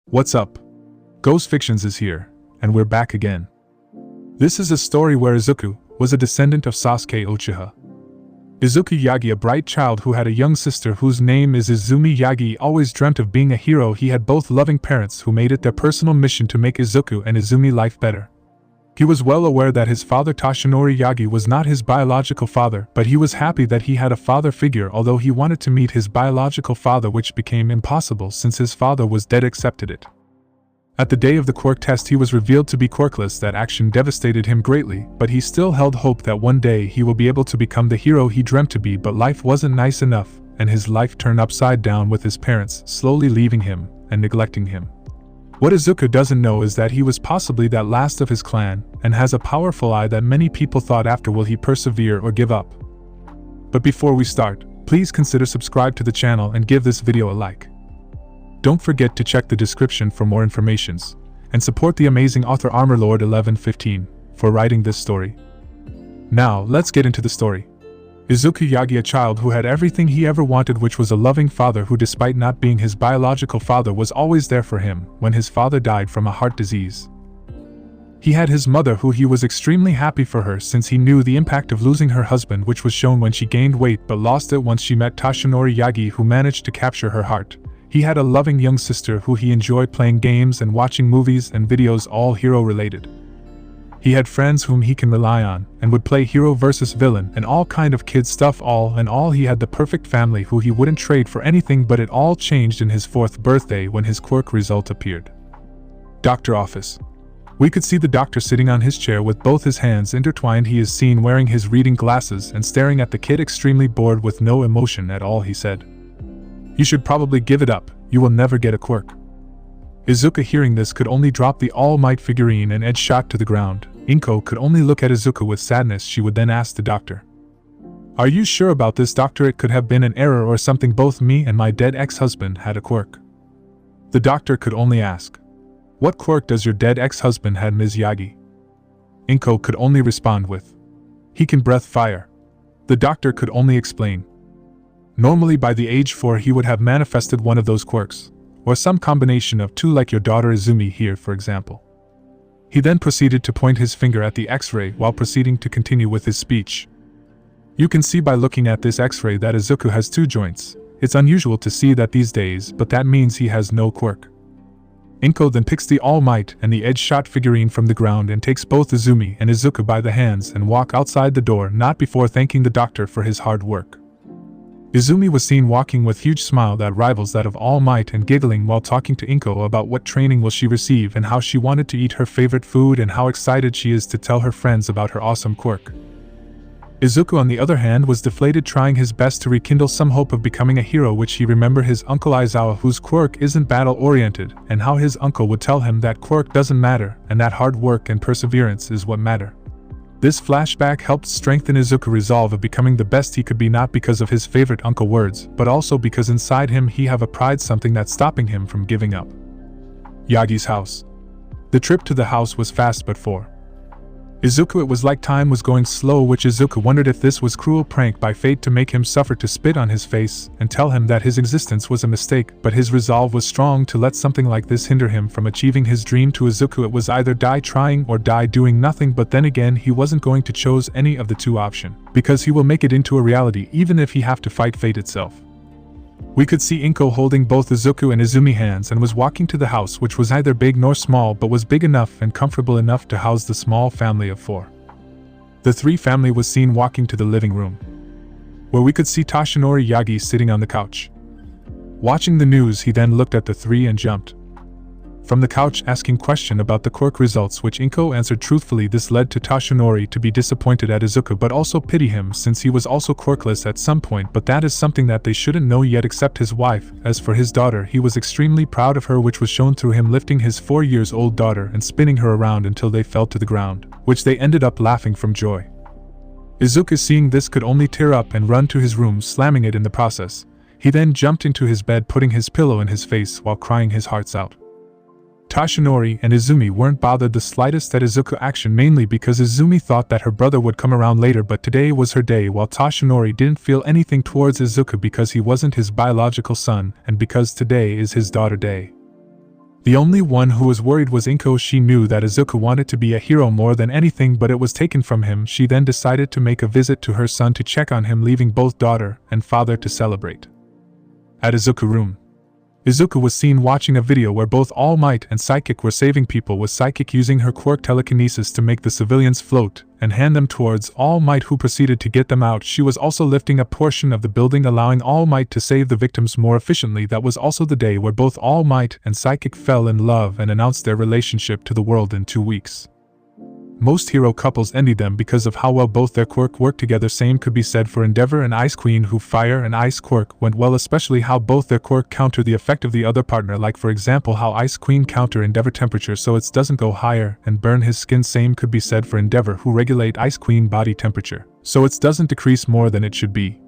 What's up? Ghost Fictions is here, and we're back again. This is a story where Izuku was a descendant of Sasuke Uchiha. Izuku Yagi, a bright child who had a young sister whose name is Izumi Yagi, always dreamt of being a hero. He had both loving parents who made it their personal mission to make Izuku and Izumi life better. He was well aware that his father Toshinori Yagi was not his biological father, but he was happy that he had a father figure, although he wanted to meet his biological father, which became impossible since his father was dead. Accepted it. At the day of the quirk test, he was revealed to be quirkless. That action devastated him greatly, but he still held hope that one day he will be able to become the hero he dreamt to be. But life wasn't nice enough, and his life turned upside down with his parents slowly leaving him and neglecting him. What Izuku doesn't know is that he was possibly that last of his clan, and has a powerful eye that many people thought after will he persevere or give up. But before we start, please consider subscribe to the channel and give this video a like. Don't forget to check the description for more informations, and support the amazing author Armorlord 1115 for writing this story. Now, let's get into the story. Izuku Yagi, a child who had everything he ever wanted, which was a loving father who, despite not being his biological father, was always there for him when his father died from a heart disease. He had his mother, who he was extremely happy for her since he knew the impact of losing her husband, which was shown when she gained weight but lost it once she met Toshinori Yagi, who managed to capture her heart. He had a loving young sister who he enjoyed playing games and watching movies and videos, all hero-related. He had friends whom he can rely on, and would play hero versus villain and all kind of kid stuff. All in all, he had the perfect family who he wouldn't trade for anything. But it all changed in his 4th birthday when his quirk result appeared. Doctor office. We could see the doctor sitting on his chair with both his hands intertwined. He is seen wearing his reading glasses and staring at the kid, extremely bored with no emotion at all. He said, "You should probably give it up, you will never get a quirk." Izuku, hearing this, could only drop the All Might figurine and edge shot to the ground. Inko could only look at Izuku with sadness. She would then ask the doctor, "Are you sure about this, doctor? It could have been an error or something. Both me and my dead ex-husband had a quirk." The doctor could only ask, "What quirk does your dead ex-husband have, Ms. Yagi?" Inko could only respond with, "He can breathe fire." The doctor could only explain, "Normally by the age 4 he would have manifested one of those quirks, or some combination of two, like your daughter Izumi here, for example." He then proceeded to point his finger at the X-ray while proceeding to continue with his speech. "You can see by looking at this X-ray that Izuku has 2 joints. It's unusual to see that these days, but that means he has no quirk." Inko then picks the All Might and the edge shot figurine from the ground and takes both Izumi and Izuku by the hands and walk outside the door, not before thanking the doctor for his hard work. Izumi was seen walking with huge smile that rivals that of All Might and giggling while talking to Inko about what training will she receive and how she wanted to eat her favorite food and how excited she is to tell her friends about her awesome quirk. Izuku, on the other hand, was deflated, trying his best to rekindle some hope of becoming a hero, which he remembered his uncle Aizawa, whose quirk isn't battle-oriented, and how his uncle would tell him that quirk doesn't matter and that hard work and perseverance is what matter. This flashback helped strengthen Izuku's resolve of becoming the best he could be, not because of his favorite uncle words, but also because inside him he have a pride, something that's stopping him from giving up. Yagi's house. The trip to the house was fast, but for Izuku it was like time was going slow, which Izuku wondered if this was cruel prank by fate to make him suffer, to spit on his face and tell him that his existence was a mistake. But his resolve was strong to let something like this hinder him from achieving his dream. To Izuku it was either die trying or die doing nothing, but then again he wasn't going to choose any of the 2 options, because he will make it into a reality even if he have to fight fate itself. We could see Inko holding both Izuku and Izumi hands and was walking to the house, which was neither big nor small but was big enough and comfortable enough to house the small family of 4. The 3 family was seen walking to the living room, where we could see Toshinori Yagi sitting on the couch. Watching the news, he then looked at the 3 and jumped from the couch, asking question about the quirk results, which Inko answered truthfully. This led to Toshinori to be disappointed at Izuku but also pity him since he was also quirkless at some point, but that is something that they shouldn't know yet except his wife. As for his daughter, he was extremely proud of her, which was shown through him lifting his 4-year-old daughter and spinning her around until they fell to the ground, which they ended up laughing from joy. Izuku, seeing this, could only tear up and run to his room, slamming it in the process. He then jumped into his bed, putting his pillow in his face while crying his hearts out. Toshinori and Izumi weren't bothered the slightest at Izuku's action, mainly because Izumi thought that her brother would come around later, but today was her day, while Toshinori didn't feel anything towards Izuku because he wasn't his biological son and because today is his daughter day. The only one who was worried was Inko. She knew that Izuku wanted to be a hero more than anything, but it was taken from him. She then decided to make a visit to her son to check on him, leaving both daughter and father to celebrate. At Izuku's room, Izuku was seen watching a video where both All Might and Psychic were saving people, with Psychic using her quirk telekinesis to make the civilians float and hand them towards All Might, who proceeded to get them out. She was also lifting a portion of the building, allowing All Might to save the victims more efficiently. That was also the day where both All Might and Psychic fell in love and announced their relationship to the world in 2 weeks. Most hero couples envy them because of how well both their quirk worked together. Same could be said for Endeavor and Ice Queen, who fire and ice quirk went well, especially how both their quirk counter the effect of the other partner, like for example how Ice Queen counter Endeavor temperature so it doesn't go higher and burn his skin. Same could be said for Endeavor, who regulate Ice Queen body temperature so it doesn't decrease more than it should be.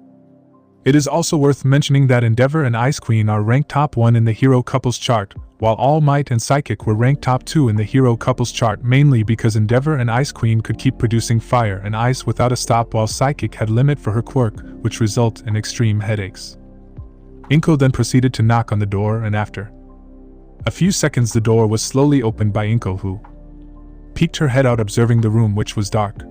It is also worth mentioning that Endeavor and Ice Queen are ranked top 1 in the hero couples chart, while All Might and Psychic were ranked top 2 in the hero couples chart, mainly because Endeavor and Ice Queen could keep producing fire and ice without a stop, while Psychic had limit for her quirk, which result in extreme headaches. Inko then proceeded to knock on the door, and after a few seconds the door was slowly opened by Inko, who peeked her head out, observing the room, which was dark,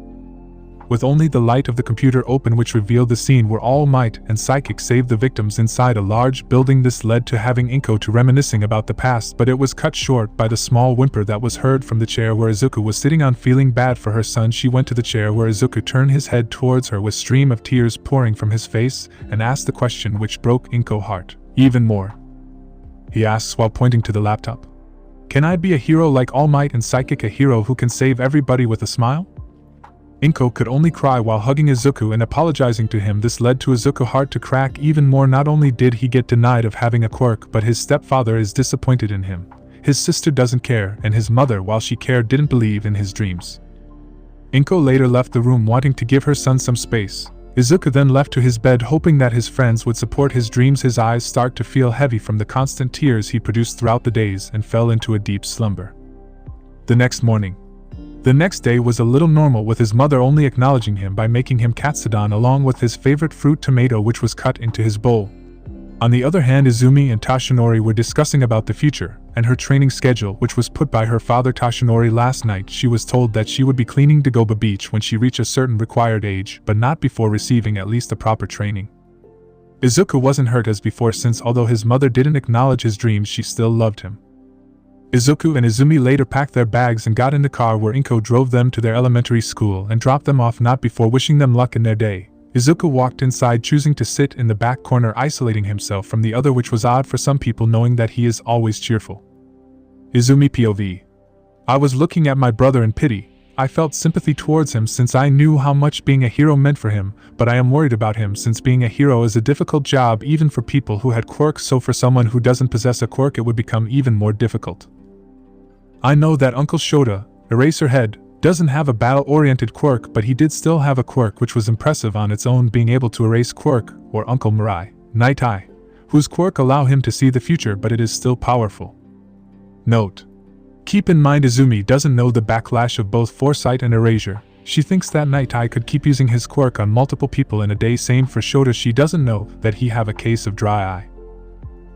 with only the light of the computer open, which revealed the scene where All Might and Psychic saved the victims inside a large building. This led to having Inko to reminiscing about the past, but it was cut short by the small whimper that was heard from the chair where Izuku was sitting on. Feeling bad for her son, she went to the chair where Izuku turned his head towards her with stream of tears pouring from his face and asked the question which broke Inko's heart even more. He asks while pointing to the laptop, "Can I be a hero like All Might and Psychic, a hero who can save everybody with a smile?" Inko could only cry while hugging Izuku and apologizing to him. This led to Izuku's heart to crack even more. Not only did he get denied of having a quirk, but his stepfather is disappointed in him. His sister doesn't care, and his mother, while she cared, didn't believe in his dreams. Inko later left the room wanting to give her son some space. Izuku then left to his bed hoping that his friends would support his dreams. His eyes start to feel heavy from the constant tears he produced throughout the days and fell into a deep slumber. The next morning. The next day was a little normal, with his mother only acknowledging him by making him katsudon along with his favorite fruit tomato, which was cut into his bowl. On the other hand, Izumi and Toshinori were discussing about the future and her training schedule, which was put by her father. Toshinori last night she was told that she would be cleaning Dagoba Beach when she reached a certain required age, but not before receiving at least a proper training. Izuku wasn't hurt as before, since although his mother didn't acknowledge his dreams, she still loved him. Izuku and Izumi later packed their bags and got in the car where Inko drove them to their elementary school and dropped them off, not before wishing them luck in their day. Izuku walked inside, choosing to sit in the back corner, isolating himself from the other, which was odd for some people knowing that he is always cheerful. Izumi POV. I was looking at my brother in pity. I felt sympathy towards him since I knew how much being a hero meant for him, but I am worried about him since being a hero is a difficult job even for people who had quirks, so for someone who doesn't possess a quirk it would become even more difficult. I know that Uncle Shota, Eraserhead, doesn't have a battle-oriented quirk, but he did still have a quirk which was impressive on its own, being able to erase quirk, or Uncle Mirai, Night Eye, whose quirk allow him to see the future, but it is still powerful. Note: keep in mind Izumi doesn't know the backlash of both foresight and erasure. She thinks that Night Eye could keep using his quirk on multiple people in a day. Same for Shota, she doesn't know that he have a case of dry eye.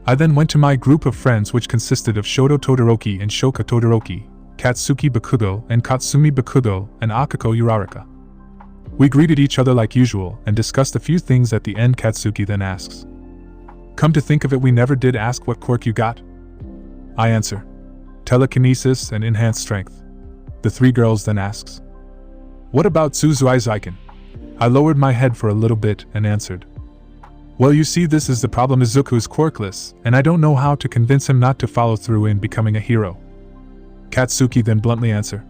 I then went to my group of friends, which consisted of Shoto Todoroki and Shoka Todoroki, Katsuki Bakugo and Katsumi Bakugo, and Akako Uraraka. We greeted each other like usual and discussed a few things. At the end, Katsuki then asks, "Come to think of it, we never did ask what quirk you got." I answer, "Telekinesis and enhanced strength." The three girls then asks, "What about Suzuaizuiken?" I lowered my head for a little bit and answered, "Well, you see, this is the problem. Izuku is quirkless, and I don't know how to convince him not to follow through in becoming a hero." Katsuki then bluntly answered,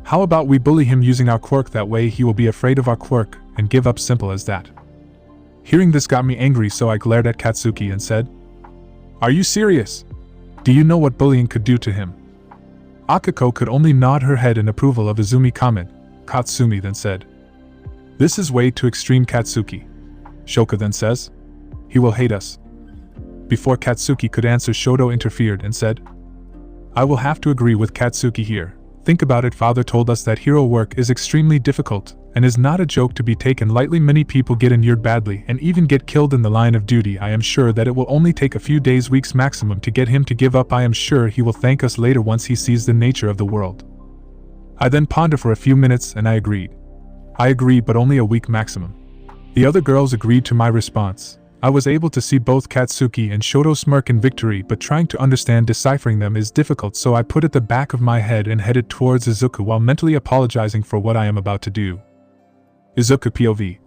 "How about we bully him using our quirk, that way he will be afraid of our quirk and give up, simple as that." Hearing this got me angry, so I glared at Katsuki and said, "Are you serious? Do you know what bullying could do to him?" Akako could only nod her head in approval of Izumi's comment. Katsumi then said, "This is way too extreme, Katsuki." Shoka then says, "He will hate us." Before Katsuki could answer, Shoto interfered and said, "I will have to agree with Katsuki here. Think about it, father told us that hero work is extremely difficult, and is not a joke to be taken lightly. Many people get injured badly and even get killed in the line of duty. I am sure that it will only take a few days, weeks maximum to get him to give up. I am sure he will thank us later once he sees the nature of the world. I then pondered for a few minutes and I agreed. I agreed, but only a week maximum. The other girls agreed to my response. I was able to see both Katsuki and Shoto smirk in victory, but trying to understand deciphering them is difficult, so I put at the back of my head and headed towards Izuku while mentally apologizing for what I am about to do. Izuku POV.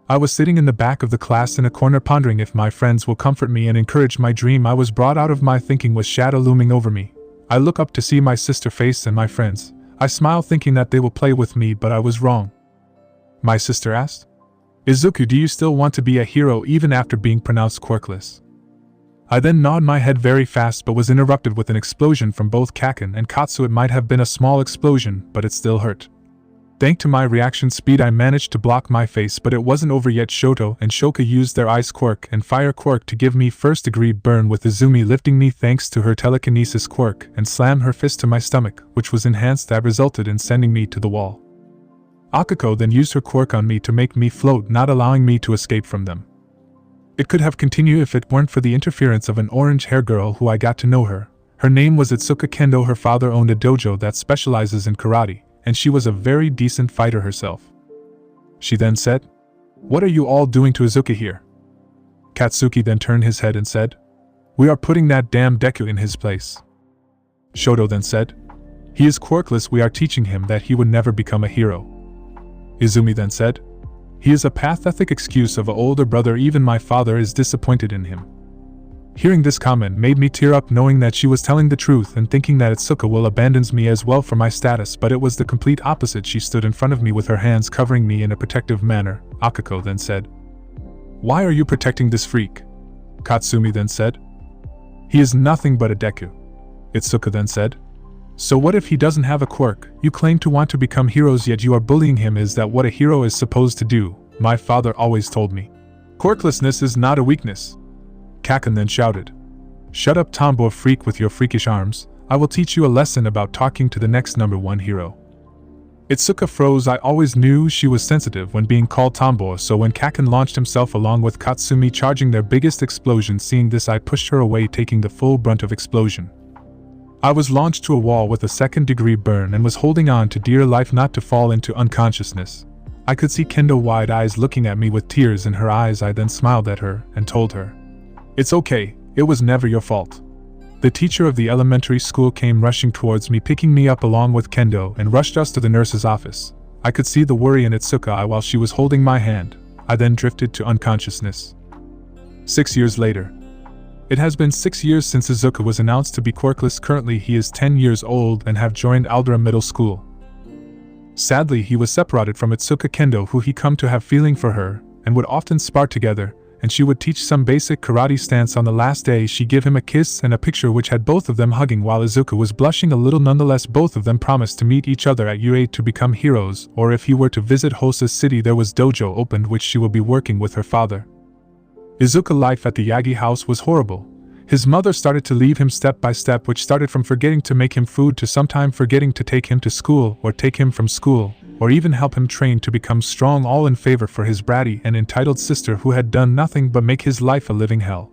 I was sitting in the back of the class in a corner pondering if my friends will comfort me and encourage my dream. I was brought out of my thinking with shadow looming over me. I look up to see my sister face and my friends. I smile thinking that they will play with me, but I was wrong. My sister asked, "Izuku, do you still want to be a hero even after being pronounced quirkless?" I then nodded my head very fast but was interrupted with an explosion from both Kaken and Katsu. It might have been a small explosion, but it still hurt. Thanks to my reaction speed I managed to block my face, but it wasn't over yet. Shoto and Shoka used their ice quirk and fire quirk to give me first degree burn, with Izumi lifting me thanks to her telekinesis quirk and slammed her fist to my stomach, which was enhanced. That resulted in sending me to the wall. Akiko then used her quirk on me to make me float, not allowing me to escape from them. It could have continued if it weren't for the interference of an orange-haired girl who I got to know her. Her name was Itsuka Kendo. Her father owned a dojo that specializes in karate, and she was a very decent fighter herself. She then said, "What are you all doing to Izuku here?" Katsuki then turned his head and said, "We are putting that damn Deku in his place." Shoto then said, "He is quirkless. We are teaching him that he would never become a hero." Izumi then said, "He is a pathetic excuse of an older brother. Even my father is disappointed in him." Hearing this comment made me tear up, knowing that she was telling the truth and thinking that Itsuka will abandon me as well for my status, but it was the complete opposite. She stood in front of me with her hands covering me in a protective manner. Akiko then said, "Why are you protecting this freak?" Katsumi then said, "He is nothing but a Deku." Itsuka then said, "So what if he doesn't have a quirk? You claim to want to become heroes, yet you are bullying him. Is that what a hero is supposed to do? My father always told me quirklessness is not a weakness." Kaken then shouted, "Shut up, tomboy freak with your freakish arms. I will teach you a lesson about talking to the next #1 hero." Itsuka froze. I always knew she was sensitive when being called tomboy, so when Kaken launched himself along with Katsumi charging their biggest explosion, seeing this I pushed her away, taking the full brunt of explosion. I was launched to a wall with a second-degree burn and was holding on to dear life not to fall into unconsciousness. I could see Kendo wide eyes looking at me with tears in her eyes. I then smiled at her and told her, "It's okay, it was never your fault." The teacher of the elementary school came rushing towards me, picking me up along with Kendo, and rushed us to the nurse's office. I could see the worry in Itsuka's eye while she was holding my hand. I then drifted to unconsciousness. 6 years later. It has been 6 years since Izuku was announced to be quirkless. Currently he is 10 years old and have joined Aldera Middle School. Sadly, he was separated from Itsuka Kendo, who he come to have feeling for her, and would often spar together, and she would teach some basic karate stance. On the last day she gave him a kiss and a picture which had both of them hugging while Izuku was blushing a little. Nonetheless, both of them promised to meet each other at UA to become heroes, or if he were to visit Hosa's city there was dojo opened which she will be working with her father. Izuku's life at the Yagi house was horrible. His mother started to leave him step by step, which started from forgetting to make him food to sometime forgetting to take him to school or take him from school, or even help him train to become strong, all in favor for his bratty and entitled sister who had done nothing but make his life a living hell.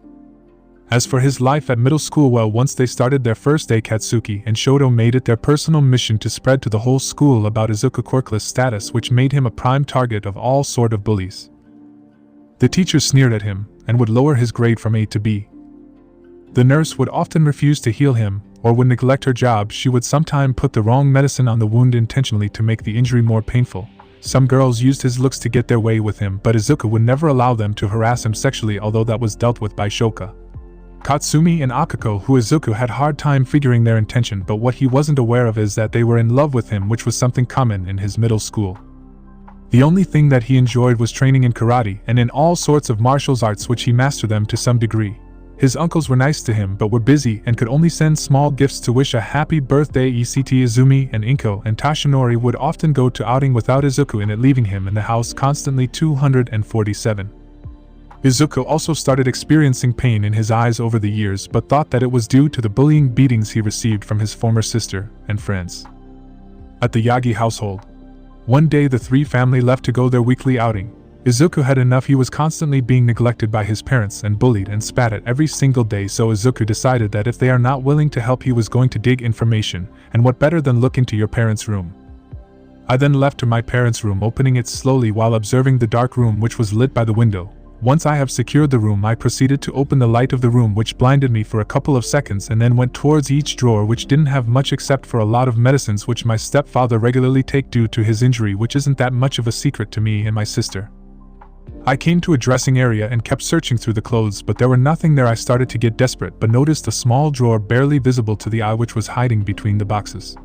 As for his life at middle school, well, once they started their first day, Katsuki and Shoto made it their personal mission to spread to the whole school about Izuku quirkless status, which made him a prime target of all sort of bullies. The teachers sneered at him and would lower his grade from A to B. The nurse would often refuse to heal him, or would neglect her job. She would sometimes put the wrong medicine on the wound intentionally to make the injury more painful. Some girls used his looks to get their way with him, but Izuku would never allow them to harass him sexually, although that was dealt with by Shoka. Katsumi and Akiko, who Izuku had hard time figuring their intention, but what he wasn't aware of is that they were in love with him, which was something common in his middle school. The only thing that he enjoyed was training in karate and in all sorts of martial arts, which he mastered them to some degree. His uncles were nice to him but were busy and could only send small gifts to wish a happy birthday. Izumi and Inko and Toshinori would often go to outing without Izuku in it, leaving him in the house constantly. 247. Izuku also started experiencing pain in his eyes over the years, but thought that it was due to the bullying beatings he received from his former sister and friends. At the Yagi household, One day the three family left to go their weekly outing. Izuku had enough. He was constantly being neglected by his parents and bullied and spat at every single day, so Izuku decided that if they are not willing to help, he was going to dig information, and what better than look into your parents' room. I then left to my parents' room, opening it slowly while observing the dark room which was lit by the window. Once I have secured the room, I proceeded to open the light of the room, which blinded me for a couple of seconds, and then went towards each drawer, which didn't have much except for a lot of medicines which my stepfather regularly take due to his injury, which isn't that much of a secret to me and my sister. I came to a dressing area and kept searching through the clothes, but there were nothing there. I started to get desperate, but noticed a small drawer barely visible to the eye which was hiding between the boxes.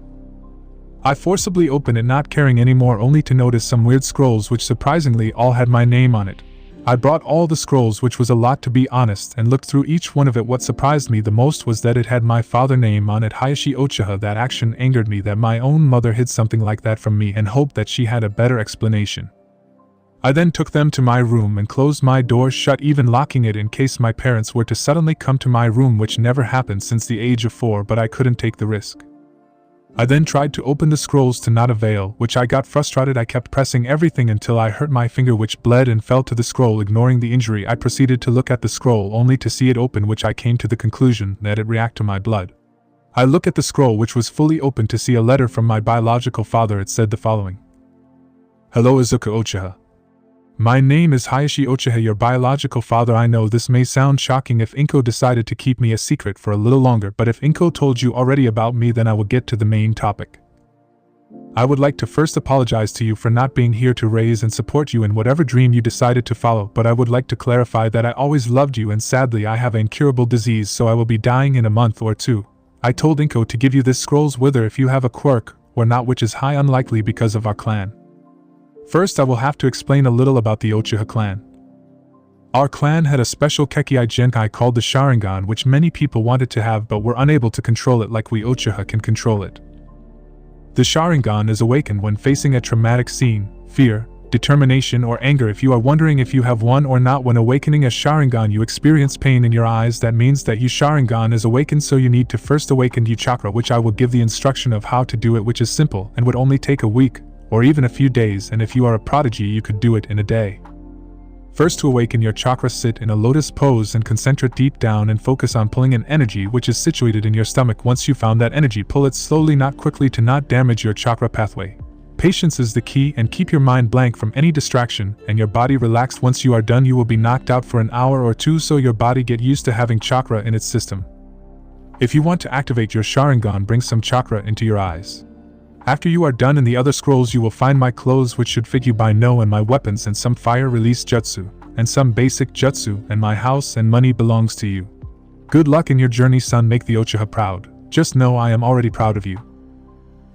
I forcibly opened it, not caring anymore, only to notice some weird scrolls which surprisingly all had my name on it. I brought all the scrolls, which was a lot to be honest, and looked through each one of it. What surprised me the most was that it had my father's name on it, Sasuke Uchiha. That action angered me, that my own mother hid something like that from me, and hoped that she had a better explanation. I then took them to my room and closed my door shut, even locking it in case my parents were to suddenly come to my room, which never happened since the age of 4, but I couldn't take the risk. I then tried to open the scrolls, to not avail, which I got frustrated. I kept pressing everything until I hurt my finger, which bled and fell to the scroll. Ignoring the injury, I proceeded to look at the scroll, only to see it open, which I came to the conclusion that it reacted to my blood. I looked at the scroll, which was fully open, to see a letter from my biological father. It said the following: "Hello Izuku Uchiha. My name is Sasuke Uchiha, your biological father. I know this may sound shocking if Inko decided to keep me a secret for a little longer, but if Inko told you already about me, then I will get to the main topic. I would like to first apologize to you for not being here to raise and support you in whatever dream you decided to follow, but I would like to clarify that I always loved you, and sadly I have an incurable disease, so I will be dying in a month or two. I told Inko to give you this scrolls whether if you have a quirk or not, which is high unlikely because of our clan. First, I will have to explain a little about the Uchiha clan. Our clan had a special Kekkei Genkai called the Sharingan, which many people wanted to have but were unable to control it like we Uchiha can control it. The Sharingan is awakened when facing a traumatic scene, fear, determination, or anger. If you are wondering if you have one or not, when awakening a Sharingan you experience pain in your eyes. That means that your Sharingan is awakened, so you need to first awaken your chakra, which I will give the instruction of how to do it, which is simple and would only take a week or even a few days, and if you are a prodigy you could do it in a day. First, to awaken your chakra, sit in a lotus pose and concentrate deep down and focus on pulling an energy which is situated in your stomach. Once you found that energy, pull it slowly, not quickly, to not damage your chakra pathway. Patience is the key, and keep your mind blank from any distraction and your body relaxed. Once you are done, you will be knocked out for an hour or two, so your body get used to having chakra in its system. If you want to activate your Sharingan, bring some chakra into your eyes. After you are done in the other scrolls, you will find my clothes, which should fit you by now, and my weapons, and some fire release jutsu, and some basic jutsu, and my house and money belongs to you. Good luck in your journey, son. Make the Uchiha proud. Just know I am already proud of you.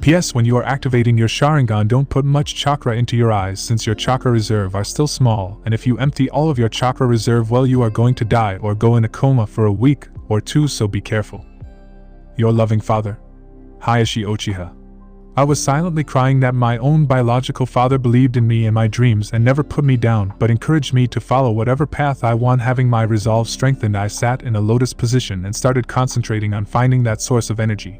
P.S. When you are activating your Sharingan, don't put much chakra into your eyes, since your chakra reserve are still small, and if you empty all of your chakra reserve, well, you are going to die or go in a coma for a week or two, so be careful. Your loving father, Sasuke Uchiha. I was silently crying that my own biological father believed in me and my dreams and never put me down, but encouraged me to follow whatever path I want. Having my resolve strengthened, I sat in a lotus position and started concentrating on finding that source of energy.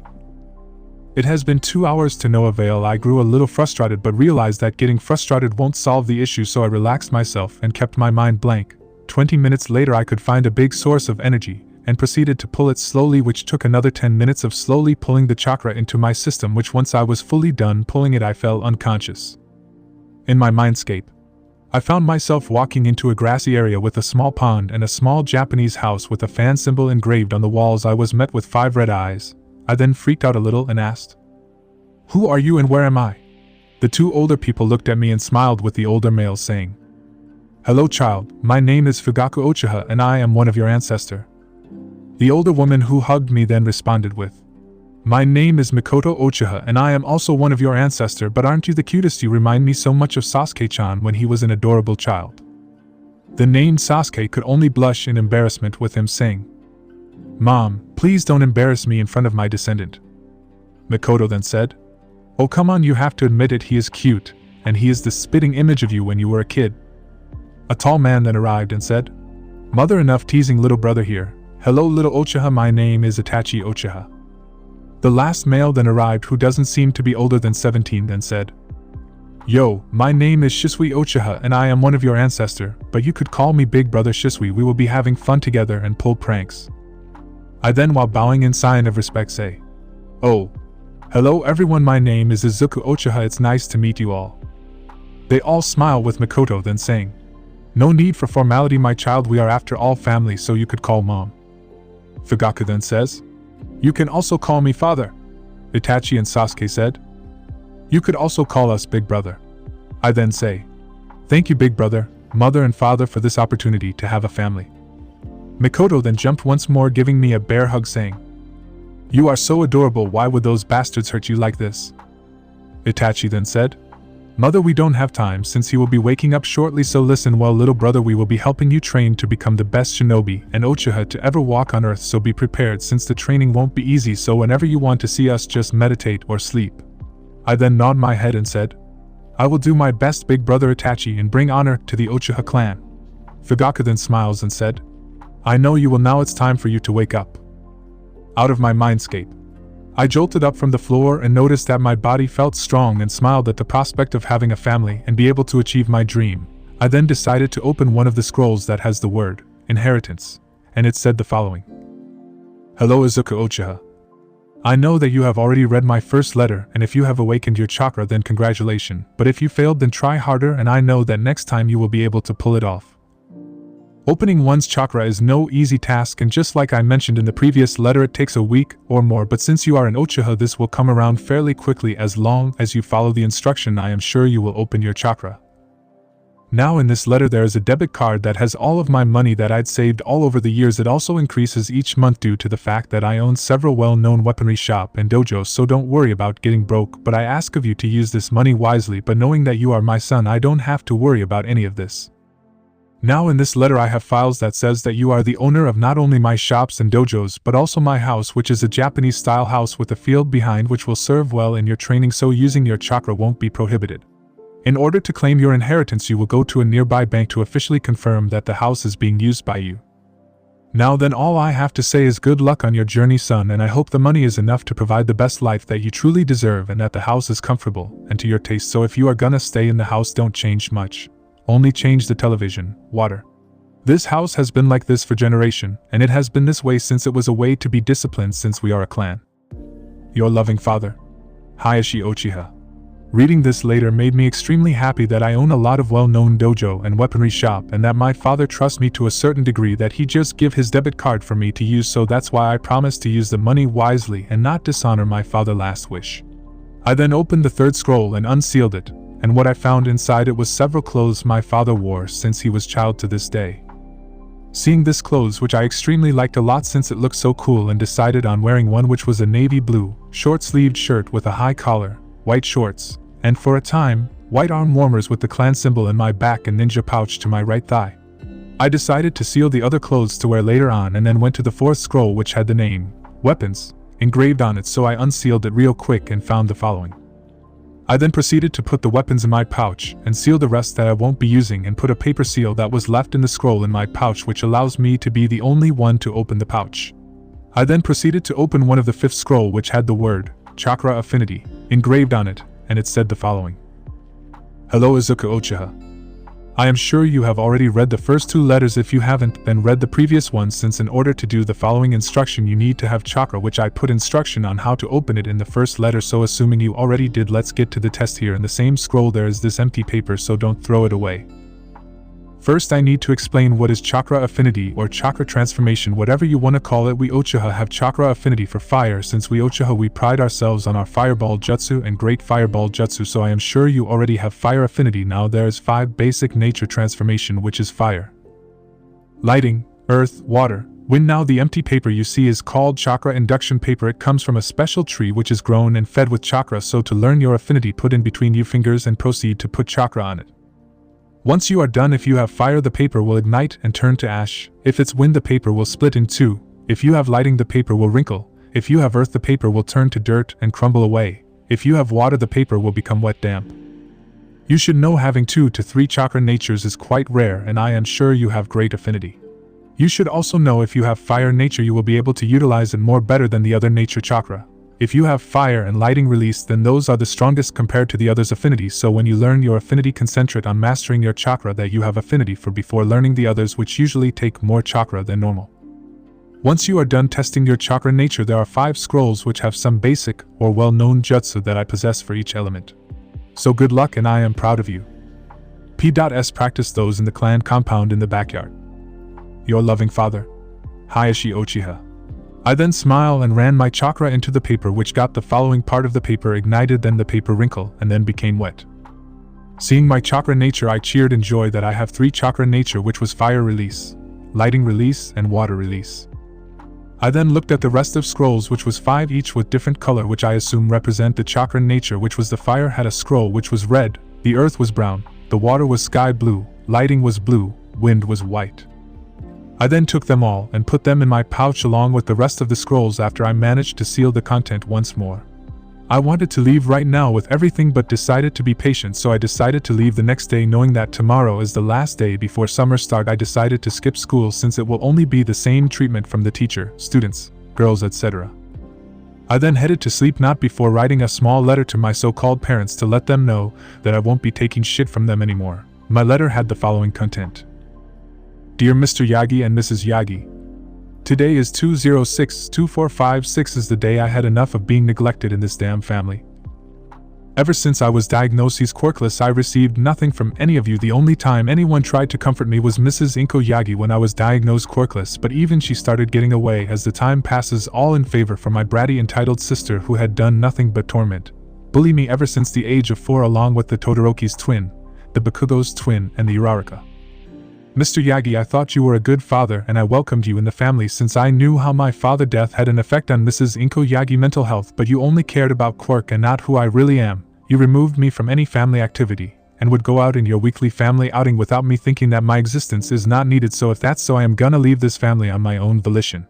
It has been 2 hours to no avail. I grew a little frustrated, but realized that getting frustrated won't solve the issue, so I relaxed myself and kept my mind blank. 20 minutes later I could find a big source of energy, and proceeded to pull it slowly, which took another 10 minutes of slowly pulling the chakra into my system, which once I was fully done pulling it I fell unconscious. In my mindscape, I found myself walking into a grassy area with a small pond and a small Japanese house with a fan symbol engraved on the walls. I was met with 5 red eyes. I then freaked out a little and asked, "Who are you and where am I?" The 2 older people looked at me and smiled, with the older male saying, "Hello child, my name is Fugaku Uchiha and I am one of your ancestor." The older woman who hugged me then responded with, "My name is Mikoto Uchiha and I am also one of your ancestor, but aren't you the cutest? You remind me so much of Sasuke-chan when he was an adorable child." The named Sasuke could only blush in embarrassment, with him saying, "Mom, please don't embarrass me in front of my descendant." Mikoto then said, "Oh come on, you have to admit it, he is cute, and he is the spitting image of you when you were a kid." A tall man then arrived and said, "Mother, enough teasing little brother here. Hello little Uchiha, my name is Itachi Uchiha." The last male then arrived, who doesn't seem to be older than 17, then said, Yo, my name is Shisui Uchiha and I am one of your ancestor, but you could call me Big Brother Shisui. We will be having fun together and pull pranks. I then, while bowing in sign of respect, say, Oh. Hello everyone, my name is Izuku Uchiha, it's nice to meet you all. They all smile with Mikoto, then saying, No need for formality my child, we are after all family, so you could call mom. Fugaku then says, You can also call me father. Itachi and Sasuke said, You could also call us big brother. I then say, Thank you big brother, mother and father for this opportunity to have a family. Mikoto then jumped once more, giving me a bear hug, saying, You are so adorable, why would those bastards hurt you like this? Itachi then said, Mother, we don't have time since he will be waking up shortly, so listen well little brother, we will be helping you train to become the best shinobi and Uchiha to ever walk on earth, so be prepared since the training won't be easy, so whenever you want to see us just meditate or sleep. I then nod my head and said, I will do my best big brother Itachi and bring honor to the Uchiha clan. Fugaku then smiles and said, I know you will, now it's time for you to wake up. Out of my mindscape, I jolted up from the floor and noticed that my body felt strong and smiled at the prospect of having a family and be able to achieve my dream. I then decided to open one of the scrolls that has the word, inheritance, and it said the following. Hello Izuku Uchiha. I know that you have already read my first letter, and if you have awakened your chakra then congratulations, but if you failed then try harder, and I know that next time you will be able to pull it off. Opening one's chakra is no easy task, and just like I mentioned in the previous letter, it takes a week or more, but since you are an Uchiha this will come around fairly quickly as long as you follow the instruction. I am sure you will open your chakra. Now in this letter there is a debit card that has all of my money that I'd saved all over the years. It also increases each month due to the fact that I own several well-known weaponry shop and dojos, so don't worry about getting broke, but I ask of you to use this money wisely, but knowing that you are my son I don't have to worry about any of this. Now in this letter I have files that says that you are the owner of not only my shops and dojos but also my house, which is a Japanese style house with a field behind which will serve well in your training, so using your chakra won't be prohibited. In order to claim your inheritance you will go to a nearby bank to officially confirm that the house is being used by you. Now then, all I have to say is good luck on your journey son, and I hope the money is enough to provide the best life that you truly deserve and that the house is comfortable and to your taste, so if you are gonna stay in the house don't change much. Only change the television, water. This house has been like this for generation, and it has been this way since it was a way to be disciplined since we are a clan. Your loving father, Hayashi Uchiha. Reading this later made me extremely happy that I own a lot of well-known dojo and weaponry shop, and that my father trusts me to a certain degree that he just give his debit card for me to use, so that's why I promised to use the money wisely and not dishonor my father's last wish. I then opened the third scroll and unsealed it, and what I found inside it was several clothes my father wore since he was child to this day. Seeing this clothes, which I extremely liked a lot since it looked so cool, and decided on wearing one, which was a navy blue, short-sleeved shirt with a high collar, white shorts, and for a time, white arm warmers with the clan symbol in my back and ninja pouch to my right thigh. I decided to seal the other clothes to wear later on, and then went to the fourth scroll which had the name, weapons, engraved on it, so I unsealed it real quick and found the following. I then proceeded to put the weapons in my pouch and seal the rest that I won't be using, and put a paper seal that was left in the scroll in my pouch, which allows me to be the only one to open the pouch. I then proceeded to open one of the fifth scroll which had the word, Chakra Affinity, engraved on it, and it said the following. Hello Izuku Uchiha. I am sure you have already read the first two letters. If you haven't, then read the previous ones, since in order to do the following instruction you need to have chakra, which I put instruction on how to open it in the first letter, so assuming you already did, let's get to the test here. In the same scroll there is this empty paper, so don't throw it away. First I need to explain what is chakra affinity or chakra transformation, whatever you want to call it. We Uchiha have chakra affinity for fire. Since we Uchiha we pride ourselves on our fireball jutsu and great fireball jutsu, so I am sure you already have fire affinity. Now there is 5 basic nature transformation, which is fire, lighting, earth, water, wind. Now the empty paper you see is called chakra induction paper. It comes from a special tree which is grown and fed with chakra, so to learn your affinity put in between your fingers and proceed to put chakra on it. Once you are done, if you have fire the paper will ignite and turn to ash. If it's wind the paper will split in two. If you have lighting the paper will wrinkle. If you have earth the paper will turn to dirt and crumble away. If you have water the paper will become wet damp. You should know having 2 to 3 chakra natures is quite rare, and I am sure you have great affinity. You should also know if you have fire nature you will be able to utilize it more better than the other nature chakra. If you have fire and lighting release, then those are the strongest compared to the others' affinities, so when you learn your affinity, concentrate on mastering your chakra that you have affinity for before learning the others, which usually take more chakra than normal. Once you are done testing your chakra nature, there are 5 scrolls which have some basic or well-known jutsu that I possess for each element. So good luck, and I am proud of you. P.S. Practice those in the clan compound in the backyard. Your loving father, Sasuke Uchiha. I then smiled and ran my chakra into the paper, which got the following part of the paper ignited, then the paper wrinkled and then became wet. Seeing my chakra nature, I cheered in joy that I have 3 chakra nature, which was fire release, lighting release, and water release. I then looked at the rest of scrolls, which was 5 each with different color, which I assume represent the chakra nature, which was the fire had a scroll which was red, the earth was brown, the water was sky blue, lighting was blue, wind was white. I then took them all and put them in my pouch along with the rest of the scrolls after I managed to seal the content once more. I wanted to leave right now with everything but decided to be patient, so I decided to leave the next day, knowing that tomorrow is the last day before summer start. I decided to skip school since it will only be the same treatment from the teacher, students, girls, etc. I then headed to sleep, not before writing a small letter to my so-called parents to let them know that I won't be taking shit from them anymore. My letter had the following content. Dear Mr. Yagi and Mrs. Yagi, today is 206-2456 is the day I had enough of being neglected in this damn family. Ever since I was diagnosed quirkless, I received nothing from any of you. The only time anyone tried to comfort me was Mrs. Izuku Yagi when I was diagnosed quirkless, but even she started getting away as the time passes, all in favor for my bratty entitled sister who had done nothing but torment, bully me ever since the age of 4, along with the Todoroki's twin, the Bakugo's twin, and the Uraraka. Mr. Yagi, I thought you were a good father and I welcomed you in the family since I knew how my father's death had an effect on Mrs. Izuku Yagi mental health, but you only cared about quirk and not who I really am. You removed me from any family activity and would go out in your weekly family outing without me, thinking that my existence is not needed. So if that's so, I am gonna leave this family on my own volition.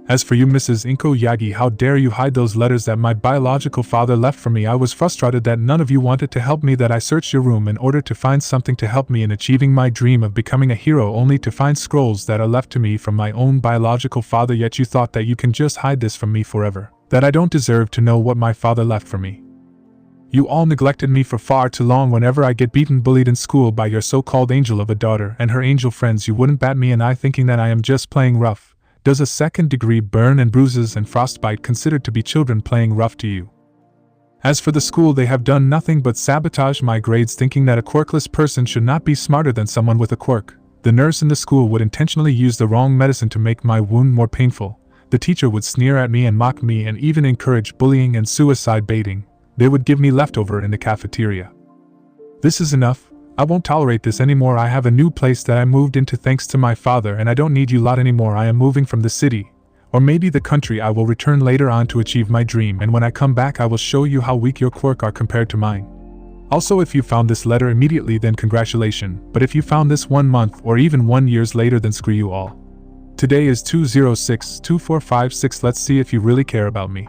As for you, Mrs. Izuku Yagi, how dare you hide those letters that my biological father left for me? I was frustrated that none of you wanted to help me, that I searched your room in order to find something to help me in achieving my dream of becoming a hero, only to find scrolls that are left to me from my own biological father. Yet you thought that you can just hide this from me forever, that I don't deserve to know what my father left for me. You all neglected me for far too long. Whenever I get beaten, bullied in school by your so-called angel of a daughter and her angel friends, you wouldn't bat me an eye, thinking that I am just playing rough. Does a second-degree burn and bruises and frostbite considered to be children playing rough to you? As for the school, they have done nothing but sabotage my grades, thinking that a quirkless person should not be smarter than someone with a quirk. The nurse in the school would intentionally use the wrong medicine to make my wound more painful. The teacher would sneer at me and mock me and even encourage bullying and suicide baiting. They would give me leftover in the cafeteria. This is enough. I won't tolerate this anymore. I have a new place that I moved into thanks to my father, and I don't need you lot anymore. I am moving from the city, or maybe the country. I will return later on to achieve my dream, and when I come back I will show you how weak your quirk are compared to mine. Also, if you found this letter immediately, then congratulations, but if you found this 1 month or even 1 year later, then screw you all. Today is 206-2456. Let's see if you really care about me.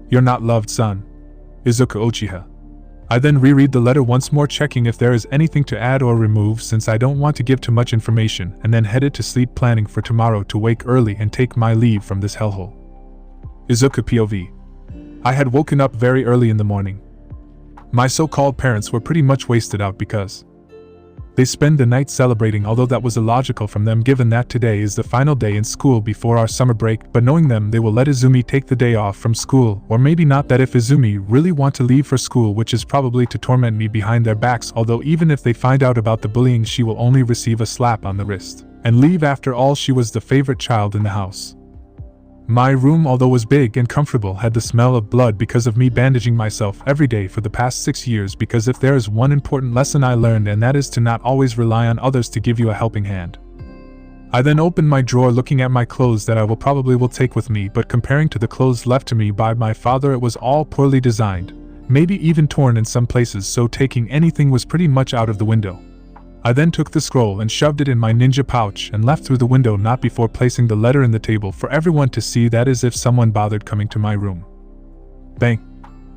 Your not loved son, Izuku Uchiha. I then reread the letter once more, checking if there is anything to add or remove since I don't want to give too much information, and then headed to sleep, planning for tomorrow to wake early and take my leave from this hellhole. Izuku POV. I had woken up very early in the morning. My so-called parents were pretty much wasted out because they spend the night celebrating, although that was illogical from them given that today is the final day in school before our summer break, but knowing them, they will let Izumi take the day off from school, or maybe not, that if Izumi really want to leave for school, which is probably to torment me behind their backs, although even if they find out about the bullying, she will only receive a slap on the wrist and leave. After all, she was the favorite child in the house. My room, although was big and comfortable, had the smell of blood because of me bandaging myself every day for the past 6 years, because if there is one important lesson I learned, and that is to not always rely on others to give you a helping hand. I then opened my drawer, looking at my clothes that I will take with me, but comparing to the clothes left to me by my father, it was all poorly designed, maybe even torn in some places, so taking anything was pretty much out of the window. I then took the scroll and shoved it in my ninja pouch and left through the window, not before placing the letter in the table for everyone to see, that is if someone bothered coming to my room. Bang!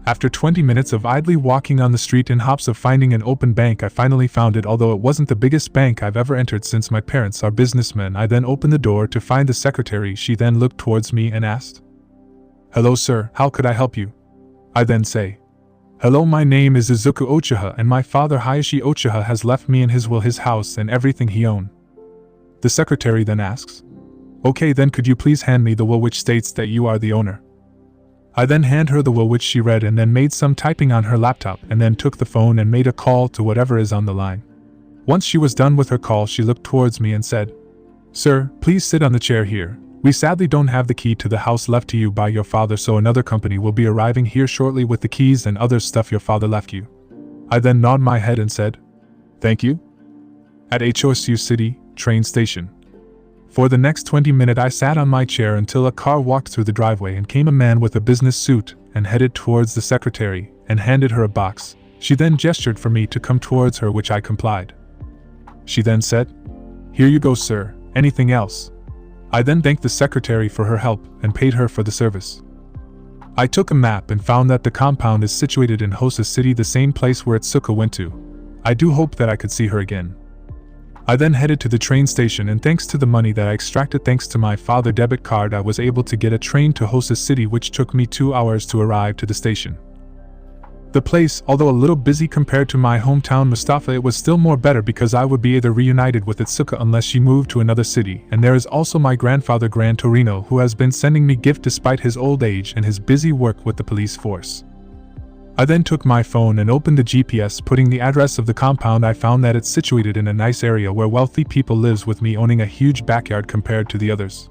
After 20 minutes of idly walking on the street in hopes of finding an open bank, I finally found it, although it wasn't the biggest bank I've ever entered since my parents are businessmen. I then opened the door to find the secretary. She then looked towards me and asked, "Hello sir, how could I help you?" I then say, "Hello, my name is Izuku Uchiha and my father Hiashi Uchiha has left me in his will his house and everything he owned." The secretary then asks, "Okay, then could you please hand me the will which states that you are the owner?" I then hand her the will which she read and then made some typing on her laptop and then took the phone and made a call to whatever is on the line. Once she was done with her call, she looked towards me and said, "Sir, please sit on the chair here. We sadly don't have the key to the house left to you by your father, so another company will be arriving here shortly with the keys and other stuff your father left you." I then nodded my head and said, "Thank you." At HOSU City train station. For the next 20 minutes I sat on my chair until a car walked through the driveway and came a man with a business suit and headed towards the secretary and handed her a box. She then gestured for me to come towards her, which I complied. She then said, "Here you go, sir. Anything else?" I then thanked the secretary for her help and paid her for the service. I took a map and found that the compound is situated in Hosa City, the same place where Itsuka went to. I do hope that I could see her again. I then headed to the train station, and thanks to the money that I extracted thanks to my father's debit card, I was able to get a train to Hosa City, which took me 2 hours to arrive to the station. The place, although a little busy compared to my hometown Mustafa, it was still more better because I would be either reunited with Itsuka unless she moved to another city, and there is also my grandfather Gran Torino, who has been sending me gifts despite his old age and his busy work with the police force. I then took my phone and opened the GPS, putting the address of the compound. I found that it's situated in a nice area where wealthy people lives, with me owning a huge backyard compared to the others.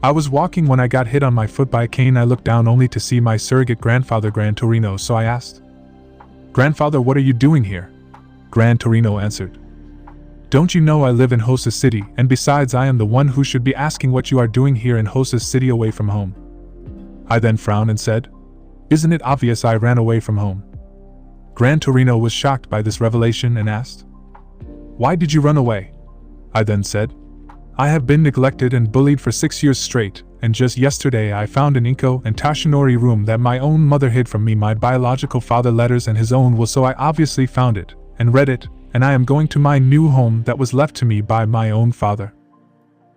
I was walking when I got hit on my foot by a cane. I looked down only to see my surrogate grandfather Gran Torino, so I asked, "Grandfather, what are you doing here?" Gran Torino answered, "Don't you know I live in Hosa City, and besides I am the one who should be asking what you are doing here in Hosa City away from home." I then frowned and said, "Isn't it obvious I ran away from home?" Gran Torino was shocked by this revelation and asked, "Why did you run away?" I then said, "I have been neglected and bullied for 6 years straight, and just yesterday I found in Inko and Toshinori room that my own mother hid from me my biological father letters and his own will, so I obviously found it, and read it, and I am going to my new home that was left to me by my own father."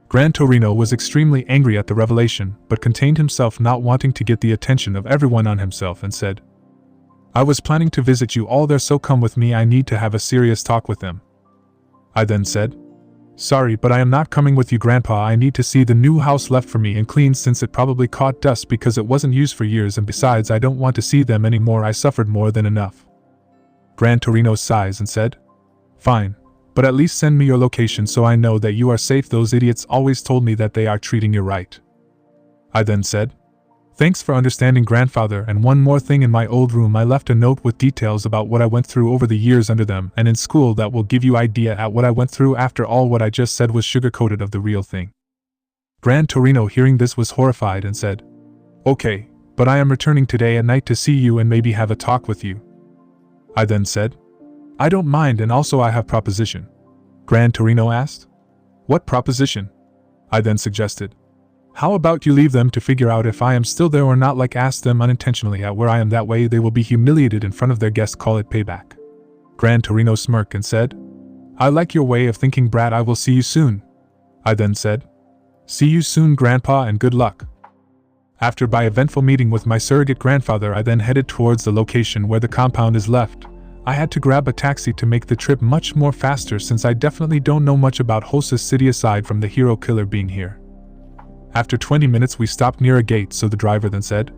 Gran Torino was extremely angry at the revelation, but contained himself, not wanting to get the attention of everyone on himself, and said, "I was planning to visit you all there, so come with me, I need to have a serious talk with them." I then said, "Sorry, but I am not coming with you, Grandpa. I need to see the new house left for me and cleaned, since it probably caught dust because it wasn't used for years, and besides I don't want to see them anymore. I suffered more than enough." Gran Torino sighs and said, "Fine. But at least send me your location so I know that you are safe. Those idiots always told me that they are treating you right." I then said, "Thanks for understanding, grandfather, and one more thing, in my old room I left a note with details about what I went through over the years under them and in school that will give you idea at what I went through. After all, what I just said was sugar-coated of the real thing." Gran Torino, hearing this, was horrified and said, "Okay, but I am returning today at night to see you and maybe have a talk with you." I then said, "I don't mind, and also I have proposition." Gran Torino asked, "What proposition?" I then suggested, "How about you leave them to figure out if I am still there or not, like ask them unintentionally at where I am, that way they will be humiliated in front of their guests, call it payback." Gran Torino smirked and said, "I like your way of thinking, brat. I will see you soon." I then said, "See you soon, Grandpa, and good luck." After my eventful meeting with my surrogate grandfather, I then headed towards the location where the compound is left. I had to grab a taxi to make the trip much more faster, since I definitely don't know much about Hosa City aside from the hero killer being here. After 20 minutes we stopped near a gate, so the driver then said,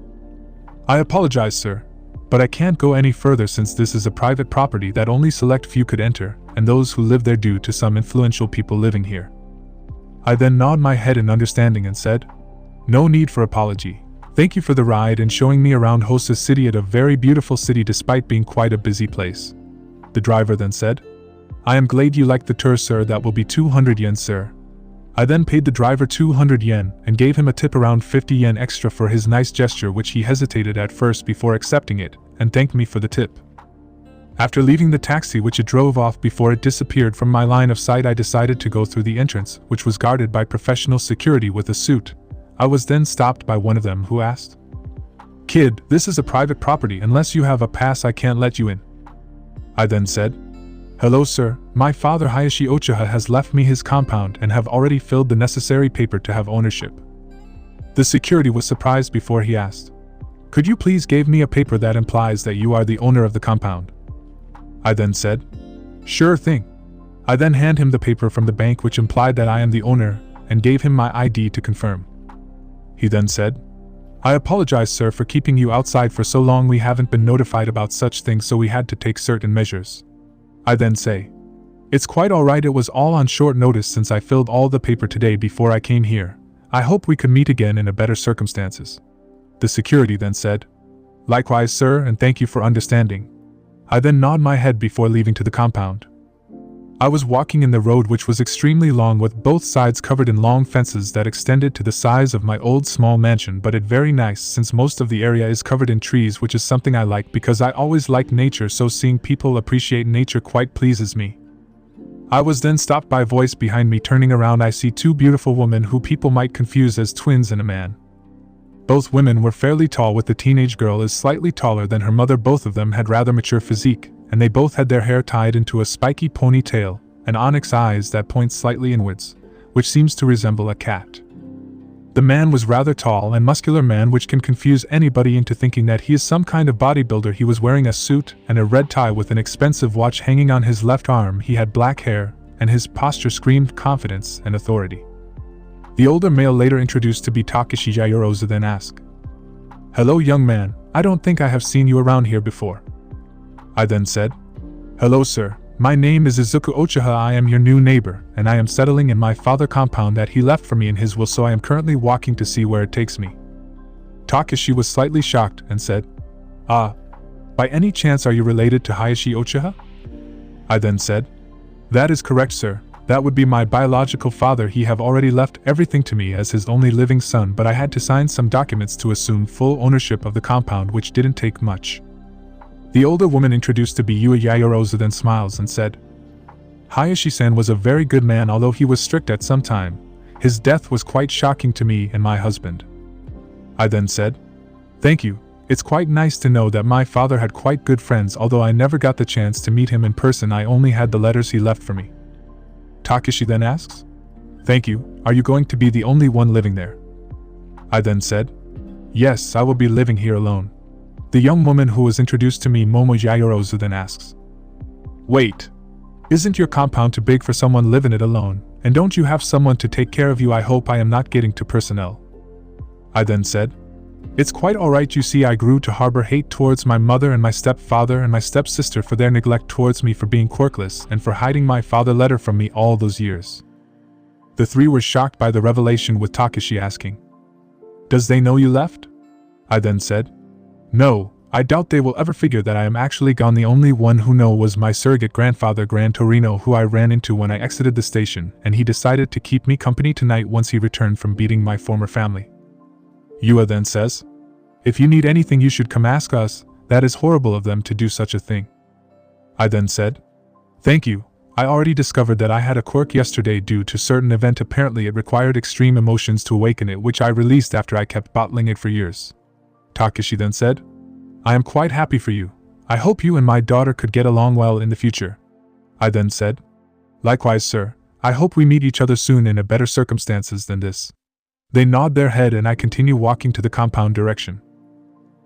"I apologize, sir, but I can't go any further since this is a private property that only select few could enter, and those who live there due to some influential people living here." I then nodded my head in understanding and said, "No need for apology. Thank you for the ride and showing me around Hosa City, at a very beautiful city despite being quite a busy place." The driver then said, "I am glad you liked the tour, sir. That will be 200 yen, sir." I then paid the driver 200 yen and gave him a tip around 50 yen extra for his nice gesture, which he hesitated at first before accepting it, and thanked me for the tip. After leaving the taxi, which it drove off before it disappeared from my line of sight, I decided to go through the entrance, which was guarded by professional security with a suit. I was then stopped by one of them, who asked, "Kid, this is a private property. Unless you have a pass, I can't let you in." I then said, "Hello, sir. My father Hiashi Uchiha has left me his compound and have already filled the necessary paper to have ownership." The security was surprised before he asked, "Could you please give me a paper that implies that you are the owner of the compound?" I then said, "Sure thing." I then handed him the paper from the bank which implied that I am the owner, and gave him my ID to confirm. He then said, "I apologize, sir, for keeping you outside for so long. We haven't been notified about such things, so we had to take certain measures." I then say, "It's quite alright, it was all on short notice since I filled all the paper today before I came here. I hope we could meet again in a better circumstances." The security then said, "Likewise, sir, and thank you for understanding." I then nod my head before leaving to the compound. I was walking in the road, which was extremely long, with both sides covered in long fences that extended to the size of my old small mansion, but it very nice since most of the area is covered in trees, which is something I like because I always like nature, so seeing people appreciate nature quite pleases me. I was then stopped by a voice behind me. Turning around, I see two beautiful women who people might confuse as twins and a man. Both women were fairly tall, with the teenage girl is slightly taller than her mother. Both of them had rather mature physique, and they both had their hair tied into a spiky ponytail, and onyx eyes that point slightly inwards, which seems to resemble a cat. The man was rather tall and muscular man, which can confuse anybody into thinking that he is some kind of bodybuilder. He was wearing a suit and a red tie with an expensive watch hanging on his left arm. He had black hair, and his posture screamed confidence and authority. The older male, later introduced to be Takeshi Yagirozu, then asked, "Hello, young man, I don't think I have seen you around here before." I then said, "Hello, sir. My name is Izuku Uchiha. I am your new neighbor, and I am settling in my father's compound that he left for me in his will, so I am currently walking to see where it takes me." Takeshi was slightly shocked and said, "Ah, by any chance are you related to Hayashi Uchiha?" I then said, "That is correct, sir. That would be my biological father. He have already left everything to me as his only living son, but I had to sign some documents to assume full ownership of the compound, which didn't take much." The older woman, introduced to be Yua Yagirozu, then smiles and said, "Hayashi-san was a very good man, although he was strict at some time. His death was quite shocking to me and my husband." I then said, "Thank you. It's quite nice to know that my father had quite good friends, although I never got the chance to meet him in person. I only had the letters he left for me." Takeshi then asks, "Thank you. Are you going to be the only one living there?" I then said, "Yes, I will be living here alone." The young woman who was introduced to me, Momo Yagirozu, then asks, "Wait, isn't your compound too big for someone living it alone, and don't you have someone to take care of you? I hope I am not getting to personnel." I then said, "It's quite alright. You see, I grew to harbor hate towards my mother and my stepfather and my stepsister for their neglect towards me, for being quirkless and for hiding my father's letter from me all those years." The three were shocked by the revelation, with Takeshi asking, "Does they know you left?" I then said, "No, I doubt they will ever figure that I am actually gone. The only one who know was my surrogate grandfather, Gran Torino, who I ran into when I exited the station, and he decided to keep me company tonight once he returned from beating my former family." Yua then says, "If you need anything, you should come ask us. That is horrible of them to do such a thing." I then said, "Thank you. I already discovered that I had a quirk yesterday due to certain event. Apparently it required extreme emotions to awaken it, which I released after I kept bottling it for years." Takeshi then said, "I am quite happy for you. I hope you and my daughter could get along well in the future." I then said, "Likewise, sir. I hope we meet each other soon in a better circumstances than this." They nod their head, and I continue walking to the compound direction.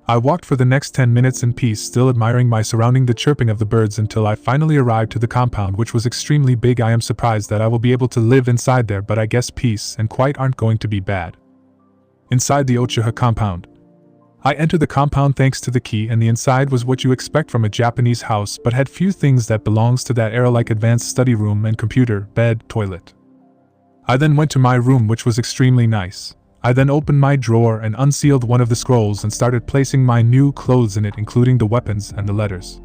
I walked for the next 10 minutes in peace, still admiring my surrounding, the chirping of the birds, until I finally arrived to the compound, which was extremely big. I am surprised that I will be able to live inside there, but I guess peace and quiet aren't going to be bad. Inside the Uchiha compound, I entered the compound thanks to the key, and the inside was what you expect from a Japanese house, but had few things that belongs to that era, like advanced study room and computer, bed, toilet. I then went to my room, which was extremely nice. I then opened my drawer and unsealed one of the scrolls and started placing my new clothes in it, including the weapons and the letters.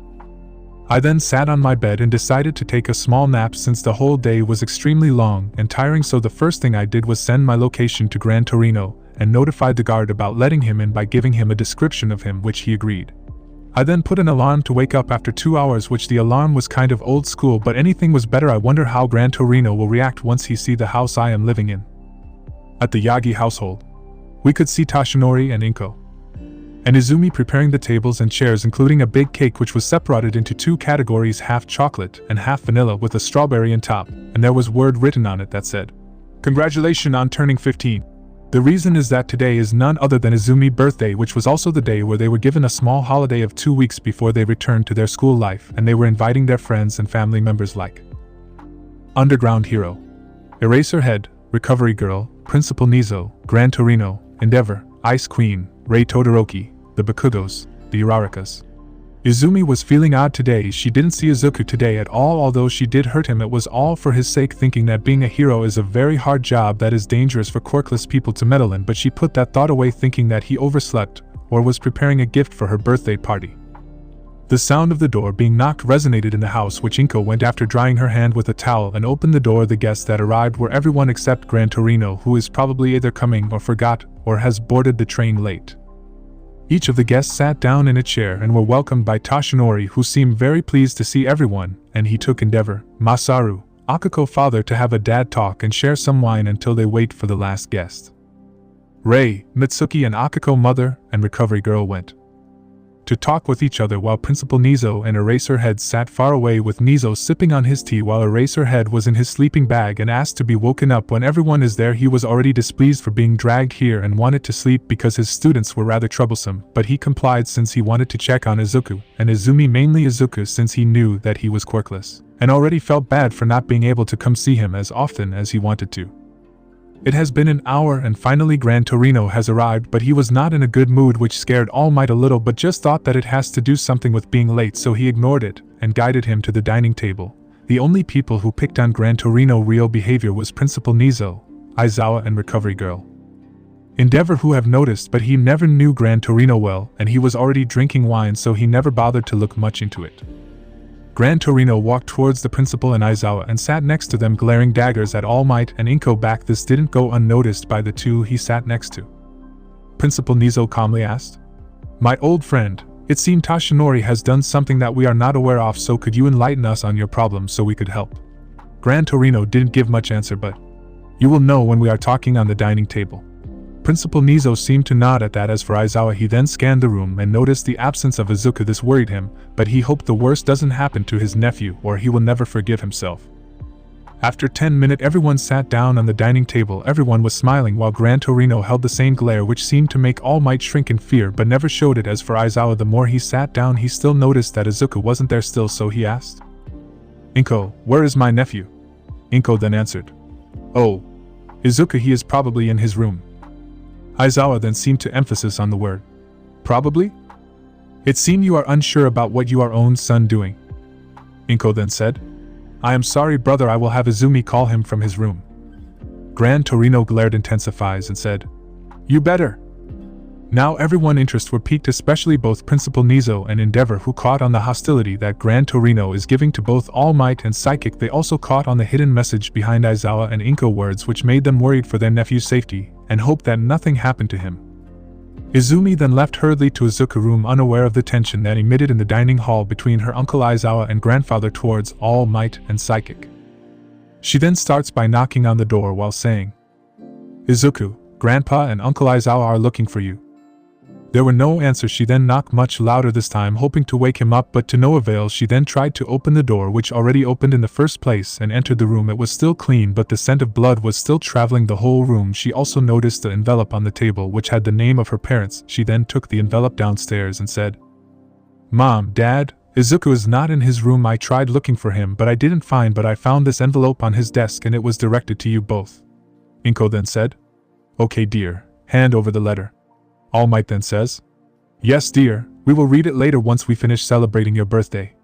I then sat on my bed and decided to take a small nap, since the whole day was extremely long and tiring, so the first thing I did was send my location to Gran Torino and notified the guard about letting him in by giving him a description of him, which he agreed. I then put an alarm to wake up after 2 hours, which the alarm was kind of old school, but anything was better. I wonder how Gran Torino will react once he see the house I am living in. At the Yagi household, we could see Toshinori and Inko and Izumi preparing the tables and chairs, including a big cake which was separated into 2 categories, half chocolate and half vanilla, with a strawberry on top, and there was word written on it that said, "Congratulations on turning 15. The reason is that today is none other than Izumi's birthday, which was also the day where they were given a small holiday of 2 weeks before they returned to their school life, and they were inviting their friends and family members like Underground Hero, Eraserhead, Recovery Girl, Principal Nizo, Gran Torino, Endeavor, Ice Queen, Rei Todoroki, the Bakugos, the Urarakas. Izumi was feeling odd today. She didn't see Izuku today at all. Although she did hurt him, it was all for his sake, thinking that being a hero is a very hard job that is dangerous for quirkless people to meddle in, but she put that thought away, thinking that he overslept or was preparing a gift for her birthday party. The sound of the door being knocked resonated in the house, which Inko went after, drying her hand with a towel, and opened the door. The guests that arrived were everyone except Gran Torino, who is probably either coming or forgot or has boarded the train late. Each of the guests sat down in a chair and were welcomed by Toshinori, who seemed very pleased to see everyone, and he took Endeavor, Masaru, Akiko father to have a dad talk and share some wine until they wait for the last guest. Rei, Mitsuki and Akiko mother and Recovery Girl went to talk with each other, while Principal Nizo and Eraserhead sat far away, with Nizo sipping on his tea while Eraserhead was in his sleeping bag and asked to be woken up when everyone is there. He was already displeased for being dragged here and wanted to sleep because his students were rather troublesome, but he complied since he wanted to check on Izuku and Izumi, mainly Izuku, since he knew that he was quirkless, and already felt bad for not being able to come see him as often as he wanted to. It has been an hour and finally Gran Torino has arrived, but he was not in a good mood, which scared All Might a little, but just thought that it has to do something with being late, so he ignored it and guided him to the dining table. The only people who picked on Gran Torino's real behavior was Principal Nizo, Aizawa and Recovery Girl. Endeavor, who have noticed, but he never knew Gran Torino well, and he was already drinking wine, so he never bothered to look much into it. Gran Torino walked towards the principal and Aizawa and sat next to them, glaring daggers at All Might and Inko back. This didn't go unnoticed by the two he sat next to. Principal Nizo calmly asked, "My old friend, it seemed Toshinori has done something that we are not aware of, so could you enlighten us on your problem so we could help?" Gran Torino didn't give much answer, but, "You will know when we are talking on the dining table." Principal Nizo seemed to nod at that. As for Aizawa, he then scanned the room and noticed the absence of Izuku. This worried him, but he hoped the worst doesn't happen to his nephew or he will never forgive himself. After 10 minutes, everyone sat down on the dining table. Everyone was smiling while Gran Torino held the same glare, which seemed to make All Might shrink in fear but never showed it. As for Aizawa, the more he sat down, he still noticed that Izuku wasn't there still, so he asked, "Inko, where is my nephew?" Inko then answered, "Oh, Izuku, he is probably in his room." Aizawa then seemed to emphasis on the word "probably." "It seemed you are unsure about what your own son doing." Inko then said, "I am sorry, brother, I will have Izumi call him from his room." Gran Torino glared intensifies and said, "You better." Now everyone's interest were piqued, especially both Principal Nizo and Endeavor, who caught on the hostility that Gran Torino is giving to both All Might and Psychic. They also caught on the hidden message behind Aizawa and Inko words, which made them worried for their nephew's safety and hoped that nothing happened to him. Izumi then left hurriedly to Izuku's room, unaware of the tension that emitted in the dining hall between her uncle Aizawa and grandfather towards All Might and Psychic. She then starts by knocking on the door while saying, "Izuku, Grandpa and Uncle Aizawa are looking for you." There were no answers. She then knocked much louder this time, hoping to wake him up, but to no avail. She then tried to open the door, which already opened in the first place, and entered the room. It was still clean, but the scent of blood was still traveling the whole room. She also noticed the envelope on the table, which had the name of her parents. She then took the envelope downstairs and said, "Mom, Dad, Izuku is not in his room. I tried looking for him, but I didn't find, but I found this envelope on his desk and it was directed to you both." Inko then said, "Okay, dear, hand over the letter." All Might then says, "Yes, dear, we will read it later once we finish celebrating your birthday."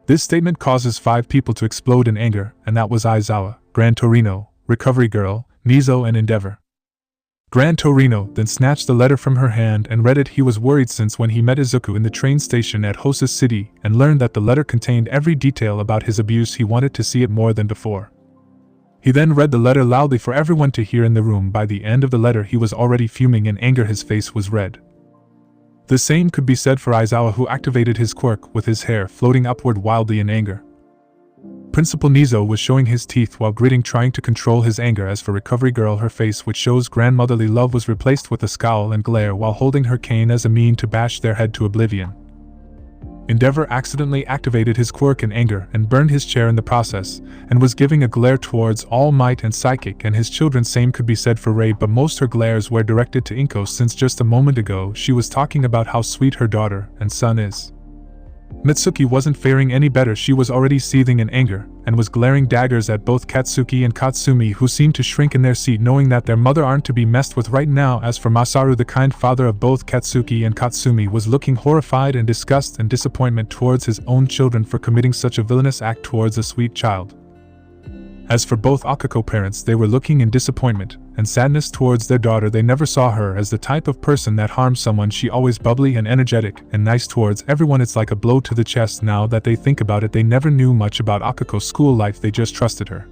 This statement causes 5 people to explode in anger, and that was Aizawa, Gran Torino, Recovery Girl, Nizo and Endeavor. Gran Torino then snatched the letter from her hand and read it. He was worried since when he met Izuku in the train station at Hosa's City and learned that the letter contained every detail about his abuse, he wanted to see it more than before. He then read the letter loudly for everyone to hear in the room. By the end of the letter he was already fuming in anger. His face was red. The same could be said for Aizawa, who activated his quirk with his hair floating upward wildly in anger. Principal Nizo was showing his teeth while gritting, trying to control his anger. As for Recovery Girl, her face, which shows grandmotherly love, was replaced with a scowl and glare while holding her cane as a mean to bash their head to oblivion. Endeavor accidentally activated his quirk in anger and burned his chair in the process, and was giving a glare towards All Might and Psychic and his children. Same could be said for Rei, but most her glares were directed to Inko, since just a moment ago she was talking about how sweet her daughter and son is. Mitsuki wasn't faring any better. She was already seething in anger, and was glaring daggers at both Katsuki and Katsumi, who seemed to shrink in their seat knowing that their mother aren't to be messed with right now. As for Masaru, the kind father of both Katsuki and Katsumi, was looking horrified in disgust and disappointment towards his own children for committing such a villainous act towards a sweet child. As for both Akako parents, they were looking in disappointment and sadness towards their daughter. They never saw her as the type of person that harms someone. She always bubbly and energetic and nice towards everyone. It's like a blow to the chest now that they think about it. They never knew much about Akako's school life, they just trusted her.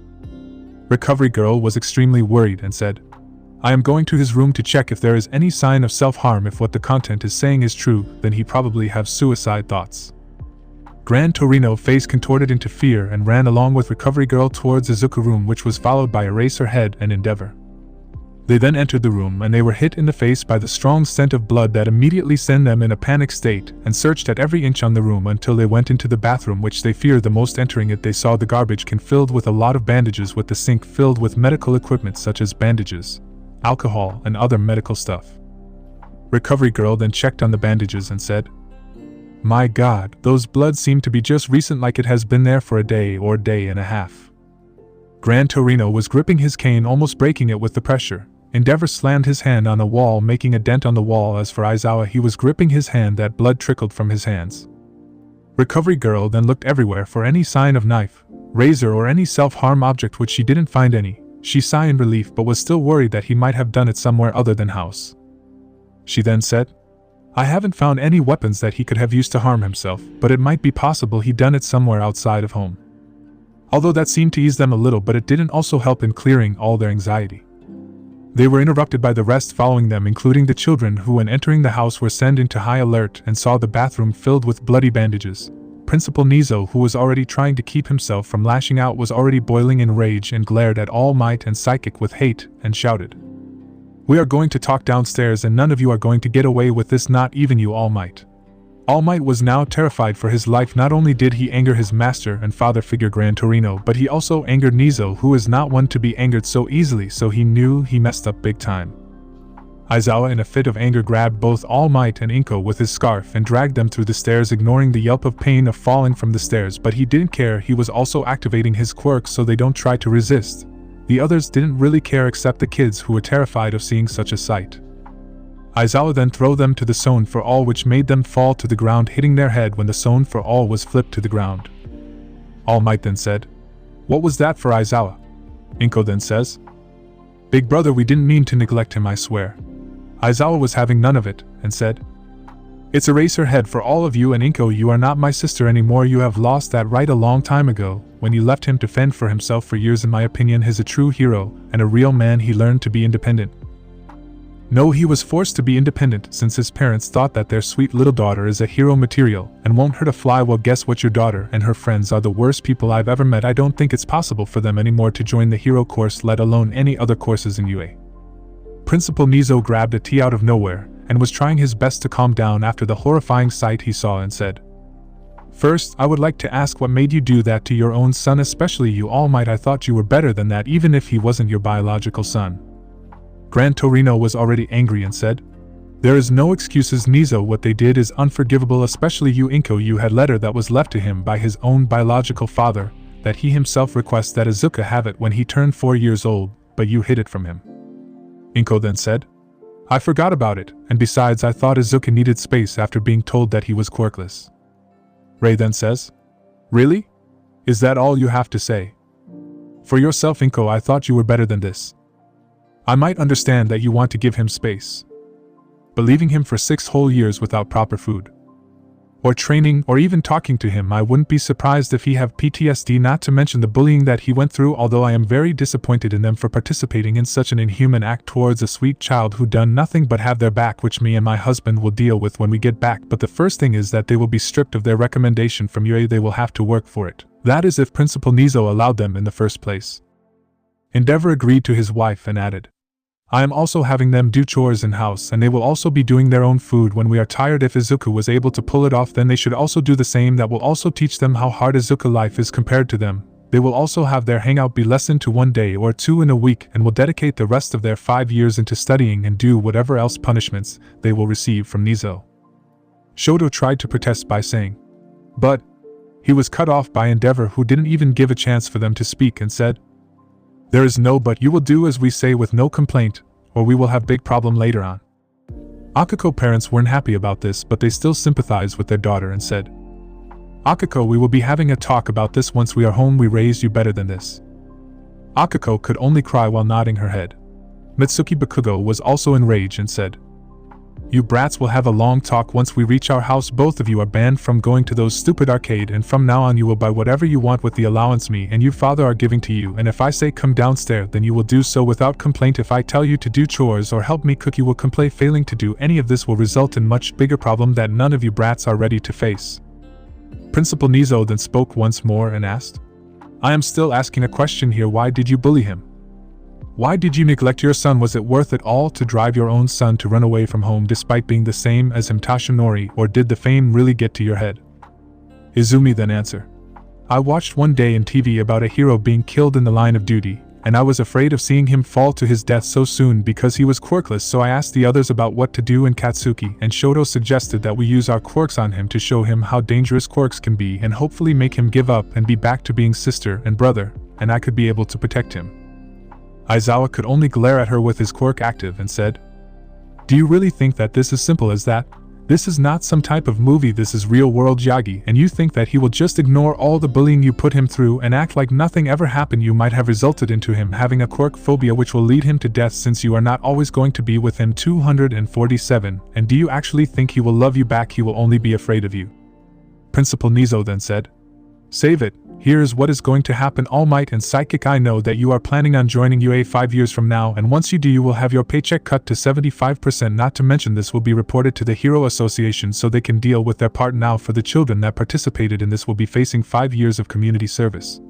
Recovery Girl was extremely worried and said, "I am going to his room to check if there is any sign of self-harm. If what the content is saying is true, then he probably have suicide thoughts." Gran Torino face contorted into fear and ran along with Recovery Girl towards Izuku room, which was followed by Eraserhead and Endeavor. They then entered the room and they were hit in the face by the strong scent of blood that immediately sent them in a panic state, and searched at every inch on the room until they went into the bathroom, which they feared the most. Entering it, they saw the garbage can filled with a lot of bandages, with the sink filled with medical equipment such as bandages, alcohol, and other medical stuff. Recovery Girl then checked on the bandages and said, "My God, those bloods seem to be just recent, like it has been there for a day or a day and a half." Gran Torino was gripping his cane, almost breaking it with the pressure. Endeavor slammed his hand on a wall, making a dent on the wall. As for Aizawa, he was gripping his hand that blood trickled from his hands. Recovery Girl then looked everywhere for any sign of knife, razor, or any self-harm object, which she didn't find any. She sighed in relief, but was still worried that he might have done it somewhere other than house. She then said, "I haven't found any weapons that he could have used to harm himself, but it might be possible he done it somewhere outside of home." Although that seemed to ease them a little, but it didn't also help in clearing all their anxiety. They were interrupted by the rest following them, including the children, who when entering the house were sent into high alert and saw the bathroom filled with bloody bandages. Principal Nizo, who was already trying to keep himself from lashing out, was already boiling in rage and glared at All Might and Psychic with hate and shouted, "We are going to talk downstairs and none of you are going to get away with this, not even you, All Might." All Might was now terrified for his life. Not only did he anger his master and father figure Gran Torino, but he also angered Nizo, who is not one to be angered so easily, so he knew he messed up big time. Aizawa, in a fit of anger, grabbed both All Might and Inko with his scarf and dragged them through the stairs, ignoring the yelp of pain of falling from the stairs, but he didn't care. He was also activating his quirk so they don't try to resist. The others didn't really care except the kids, who were terrified of seeing such a sight. Aizawa then threw them to the Zone for All, which made them fall to the ground, hitting their head when the Zone for All was flipped to the ground. All Might then said, "What was that for Aizawa?" Inko then says, "Big brother, we didn't mean to neglect him, I swear." Aizawa was having none of it, and said, "It's Eraserhead for all of you, and Inko, you are not my sister anymore. You have lost that right a long time ago, when you left him to fend for himself for years. In my opinion, he's a true hero, and a real man. He learned to be independent. No, he was forced to be independent since his parents thought that their sweet little daughter is a hero material and won't hurt a fly. Well, guess what? Your daughter and her friends are the worst people I've ever met. I don't think it's possible for them anymore to join the hero course, let alone any other courses in UA." Principal Nizo grabbed a tea out of nowhere and was trying his best to calm down after the horrifying sight he saw, and said, "First, I would like to ask what made you do that to your own son, especially you, All Might. I thought you were better than that, even if he wasn't your biological son." Gran Torino was already angry and said, "There is no excuses, Nizo. What they did is unforgivable, especially you, Inko. You had a letter that was left to him by his own biological father, that he himself requests that Izuku have it when he turned 4 years old, but you hid it from him." Inko then said, "I forgot about it, and besides, I thought Izuku needed space after being told that he was quirkless." Rei then says, "Really? Is that all you have to say? For yourself, Inko, I thought you were better than this. I might understand that you want to give him space, but leaving him for 6 whole years without proper food, or training, or even talking to him, I wouldn't be surprised if he have PTSD, not to mention the bullying that he went through. Although I am very disappointed in them for participating in such an inhuman act towards a sweet child who done nothing but have their back, which me and my husband will deal with when we get back. But the first thing is that they will be stripped of their recommendation from UA. They will have to work for it. That is if Principal Nizo allowed them in the first place." Endeavor agreed to his wife and added, I am also having them do chores in house, and they will also be doing their own food when we are tired. If Izuku was able to pull it off, then they should also do the same. That will also teach them how hard Izuku life is compared to them. They will also have their hangout be lessened to 1 day or 2 in a week, and will dedicate the rest of their 5 years into studying and do whatever else punishments they will receive from Nizo. Shoto tried to protest by saying, "But," he was cut off by Endeavor, who didn't even give a chance for them to speak, and said, "There is no but. You will do as we say with no complaint, or we will have big problem later on." Akiko parents weren't happy about this, but they still sympathized with their daughter and said, "Akiko, we will be having a talk about this once we are home. We raised you better than this." Akiko could only cry while nodding her head. Mitsuki Bakugo was also enraged and said, "You brats will have a long talk once we reach our house. Both of you are banned from going to those stupid arcade, and from now on you will buy whatever you want with the allowance me and your father are giving to you, and if I say come downstairs, then you will do so without complaint. If I tell you to do chores or help me cook, you will complain. Failing to do any of this will result in much bigger problem that none of you brats are ready to face." Principal Nizo then spoke once more and asked, "I am still asking a question here. Why did you bully him? Why did you neglect your son? Was it worth it all to drive your own son to run away from home despite being the same as him, Toshinori, or did the fame really get to your head?" Izumi then answered, "I watched one day in TV about a hero being killed in the line of duty, and I was afraid of seeing him fall to his death so soon because he was quirkless, so I asked the others about what to do, and Katsuki and Shoto suggested that we use our quirks on him to show him how dangerous quirks can be and hopefully make him give up and be back to being sister and brother, and I could be able to protect him." Aizawa could only glare at her with his quirk active and said, "Do you really think that this is simple as that? This is not some type of movie, this is real-world Yagi, and you think that he will just ignore all the bullying you put him through and act like nothing ever happened? You might have resulted into him having a quirk phobia which will lead him to death, since you are not always going to be with him." 247, and do you actually think he will love you back? He will only be afraid of you. Principal Nizo then said, "Save it. Here is what is going to happen. All Might and Psychic, I know that you are planning on joining UA 5 years from now, and once you do you will have your paycheck cut to 75%, not to mention this will be reported to the Hero Association so they can deal with their part. Now for the children that participated in this will be facing 5 years of community service.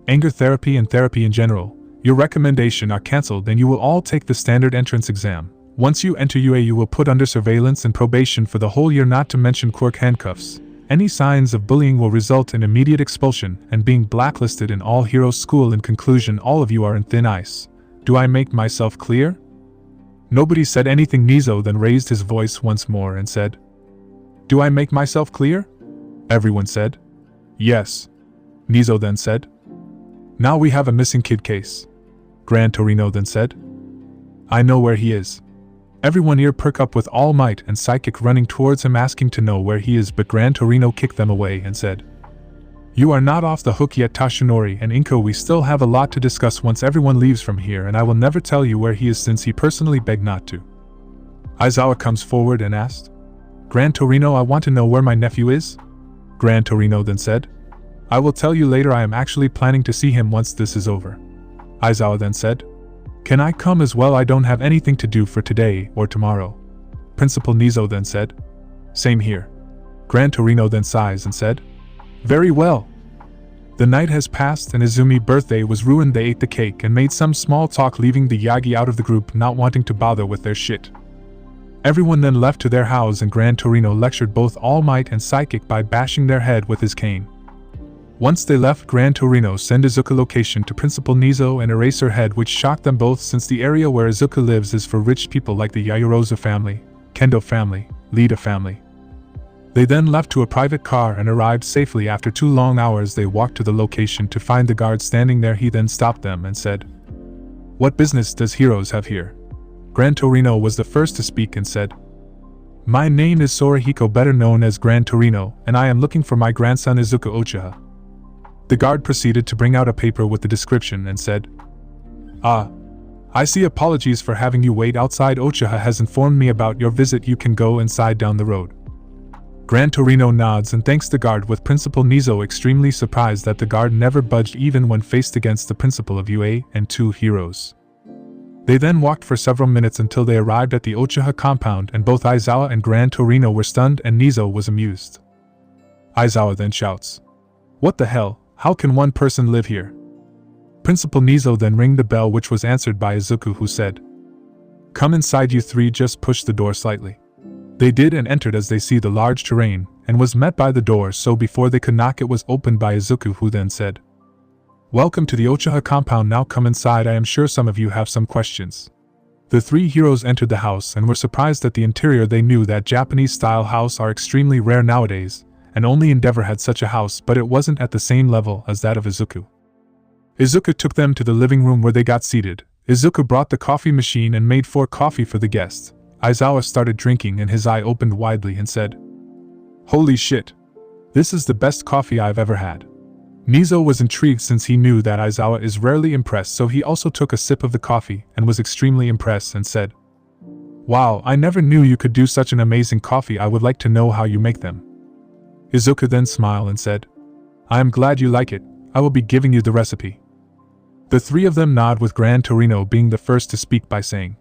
Anger therapy and therapy in general, your recommendation are cancelled, and you will all take the standard entrance exam. Once you enter UA you will put under surveillance and probation for the whole year, not to mention quirk handcuffs. Any signs of bullying will result in immediate expulsion and being blacklisted in all Heroes School. In conclusion, all of you are in thin ice. Do I make myself clear?" Nobody said anything. Nizo then raised his voice once more and said, "Do I make myself clear?" Everyone said, "Yes." Nizo then said, "Now we have a missing kid case." Grand Torino then said, "I know where he is." Everyone ear perk up with All Might and Psychic running towards him asking to know where he is, but Grand Torino kicked them away and said, "You are not off the hook yet, Toshinori and Inko. We still have a lot to discuss once everyone leaves from here, and I will never tell you where he is since he personally begged not to." Aizawa comes forward and asked, "Grand Torino, I want to know where my nephew is." Grand Torino then said, "I will tell you later. I am actually planning to see him once this is over." Aizawa then said, "Can I come as well? I don't have anything to do for today or tomorrow." Principal Nizo then said, "Same here." Grand Torino then sighs and said, "Very well." The night has passed and Izumi's birthday was ruined. They ate the cake and made some small talk, leaving the Yagi out of the group, not wanting to bother with their shit. Everyone then left to their house, and Grand Torino lectured both All Might and Psychic by bashing their head with his cane. Once they left, Grand Torino sent Izuku location to Principal Nizo and Eraserhead, which shocked them both since the area where Izuku lives is for rich people like the Yaoyorozu family, Kendo family, Lida family. They then left to a private car and arrived safely. After 2 long hours they walked to the location to find the guard standing there. He then stopped them and said, "What business does Heroes have here?" Grand Torino was the first to speak and said, "My name is Sorahiko, better known as Grand Torino, and I am looking for my grandson Izuku Uchiha." The guard proceeded to bring out a paper with the description and said, "Ah, I see. Apologies for having you wait outside. Uchiha has informed me about your visit. You can go inside down the road." Grand Torino nods and thanks the guard, with Principal Nizo extremely surprised that the guard never budged even when faced against the principal of UA and 2 heroes. They then walked for several minutes until they arrived at the Uchiha compound, and both Aizawa and Grand Torino were stunned and Nizo was amused. Aizawa then shouts, "What the hell? How can one person live here?" Principal Nizo then rang the bell, which was answered by Izuku, who said, Come inside, you three, just push the door slightly. They did and entered as they see the large terrain, and was met by the door, so before they could knock it was opened by Izuku, who then said, "Welcome to the Uchiha compound, now come inside, I am sure some of you have some questions." The three heroes entered the house and were surprised at the interior. They knew that Japanese-style houses are extremely rare nowadays, and only Endeavor had such a house, but it wasn't at the same level as that of Izuku. Izuku took them to the living room where they got seated. Izuku brought the coffee machine and made 4 coffee for the guests. Aizawa started drinking and his eye opened widely and said, "Holy shit! This is the best coffee I've ever had." Nizo was intrigued since he knew that Aizawa is rarely impressed, so he also took a sip of the coffee and was extremely impressed and said, "Wow, I never knew you could do such an amazing coffee, I would like to know how you make them." Izuku then smiled and said, "I am glad you like it, I will be giving you the recipe." The three of them nod, with Gran Torino being the first to speak by saying,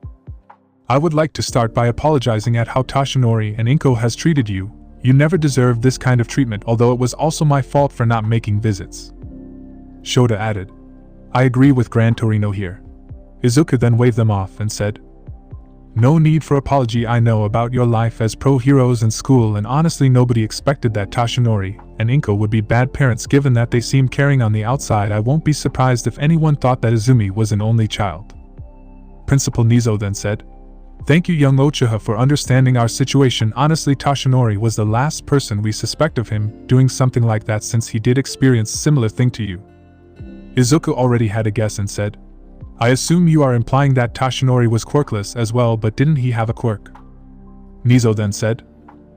"I would like to start by apologizing at how Toshinori and Inko has treated you. You never deserved this kind of treatment, although it was also my fault for not making visits." Shota added, "I agree with Gran Torino here." Izuku then waved them off and said, "No need for apology, I know about your life as pro-heroes in school, and honestly nobody expected that Toshinori and Inko would be bad parents given that they seem caring on the outside. I won't be surprised if anyone thought that Izumi was an only child." Principal Nizo then said, "Thank you, young Uchiha, for understanding our situation. Honestly, Toshinori was the last person we suspect of him doing something like that, since he did experience similar thing to you." Izuku already had a guess and said, "I assume you are implying that Toshinori was quirkless as well, but didn't he have a quirk?" Nizo then said,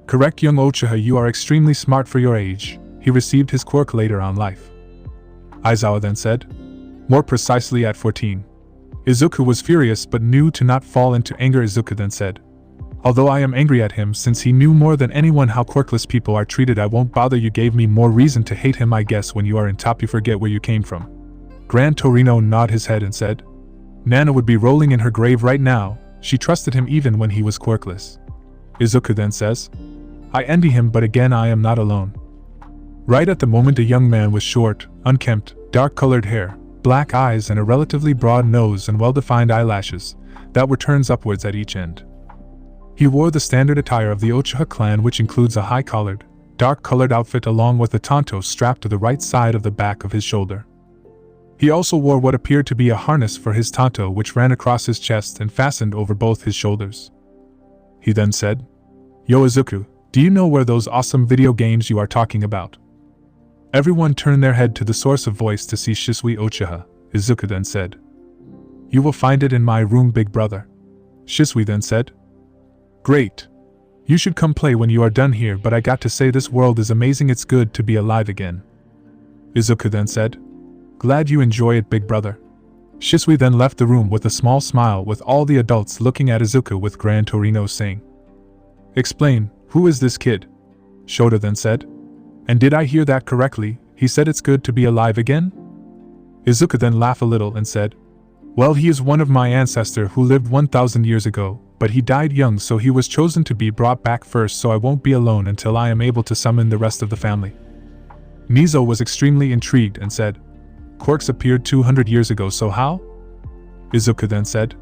"Correct, young Uchiha, you are extremely smart for your age. He received his quirk later on life." Aizawa then said, "More precisely at 14. Izuku was furious but knew to not fall into anger. Izuku then said, "Although I am angry at him since he knew more than anyone how quirkless people are treated, I won't bother. You gave me more reason to hate him. I guess when you are in top you forget where you came from." Gran Torino nodded his head and said, "Nana would be rolling in her grave right now, she trusted him even when he was quirkless." Izuku then says, "I envy him, but again I am not alone." Right at the moment, a young man with short, unkempt, dark-colored hair, black eyes and a relatively broad nose and well-defined eyelashes that were turned upwards at each end. He wore the standard attire of the Uchiha clan, which includes a high-collared, dark-colored outfit along with a tanto strapped to the right side of the back of his shoulder. He also wore what appeared to be a harness for his tanto, which ran across his chest and fastened over both his shoulders. He then said, "Yo Izuku, do you know where those awesome video games you are talking about?" Everyone turned their head to the source of voice to see Shisui Uchiha. Izuku then said, "You will find it in my room, big brother." Shisui then said, "Great. You should come play when you are done here, but I got to say this world is amazing, it's good to be alive again." Izuku then said, "Glad you enjoy it, big brother." Shisui then left the room with a small smile, with all the adults looking at Izuku, with Gran Torino saying, "Explain, who is this kid?" Shota then said, "And did I hear that correctly, he said it's good to be alive again?" Izuku then laughed a little and said, "Well, he is one of my ancestors who lived 1,000 years ago, but he died young, so he was chosen to be brought back first, so I won't be alone until I am able to summon the rest of the family." Nizo was extremely intrigued and said, "Quirks appeared 200 years ago, so how?" Izuku then said,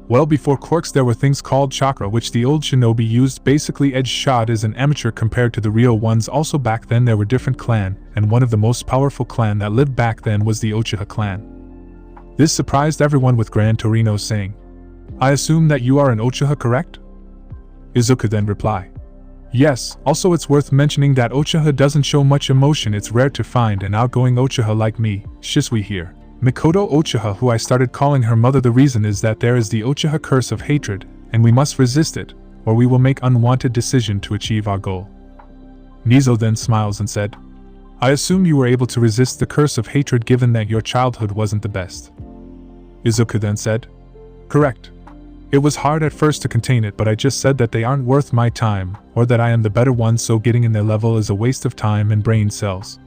"Well, before quirks there were things called chakra, which the old shinobi used. Basically, edge shot is an amateur compared to the real ones. Also back then there were different clan, and one of the most powerful clan that lived back then was the Uchiha clan." This surprised everyone, with Gran Torino saying, "I assume that you are an Uchiha, correct?" Izuku then replied, "Yes, also it's worth mentioning that Uchiha doesn't show much emotion. It's rare to find an outgoing Uchiha like me, Shisui here. Mikoto Uchiha, who I started calling her mother. The reason is that there is the Uchiha curse of hatred, and we must resist it, or we will make unwanted decision to achieve our goal." Nizo then smiles and said, "I assume you were able to resist the curse of hatred given that your childhood wasn't the best." Izuku then said, "Correct. It was hard at first to contain it, but I just said that they aren't worth my time, or that I am the better one, so getting in their level is a waste of time and brain cells."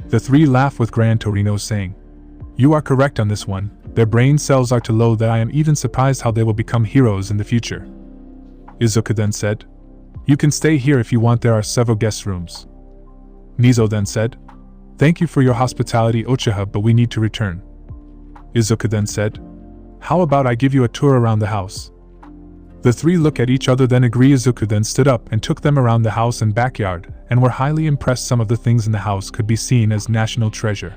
The three laughed, with Gran Torino saying, "You are correct on this one. Their brain cells are too low that I am even surprised how they will become heroes in the future." Izuku then said, "You can stay here if you want, there are several guest rooms." Nizo then said, "Thank you for your hospitality, Uchiha, but we need to return." Izuku then said, "How about I give you a tour around the house? The three look at each other then agree. Izuku then stood up and took them around the house and backyard, and were highly impressed. Some of the things in the house could be seen as national treasure.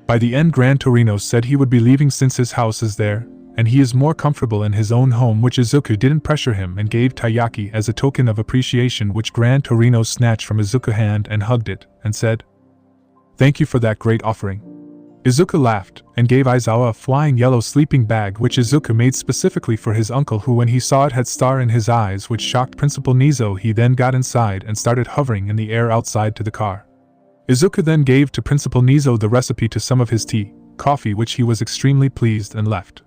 By the end, Grand Torino said he would be leaving since his house is there, and he is more comfortable in his own home, which Izuku didn't pressure him and gave taiyaki as a token of appreciation, which Grand Torino snatched from Izuku's hand and hugged it, and said, "Thank you for that great offering." Izuku laughed, and gave Aizawa a flying yellow sleeping bag which Izuku made specifically for his uncle, who when he saw it had star in his eyes, which shocked Principal Nizo. He then got inside and started hovering in the air outside to the car. Izuku then gave to Principal Nizo the recipe to some of his tea, coffee, which he was extremely pleased, and left.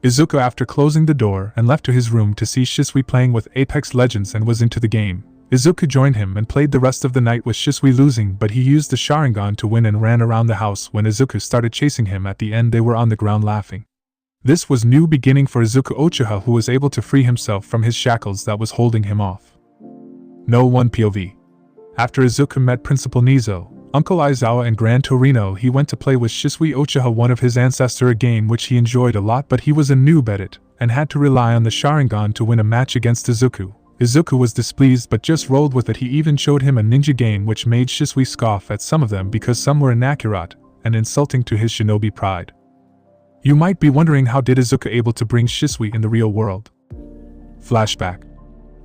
Izuku, after closing the door, and left to his room to see Shisui playing with Apex Legends and was into the game. Izuku joined him and played the rest of the night with Shisui losing, but he used the Sharingan to win and ran around the house. When Izuku started chasing him at the end, they were on the ground laughing. This was new beginning for Izuku Uchiha, who was able to free himself from his shackles that was holding him off. No 1 POV. After Izuku met Principal Nizo, Uncle Aizawa and Grand Torino, he went to play with Shisui Uchiha, one of his ancestor, a game which he enjoyed a lot, but he was a noob at it, and had to rely on the Sharingan to win a match against Izuku. Izuku was displeased but just rolled with it. He even showed him a ninja game which made Shisui scoff at some of them because some were inaccurate and insulting to his shinobi pride. You might be wondering, how did Izuku able to bring Shisui in the real world? Flashback.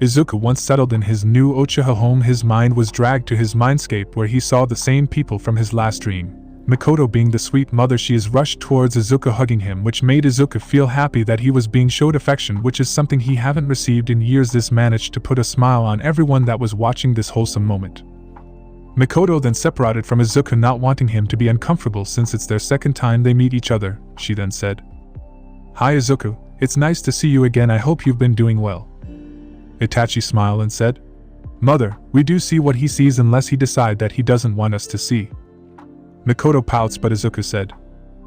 Izuku, once settled in his new Uchiha home, his mind was dragged to his mindscape where he saw the same people from his last dream. Mikoto being the sweet mother, she is rushed towards Izuku hugging him, which made Izuku feel happy that he was being showed affection, which is something he haven't received in years. This managed to put a smile on everyone that was watching this wholesome moment. Mikoto then separated from Izuku, not wanting him to be uncomfortable since it's their second time they meet each other. She then said, "Hi Izuku, it's nice to see you again. I hope you've been doing well." Itachi smiled and said, "Mother, we do see what he sees unless he decide that he doesn't want us to see." Mikoto pouts, but Izuku said,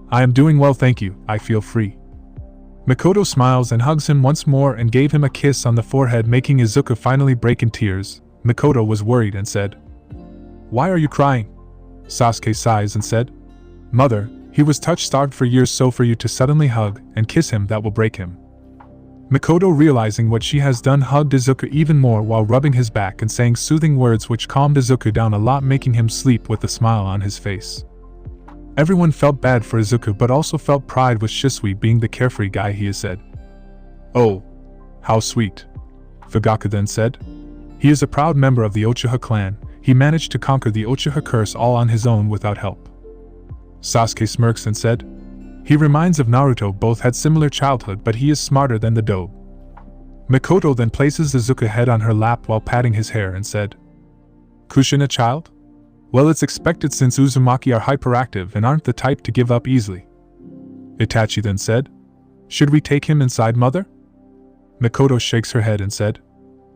"I am doing well, thank you, I feel free." Mikoto smiles and hugs him once more and gave him a kiss on the forehead, making Izuku finally break in tears. Mikoto was worried and said, "Why are you crying?" Sasuke sighs and said, "Mother, he was touch-starved for years, so for you to suddenly hug and kiss him, that will break him." Mikoto, realizing what she has done, hugged Izuku even more while rubbing his back and saying soothing words which calmed Izuku down a lot, making him sleep with a smile on his face. Everyone felt bad for Izuku but also felt pride with Shisui being the carefree guy he is, said. "Oh, how sweet," Fugaku then said. "He is a proud member of the Uchiha clan. He managed to conquer the Uchiha curse all on his own without help." Sasuke smirks and said, "He reminds of Naruto, both had similar childhood, but he is smarter than the dobe." Mikoto then places Izuku's head on her lap while patting his hair and said, "Kushina, child? Well, it's expected since Uzumaki are hyperactive and aren't the type to give up easily." Itachi then said, "Should we take him inside, mother?" Mikoto shakes her head and said,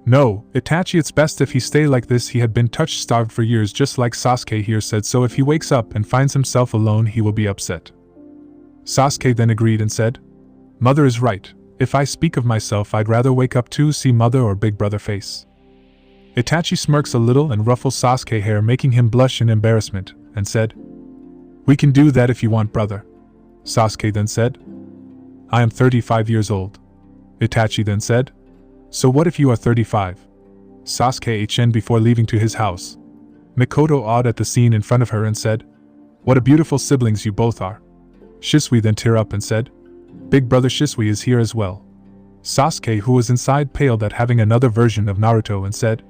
"No, Itachi, it's best if he stay like this. He had been touch-starved for years just like Sasuke here said, so if he wakes up and finds himself alone he will be upset." Sasuke then agreed and said, "Mother is right. If I speak of myself, I'd rather wake up to see mother or big brother face." Itachi smirks a little and ruffles Sasuke's hair, making him blush in embarrassment, and said, "We can do that if you want, brother." Sasuke then said, "I am 35 years old." Itachi then said, "So what if you are 35? Sasuke HN before leaving to his house. Mikoto awed at the scene in front of her and said, "What a beautiful siblings you both are." Shisui then tear up and said, "Big brother Shisui is here as well." Sasuke, who was inside, paled at having another version of Naruto and said,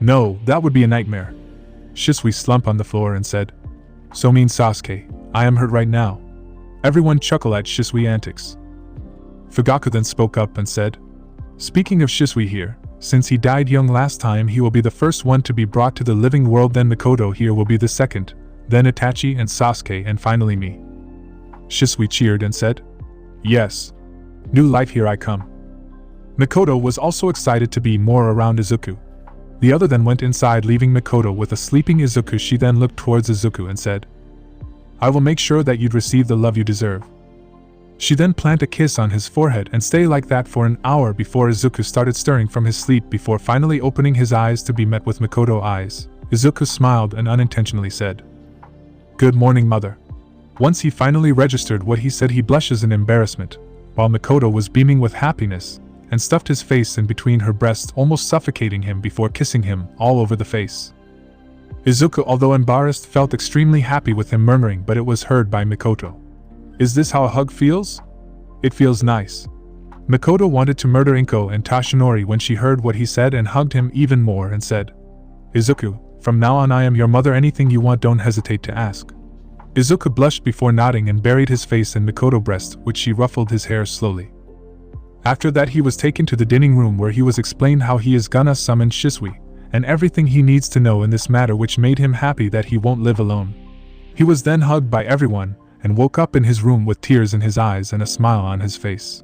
"No, that would be a nightmare." Shisui slumped on the floor and said, "So mean Sasuke, I am hurt right now." Everyone chuckled at Shisui antics. Fugaku then spoke up and said, "Speaking of Shisui here, since he died young last time, he will be the first one to be brought to the living world, then Mikoto here will be the second, then Itachi and Sasuke, and finally me." Shisui cheered and said, "Yes. New life, here I come." Mikoto was also excited to be more around Izuku. The other then went inside, leaving Mikoto with a sleeping Izuku. She then looked towards Izuku and said, "I will make sure that you'd receive the love you deserve." She then planted a kiss on his forehead and stayed like that for an hour before Izuku started stirring from his sleep, before finally opening his eyes to be met with Mikoto's eyes. Izuku smiled and unintentionally said, "Good morning, mother." Once he finally registered what he said, he blushes in embarrassment, while Mikoto was beaming with happiness, and stuffed his face in between her breasts, almost suffocating him before kissing him all over the face. Izuku, although embarrassed, felt extremely happy with him murmuring, but it was heard by Mikoto. "Is this how a hug feels?" "It feels nice." Mikoto wanted to murder Inko and Toshinori when she heard what he said and hugged him even more and said, "Izuku, from now on I am your mother, anything you want don't hesitate to ask." Izuku blushed before nodding and buried his face in Mikoto's breast, which she ruffled his hair slowly. After that he was taken to the dining room where he was explained how he is gonna summon Shisui, and everything he needs to know in this matter, which made him happy that he won't live alone. He was then hugged by everyone, and woke up in his room with tears in his eyes and a smile on his face.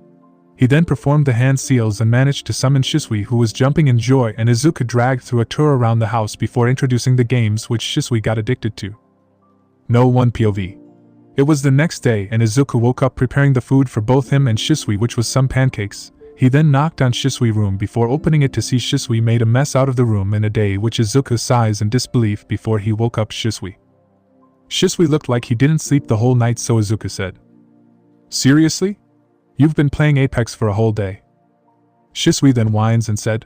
He then performed the hand seals and managed to summon Shisui, who was jumping in joy, and Izuku dragged through a tour around the house before introducing the games which Shisui got addicted to. No one POV. It was the next day and Izuku woke up preparing the food for both him and Shisui, which was some pancakes. He then knocked on Shisui's room before opening it to see Shisui made a mess out of the room in a day, which Izuku sighs in disbelief before he woke up Shisui. Shisui looked like he didn't sleep the whole night, so Izuku said, "Seriously? You've been playing Apex for a whole day." Shisui then whines and said,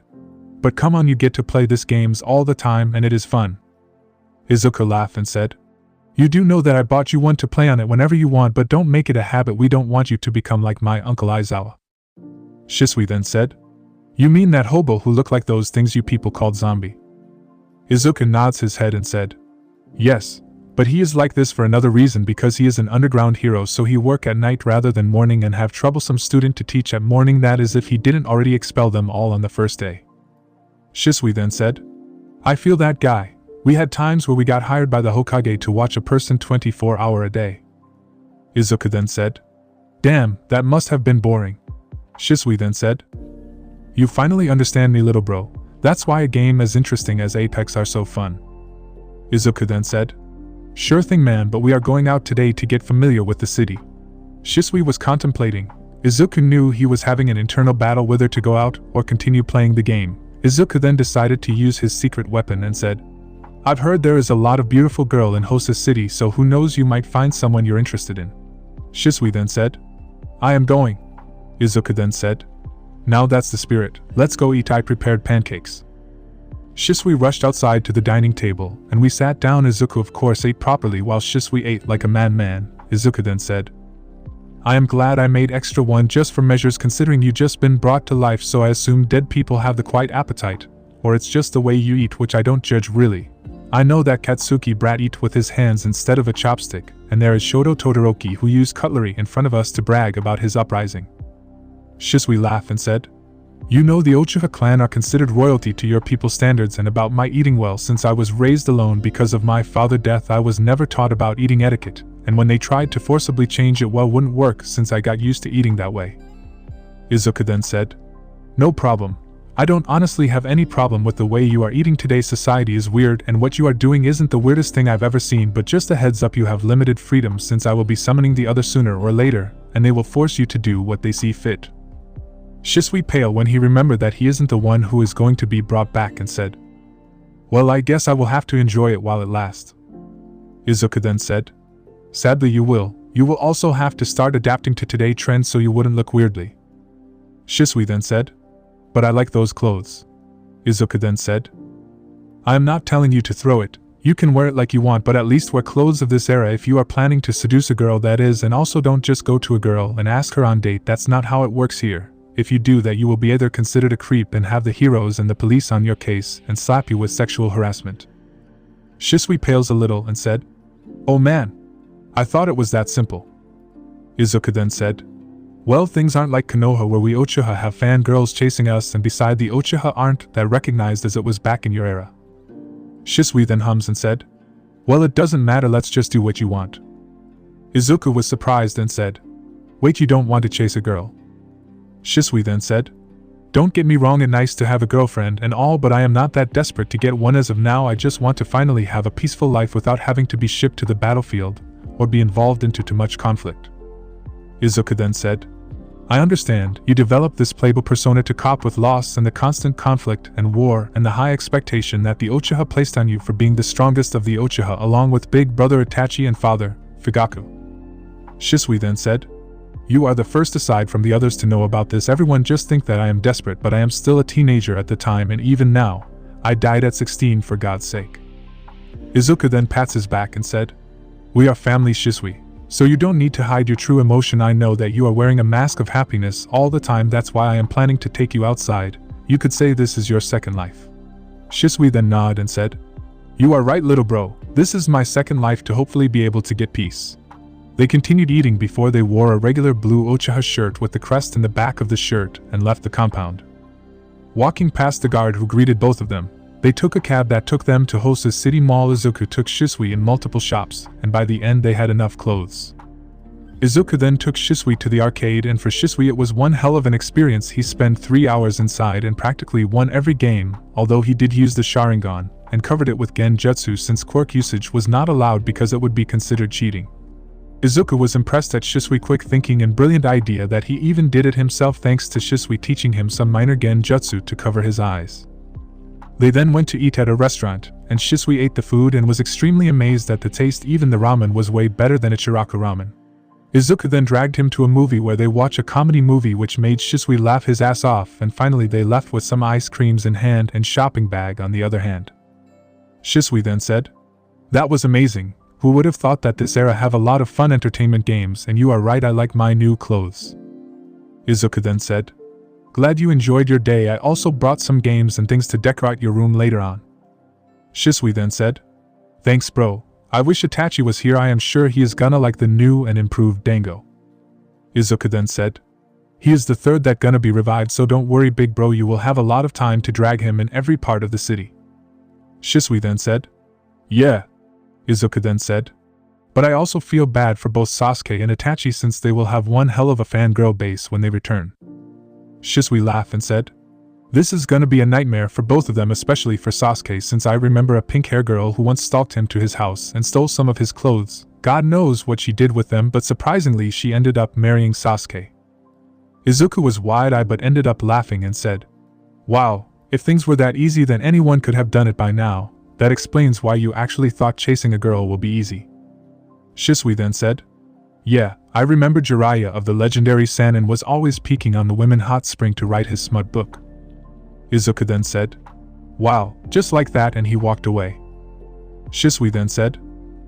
"But come on, you get to play this games all the time and it is fun." Izuku laughed and said, "You do know that I bought you one to play on it whenever you want, but don't make it a habit. We don't want you to become like my uncle Aizawa." Shisui then said, "You mean that hobo who looked like those things you people called zombie?" Izuku nods his head and said, "Yes, but he is like this for another reason, because he is an underground hero, so he work at night rather than morning and have troublesome student to teach at morning, that is if he didn't already expel them all on the first day." Shisui then said, "I feel that guy. We had times where we got hired by the Hokage to watch a person 24-hour a day." Izuku then said, "Damn, that must have been boring." Shisui then said, "You finally understand me, little bro. That's why a game as interesting as Apex are so fun." Izuku then said, "Sure thing, man, but we are going out today to get familiar with the city." Shisui was contemplating. Izuku knew he was having an internal battle whether to go out or continue playing the game. Izuku then decided to use his secret weapon and said, "I've heard there is a lot of beautiful girl in Hosa City, so who knows, you might find someone you're interested in." Shisui then said, "I am going." Izuku then said, "Now that's the spirit, let's go eat. I prepared pancakes." Shisui rushed outside to the dining table, and we sat down. Izuku of course ate properly while Shisui ate like a madman. Izuku then said, "I am glad I made extra one just for measures, considering you just been brought to life, so I assume dead people have the quiet appetite, or it's just the way you eat, which I don't judge really. I know that Katsuki brat eat with his hands instead of a chopstick, and there is Shoto Todoroki who used cutlery in front of us to brag about his uprising." Shisui laughed and said, "You know the Uchiha clan are considered royalty to your people's standards, and about my eating, well, since I was raised alone because of my father's death, I was never taught about eating etiquette, and when they tried to forcibly change it, well, wouldn't work since I got used to eating that way." Izuku then said, "No problem. I don't honestly have any problem with the way you are eating today. Society is weird, and what you are doing isn't the weirdest thing I've ever seen, but just a heads up, you have limited freedom since I will be summoning the other sooner or later, and they will force you to do what they see fit." Shisui paled when he remembered that he isn't the one who is going to be brought back and said, "Well, I guess I will have to enjoy it while it lasts." Izuku then said, "Sadly you will. You will also have to start adapting to today's trends so you wouldn't look weirdly." Shisui then said, "But I like those clothes." Izuku then said, "I am not telling you to throw it. You can wear it like you want, but at least wear clothes of this era if you are planning to seduce a girl, that is, and also don't just go to a girl and ask her on date. That's not how it works here. If you do that, you will be either considered a creep and have the heroes and the police on your case and slap you with sexual harassment." Shisui pales a little and said, "Oh man, I thought it was that simple." Izuku then said, "Well, things aren't like Konoha where we Uchiha have fangirls chasing us, and beside the Uchiha aren't that recognized as it was back in your era." Shisui then hums and said, "Well, it doesn't matter, let's just do what you want." Izuku was surprised and said, "Wait, you don't want to chase a girl?" Shisui then said, "Don't get me wrong, it's nice to have a girlfriend and all, but I am not that desperate to get one as of now. I just want to finally have a peaceful life without having to be shipped to the battlefield or be involved into too much conflict." Izuku then said, "I understand. You developed this playboy persona to cope with loss and the constant conflict and war and the high expectation that the Uchiha placed on you for being the strongest of the Uchiha along with big brother Itachi and father, Fugaku." Shisui then said, You are the first aside from the others to know about this. Everyone just think that I am desperate, but I am still a teenager at the time, and even now, I died at 16 for God's sake. Izuku then pats his back and said, "We are family, Shisui, so you don't need to hide your true emotion. I know that you are wearing a mask of happiness all the time. That's why I am planning to take you outside. You could say this is your second life." Shisui then nodded and said, "You are right, little bro. This is my second life to hopefully be able to get peace." They continued eating before they wore a regular blue Uchiha shirt with the crest in the back of the shirt and left the compound. Walking past the guard who greeted both of them, they took a cab that took them to Hosa's city mall. Izuku took Shisui in multiple shops, and by the end they had enough clothes. Izuku then took Shisui to the arcade, and for Shisui it was one hell of an experience. He spent 3 hours inside and practically won every game, although he did use the Sharingan, and covered it with Genjutsu since quirk usage was not allowed because it would be considered cheating. Izuku was impressed at Shisui's quick thinking and brilliant idea that he even did it himself thanks to Shisui teaching him some minor genjutsu to cover his eyes. They then went to eat at a restaurant, and Shisui ate the food and was extremely amazed at the taste. Even the ramen was way better than Ichiraku ramen. Izuku then dragged him to a movie where they watch a comedy movie which made Shisui laugh his ass off, and finally they left with some ice creams in hand and shopping bag on the other hand. Shisui then said, "That was amazing. Who would have thought that this era have a lot of fun entertainment games, and you are right, I like my new clothes." Izuku then said, "Glad you enjoyed your day. I also brought some games and things to decorate your room later on." Shisui then said, "Thanks bro, I wish Itachi was here. I am sure he is gonna like the new and improved Dango." Izuku then said, "He is the third that gonna be revived, so don't worry big bro, you will have a lot of time to drag him in every part of the city." Shisui then said, "Yeah." Izuku then said, "But I also feel bad for both Sasuke and Itachi since they will have one hell of a fangirl base when they return." Shisui laughed and said, "This is gonna be a nightmare for both of them, especially for Sasuke, since I remember a pink-hair girl who once stalked him to his house and stole some of his clothes. God knows what she did with them, but surprisingly she ended up marrying Sasuke." Izuku was wide-eyed but ended up laughing and said, "Wow, if things were that easy then anyone could have done it by now. That explains why you actually thought chasing a girl will be easy." Shisui then said, "Yeah, I remember Jiraiya of the legendary Sannin was always peeking on the women hot spring to write his smut book." Izuku then said, "Wow, just like that," and he walked away. Shisui then said,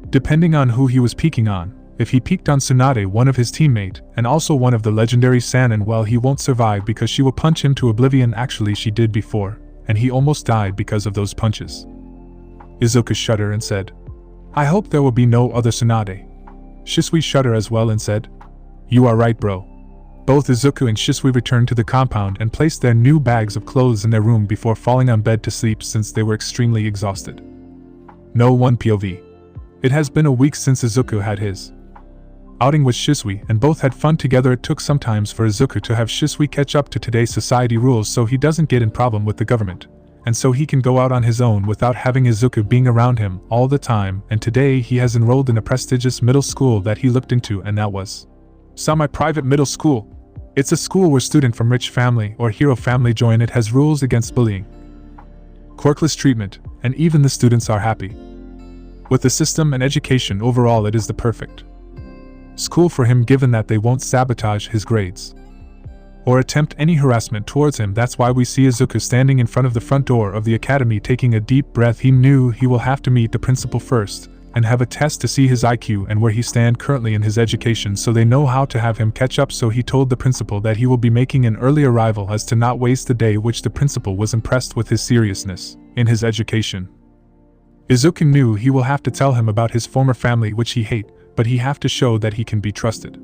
"Depending on who he was peeking on, if he peeked on Tsunade, one of his teammate, and also one of the legendary Sannin, well he won't survive because she will punch him to oblivion. Actually she did before, and he almost died because of those punches." Izuku shuddered and said, "I hope there will be no other Tsunade." Shisui shuddered as well and said, "You are right bro." Both Izuku and Shisui returned to the compound and placed their new bags of clothes in their room before falling on bed to sleep since they were extremely exhausted. No one POV. It has been a week since Izuku had his outing with Shisui, and both had fun together. It took some time for Izuku to have Shisui catch up to today's society rules so he doesn't get in problem with the government, and so he can go out on his own without having Izuku being around him all the time. And today he has enrolled in a prestigious middle school that he looked into, and that was semi-private middle school. It's a school where students from rich family or hero family join. It has rules against bullying, quirkless treatment, and even the students are happy with the system and education. Overall it is the perfect school for him, given that they won't sabotage his grades or attempt any harassment towards him. That's why we see Izuku standing in front of the front door of the academy taking a deep breath. He knew he will have to meet the principal first and have a test to see his IQ and where he stands currently in his education, so they know how to have him catch up. So he told the principal that he will be making an early arrival as to not waste the day, which the principal was impressed with his seriousness in his education. Izuku knew he will have to tell him about his former family which he hate, but he have to show that he can be trusted.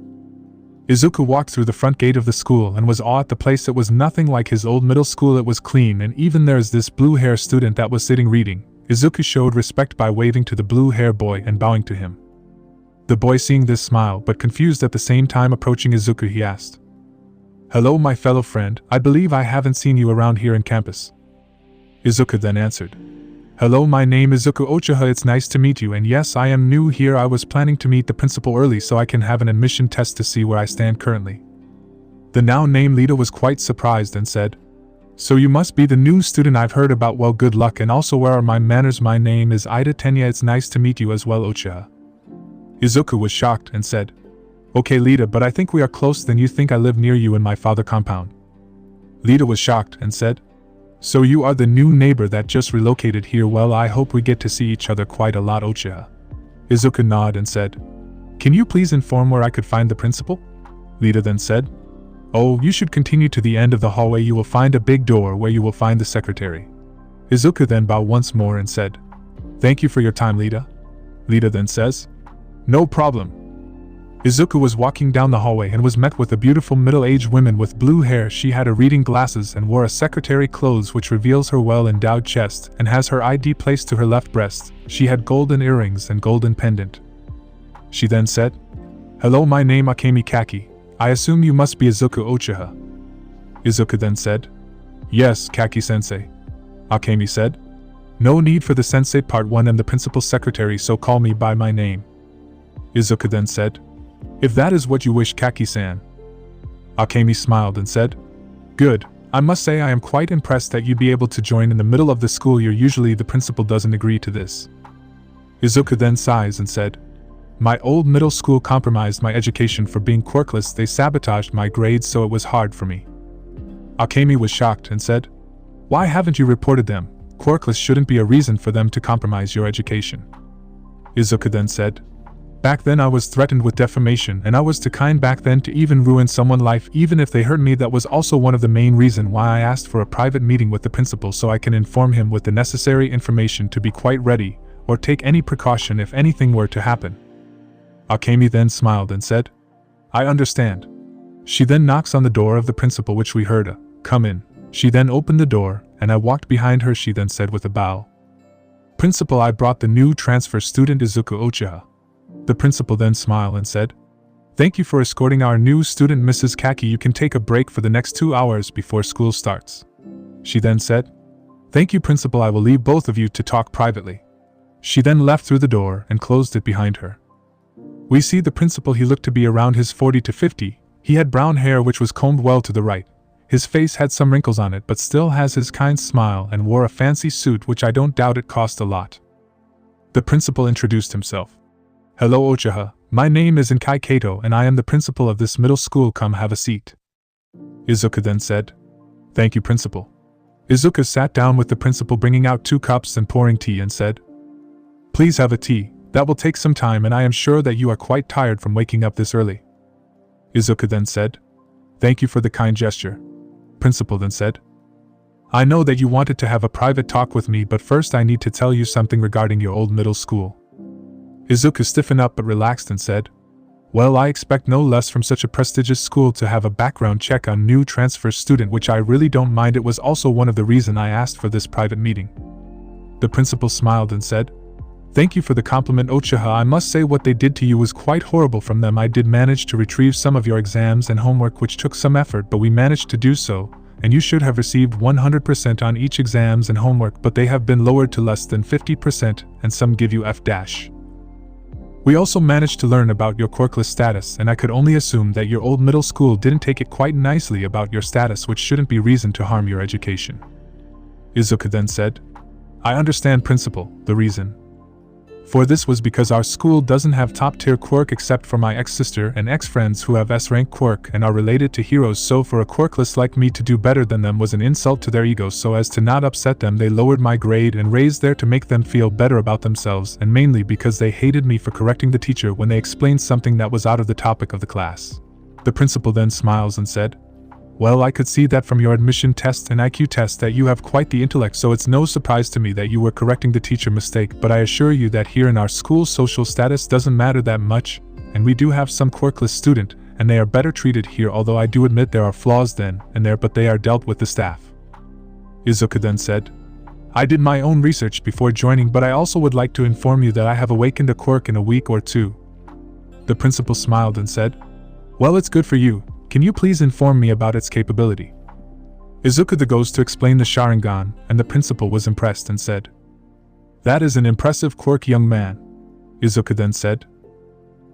Izuku walked through the front gate of the school and was awed at the place. It was nothing like his old middle school. It was clean, and even there's this blue-hair student that was sitting reading. Izuku showed respect by waving to the blue-hair boy and bowing to him. The boy, seeing this, smiled, but confused at the same time. Approaching Izuku, he asked, "Hello my fellow friend, I believe I haven't seen you around here in campus." Izuku then answered, "Hello, my name is Izuku Uchiha. It's nice to meet you, and yes, I am new here. I was planning to meet the principal early so I can have an admission test to see where I stand currently." The now named leader was quite surprised and said, "So you must be the new student I've heard about. Well, good luck, and also where are my manners? My name is Ida Tenya. It's nice to meet you as well, Uchiha." Izuku was shocked and said, Okay, Lita, but I think we are close. Then you think I live near you in my father compound. Lita was shocked and said, So you are the new neighbor that just relocated here. Well, I hope we get to see each other quite a lot, Uchiha. Izuku nodded and said, Can you please inform where I could find the principal? Lita then said, Oh, you should continue to the end of the hallway. You will find a big door where you will find the secretary. Izuku then bowed once more and said, Thank you for your time, Lita. Lita then says, No problem. Izuku was walking down the hallway and was met with a beautiful middle-aged woman with blue hair. She had a reading glasses and wore a secretary clothes which reveals her well-endowed chest and has her ID placed to her left breast. She had golden earrings and golden pendant. She then said, Hello, my name Akemi Kaki. I assume you must be Izuku Uchiha. Izuku then said, Yes, Kaki-sensei. Akemi said, No need for the sensei part 1. I'm the principal's secretary, so call me by my name. Izuku then said, If that is what you wish, Kaki-san. Akemi smiled and said, Good. I must say I am quite impressed that you'd be able to join in the middle of the school year. Usually the principal doesn't agree to this. Izuku then sighs and said, My old middle school compromised my education for being quirkless. They sabotaged my grades, so it was hard for me. Akemi was shocked and said, Why haven't you reported them? Quirkless shouldn't be a reason for them to compromise your education. Izuku then said, Back then I was threatened with defamation, and I was too kind back then to even ruin someone's life even if they hurt me. That was also one of the main reasons why I asked for a private meeting with the principal, so I can inform him with the necessary information to be quite ready, or take any precaution if anything were to happen. Akemi then smiled and said, I understand. She then knocks on the door of the principal, which we heard a, Come in. She then opened the door, and I walked behind her. She then said with a bow, Principal, I brought the new transfer student Izuku Uchiha. The principal then smiled and said, Thank you for escorting our new student, Mrs. Kaki. You can take a break for the next 2 hours before school starts. She then said, Thank you, Principal. I will leave both of you to talk privately. She then left through the door and closed it behind her. We see the principal. He looked to be around his 40 to 50. He had brown hair which was combed well to the right. His face had some wrinkles on it, but still has his kind smile, and wore a fancy suit which I don't doubt it cost a lot. The principal introduced himself. Hello, Uchiha. My name is Inkai Kato, and I am the principal of this middle school. Come have a seat. Izuku then said, Thank you, Principal. Izuku sat down with the principal, bringing out 2 cups and pouring tea, and said, Please have a tea. That will take some time, and I am sure that you are quite tired from waking up this early. Izuku then said, Thank you for the kind gesture. Principal then said, I know that you wanted to have a private talk with me, but first I need to tell you something regarding your old middle school. Izuku stiffened up but relaxed and said, Well, I expect no less from such a prestigious school to have a background check on new transfer student, which I really don't mind. It was also one of the reasons I asked for this private meeting. The principal smiled and said, Thank you for the compliment, Uchiha. I must say what they did to you was quite horrible from them. I did manage to retrieve some of your exams and homework, which took some effort, but we managed to do so, and you should have received 100% on each exams and homework, but they have been lowered to less than 50%, and some give you F-. We also managed to learn about your quirkless status, and I could only assume that your old middle school didn't take it quite nicely about your status, which shouldn't be reason to harm your education. Izuku then said, I understand, Principal. The reason for this was because our school doesn't have top-tier quirk except for my ex-sister and ex-friends who have S-rank quirk and are related to heroes, so for a quirkless like me to do better than them was an insult to their egos. So as to not upset them, they lowered my grade and raised theirs to make them feel better about themselves, and mainly because they hated me for correcting the teacher when they explained something that was out of the topic of the class. The principal then smiles and said, Well, I could see that from your admission test and IQ test that you have quite the intellect, so it's no surprise to me that you were correcting the teacher mistake, but I assure you that here in our school social status doesn't matter that much, and we do have some quirkless student, and they are better treated here, although I do admit there are flaws then and there, but they are dealt with the staff. Izuku then said, I did my own research before joining, but I also would like to inform you that I have awakened a quirk in a week or 2. The principal smiled and said, Well, it's good for you. Can you please inform me about its capability? Izuku goes to explain the Sharingan, and the principal was impressed and said, That is an impressive quirk, young man. Izuku then said,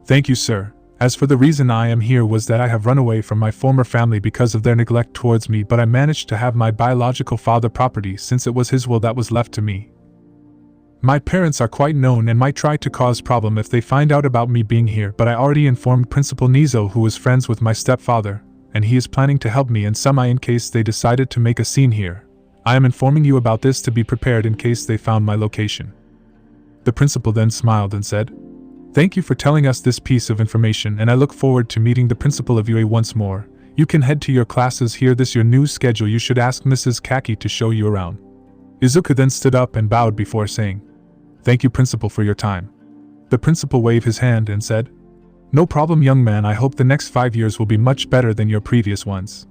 Thank you, sir. As for the reason I am here was that I have run away from my former family because of their neglect towards me, but I managed to have my biological father property since it was his will that was left to me. My parents are quite known and might try to cause problem if they find out about me being here, but I already informed Principal Nizo, who is friends with my stepfather, and he is planning to help me and Sumai in case they decided to make a scene here. I am informing you about this to be prepared in case they found my location." The principal then smiled and said, "Thank you for telling us this piece of information, and I look forward to meeting the principal of UA once more. You can head to your classes here. This your new schedule. You should ask Mrs. Kaki to show you around." Izuku then stood up and bowed before saying, "Thank you, principal, for your time." The principal waved his hand and said, "No problem, young man. I hope the next 5 years will be much better than your previous ones."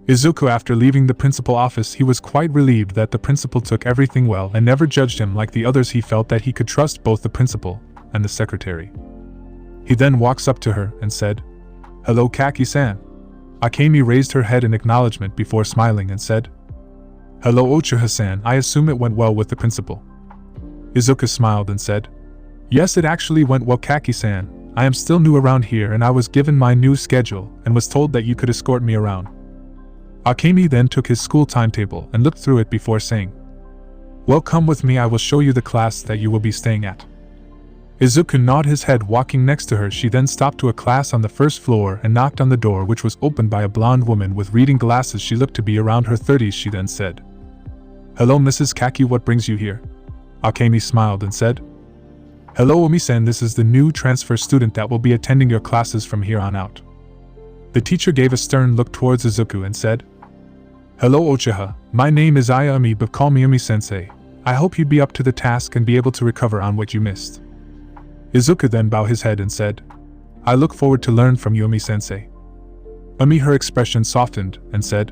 Izuku, after leaving the principal office, he was quite relieved that the principal took everything well and never judged him like the others. He felt that he could trust both the principal and the secretary. He then walks up to her and said, "Hello, Kaki-san." Akemi raised her head in acknowledgement before smiling and said, "Hello, Uchiha-san. I assume it went well with the principal." Izuku smiled and said, "Yes, it actually went well, Kaki-san. I am still new around here and I was given my new schedule and was told that you could escort me around." Akemi then took his school timetable and looked through it before saying, "Well, come with me. I will show you the class that you will be staying at." Izuku nodded his head, walking next to her. She then stopped to a class on the first floor and knocked on the door, which was opened by a blonde woman with reading glasses. She looked to be around her 30s. She then said, "Hello, Mrs. Kaki, what brings you here?" Akemi smiled and said, "Hello, Umi-san, this is the new transfer student that will be attending your classes from here on out." The teacher gave a stern look towards Izuku and said, "Hello, Uchiha, my name is Umi, but call me Umi-sensei. I hope you'd be up to the task and be able to recover on what you missed." Izuku then bowed his head and said, "I look forward to learn from you, Umi-sensei." Umi, her expression softened, and said,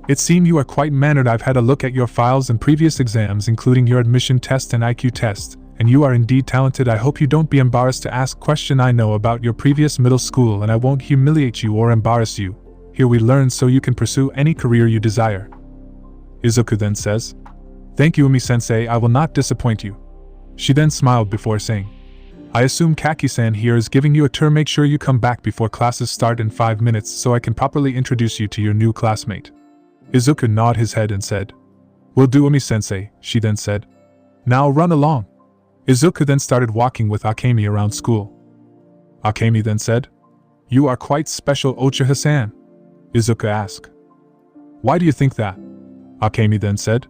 "It seems you are quite mannered. I've had a look at your files and previous exams, including your admission test and IQ test, and you are indeed talented. I hope you don't be embarrassed to ask question. I know about your previous middle school and I won't humiliate you or embarrass you. Here we learn so you can pursue any career you desire." Izuku then says, "Thank you, Umi-sensei, I will not disappoint you." She then smiled before saying, "I assume Kaki-san here is giving you a tour. Make sure you come back before classes start in 5 minutes so I can properly introduce you to your new classmate." Izuku nodded his head and said, "Will do, Umi-sensei." She then said, "Now run along." Izuku then started walking with Akemi around school. Akemi then said, "You are quite special, Uchiha-san." Izuku asked, "Why do you think that?" Akemi then said,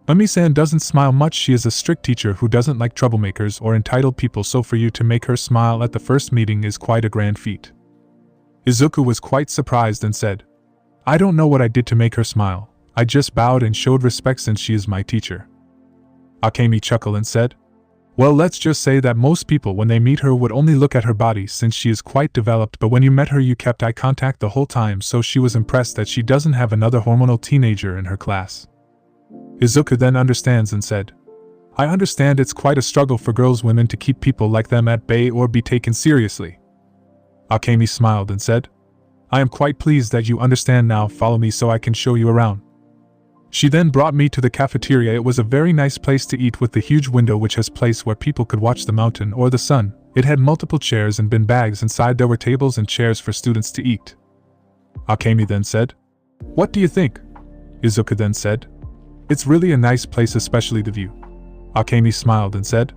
"Umi-san doesn't smile much. She is a strict teacher who doesn't like troublemakers or entitled people, so for you to make her smile at the first meeting is quite a grand feat." Izuku was quite surprised and said, "I don't know what I did to make her smile. I just bowed and showed respect since she is my teacher." Akemi chuckled and said, "Well, let's just say that most people when they meet her would only look at her body since she is quite developed, but when you met her you kept eye contact the whole time, so she was impressed that she doesn't have another hormonal teenager in her class." Izuku then understands and said, "I understand it's quite a struggle for women to keep people like them at bay or be taken seriously." Akemi smiled and said, "I am quite pleased that you understand now. Follow me so I can show you around." She then brought me to the cafeteria. It was a very nice place to eat with the huge window which has place where people could watch the mountain or the sun. It had multiple chairs and bin bags inside. There were tables and chairs for students to eat. Akemi then said, "What do you think?" Izuku then said, "It's really a nice place, especially the view." Akemi smiled and said,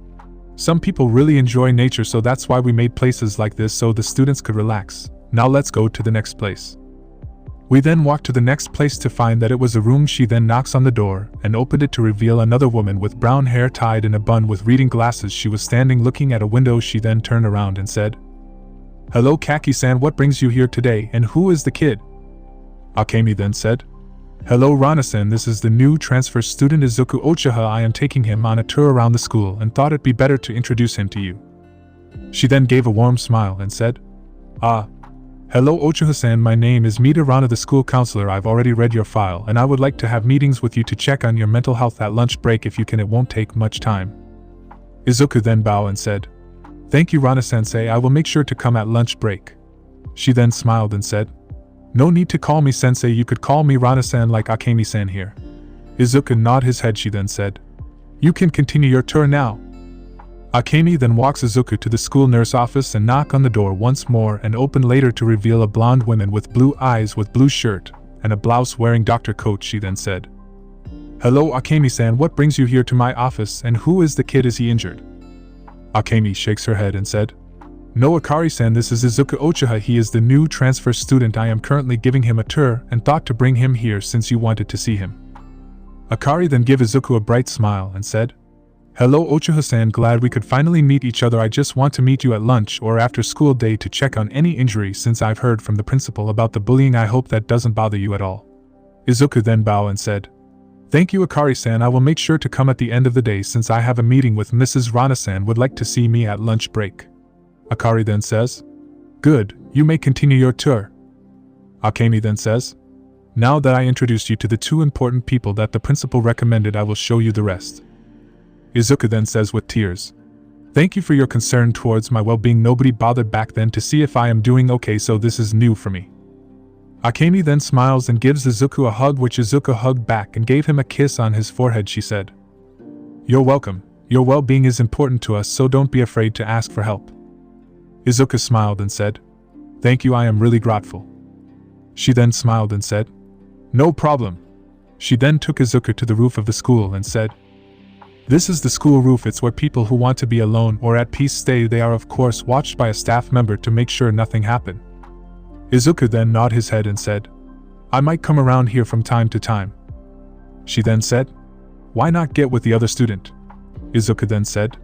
"Some people really enjoy nature, so that's why we made places like this so the students could relax. Now let's go to the next place." We then walked to the next place to find that it was a room. She then knocks on the door and opened it to reveal another woman with brown hair tied in a bun with reading glasses. She was standing looking at a window. She then turned around and said, "Hello, Kaki-san, what brings you here today and who is the kid?" Akemi then said, "Hello, Rana-san, this is the new transfer student Izuku Uchiha. I am taking him on a tour around the school and thought it'd be better to introduce him to you." She then gave a warm smile and said, "Hello, Uchiha-san, my name is Mita Rana, the school counselor. I've already read your file and I would like to have meetings with you to check on your mental health at lunch break if you can. It won't take much time." Izuku then bowed and said, "Thank you, Rana-sensei, I will make sure to come at lunch break." She then smiled and said, "No need to call me sensei, you could call me Rana-san like Akemi-san here." Izuku nodded his head. She then said, "You can continue your tour now." Akemi then walks Izuku to the school nurse office and knock on the door once more and open later to reveal a blonde woman with blue eyes with blue shirt and a blouse wearing doctor coat. She then said, "Hello Akemi-san, what brings you here to my office and who is the kid? Is he injured?" Akemi shakes her head and said, "No Akari-san, this is Izuku Uchiha. He is the new transfer student. I am currently giving him a tour and thought to bring him here since you wanted to see him." Akari then gave Izuku a bright smile and said, "Hello Uchiha-san, glad we could finally meet each other. I just want to meet you at lunch or after school day to check on any injury since I've heard from the principal about the bullying. I hope that doesn't bother you at all." Izuku then bowed and said, "Thank you Akari-san, I will make sure to come at the end of the day since I have a meeting with Mrs. Rana-san would like to see me at lunch break." Akari then says, "Good, you may continue your tour." Akemi then says, "Now that I introduced you to the two important people that the principal recommended, I will show you the rest." Izuku then says with tears, "Thank you for your concern towards my well-being. Nobody bothered back then to see if I am doing okay, so this is new for me." Akemi then smiles and gives Izuku a hug, which Izuku hugged back and gave him a kiss on his forehead. She said, "You're welcome. Your well-being is important to us, so don't be afraid to ask for help." Izuku smiled and said, "Thank you, I am really grateful." She then smiled and said, "No problem." She then took Izuku to the roof of the school and said, "This is the school roof. It's where people who want to be alone or at peace stay. They are of course watched by a staff member to make sure nothing happened." Izuku then nodded his head and said, "I might come around here from time to time." She then said, "Why not get with the other student?" Izuku then said,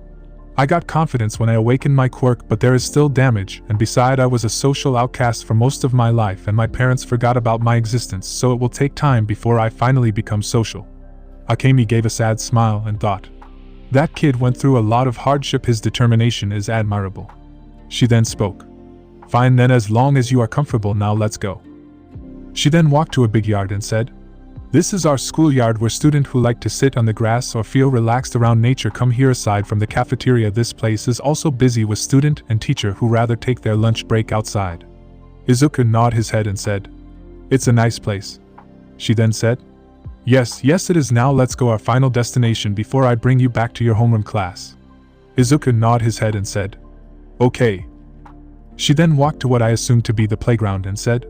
"I got confidence when I awakened my quirk, but there is still damage, and beside I was a social outcast for most of my life and my parents forgot about my existence, so it will take time before I finally become social." Akemi gave a sad smile and thought, "That kid went through a lot of hardship. His determination is admirable." She then spoke, "Fine then, as long as you are comfortable, now let's go." She then walked to a big yard and said, "This is our schoolyard where students who like to sit on the grass or feel relaxed around nature come here. Aside from the cafeteria, this place is also busy with student and teacher who rather take their lunch break outside." Izuku nodded his head and said, "It's a nice place." She then said, Yes, it is. Now let's go our final destination before I bring you back to your homeroom class." Izuku nodded his head and said, "Okay." She then walked to what I assumed to be the playground and said,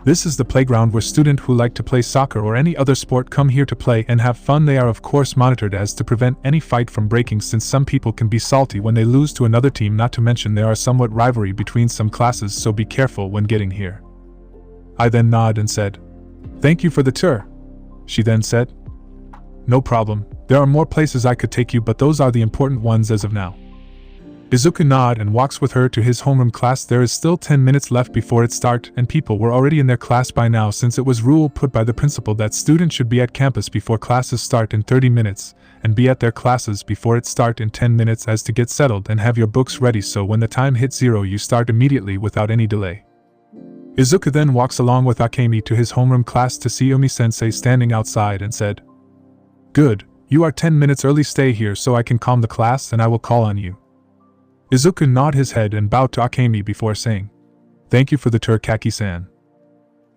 "This is the playground where students who like to play soccer or any other sport come here to play and have fun. They are of course monitored as to prevent any fight from breaking, since some people can be salty when they lose to another team, not to mention there are somewhat rivalry between some classes, so be careful when getting here." I then nodded and said, "Thank you for the tour." She then said, "No problem, there are more places I could take you, but those are the important ones as of now." Izuku nodded and walks with her to his homeroom class. There is still 10 minutes left before it starts, and people were already in their class by now, since it was rule put by the principal that students should be at campus before classes start in 30 minutes, and be at their classes before it start in 10 minutes as to get settled and have your books ready, so when the time hits 0 you start immediately without any delay. Izuku then walks along with Akemi to his homeroom class to see Umi-sensei standing outside and said, "Good, you are 10 minutes early. Stay here so I can calm the class and I will call on you." Izuku nodded his head and bowed to Akemi before saying, "Thank you for the tour, Kaki-san."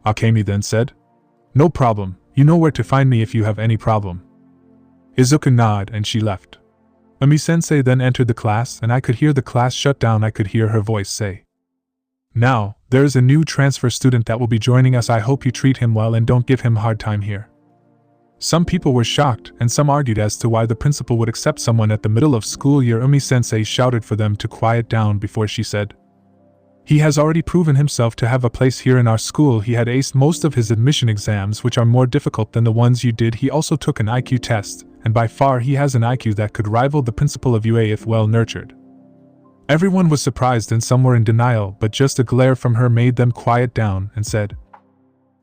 Akemi then said, "No problem, you know where to find me if you have any problem." Izuku nodded and she left. Umi-sensei then entered the class and I could hear the class shut down. I could hear her voice say, "Now, there is a new transfer student that will be joining us. I hope you treat him well and don't give him a hard time here." Some people were shocked and some argued as to why the principal would accept someone at the middle of school year. Umi-sensei shouted for them to quiet down before she said, "He has already proven himself to have a place here in our school. He had aced most of his admission exams, which are more difficult than the ones you did. He also took an IQ test, and by far he has an IQ that could rival the principal of UA if well nurtured." Everyone was surprised and some were in denial, but just a glare from her made them quiet down and said,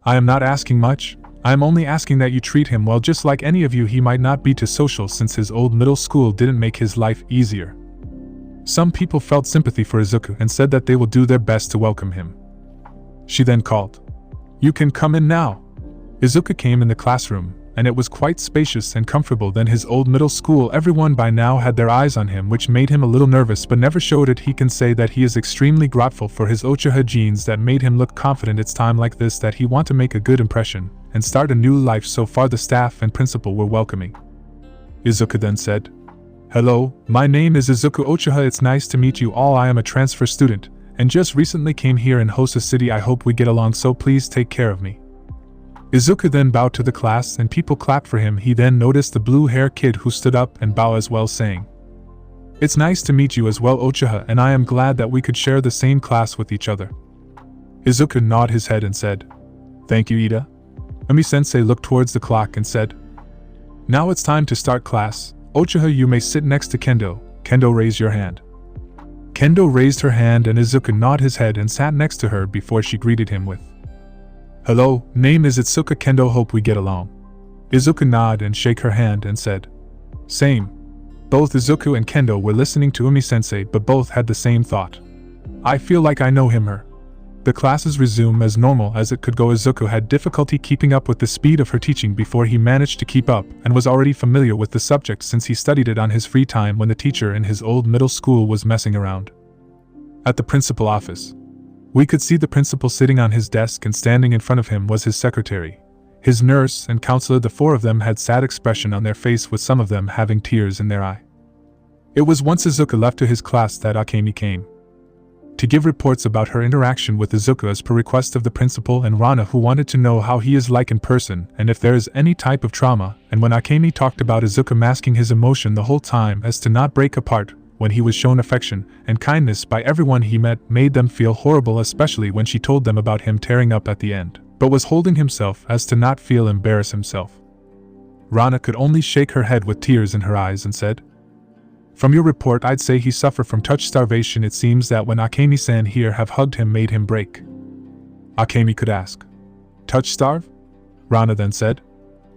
"I am not asking much. I am only asking that you treat him well. Just like any of you, he might not be too social since his old middle school didn't make his life easier." Some people felt sympathy for Izuku and said that they will do their best to welcome him. She then called, "You can come in now." Izuku came in the classroom, and it was quite spacious and comfortable than his old middle school. Everyone by now had their eyes on him, which made him a little nervous but never showed it. He can say that he is extremely grateful for his Uchiha genes that made him look confident. It's time like this that he want to make a good impression and start a new life. So far the staff and principal were welcoming. Izuku then said, "Hello, my name is Izuku Uchiha. It's nice to meet you all. I am a transfer student, and just recently came here in Hosa City. I hope we get along, so please take care of me." Izuku then bowed to the class and people clapped for him. He then noticed the blue-haired kid who stood up and bowed as well, saying, "It's nice to meet you as well, Uchiha, and I am glad that we could share the same class with each other." Izuku nodded his head and said, "Thank you, Ida." Umi-sensei looked towards the clock and said, "Now it's time to start class. Uchiha, you may sit next to Kendo. Kendo, raise your hand." Kendo raised her hand and Izuku nodded his head and sat next to her before she greeted him with, "Hello, name is Itsuka Kendo, hope we get along." Izuku nodded and shook her hand and said, "Same." Both Izuku and Kendo were listening to Umi-sensei, but both had the same thought. "I feel like I know him, her." The classes resumed as normal as it could go. Izuku had difficulty keeping up with the speed of her teaching before he managed to keep up, and was already familiar with the subject since he studied it on his free time when the teacher in his old middle school was messing around. At the principal office, we could see the principal sitting on his desk, and standing in front of him was his secretary, his nurse, and counselor. The four of them had sad expression on their face, with some of them having tears in their eye. It was once Izuku left to his class that Akemi came to give reports about her interaction with Izuku as per request of the principal and Rana, who wanted to know how he is like in person and if there is any type of trauma. And when Akemi talked about Izuku masking his emotion the whole time as to not break apart when he was shown affection and kindness by everyone he met, made them feel horrible, especially when she told them about him tearing up at the end, but was holding himself as to not feel embarrassed himself. Rana could only shake her head with tears in her eyes and said, "From your report, I'd say he suffered from touch starvation. It seems that when Akemi-san here have hugged him, made him break." Akemi could ask, "Touch starve?" Rana then said,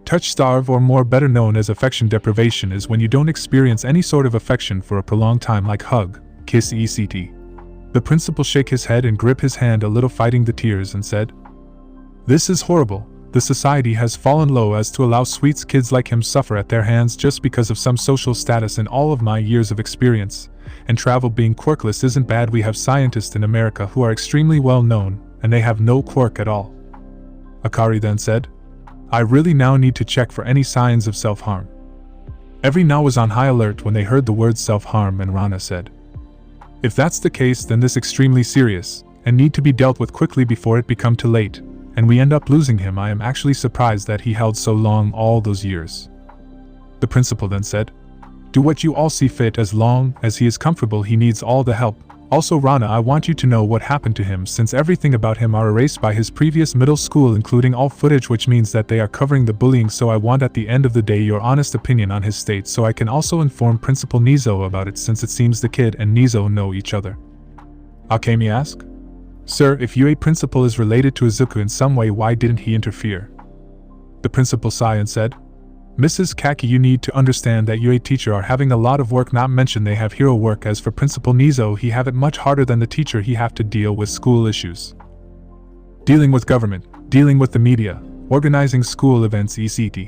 "Touch starve, or more better known as affection deprivation, is when you don't experience any sort of affection for a prolonged time, like hug, kiss, etc." The principal shook his head and gripped his hand a little, fighting the tears, and said, "This is horrible. The society has fallen low as to allow sweet kids like him suffer at their hands just because of some social status. In all of my years of experience and travel, being quirkless isn't bad. We have scientists in America who are extremely well known, and they have no quirk at all." Akari then said, "I really now need to check for any signs of self-harm." Every now was on high alert when they heard the word self-harm, and Rana said, "If that's the case, then this is extremely serious and need to be dealt with quickly before it become too late, and we end up losing him. I am actually surprised that he held so long all those years." The principal then said, "Do what you all see fit. As long as he is comfortable, he needs all the help. Also, Rana, I want you to know what happened to him, since everything about him are erased by his previous middle school, including all footage, which means that they are covering the bullying. So I want at the end of the day your honest opinion on his state, so I can also inform Principal Nizo about it, since it seems the kid and Nizo know each other." Akemi asked, "Sir, if UA principal is related to Izuku in some way, why didn't he interfere?" The principal sighed and said, "Mrs. Kaki, you need to understand that UA teacher are having a lot of work, not mention they have hero work. As for Principal Nizo, he have it much harder than the teacher. He have to deal with school issues, dealing with government, dealing with the media, organizing school events, etc.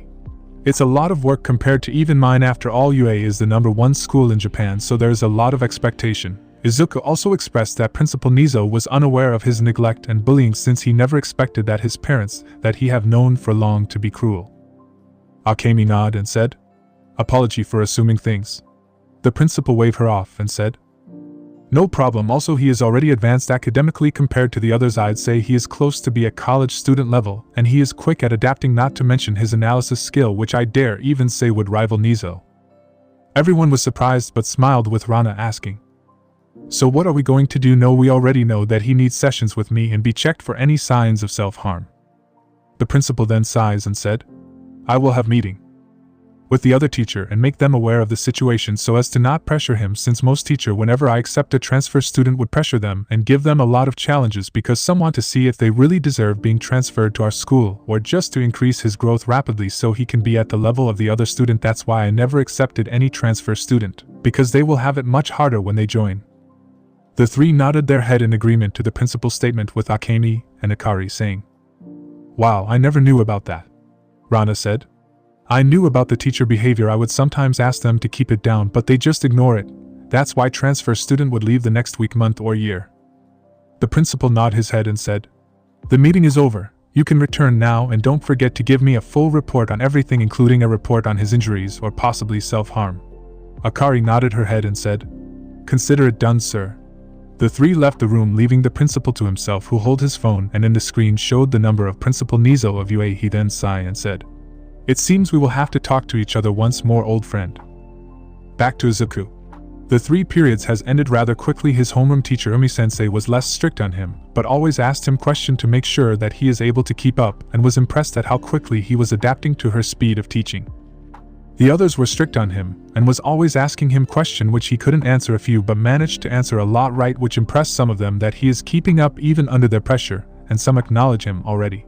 It's a lot of work compared to even mine. After all, UA is the #1 school in Japan, so there's a lot of expectation." Izuku also expressed that Principal Nizo was unaware of his neglect and bullying, since he never expected that his parents, that he have known for long, to be cruel. Akemi nodded and said, "Apology for assuming things." The principal waved her off and said, "No problem. Also, he is already advanced academically compared to the others. I'd say he is close to be at college student level, and he is quick at adapting, not to mention his analysis skill, which I dare even say would rival Nizo." Everyone was surprised but smiled, with Rana asking, "So what are we going to do?" "No, we already know that he needs sessions with me and be checked for any signs of self-harm." The principal then sighs and said, "I will have meeting with the other teacher and make them aware of the situation so as to not pressure him, since most teacher, whenever I accept a transfer student, would pressure them and give them a lot of challenges because some want to see if they really deserve being transferred to our school, or just to increase his growth rapidly so he can be at the level of the other student. That's why I never accepted any transfer student, because they will have it much harder when they join." The three nodded their head in agreement to the principal's statement, with Akemi and Akari saying, "Wow, I never knew about that." Rana said, "I knew about the teacher behavior. I would sometimes ask them to keep it down, but they just ignore it. That's why transfer student would leave the next week, month, or year." The principal nodded his head and said, "The meeting is over. You can return now, and don't forget to give me a full report on everything, including a report on his injuries or possibly self-harm." Akari nodded her head and said, "Consider it done, sir." The three left the room, leaving the principal to himself, who held his phone, and in the screen showed the number of Principal Nizo of UA. He then sighed and said, "It seems we will have to talk to each other once more, old friend." Back to Izuku. The 3 periods has ended rather quickly. His homeroom teacher Umi-sensei was less strict on him, but always asked him questions to make sure that he is able to keep up, and was impressed at how quickly he was adapting to her speed of teaching. The others were strict on him, and was always asking him questions which he couldn't answer a few but managed to answer a lot right, which impressed some of them that he is keeping up even under their pressure, and some acknowledge him already.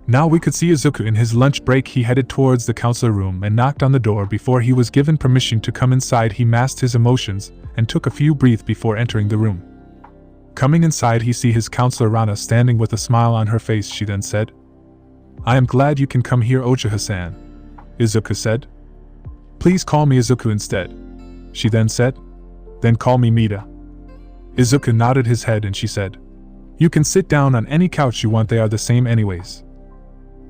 Now we could see Izuku in his lunch break. He headed towards the counselor room and knocked on the door. Before he was given permission to come inside, he masked his emotions and took a few breaths before entering the room. Coming inside, he see his counselor Rana standing with a smile on her face. She then said, "I am glad you can come here, Uchiha-san," Izuku said. "Please call me Izuku instead," she then said. "Then call me Mida." Izuku nodded his head and she said, "You can sit down on any couch you want, they are the same anyways."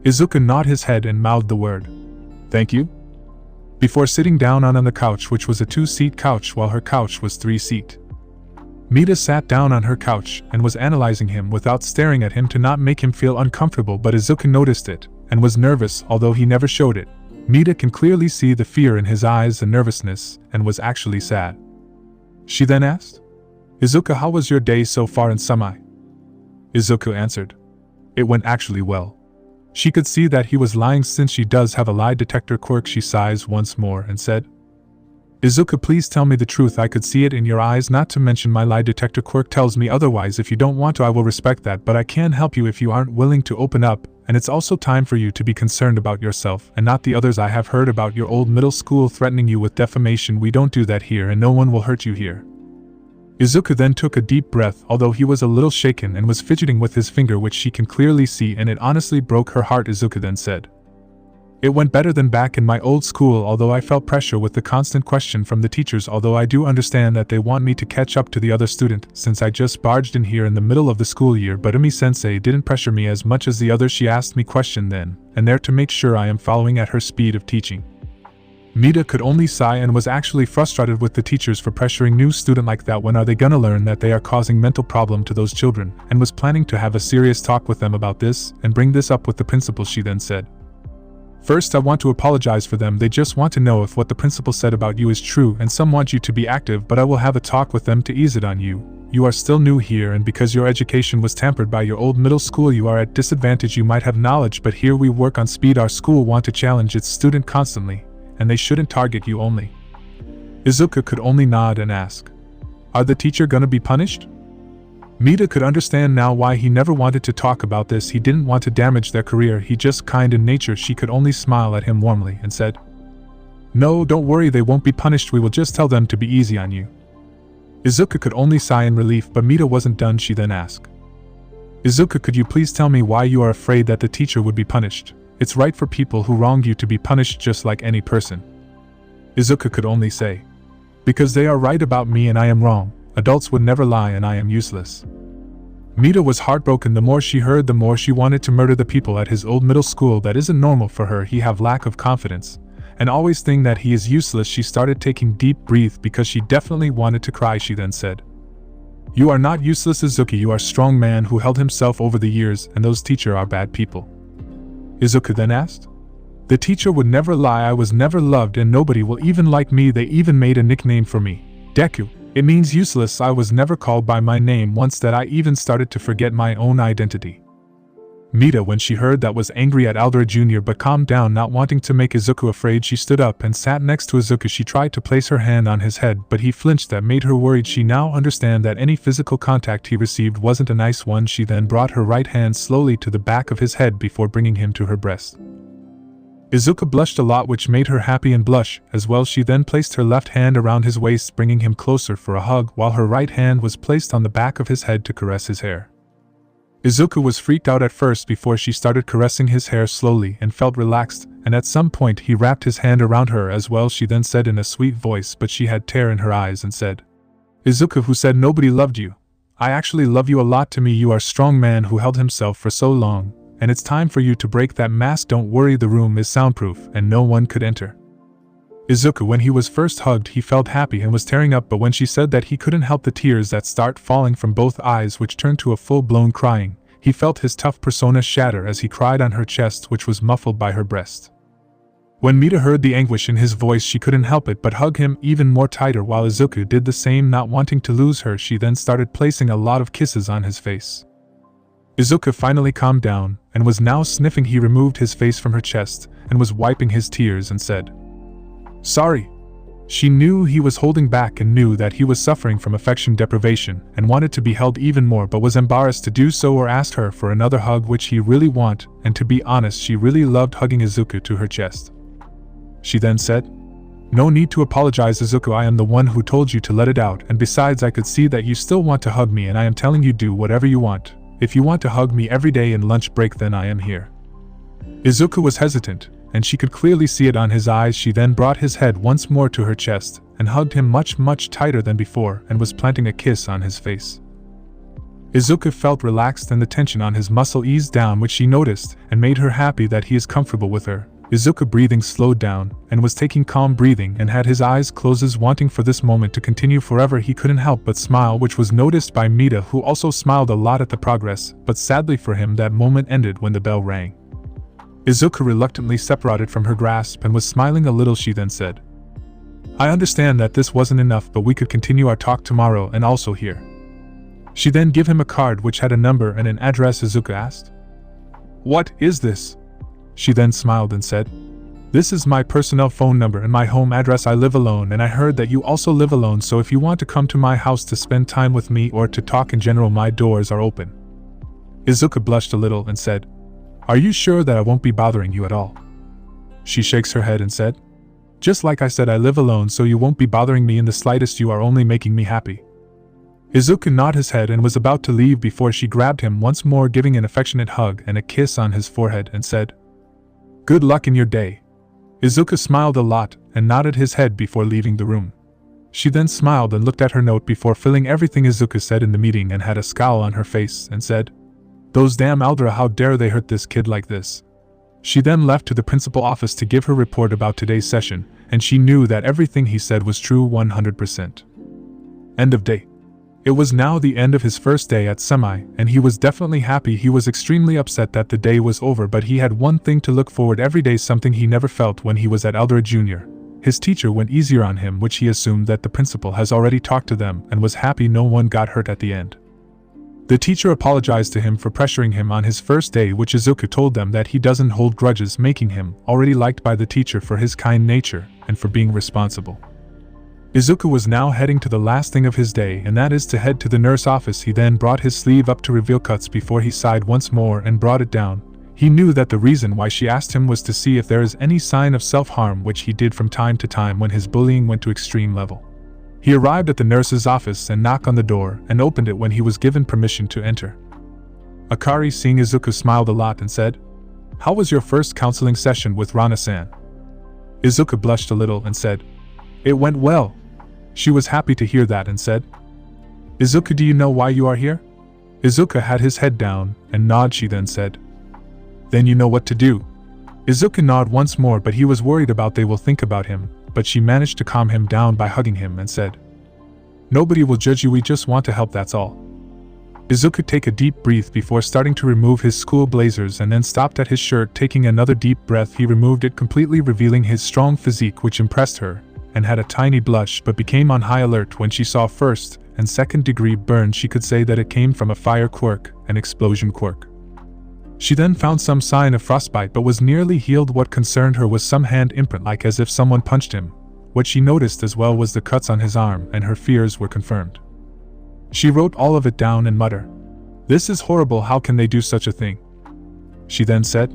Izuku nodded his head and mouthed the word, "Thank you," before sitting down on the couch, which was a 2-seat couch while her couch was 3-seat. Mida sat down on her couch and was analyzing him without staring at him to not make him feel uncomfortable, but Izuku noticed it and was nervous, although he never showed it. Mida can clearly see the fear in his eyes and nervousness, and was actually sad. She then asked, "Izuku, how was your day so far in semi?" Izuku answered, "It went actually well." She could see that he was lying since she does have a lie detector quirk. She sighs once more and said, "Izuku, please tell me the truth. I could see it in your eyes, not to mention my lie detector quirk tells me otherwise. If you don't want to, I will respect that, but I can help you if you aren't willing to open up, and it's also time for you to be concerned about yourself and not the others. I have heard about your old middle school threatening you with defamation. We don't do that here, and no one will hurt you here." Izuku then took a deep breath, although he was a little shaken and was fidgeting with his finger, which she can clearly see, and it honestly broke her heart. Izuku then said, "It went better than back in my old school, although I felt pressure with the constant question from the teachers, although I do understand that they want me to catch up to the other student since I just barged in here in the middle of the school year, but Umi-sensei didn't pressure me as much as the others. She asked me question then and there to make sure I am following at her speed of teaching." Mida could only sigh and was actually frustrated with the teachers for pressuring new student like that. When are they gonna learn that they are causing mental problem to those children, and was planning to have a serious talk with them about this and bring this up with the principal. She then said, "First, I want to apologize for them. They just want to know if what the principal said about you is true, and some want you to be active, but I will have a talk with them to ease it on you. You are still new here, and because your education was tampered by your old middle school, you are at disadvantage. You might have knowledge, but here we work on speed. Our school want to challenge its student constantly, and they shouldn't target you only." Izuku could only nod and ask, "Are the teacher gonna be punished?" Mida could understand now why he never wanted to talk about this. He didn't want to damage their career, he just kind in nature. She could only smile at him warmly and said, "No, don't worry, they won't be punished. We will just tell them to be easy on you." Izuku could only sigh in relief, but Mida wasn't done. She then asked, "Izuku, could you please tell me why you are afraid that the teacher would be punished? It's right for people who wrong you to be punished just like any person." Izuku could only say, "Because they are right about me and I am wrong. Adults would never lie and I am useless." Mida was heartbroken. The more she heard, the more she wanted to murder the people at his old middle school. That isn't normal for her. He have lack of confidence and always think that he is useless. She started taking deep breath because she definitely wanted to cry. She then said, "You are not useless, Izuku. You are a strong man who held himself over the years, and those teachers are bad people." Izuku then asked, "The teacher would never lie. I was never loved and nobody will even like me. They even made a nickname for me, Deku. It means useless. I was never called by my name once that I even started to forget my own identity." Mida, when she heard that, was angry at Aldera Jr. but calmed down, not wanting to make Izuku afraid. She stood up and sat next to Izuku. She tried to place her hand on his head, but he flinched. That made her worried. She now understand that any physical contact he received wasn't a nice one. She then brought her right hand slowly to the back of his head before bringing him to her breast. Izuku blushed a lot, which made her happy and blush as well. She then placed her left hand around his waist, bringing him closer for a hug, while her right hand was placed on the back of his head to caress his hair. Izuku was freaked out at first before she started caressing his hair slowly and felt relaxed, and at some point he wrapped his hand around her as well. She then said in a sweet voice, but she had tear in her eyes, and said, "Izuku, who said nobody loved you? I actually love you a lot. To me, you are a strong man who held himself for so long, and it's time for you to break that mask. Don't worry, the room is soundproof and no one could enter." Izuku, when he was first hugged, he felt happy and was tearing up, but when she said that he couldn't help the tears that start falling from both eyes, which turned to a full-blown crying, he felt his tough persona shatter as he cried on her chest, which was muffled by her breast. When Mita heard the anguish in his voice, she couldn't help it but hug him even more tighter, while Izuku did the same, not wanting to lose her. She then started placing a lot of kisses on his face. Izuku finally calmed down and was now sniffing. He removed his face from her chest and was wiping his tears and said, "Sorry." She knew he was holding back and knew that he was suffering from affection deprivation and wanted to be held even more, but was embarrassed to do so or asked her for another hug, which he really wanted, and to be honest, she really loved hugging Izuku to her chest. She then said, "No need to apologize, Izuku. I am the one who told you to let it out, and besides, I could see that you still want to hug me, and I am telling you, do whatever you want. If you want to hug me every day in lunch break, then I am here." Izuku was hesitant, and she could clearly see it on his eyes. She then brought his head once more to her chest and hugged him much tighter than before and was planting a kiss on his face. Izuku felt relaxed and the tension on his muscle eased down, which she noticed and made her happy that he is comfortable with her. Izuku breathing slowed down and was taking calm breathing and had his eyes closed, wanting for this moment to continue forever. He couldn't help but smile, which was noticed by Mita, who also smiled a lot at the progress, but sadly for him that moment ended when the bell rang. Izuku reluctantly separated from her grasp and was smiling a little. She then said, "I understand that this wasn't enough, but we could continue our talk tomorrow and also here." She then gave him a card which had a number and an address. Izuku asked, "What is this?" She then smiled and said, "This is my personal phone number and my home address. I live alone, and I heard that you also live alone, so if you want to come to my house to spend time with me or to talk in general, my doors are open." Izuku blushed a little and said, "Are you sure that I won't be bothering you at all?" She shakes her head and said, "Just like I said, I live alone, so you won't be bothering me in the slightest. You are only making me happy." Izuku nodded his head and was about to leave before she grabbed him once more, giving an affectionate hug and a kiss on his forehead and said, "Good luck in your day." Izuku smiled a lot and nodded his head before leaving the room. She then smiled and looked at her note before filling everything Izuku said in the meeting and had a scowl on her face and said, "Those damn Aldra, how dare they hurt this kid like this." She then left to the principal office to give her report about today's session, and she knew that everything he said was true 100%. End of day. It was now the end of his first day at Semi, and he was definitely happy. He was extremely upset that the day was over, but he had one thing to look forward every day, something he never felt when he was at Aldra Jr. His teacher went easier on him, which he assumed that the principal has already talked to them, and was happy no one got hurt at the end. The teacher apologized to him for pressuring him on his first day, which Izuku told them that he doesn't hold grudges, making him already liked by the teacher for his kind nature and for being responsible. Izuku was now heading to the last thing of his day, and that is to head to the nurse office. He then brought his sleeve up to reveal cuts before he sighed once more and brought it down. He knew that the reason why she asked him was to see if there is any sign of self-harm, which he did from time to time when his bullying went to extreme level. He arrived at the nurse's office and knocked on the door and opened it when he was given permission to enter. Akari, seeing Izuku, smiled a lot and said, "How was your first counseling session with Rana-san?" Izuku blushed a little and said, "It went well." She was happy to hear that and said, "Izuku, do you know why you are here?" Izuku had his head down and nodded. She then said, "Then you know what to do." Izuku nodded once more, but he was worried about they will think about him, but she managed to calm him down by hugging him and said, "Nobody will judge you, we just want to help, that's all." Izuku took a deep breath before starting to remove his school blazers and then stopped at his shirt. Taking another deep breath, he removed it completely, revealing his strong physique, which impressed her, and had a tiny blush, but became on high alert when she saw first and second degree burns. She could say that it came from a fire quirk, an explosion quirk. She then found some sign of frostbite but was nearly healed. What concerned her was some hand imprint, like as if someone punched him. What she noticed as well was the cuts on his arm, and her fears were confirmed. She wrote all of it down and muttered, "This is horrible, how can they do such a thing?" She then said,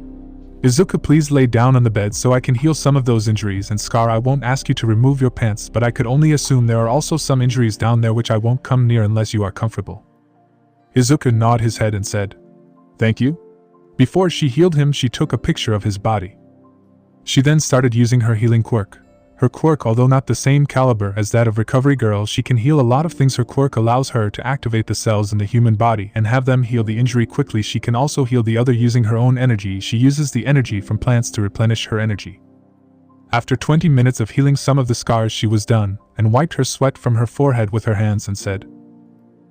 "Izuku, please lay down on the bed so I can heal some of those injuries and scar. I won't ask you to remove your pants, but I could only assume there are also some injuries down there which I won't come near unless you are comfortable." Izuku nodded his head and said, "Thank you." Before she healed him, she took a picture of his body. She then started using her healing quirk. Her quirk, although not the same caliber as that of Recovery Girl, she can heal a lot of things. Her quirk allows her to activate the cells in the human body and have them heal the injury quickly. She can also heal the other using her own energy. She uses the energy from plants to replenish her energy. After 20 minutes of healing some of the scars, she was done, and wiped her sweat from her forehead with her hands and said,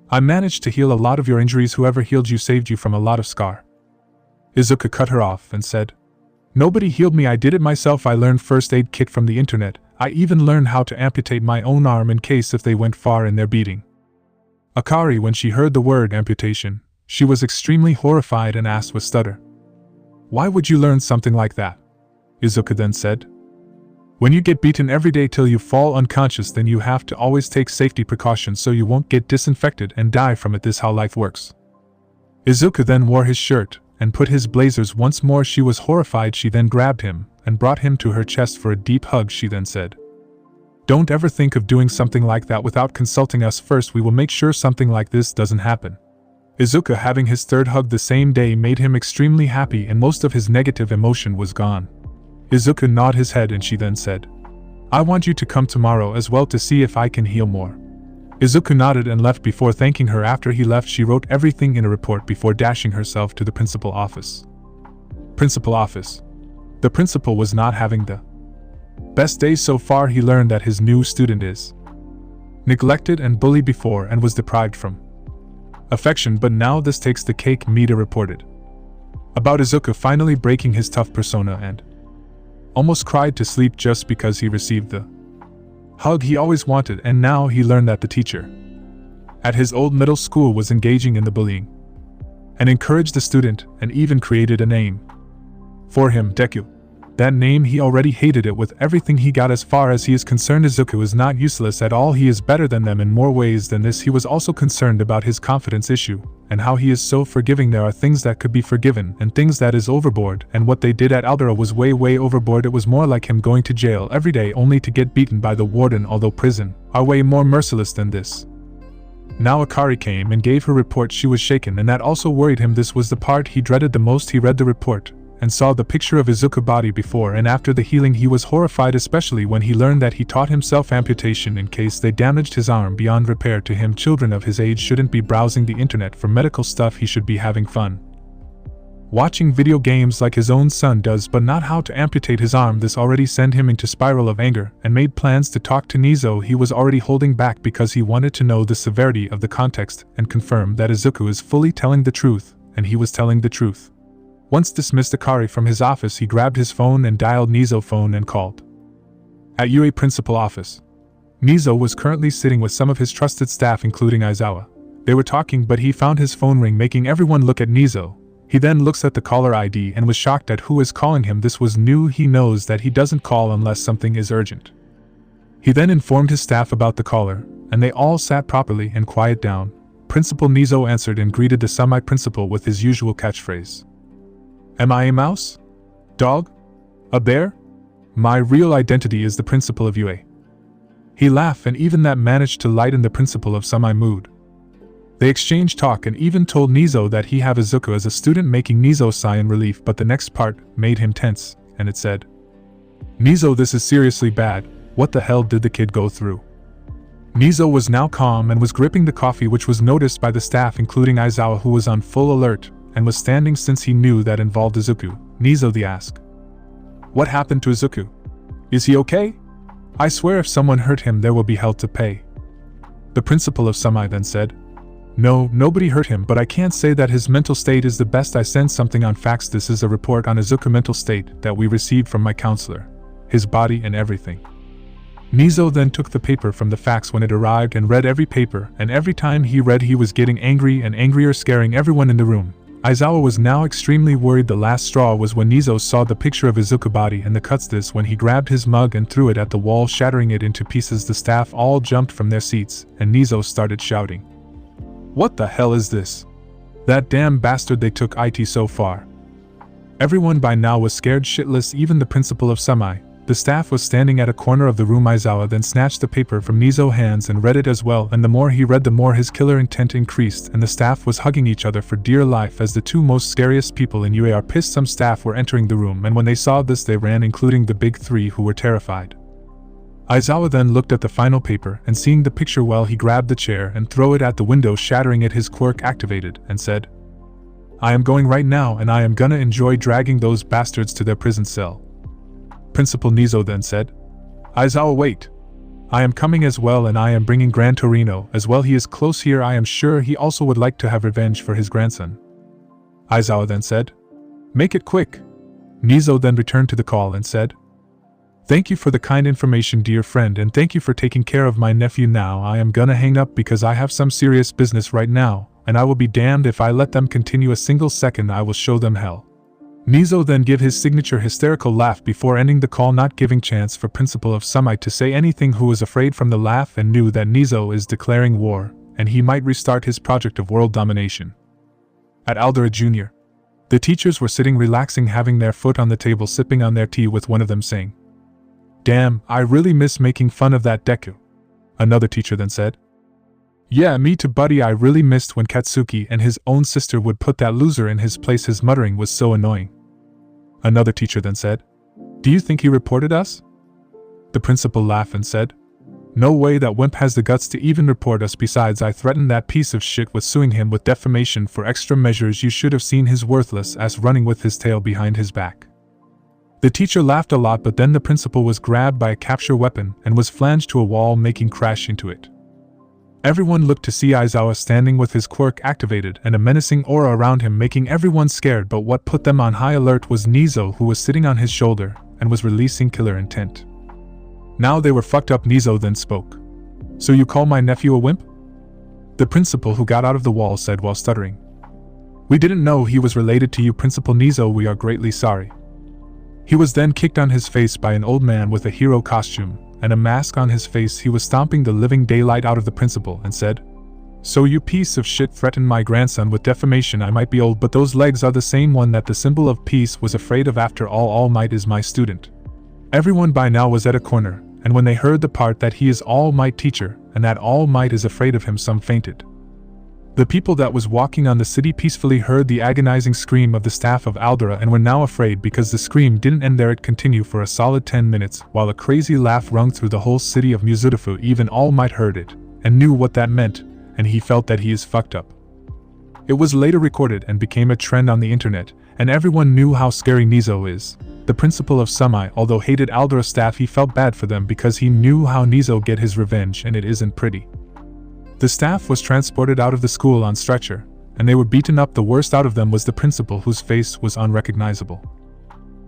"I managed to heal a lot of your injuries. Whoever healed you saved you from a lot of scar." Izuku cut her off and said, "Nobody healed me, I did it myself. I learned first aid kit from the internet. I even learned how to amputate my own arm in case if they went far in their beating." Akari, when she heard the word amputation, she was extremely horrified and asked with stutter, "Why would you learn something like that?" Izuku then said, "When you get beaten every day till you fall unconscious, then you have to always take safety precautions so you won't get disinfected and die from it. This how life works." Izuku then wore his shirt and put his blazers once more. She was horrified. She then grabbed him and brought him to her chest for a deep hug. She then said, "Don't ever think of doing something like that without consulting us first. We will make sure something like this doesn't happen." Izuku having his third hug the same day made him extremely happy and most of his negative emotion was gone. Izuku nodded his head and she then said, "I want you to come tomorrow as well to see if I can heal more." Izuku nodded and left. Before thanking her after he left, she wrote everything in a report before dashing herself to the principal office. Principal office. The principal was not having the best day so far. He learned that his new student is neglected and bullied before and was deprived from affection, but now this takes the cake. Mida reported about Izuku finally breaking his tough persona and almost cried to sleep just because he received the hug he always wanted, and now he learned that the teacher at his old middle school was engaging in the bullying and encouraged the student and even created a name for him, Deku. That name, he already hated it with everything he got. As far as he is concerned, Izuku is not useless at all. He is better than them in more ways than this. He was also concerned about his confidence issue and how he is so forgiving. There are things that could be forgiven and things that is overboard, and what they did at Aldera was way overboard. It was more like him going to jail every day only to get beaten by the warden, although prison are way more merciless than this. Now Akari came and gave her report. She was shaken and that also worried him. This was the part he dreaded the most. He read the report and saw the picture of Izuku's body before and after the healing. He was horrified, especially when he learned that he taught himself amputation in case they damaged his arm beyond repair. To him, children of his age shouldn't be browsing the internet for medical stuff. He should be having fun watching video games like his own son does, but not how to amputate his arm. This already sent him into spiral of anger and made plans to talk to Nizo. He was already holding back because he wanted to know the severity of the context and confirm that Izuku is fully telling the truth, and he was telling the truth. Once dismissed Akari from his office, he grabbed his phone and dialed Nizo's phone and called at UA principal office. Nizo was currently sitting with some of his trusted staff, including Aizawa. They were talking, but he found his phone ring, making everyone look at Nizo. He then looks at the caller ID and was shocked at who is calling him. This was new. He knows that he doesn't call unless something is urgent. He then informed his staff about the caller, and they all sat properly and quiet down. Principal Nizo answered and greeted the semi-principal with his usual catchphrase. "Am I a mouse? Dog? A bear? My real identity is the principal of UA." He laughed, and even that managed to lighten the principal of semi mood. They exchanged talk and even told Nizo that he have Izuku as a student, making Nizo sigh in relief, but the next part made him tense, and it said, "Nizo, this is seriously bad. What the hell did the kid go through?" Nizo was now calm and was gripping the coffee, which was noticed by the staff, including Aizawa, who was on full alert and was standing since he knew that involved Izuku. Nizo the asked, "What happened to Izuku? Is he okay? I swear if someone hurt him there will be hell to pay." The principal of Semi then said, "No, nobody hurt him, but I can't say that his mental state is the best. I sent something on fax. This is a report on Izuku's mental state that we received from my counselor. His body and everything." Nizo then took the paper from the fax when it arrived and read every paper, and every time he read he was getting angry and angrier, scaring everyone in the room. Aizawa was now extremely worried. The last straw was when Nizo saw the picture of Izuku's body and the cuts. This when he grabbed his mug and threw it at the wall, shattering it into pieces. The staff all jumped from their seats, and Nizo started shouting, "What the hell is this? That damn bastard, they took it so far." Everyone by now was scared shitless, even the principal of Semi. The staff was standing at a corner of the room. Aizawa then snatched the paper from Nizo's hands and read it as well, and the more he read the more his killer intent increased, and the staff was hugging each other for dear life as the two most scariest people in UA are pissed. Some staff were entering the room, and when they saw this they ran, including the big three, who were terrified. Aizawa then looked at the final paper, and seeing the picture well, he grabbed the chair and threw it at the window, shattering it. His quirk activated, and said, "I am going right now, and I am gonna enjoy dragging those bastards to their prison cell." Principal Nizo then said. Aizawa, wait. I am coming as well, and I am bringing Gran Torino as well. He is close here. I am sure he also would like to have revenge for his grandson. Aizawa then said. Make it quick. Nizo then returned to the call and said. Thank you for the kind information, dear friend, and thank you for taking care of my nephew. Now I am gonna hang up because I have some serious business right now, and I will be damned if I let them continue a single second. I will show them hell. Nizo then gave his signature hysterical laugh before ending the call, not giving chance for Principal of Sumai to say anything, who was afraid from the laugh and knew that Nizo is declaring war, and he might restart his project of world domination. At Aldera Jr., the teachers were sitting relaxing, having their foot on the table, sipping on their tea, with one of them saying, Damn, I really miss making fun of that Deku. Another teacher then said, Yeah, me too, buddy. I really missed when Katsuki and his own sister would put that loser in his place. His muttering was so annoying. Another teacher then said, Do you think he reported us? The principal laughed and said, No way, that wimp has the guts to even report us. Besides, I threatened that piece of shit with suing him with defamation for extra measures. You should have seen his worthless ass running with his tail behind his back. The teacher laughed a lot, but then the principal was grabbed by a capture weapon and was flanged to a wall, making crash into it. Everyone looked to see Aizawa standing with his quirk activated and a menacing aura around him, making everyone scared, but what put them on high alert was Nizo, who was sitting on his shoulder and was releasing killer intent. Now they were fucked up. Nizo then spoke. So you call my nephew a wimp? The principal, who got out of the wall, said while stuttering. We didn't know he was related to you, Principal Nizo. We are greatly sorry. He was then kicked on his face by an old man with a hero costume and a mask on his face. He was stomping the living daylight out of the principal and said, So you piece of shit threatened my grandson with defamation. I might be old, but those legs are the same one that the symbol of peace was afraid of. After all Might is my student. Everyone by now was at a corner, and when they heard the part that he is All Might teacher and that All Might is afraid of him, some fainted. The people that was walking on the city peacefully heard the agonizing scream of the staff of Aldera and were now afraid, because the scream didn't end there. It continued for a solid 10 minutes, while a crazy laugh rung through the whole city of Mizurufu. Even All Might heard it, and knew what that meant, and he felt that he is fucked up. It was later recorded and became a trend on the internet, and everyone knew how scary Nizo is. The principal of Sumai, although hated Aldera staff, he felt bad for them because he knew how Nizo get his revenge, and it isn't pretty. The staff was transported out of the school on stretcher, and they were beaten up. The worst out of them was the principal, whose face was unrecognizable.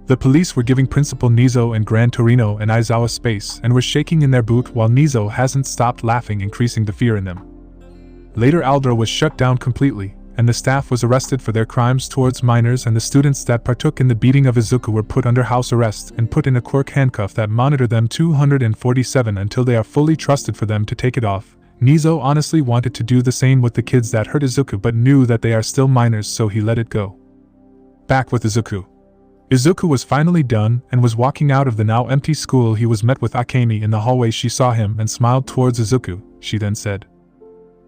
The police were giving Principal Nizo and Gran Torino and Aizawa space and were shaking in their boot, while Nizo hasn't stopped laughing, increasing the fear in them. Later, Aldera was shut down completely, and the staff was arrested for their crimes towards minors, and the students that partook in the beating of Izuku were put under house arrest and put in a quirk handcuff that monitor them 247 until they are fully trusted for them to take it off. Nizo honestly wanted to do the same with the kids that hurt Izuku, but knew that they are still minors, so he let it go. Back with Izuku. Izuku was finally done and was walking out of the now empty school. He was met with Akemi in the hallway. She saw him and smiled towards Izuku. She then said,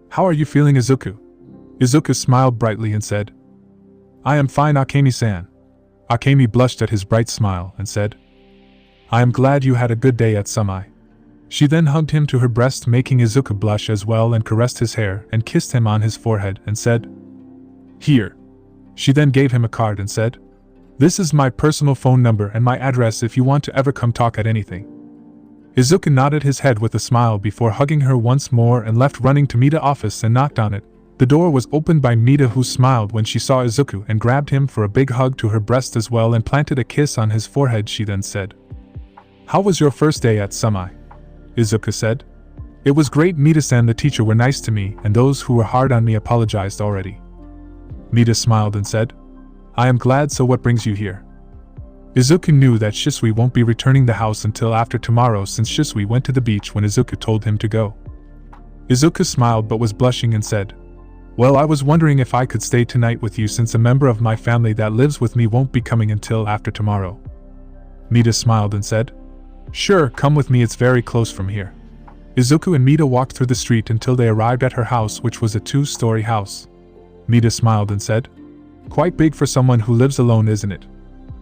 How are you feeling, Izuku? Izuku smiled brightly and said, I am fine, Akemi-san. Akemi blushed at his bright smile and said, I am glad you had a good day at Sumai. She then hugged him to her breast, making Izuku blush as well, and caressed his hair and kissed him on his forehead and said, Here. She then gave him a card and said, This is my personal phone number and my address if you want to ever come talk at anything. Izuku nodded his head with a smile before hugging her once more and left, running to Mita's office and knocked on it. The door was opened by Mita, who smiled when she saw Izuku and grabbed him for a big hug to her breast as well and planted a kiss on his forehead. She then said, How was your first day at Sumai? Izuku said, It was great, Mita-san. The teacher were nice to me, and those who were hard on me apologized already. Mita smiled and said, I am glad. So what brings you here? Izuku knew that Shisui won't be returning the house until after tomorrow, since Shisui went to the beach when Izuku told him to go. Izuku smiled but was blushing and said, Well, I was wondering if I could stay tonight with you, since a member of my family that lives with me won't be coming until after tomorrow. Mita smiled and said, Sure, come with me, it's very close from here. Izuku and Mita walked through the street until they arrived at her house, which was a 2-story house. Mita smiled and said, Quite big for someone who lives alone, isn't it?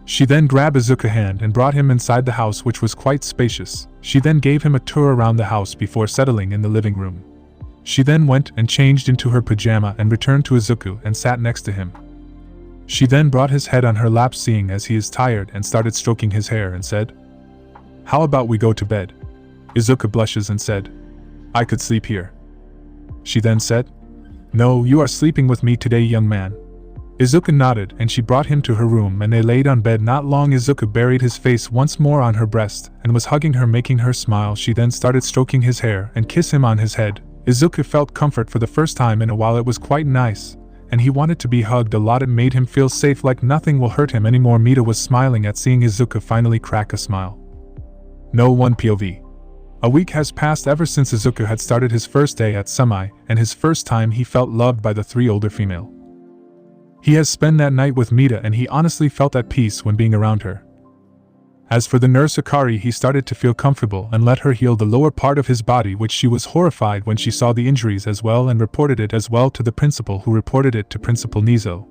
She then grabbed Izuku's hand and brought him inside the house, which was quite spacious. She then gave him a tour around the house before settling in the living room. She then went and changed into her pajama and returned to Izuku and sat next to him. She then brought his head on her lap, seeing as he is tired, and started stroking his hair and said, How about we go to bed? Izuku blushes and said, I could sleep here. She then said, No, you are sleeping with me today, young man. Izuku nodded and she brought him to her room and they laid on bed. Not long Izuku buried his face once more on her breast and was hugging her, making her smile. She then started stroking his hair and kiss him on his head. Izuku felt comfort for the first time in a while. It was quite nice, and he wanted to be hugged a lot. It made him feel safe, like nothing will hurt him anymore. Mita was smiling at seeing Izuku finally crack a smile. No one POV. A week has passed ever since Izuku had started his first day at Semi, and his first time he felt loved by the three older female. He has spent that night with Mita and he honestly felt at peace when being around her. As for the nurse Akari, he started to feel comfortable and let her heal the lower part of his body, which she was horrified when she saw the injuries as well and reported it as well to the principal, who reported it to Principal Nizo.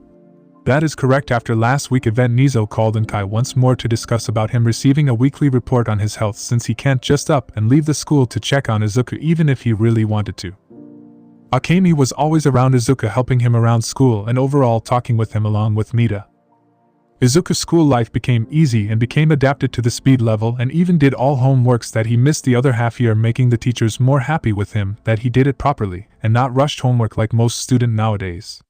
That is correct. After last week's event, Nizo called in Kai once more to discuss about him receiving a weekly report on his health, since he can't just up and leave the school to check on Izuku even if he really wanted to. Akemi was always around Izuku, helping him around school and overall talking with him along with Mita. Izuku's school life became easy and became adapted to the speed level, and even did all homeworks that he missed the other half year, making the teachers more happy with him that he did it properly and not rushed homework like most students nowadays.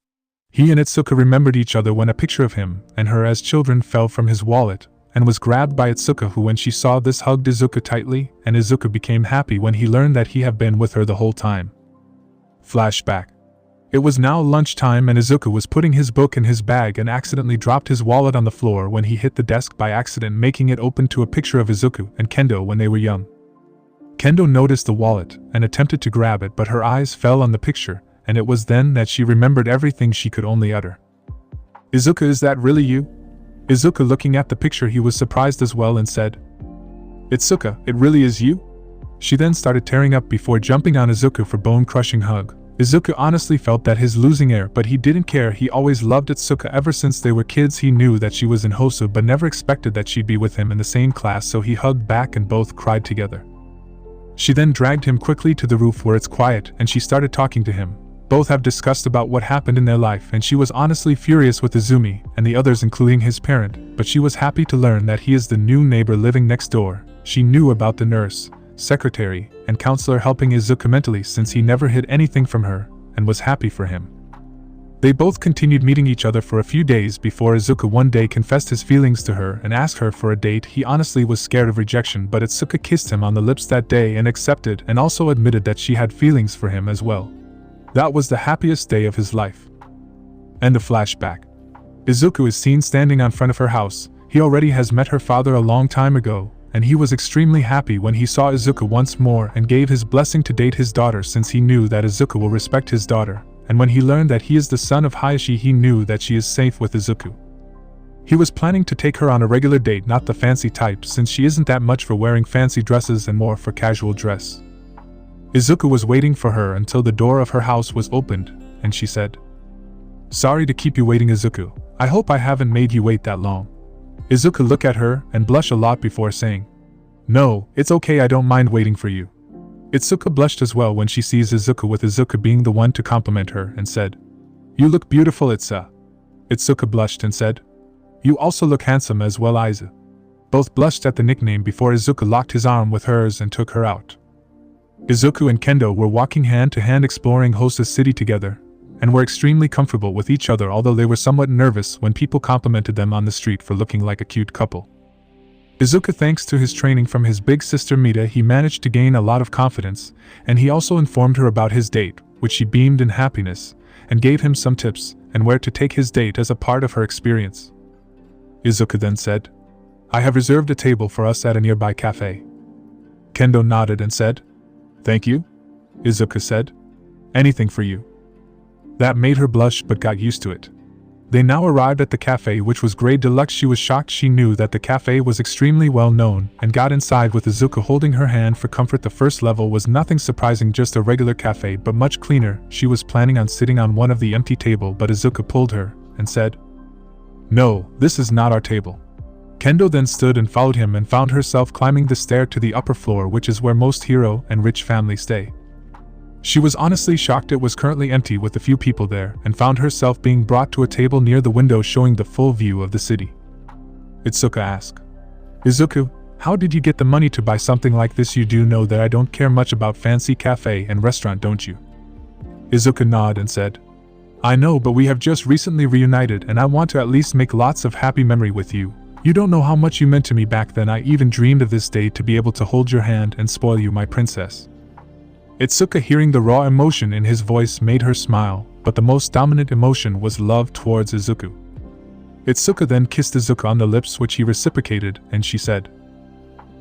He and Itsuka remembered each other when a picture of him and her as children fell from his wallet and was grabbed by Itsuka, who when she saw this hugged Izuku tightly, and Izuku became happy when he learned that he had been with her the whole time. Flashback. It was now lunchtime and Izuku was putting his book in his bag and accidentally dropped his wallet on the floor when he hit the desk by accident, making it open to a picture of Izuku and Kendo when they were young. Kendo noticed the wallet and attempted to grab it, but her eyes fell on the picture, and it was then that she remembered everything she could only utter. Izuku, is that really you? Izuku, looking at the picture, he was surprised as well and said, Itsuka, it really is you? She then started tearing up before jumping on Izuku for bone-crushing hug. Izuku honestly felt that his losing air, but he didn't care. He always loved Itsuka ever since they were kids. He knew that she was in Hosu but never expected that she'd be with him in the same class, so he hugged back and both cried together. She then dragged him quickly to the roof where it's quiet and she started talking to him. Both have discussed about what happened in their life, and she was honestly furious with Izumi and the others including his parent, but she was happy to learn that he is the new neighbor living next door. She knew about the nurse, secretary, and counselor helping Izuku mentally since he never hid anything from her, and was happy for him. They both continued meeting each other for a few days before Izuku one day confessed his feelings to her and asked her for a date. He honestly was scared of rejection, but Itsuka kissed him on the lips that day and accepted, and also admitted that she had feelings for him as well. That was the happiest day of his life. And the flashback. Izuku is seen standing in front of her house. He already has met her father a long time ago, and he was extremely happy when he saw Izuku once more and gave his blessing to date his daughter, since he knew that Izuku will respect his daughter, and when he learned that he is the son of Hayashi, he knew that she is safe with Izuku. He was planning to take her on a regular date, not the fancy type, since she isn't that much for wearing fancy dresses and more for casual dress. Izuku was waiting for her until the door of her house was opened, and she said, Sorry to keep you waiting, Izuku. I hope I haven't made you wait that long. Izuku looked at her and blushed a lot before saying, No, it's okay, I don't mind waiting for you. Itsuka blushed as well when she sees Izuku, with Izuku being the one to compliment her, and said, You look beautiful, Itsa. Itsuka blushed and said, You also look handsome as well, Izu. Both blushed at the nickname before Izuku locked his arm with hers and took her out. Izuku and Kendo were walking hand to hand exploring Hosa City together, and were extremely comfortable with each other, although they were somewhat nervous when people complimented them on the street for looking like a cute couple. Izuku, thanks to his training from his big sister Mita, he managed to gain a lot of confidence, and he also informed her about his date, which she beamed in happiness, and gave him some tips and where to take his date as a part of her experience. Izuku then said, I have reserved a table for us at a nearby cafe. Kendo nodded and said, Thank you? Izuku said, Anything for you. That made her blush but got used to it. They now arrived at the cafe, which was grade deluxe. She was shocked. She knew that the cafe was extremely well known, and got inside with Izuku holding her hand for comfort. The first level was nothing surprising, just a regular cafe but much cleaner. She was planning on sitting on one of the empty table, but Izuku pulled her and said, No, this is not our table. Kendo then stood and followed him and found herself climbing the stair to the upper floor, which is where most hero and rich families stay. She was honestly shocked. It was currently empty with a few people there, and found herself being brought to a table near the window showing the full view of the city. Itsuka asked, Izuku, How did you get the money to buy something like this? You do know that I don't care much about fancy cafe and restaurant, don't you? Izuku nodded and said, I know, but we have just recently reunited and I want to at least make lots of happy memory with you. You don't know how much you meant to me back then. I even dreamed of this day to be able to hold your hand and spoil you, my princess. Itsuka, hearing the raw emotion in his voice, made her smile, but the most dominant emotion was love towards Izuku. Itsuka then kissed Izuku on the lips, which he reciprocated, and she said,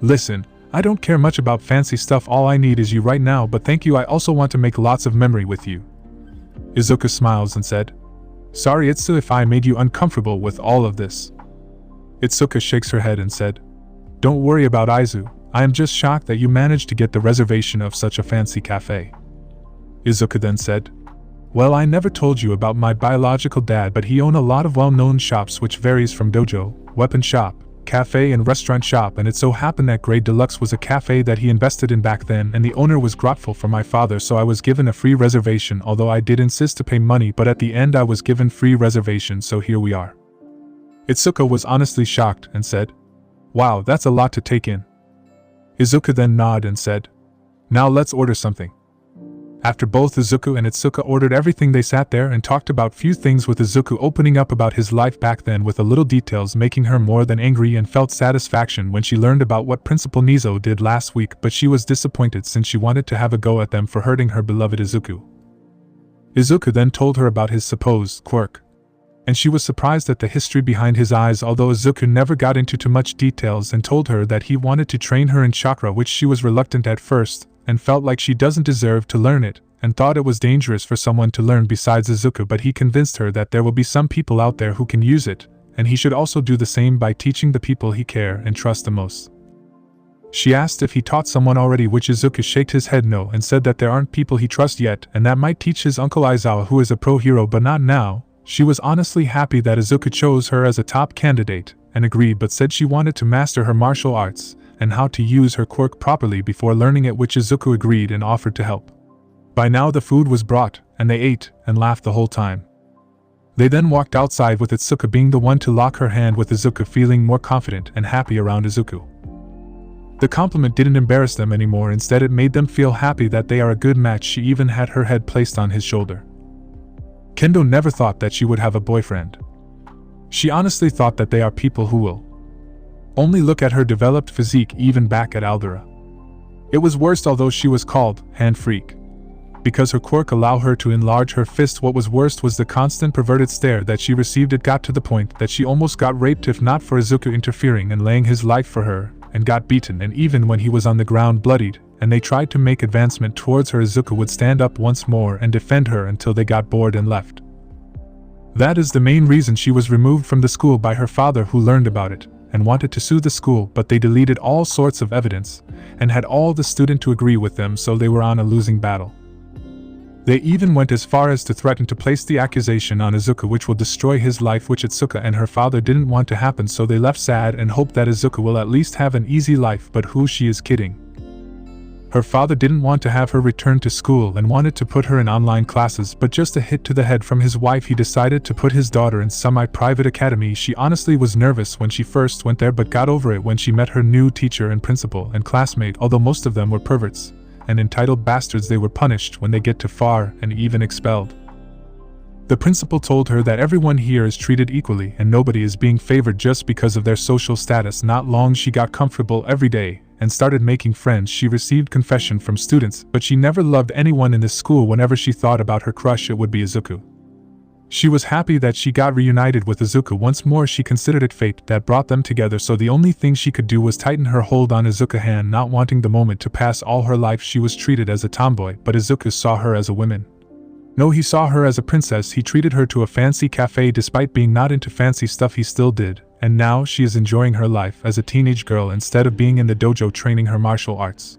Listen, I don't care much about fancy stuff, all I need is you right now, but thank you, I also want to make lots of memory with you. Izuku smiles and said, Sorry Itsu if I made you uncomfortable with all of this. Itsuka shakes her head and said, Don't worry about Izu, I am just shocked that you managed to get the reservation of such a fancy cafe. Izuku then said, Well, I never told you about my biological dad, but he owned a lot of well-known shops which varies from dojo, weapon shop, cafe and restaurant shop, and it so happened that Grade Deluxe was a cafe that he invested in back then, and the owner was grateful for my father, so I was given a free reservation, although I did insist to pay money, but at the end I was given free reservation, so here we are. Itsuka was honestly shocked and said, Wow, that's a lot to take in. Izuku then nodded and said, Now let's order something. After both Izuku and Itsuka ordered everything, they sat there and talked about few things, with Izuku opening up about his life back then with the little details making her more than angry, and felt satisfaction when she learned about what Principal Nizo did last week, but she was disappointed since she wanted to have a go at them for hurting her beloved Izuku. Izuku then told her about his supposed quirk, and she was surprised at the history behind his eyes, although Izuku never got into too much details and told her that he wanted to train her in chakra, which she was reluctant at first, and felt like she doesn't deserve to learn it, and thought it was dangerous for someone to learn besides Izuku, but he convinced her that there will be some people out there who can use it, and he should also do the same by teaching the people he care and trust the most. She asked if he taught someone already, which Izuku shook his head no and said that there aren't people he trusts yet, and that might teach his uncle Aizawa, who is a pro hero, but not now. She was honestly happy that Izuku chose her as a top candidate, and agreed, but said she wanted to master her martial arts and how to use her quirk properly before learning it, which Izuku agreed and offered to help. By now the food was brought, and they ate and laughed the whole time. They then walked outside, with Itsuka being the one to lock her hand with Izuku, feeling more confident and happy around Izuku. The compliment didn't embarrass them anymore, instead it made them feel happy that they are a good match. She even had her head placed on his shoulder. Kendo never thought that she would have a boyfriend. She honestly thought that they are people who will only look at her developed physique, even back at Aldera. It was worst, although she was called hand freak, because her quirk allowed her to enlarge her fist. What was worst was the constant perverted stare that she received. It got to the point that she almost got raped if not for Izuku interfering and laying his life for her, and got beaten, and even when he was on the ground bloodied, and they tried to make advancement towards her, Izuku would stand up once more and defend her until they got bored and left. That is the main reason she was removed from the school by her father, who learned about it and wanted to sue the school, but they deleted all sorts of evidence and had all the students to agree with them, so they were on a losing battle. They even went as far as to threaten to place the accusation on Izuku, which will destroy his life, which Itsuka and her father didn't want to happen, so they left sad and hoped that Izuku will at least have an easy life, but who she is kidding. Her father didn't want to have her return to school and wanted to put her in online classes, but just a hit to the head from his wife, he decided to put his daughter in semi-private academy. She honestly was nervous when she first went there, but got over it when she met her new teacher and principal and classmate. Although most of them were perverts and entitled bastards, they were punished when they get too far and even expelled. The principal told her that everyone here is treated equally and nobody is being favored just because of their social status. Not long she got comfortable every day and started making friends. She received confession from students, but she never loved anyone in this school. Whenever she thought about her crush, it would be Izuku. She was happy that she got reunited with Izuku once more. She considered it fate that brought them together, so the only thing she could do was tighten her hold on Izuku's hand, not wanting the moment to pass. All her life she was treated as a tomboy, but Izuku saw her as a woman. No, he saw her as a princess. He treated her to a fancy cafe. Despite being not into fancy stuff, he still did, and now she is enjoying her life as a teenage girl instead of being in the dojo training her martial arts.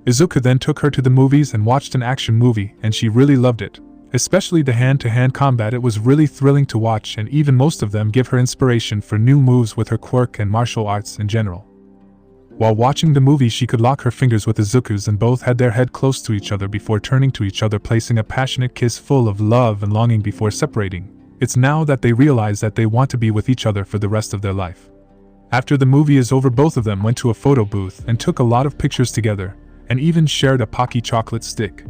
Izuku then took her to the movies and watched an action movie, and she really loved it, especially the hand-to-hand combat. It was really thrilling to watch, and even most of them give her inspiration for new moves with her quirk and martial arts in general. While watching the movie, she could lock her fingers with Izuku's, and both had their head close to each other before turning to each other, placing a passionate kiss full of love and longing before separating. It's now that they realize that they want to be with each other for the rest of their life. After the movie is over, both of them went to a photo booth and took a lot of pictures together, and even shared a Pocky chocolate stick.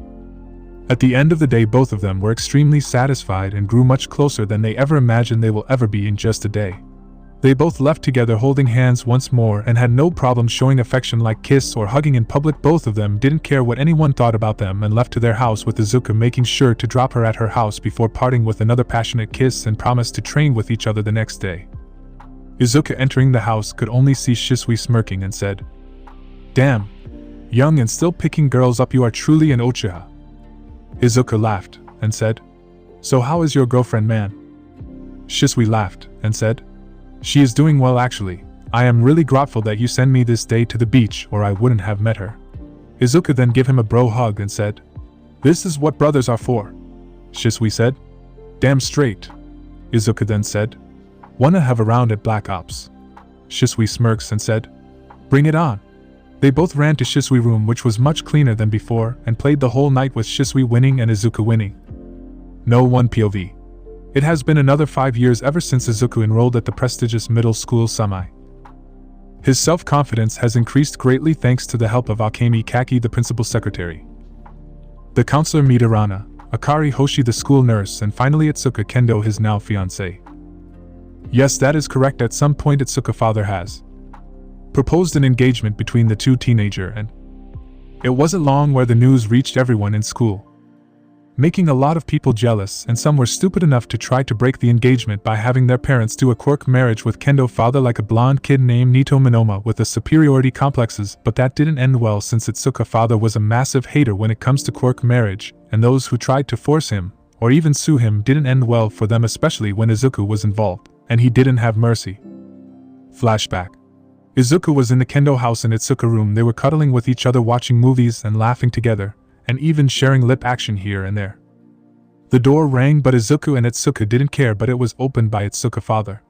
At the end of the day, both of them were extremely satisfied and grew much closer than they ever imagined they will ever be in just a day. They both left together holding hands once more and had no problem showing affection like kiss or hugging in public. Both of them didn't care what anyone thought about them and left to their house, with Izuku making sure to drop her at her house before parting with another passionate kiss and promised to train with each other the next day. Izuku, entering the house, could only see Shisui smirking and said, "Damn, young and still picking girls up, you are truly an Uchiha." Izuku laughed and said, "So how is your girlfriend, man?" Shisui laughed and said, "She is doing well actually. I am really grateful that you sent me this day to the beach, or I wouldn't have met her." Izuku then gave him a bro hug and said, "This is what brothers are for." Shisui said, "Damn straight." Izuku then said, "Wanna have a round at Black Ops?" Shisui smirks and said, "Bring it on." They both ran to Shisui's room, which was much cleaner than before, and played the whole night, with Shisui winning and Izuku winning. No one POV. It has been another 5 years ever since Izuku enrolled at the prestigious middle school Semi. His self-confidence has increased greatly thanks to the help of Akemi Kaki, the principal's secretary, the counselor Midarana, Akari Hoshi, the school nurse, and finally Itsuka Kendo, his now fiancé. Yes, that is correct. At some point Itsuka's father has proposed an engagement between the two teenagers, and it wasn't long where the news reached everyone in school, making a lot of people jealous, and some were stupid enough to try to break the engagement by having their parents do a quirk marriage with Kendo's father, like a blonde kid named Nito Minoma with the superiority complexes, but that didn't end well since Itsuka's father was a massive hater when it comes to quirk marriage, and those who tried to force him, or even sue him, didn't end well for them, especially when Izuku was involved, and he didn't have mercy. Flashback. Izuku was in the Kendo house in Itsuka's room. They were cuddling with each other, watching movies and laughing together, and even sharing lip action here and there. The door rang, but Izuku and Itsuka didn't care, but it was opened by Itsuka's father.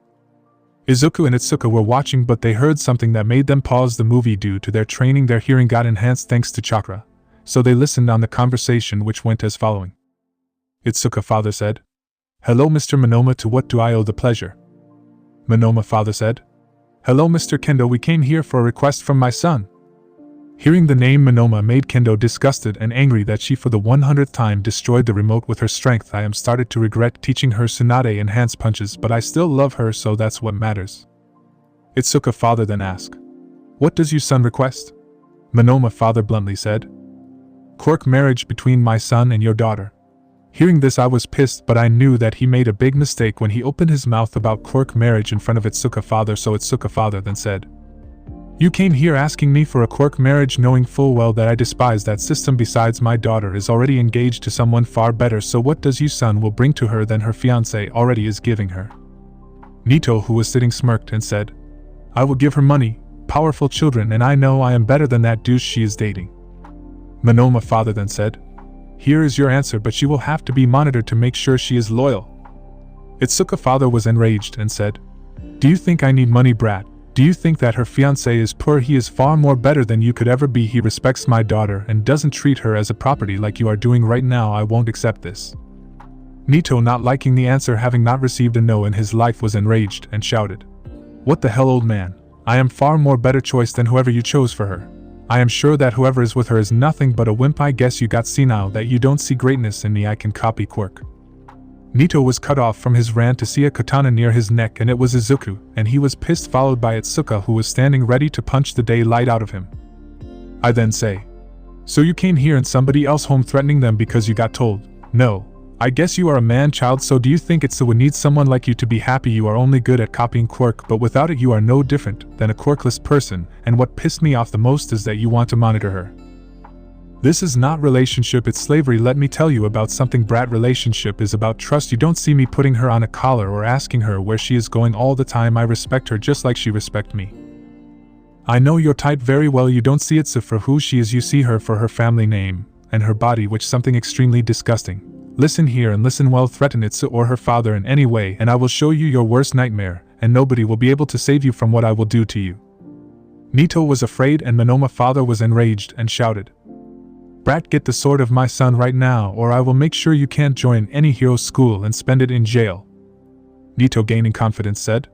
Izuku and Itsuka were watching, but they heard something that made them pause the movie. Due to their training, their hearing got enhanced thanks to chakra, so they listened on the conversation, which went as following. Itsuka's father said, "Hello Mr. Minoma, to what do I owe the pleasure?" Minoma father said, "Hello Mr. Kendo, we came here for a request from my son." Hearing the name Minoma made Kendo disgusted and angry that she for the 100th time destroyed the remote with her strength. "I am started to regret teaching her Tsunade enhanced punches, but I still love her, so that's what matters." Itsuka's father then asked, "What does your son request?" Minoma father bluntly said, "Quirk marriage between my son and your daughter." Hearing this, I was pissed, but I knew that he made a big mistake when he opened his mouth about quirk marriage in front of Itsuka's father, so Itsuka's father then said, "You came here asking me for a quirk marriage, knowing full well that I despise that system. Besides, my daughter is already engaged to someone far better, so what does your son will bring to her than her fiancé already is giving her?" Nito, who was sitting, smirked and said, "I will give her money, powerful children, and I know I am better than that douche she is dating." Minoma father then said, "Here is your answer, but she will have to be monitored to make sure she is loyal." Itsuka's father was enraged and said, "Do you think I need money, brat? Do you think that her fiancé is poor? He is far more better than you could ever be. He respects my daughter and doesn't treat her as a property like you are doing right now. I won't accept this." Nito, not liking the answer, having not received a no in his life, was enraged and shouted, "What the hell, old man? I am far more better choice than whoever you chose for her. I am sure that whoever is with her is nothing but a wimp. I guess you got senile that you don't see greatness in me. I can copy quirk." Nito was cut off from his rant to see a katana near his neck, and it was Izuku, and he was pissed, followed by Itsuka, who was standing ready to punch the daylight out of him. I then say, "So you came here and somebody else home threatening them because you got told no? I guess you are a man-child, so do you think Itsu would need someone like you to be happy? You are only good at copying quirk, but without it you are no different than a quirkless person, and what pissed me off the most is that you want to monitor her. This is not relationship, it's slavery. Let me tell you about something, brat. Relationship is about trust. You don't see me putting her on a collar or asking her where she is going all the time. I respect her just like she respect me. I know your type very well. You don't see Itsu for who she is, you see her for her family name and her body, which something extremely disgusting. Listen here and listen well. Threaten Itsu or her father in any way, and I will show you your worst nightmare, and nobody will be able to save you from what I will do to you." Nito was afraid, and Minoma father was enraged and shouted, "Brat, get the sword of my son right now, or I will make sure you can't join any hero school and spend it in jail." Nito, gaining confidence, said,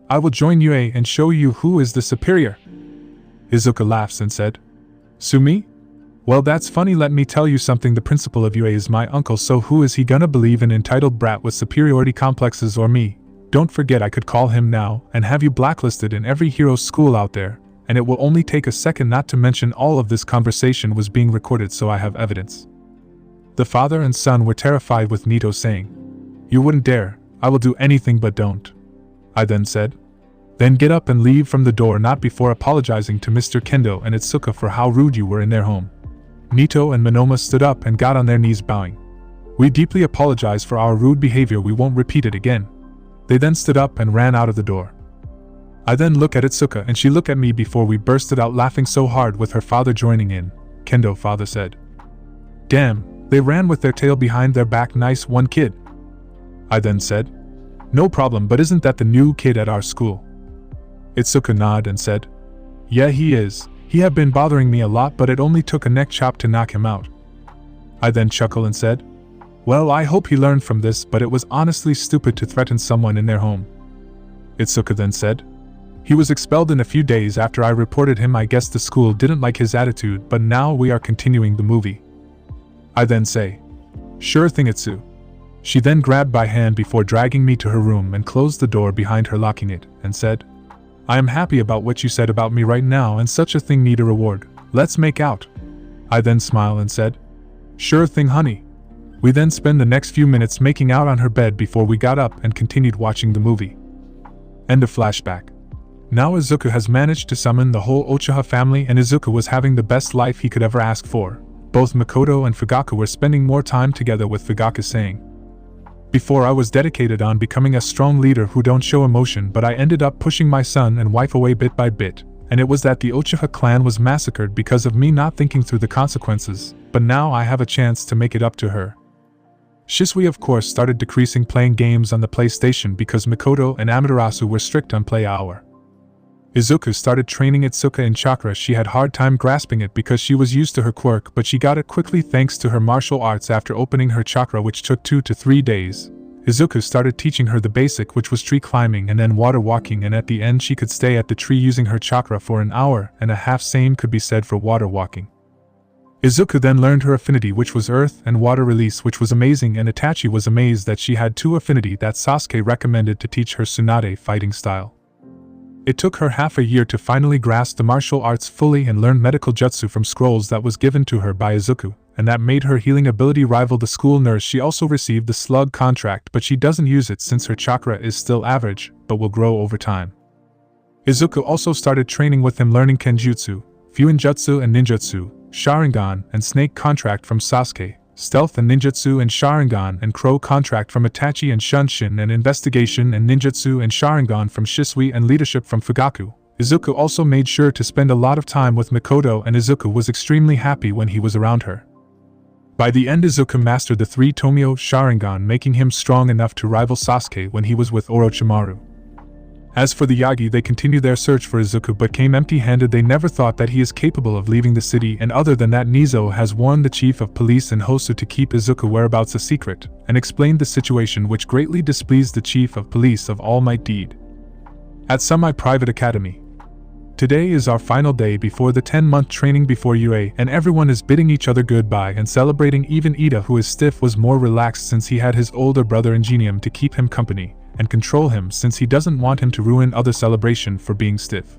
I will join UA and show you who is the superior. Izuku laughs and said, Sue me? Well, that's funny. Let me tell you something. The principal of UA is my uncle, so who is he gonna believe, an entitled brat with superiority complexes or me? Don't forget I could call him now and have you blacklisted in every hero school out there, and it will only take a second. Not to mention all of this conversation was being recorded, so I have evidence. The father and son were terrified, with Nito saying, You wouldn't dare. I will do anything but don't. I then said, Then get up and leave from the door, not before apologizing to Mr. Kendo and Itsuka for how rude you were in their home. Nito and Monoma stood up and got on their knees, bowing. We deeply apologize for our rude behavior. We won't repeat it again. They then stood up and ran out of the door. I then looked at Itsuka and she looked at me before we bursted out laughing so hard, with her father joining in. Kendo father said, Damn, they ran with their tail behind their back. Nice one, kid. I then said, No problem, but isn't that the new kid at our school? Itsuka nodded and said, Yeah, he is. He have been bothering me a lot, but it only took a neck chop to knock him out. I then chuckled and said, Well, I hope he learned from this, but it was honestly stupid to threaten someone in their home. Itsuka then said, He was expelled in a few days after I reported him. I guess the school didn't like his attitude, but now we are continuing the movie. I then say, Sure thing, Itsu. She then grabbed my hand before dragging me to her room and closed the door behind her, locking it, and said, I am happy about what you said about me right now, and such a thing need a reward. Let's make out. I then smiled and said, Sure thing, honey. We then spent the next few minutes making out on her bed before we got up and continued watching the movie. End of flashback. Now Izuku has managed to summon the whole Uchiha family, and Izuku was having the best life he could ever ask for. Both Makoto and Fugaku were spending more time together, with Fugaku saying, Before I was dedicated on becoming a strong leader who don't show emotion, but I ended up pushing my son and wife away bit by bit, and it was that the Uchiha clan was massacred because of me not thinking through the consequences, but now I have a chance to make it up to her. Shisui of course started decreasing playing games on the PlayStation because Makoto and Amaterasu were strict on play hour. Izuku started training Itsuka in chakra. She had hard time grasping it because she was used to her quirk, but she got it quickly thanks to her martial arts after opening her chakra, which took 2 to 3 days. Izuku started teaching her the basic, which was tree climbing and then water walking, and at the end she could stay at the tree using her chakra for an hour and a half. Same could be said for water walking. Izuku then learned her affinity, which was earth and water release, which was amazing, and Itachi was amazed that she had 2 affinity that Sasuke recommended to teach her Tsunade fighting style. It took her half a year to finally grasp the martial arts fully and learn medical jutsu from scrolls that was given to her by Izuku, and that made her healing ability rival the school nurse. She also received the slug contract, but she doesn't use it since her chakra is still average, but will grow over time. Izuku also started training with him, learning Kenjutsu, Fuinjutsu and Ninjutsu, Sharingan and Snake contract from Sasuke, Stealth and Ninjutsu and Sharingan and Crow contract from Itachi, and Shunshin and Investigation and Ninjutsu and Sharingan from Shisui, and Leadership from Fugaku. Izuku also made sure to spend a lot of time with Makoto, and Izuku was extremely happy when he was around her. By the end, Izuku mastered the 3 Tomio Sharingan, making him strong enough to rival Sasuke when he was with Orochimaru. As for the Yagi, they continue their search for Izuku but came empty-handed. They never thought that he is capable of leaving the city, and other than that, Nizo has warned the chief of police and Hosu to keep Izuku whereabouts a secret, and explained the situation, which greatly displeased the chief of police of All Might Deed. At Semi-Private Academy. Today is our final day before the 10-month training before UA, and everyone is bidding each other goodbye and celebrating. Even Ida, who is stiff, was more relaxed since he had his older brother Ingenium to keep him company and control him, since he doesn't want him to ruin other celebration for being stiff.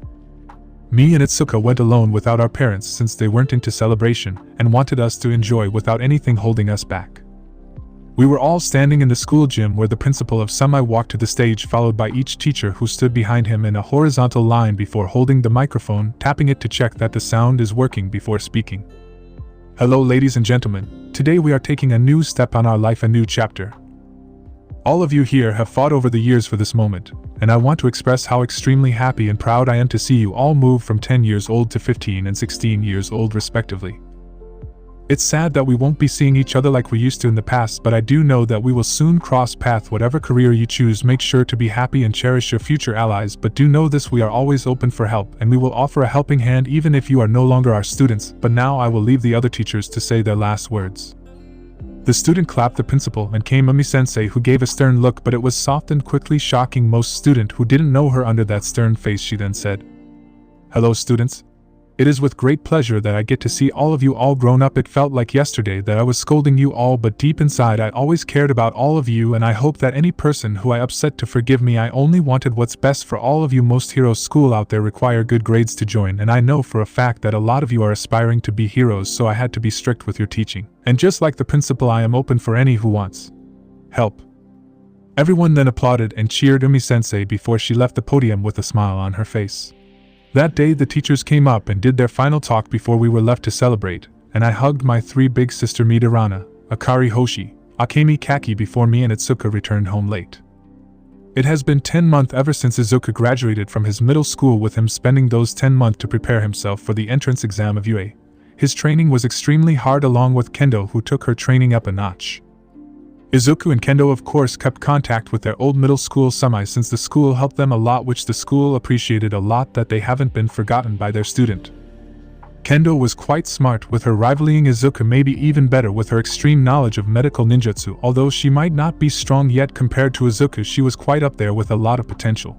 Me and Itsuka went alone without our parents since they weren't into celebration and wanted us to enjoy without anything holding us back. We were all standing in the school gym where the principal of Semi walked to the stage, followed by each teacher who stood behind him in a horizontal line before holding the microphone, tapping it to check that the sound is working before speaking. Hello ladies and gentlemen, today we are taking a new step on our life, a new chapter. All of you here have fought over the years for this moment, and I want to express how extremely happy and proud I am to see you all move from 10 years old to 15 and 16 years old respectively. It's sad that we won't be seeing each other like we used to in the past, but I do know that we will soon cross paths. Whatever career you choose, make sure to be happy and cherish your future allies, but do know this: we are always open for help, and we will offer a helping hand even if you are no longer our students. But now I will leave the other teachers to say their last words. The student clapped the principal and came Umi-sensei, who gave a stern look, but it was softened quickly, shocking most student who didn't know her under that stern face. She then said, "Hello students. It is with great pleasure that I get to see all of you all grown up. It felt like yesterday that I was scolding you all, but deep inside I always cared about all of you, and I hope that any person who I upset to forgive me. I only wanted what's best for all of you. Most heroes school out there require good grades to join, and I know for a fact that a lot of you are aspiring to be heroes, so I had to be strict with your teaching. And just like the principal, I am open for any who wants help." Everyone then applauded and cheered Umi-sensei before she left the podium with a smile on her face. That day the teachers came up and did their final talk before we were left to celebrate, and I hugged my three big sister Midorana, Akari Hoshi, Akemi Kaki before me and Itsuka returned home late. It has been 10 months ever since Izuku graduated from his middle school, with him spending those 10 months to prepare himself for the entrance exam of UA. His training was extremely hard, along with Kendo, who took her training up a notch. Izuku and Kendo of course kept contact with their old middle school semis, since the school helped them a lot, which the school appreciated a lot, that they haven't been forgotten by their student. Kendo was quite smart, with her rivaling Izuku, maybe even better with her extreme knowledge of medical ninjutsu. Although she might not be strong yet compared to Izuku, she was quite up there with a lot of potential.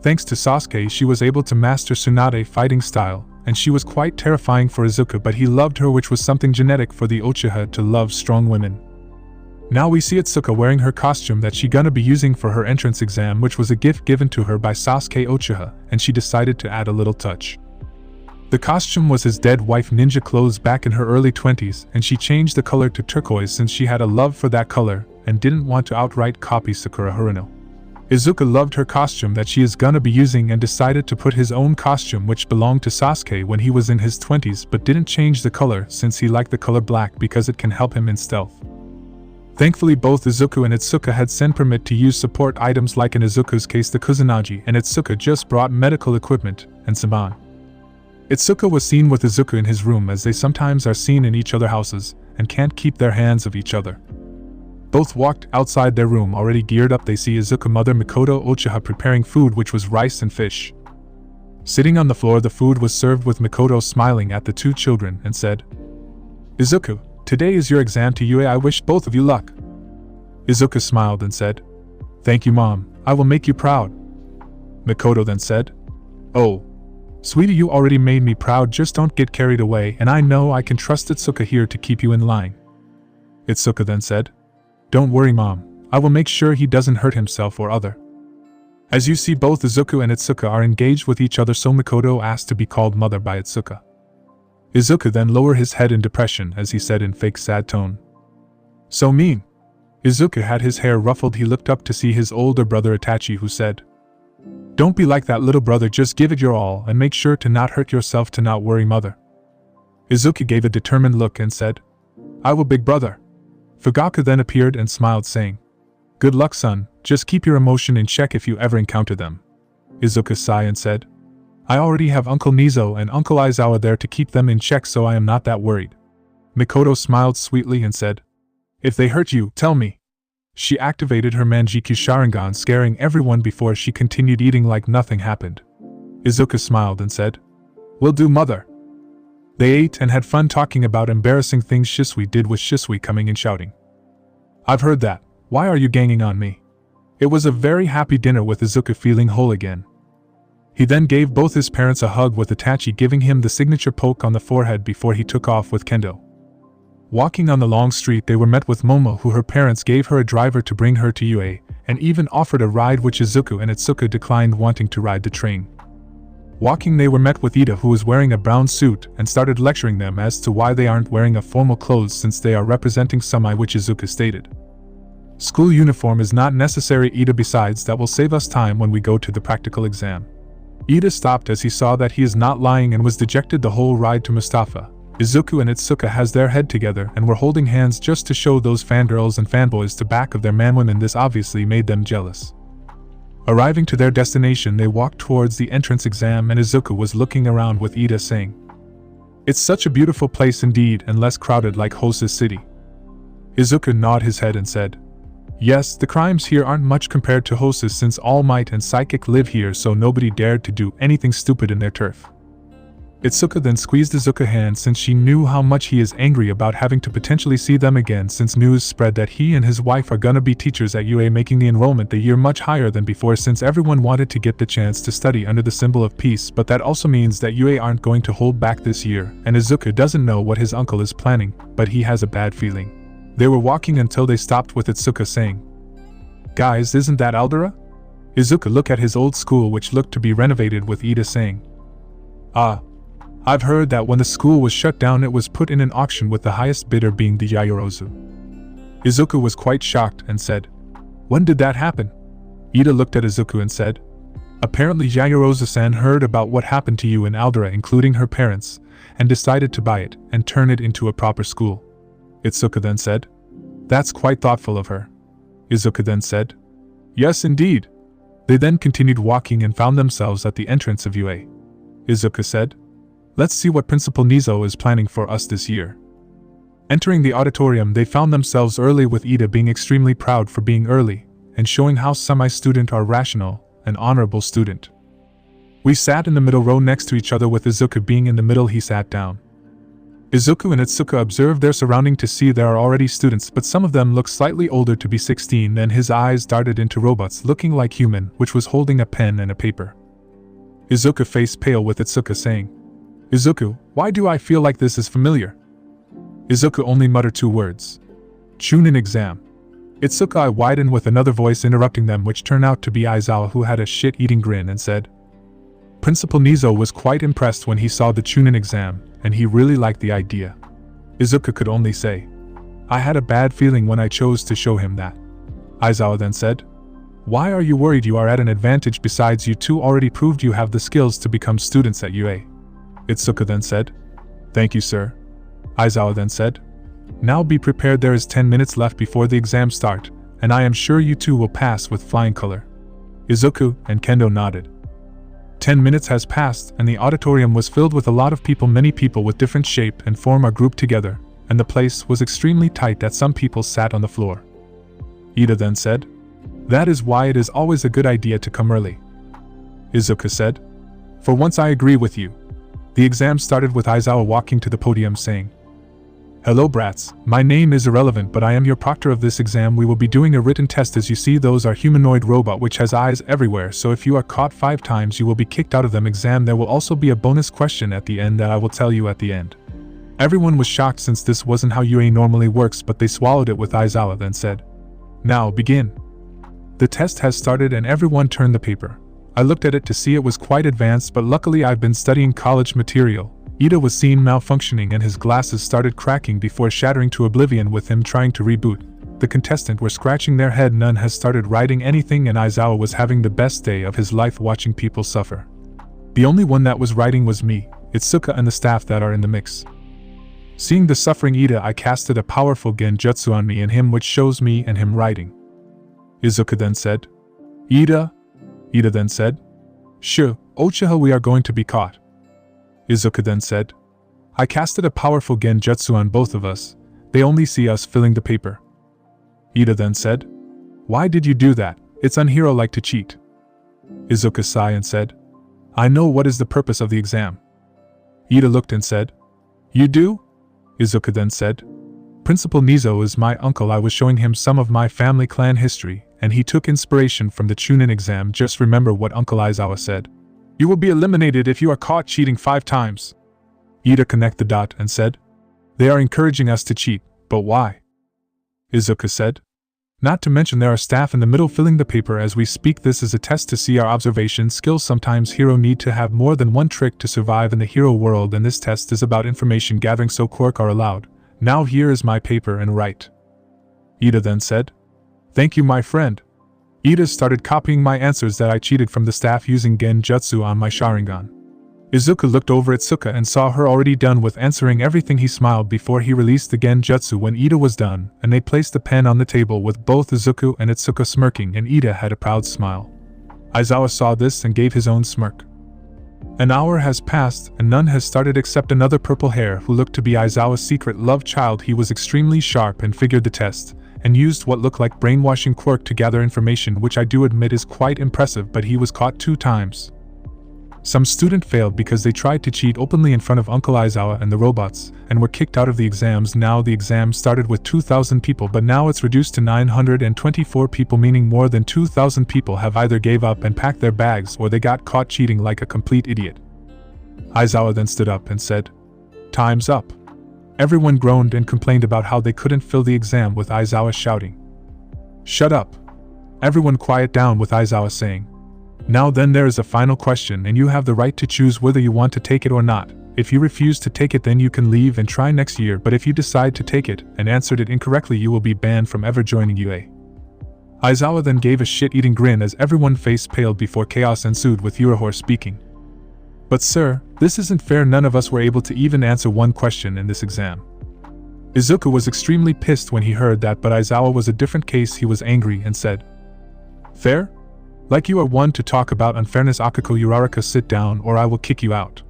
Thanks to Sasuke, she was able to master Tsunade fighting style, and she was quite terrifying for Izuku, but he loved her, which was something genetic for the Uchiha to love strong women. Now we see Itsuka wearing her costume that she gonna be using for her entrance exam, which was a gift given to her by Sasuke Uchiha, and she decided to add a little touch. The costume was his dead wife ninja clothes back in her early 20s, and she changed the color to turquoise since she had a love for that color and didn't want to outright copy Sakura Haruno. Izuku loved her costume that she is gonna be using and decided to put his own costume, which belonged to Sasuke when he was in his 20s, but didn't change the color since he liked the color black because it can help him in stealth. Thankfully, both Izuku and Itsuka had sent permit to use support items, like in Izuku's case the Kusanagi, and Itsuka just brought medical equipment and saban. Itsuka was seen with Izuku in his room, as they sometimes are seen in each other's houses and can't keep their hands of each other. Both walked outside their room already geared up. They see Izuku mother Mikoto Uchiha preparing food, which was rice and fish. Sitting on the floor, the food was served with Mikoto smiling at the two children and said, "Izuku, today is your exam to UA. I wish both of you luck." Izuku smiled and said, "Thank you, Mom. I will make you proud." Mikoto then said, "Oh, sweetie, you already made me proud. Just don't get carried away, and I know I can trust Itsuka here to keep you in line." Itsuka then said, "Don't worry, Mom. I will make sure he doesn't hurt himself or other." As you see, both Izuku and Itsuka are engaged with each other, so Mikoto asked to be called mother by Itsuka. Izuku then lowered his head in depression as he said in fake sad tone, "So mean." Izuku had his hair ruffled. He looked up to see his older brother Itachi, who said, "Don't be like that, little brother. Just give it your all and make sure to not hurt yourself. To not worry, mother." Izuku gave a determined look and said, "I will, big brother." Fugaku then appeared and smiled, saying, "Good luck, son. Just keep your emotion in check if you ever encounter them." Izuku sighed and said, "I already have Uncle Nizo and Uncle Aizawa there to keep them in check, so I am not that worried." Mikoto smiled sweetly and said, "If they hurt you, tell me." She activated her Manjikyu Sharingan, scaring everyone before she continued eating like nothing happened. Izuku smiled and said, "Will do, mother." They ate and had fun talking about embarrassing things Shisui did, with Shisui coming and shouting, "I've heard that. Why are you ganging on me?" It was a very happy dinner, with Izuku feeling whole again. He then gave both his parents a hug, with Itachi giving him the signature poke on the forehead before he took off with Kendo. Walking on the long street, they were met with Momo, who her parents gave her a driver to bring her to UA, and even offered a ride, which Izuku and Itsuka declined, wanting to ride the train. Walking, they were met with Ida, who was wearing a brown suit, and started lecturing them as to why they aren't wearing a formal clothes since they are representing Sumai, which Izuku stated, "School uniform is not necessary, Ida. Besides, that will save us time when we go to the practical exam." Ida stopped as he saw that he is not lying and was dejected the whole ride to Mustafa. Izuku and Itsuka has their head together and were holding hands just to show those fangirls and fanboys to back of their manwomen. This obviously made them jealous. Arriving to their destination, they walked towards the entrance exam, and Izuku was looking around with Ida, saying, "It's such a beautiful place indeed, and less crowded like Hosa's city." Izuku nodded his head and said, "Yes, the crimes here aren't much compared to Hosa's, since All Might and Psychic live here, so nobody dared to do anything stupid in their turf." Itsuka then squeezed Izuku's hand since she knew how much he is angry about having to potentially see them again since news spread that he and his wife are gonna be teachers at UA, making the enrollment the year much higher than before since everyone wanted to get the chance to study under the symbol of peace, but that also means that UA aren't going to hold back this year, and Izuku doesn't know what his uncle is planning, but he has a bad feeling. They were walking until they stopped with Itsuka saying, "Guys, isn't that Aldera?" Izuku looked at his old school which looked to be renovated with Ida saying, "Ah, I've heard that when the school was shut down it was put in an auction with the highest bidder being the Yaoyorozu." Izuku was quite shocked and said, "When did that happen?" Ida looked at Izuku and said, "Apparently Yaoyorozu-san heard about what happened to you and Aldera including her parents, and decided to buy it and turn it into a proper school." Itsuka then said, "That's quite thoughtful of her." Izuku then said, "Yes indeed." They then continued walking and found themselves at the entrance of UA. Izuku said, "Let's see what Principal Nizo is planning for us this year." Entering the auditorium, they found themselves early with Ida being extremely proud for being early, and showing how semi-student are rational, an honorable student. We sat in the middle row next to each other with Izuku being in the middle. He sat down. Izuku and Itsuka observed their surrounding to see there are already students, but some of them look slightly older to be 16, and his eyes darted into robots looking like human, which was holding a pen and a paper. Izuku faced pale with Itsuka saying, "Izuku, why do I feel like this is familiar?" Izuku only muttered two words. "Chunin exam." Itsuka eyes widened with another voice interrupting them, which turned out to be Aizawa, who had a shit-eating grin and said, "Principal Nizo was quite impressed when he saw the Chunin exam, and he really liked the idea." Izuku could only say, "I had a bad feeling when I chose to show him that." Aizawa then said, "Why are you worried? You are at an advantage. Besides, you two already proved you have the skills to become students at UA." Itsuka then said, "Thank you, sir." Aizawa then said, "Now be prepared. There is 10 minutes left before the exam start, and I am sure you two will pass with flying color." Izuku and Kendo nodded. 10 minutes has passed, and the auditorium was filled with a lot of people. Many people with different shape and form are grouped together, and the place was extremely tight that some people sat on the floor. Ida then said, "That is why it is always a good idea to come early." Izuku said, "For once I agree with you." The exam started with Aizawa walking to the podium saying, "Hello brats, my name is irrelevant, but I am your proctor of this exam. We will be doing a written test. As you see, those are humanoid robot which has eyes everywhere, so if you are caught 5 times you will be kicked out of them exam. There will also be a bonus question at the end that I will tell you at the end." Everyone was shocked since this wasn't how UA normally works, but they swallowed it with Aizawa then said, "Now begin." The test has started and everyone turned the paper. I looked at it to see it was quite advanced, but luckily I've been studying college material. Ida was seen malfunctioning and his glasses started cracking before shattering to oblivion with him trying to reboot. The contestants were scratching their head. None has started writing anything, and Aizawa was having the best day of his life watching people suffer. The only one that was writing was me, Itsuka, and the staff that are in the mix. Seeing the suffering Ida, I casted a powerful genjutsu on me and him, which shows me and him writing. Izuku then said, "Ida?" Ida then said, "Sure, Uchiha, we are going to be caught." Izuku then said, "I casted a powerful genjutsu on both of us. They only see us filling the paper." Ida then said, "Why did you do that? It's unhero-like to cheat." Izuku sighed and said, "I know what is the purpose of the exam." Ida looked and said, "You do?" Izuku then said, "Principal Nizo is my uncle. I was showing him some of my family clan history, and he took inspiration from the Chunin exam. Just remember what Uncle Aizawa said. You will be eliminated if you are caught cheating 5 times. Ida connected the dot and said, "They are encouraging us to cheat, but why?" Izuku said, "Not to mention there are staff in the middle filling the paper as we speak. This is a test to see our observation skills. Sometimes hero need to have more than one trick to survive in the hero world, and this test is about information gathering, so quirk are allowed. Now here is my paper and write." Ida then said, "Thank you, my friend." Ida started copying my answers that I cheated from the staff using genjutsu on my Sharingan. Izuku looked over at Itsuka and saw her already done with answering everything. He smiled before he released the genjutsu when Ida was done, and they placed the pen on the table with both Izuku and Itsuka smirking, and Ida had a proud smile. Aizawa saw this and gave his own smirk. An hour has passed, and none has started except another purple hair who looked to be Aizawa's secret love child. He was extremely sharp and figured the test, and used what looked like brainwashing quirk to gather information, which I do admit is quite impressive, but he was caught 2 times. Some student failed because they tried to cheat openly in front of Uncle Aizawa and the robots, and were kicked out of the exams. Now the exam started with 2,000 people, but now it's reduced to 924 people, meaning more than 2,000 people have either gave up and packed their bags or they got caught cheating like a complete idiot. Aizawa then stood up and said, "Time's up." Everyone groaned and complained about how they couldn't fill the exam, with Aizawa shouting, "Shut up! Everyone quiet down," with Aizawa saying, "Now then, there is a final question and you have the right to choose whether you want to take it or not. If you refuse to take it, then you can leave and try next year, but if you decide to take it and answered it incorrectly, you will be banned from ever joining UA." Aizawa then gave a shit-eating grin as everyone face paled before chaos ensued, with Urahor speaking. "But sir, this isn't fair. None of us were able to even answer one question in this exam." Izuku was extremely pissed when he heard that, but Aizawa was a different case. He was angry and said, "Fair? Like you are one to talk about unfairness. Akako Uraraka, sit down or I will kick you out."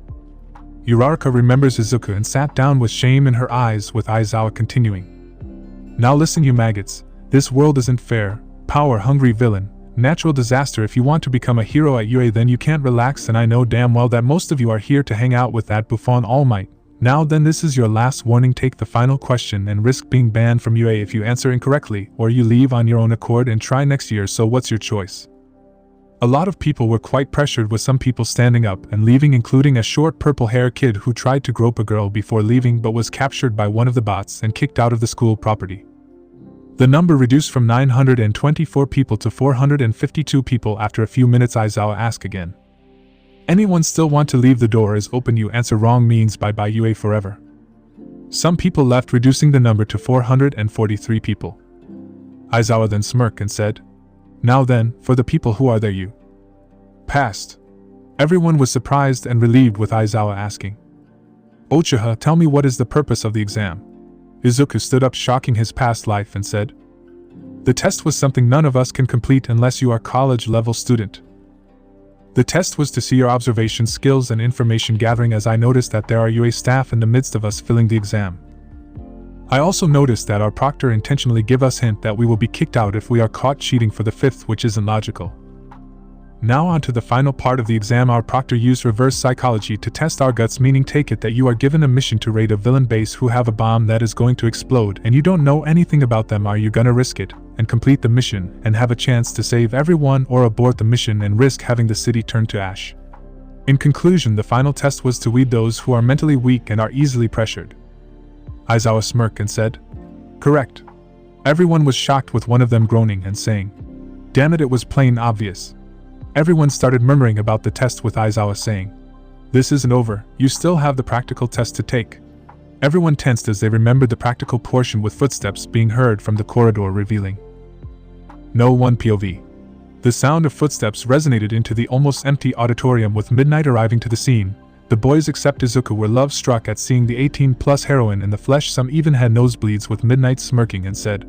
Uraraka remembers Izuku and sat down with shame in her eyes, with Aizawa continuing. "Now listen, you maggots, this world isn't fair. Power-hungry villain, natural disaster. If you want to become a hero at UA, then you can't relax, and I know damn well that most of you are here to hang out with that buffoon All Might. Now then, this is your last warning. Take the final question and risk being banned from UA if you answer incorrectly, or you leave on your own accord and try next year. So what's your choice?" A lot of people were quite pressured, with some people standing up and leaving, including a short purple-haired kid who tried to grope a girl before leaving but was captured by one of the bots and kicked out of the school property. The number reduced from 924 people to 452 people after a few minutes. Aizawa asked again, "Anyone still want to leave? The door is open. You answer wrong means bye-bye UA forever." Some people left, reducing the number to 443 people. Aizawa then smirked and said, "Now then, for the people who are there, you passed." Everyone was surprised and relieved, with Aizawa asking, "Uchiha, tell me, what is the purpose of the exam?" Izuku stood up, shocking his past life, and said, "The test was something none of us can complete unless you are college-level student. The test was to see your observation skills and information gathering, as I noticed that there are UA staff in the midst of us filling the exam. I also noticed that our proctor intentionally give us hint that we will be kicked out if we are caught cheating for the fifth, which isn't logical. Now on to the final part of the exam. Our proctor used reverse psychology to test our guts, meaning take it that you are given a mission to raid a villain base who have a bomb that is going to explode and you don't know anything about them. Are you gonna risk it and complete the mission and have a chance to save everyone, or abort the mission and risk having the city turned to ash?" In conclusion, the final test was to weed those who are mentally weak and are easily pressured. Aizawa smirked and said, "Correct." Everyone was shocked, with one of them groaning and saying, "Damn it, it was plain obvious." Everyone started murmuring about the test, with Aizawa saying, "This isn't over, you still have the practical test to take." Everyone tensed as they remembered the practical portion, with footsteps being heard from the corridor revealing no one POV. The sound of footsteps resonated into the almost empty auditorium, with Midnight arriving to the scene. The boys except Izuku were love-struck at seeing the 18-plus heroine in the flesh. Some even had nosebleeds, with Midnight smirking and said,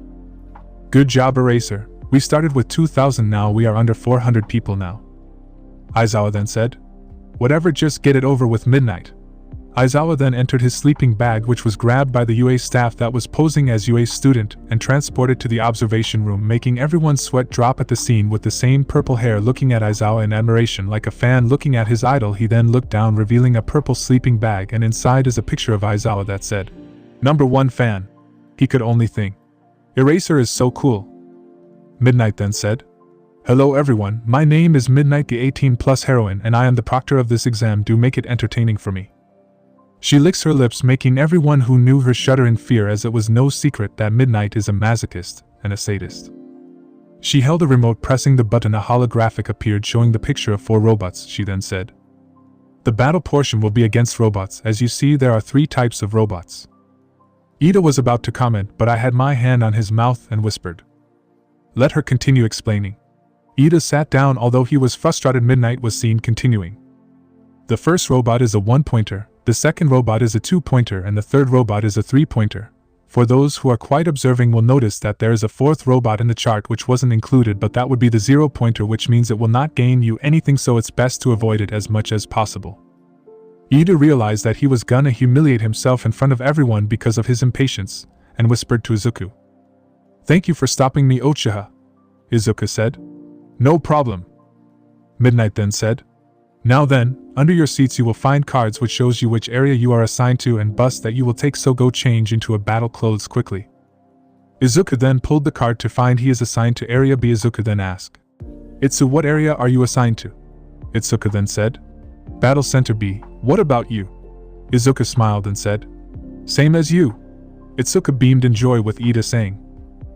"Good job, Eraser. We started with 2,000, now we are under 400 people now." Aizawa then said, "Whatever, just get it over with, Midnight." Aizawa then entered his sleeping bag, which was grabbed by the UA staff that was posing as UA student, and transported to the observation room, making everyone's sweat drop at the scene, with the same purple hair looking at Aizawa in admiration like a fan looking at his idol. He then looked down, revealing a purple sleeping bag, and inside is a picture of Aizawa that said, #1 fan. He could only think, "Eraser is so cool." Midnight then said, "Hello everyone, my name is Midnight, the 18-plus heroine, and I am the proctor of this exam. Do make it entertaining for me." She licks her lips, making everyone who knew her shudder in fear, as it was no secret that Midnight is a masochist and a sadist. She held a remote, pressing the button. A holographic appeared showing the picture of 4 robots. She then said, "The battle portion will be against robots. As you see, there are 3 types of robots." Ida was about to comment, but I had my hand on his mouth and whispered, "Let her continue explaining." Ida sat down, although he was frustrated. Midnight was seen continuing. "The first robot is a 1-pointer, the second robot is a 2-pointer, and the third robot is a 3-pointer. For those who are quite observing will notice that there is a 4th robot in the chart which wasn't included, but that would be the 0-pointer, which means it will not gain you anything, so it's best to avoid it as much as possible." Ida realized that he was gonna humiliate himself in front of everyone because of his impatience, and whispered to Izuku, "Thank you for stopping me, Uchiha." Izuku said, "No problem." Midnight then said, Now then, under your seats you will find cards which shows you which area you are assigned to and bus that you will take, so go change into a battle clothes quickly. Izuku then pulled the card to find he is assigned to area B. Izuku then asked, Itsu, what area are you assigned to? Izuku then said, Battle Center B. What about you? Izuku smiled and said, Same as you. Itsuka beamed in joy with Ida saying,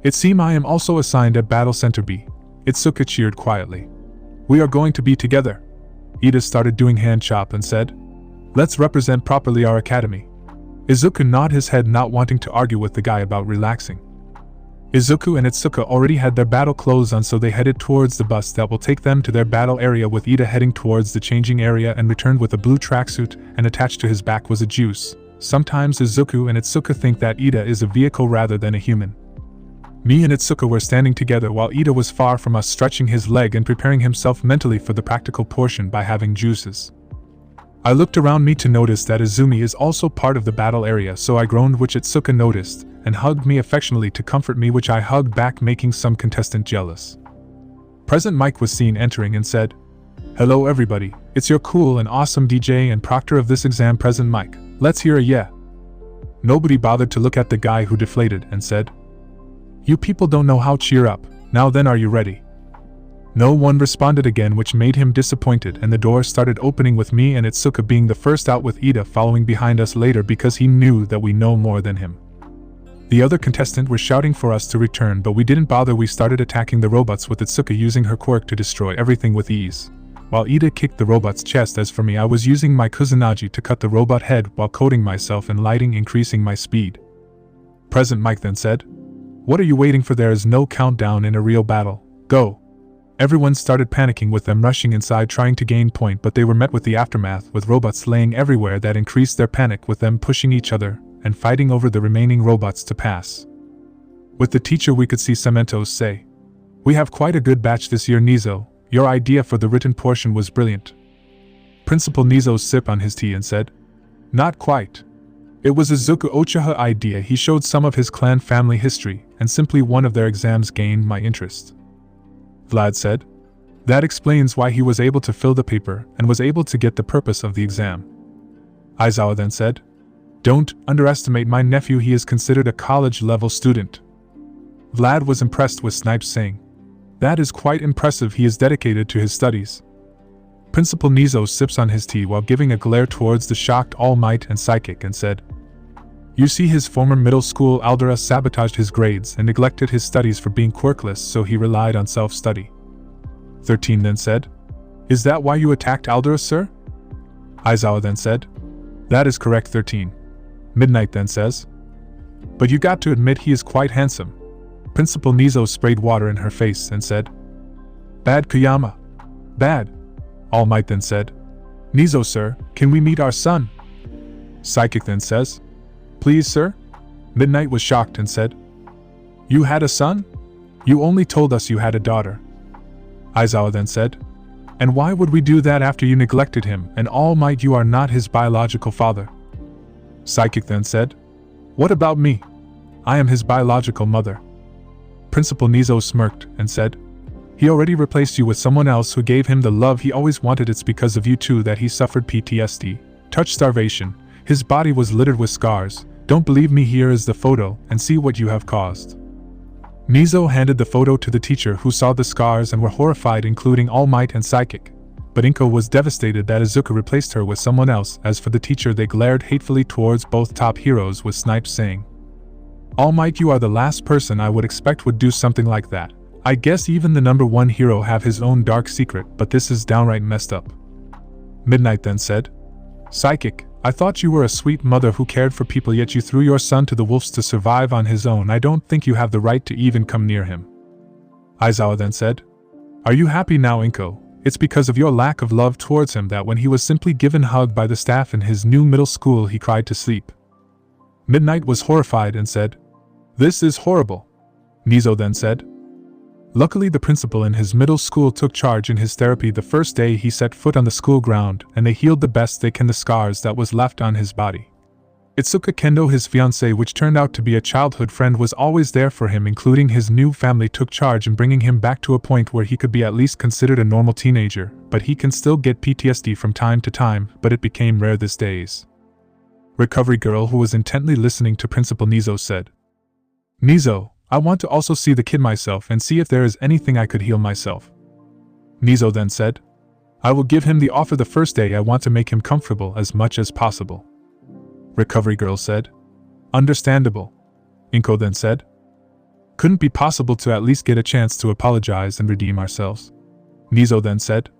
It seems I am also assigned at Battle Center B. Itsuka cheered quietly. We are going to be together. Ida started doing hand chop and said, Let's represent properly our academy. Izuku nodded his head, not wanting to argue with the guy about relaxing. Izuku and Itsuka already had their battle clothes on, so they headed towards the bus that will take them to their battle area, with Ida heading towards the changing area and returned with a blue tracksuit, and attached to his back was a juice. Sometimes Izuku and Itsuka think that Ida is a vehicle rather than a human. Me and Itsuka were standing together while Ida was far from us, stretching his leg and preparing himself mentally for the practical portion by having juices. I looked around me to notice that Izumi is also part of the battle area, so I groaned, which Itsuka noticed, and hugged me affectionately to comfort me, which I hugged back, making some contestant jealous. Present Mike was seen entering and said, Hello everybody, it's your cool and awesome DJ and proctor of this exam, Present Mike. Let's hear a yeah. Nobody bothered to look at the guy who deflated and said, You people don't know how, cheer up. Now then, are you ready? No one responded again, which made him disappointed, and the door started opening with me and Itsuka being the first out, with Ida following behind us later because he knew that we know more than him. The other contestant were shouting for us to return, but we didn't bother. We started attacking the robots, with Itsuka using her quirk to destroy everything with ease, while Ida kicked the robot's chest. As for me, I was using my Kusanagi to cut the robot head while coating myself and lighting, increasing my speed. Present Mike then said, What are you waiting for? There is no countdown in a real battle. Go! Everyone started panicking, with them rushing inside trying to gain point, but they were met with the aftermath, with robots laying everywhere that increased their panic, with them pushing each other and fighting over the remaining robots to pass. With the teacher we could see Cementos say, We have quite a good batch this year, Nizo. Your idea for the written portion was brilliant. Principal Nizo sipped on his tea and said, Not quite. It was Izuku Uchiha idea. He showed some of his clan family history, and simply one of their exams gained my interest. Vlad said, That explains why he was able to fill the paper and was able to get the purpose of the exam. Aizawa then said, Don't underestimate my nephew, he is considered a college-level student. Vlad was impressed with Snipes, saying, That is quite impressive, he is dedicated to his studies. Principal Nizo sips on his tea while giving a glare towards the shocked All Might and Psychic and said, You see, his former middle school Aldera sabotaged his grades and neglected his studies for being quirkless, so he relied on self-study. 13 then said, Is that why you attacked Aldera, sir? Aizawa then said, That is correct, 13. Midnight then says, But you got to admit he is quite handsome. Principal Nizo sprayed water in her face and said, Bad, Kuyama. Bad. All Might then said, Nizo, sir, can we meet our son? Psychic then says, Please, sir? Midnight was shocked and said, You had a son? You only told us you had a daughter. Aizawa then said, And why would we do that after you neglected him, and All Might, you are not his biological father? Psychic then said, What about me? I am his biological mother. Principal Nizo smirked and said, He already replaced you with someone else who gave him the love he always wanted. It's because of you too that he suffered PTSD, touch starvation. His body was littered with scars. Don't believe me? Here is the photo, and see what you have caused. Nizo handed the photo to the teacher, who saw the scars and were horrified, including All Might and Psychic. But Inko was devastated that Izuku replaced her with someone else. As for the teacher, they glared hatefully towards both top heroes, with Snipes saying, All Might, you are the last person I would expect would do something like that. I guess even the number one hero have his own dark secret, but this is downright messed up. Midnight then said, Psychic, I thought you were a sweet mother who cared for people, yet you threw your son to the wolves to survive on his own. I don't think you have the right to even come near him. Aizawa then said, Are you happy now, Inko? It's because of your lack of love towards him that when he was simply given a hug by the staff in his new middle school, he cried to sleep. Midnight was horrified and said, This is horrible. Nizo then said, Luckily the principal in his middle school took charge in his therapy the first day he set foot on the school ground, and they healed the best they can the scars that was left on his body. Itsuka Kendo, his fiancée, which turned out to be a childhood friend, was always there for him, including his new family, took charge in bringing him back to a point where he could be at least considered a normal teenager, but he can still get PTSD from time to time, but it became rare these days. Recovery girl, who was intently listening to Principal Nizo, said, "Nizo, I want to also see the kid myself and see if there is anything I could heal myself." Nizo then said, "I will give him the offer the first day. I want to make him comfortable as much as possible." Recovery girl said, "Understandable." Inko then said, "Couldn't be possible to at least get a chance to apologize and redeem ourselves?" Nizo then said,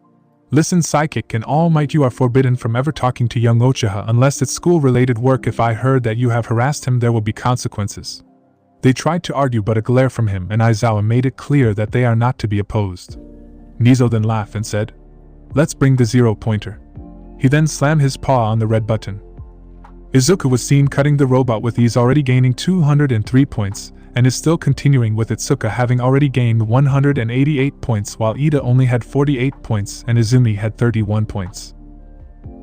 "Listen, Psychic and All Might, you are forbidden from ever talking to young Uchiha unless it's school-related work. If I heard that you have harassed him, there will be consequences." They tried to argue, but a glare from him and Aizawa made it clear that they are not to be opposed. Nizo then laughed and said, "Let's bring the 0-pointer." He then slammed his paw on the red button. Izuku was seen cutting the robot with ease, already gaining 203 points, and is still continuing with Itsuka having already gained 188 points, while Ida only had 48 points and Izumi had 31 points.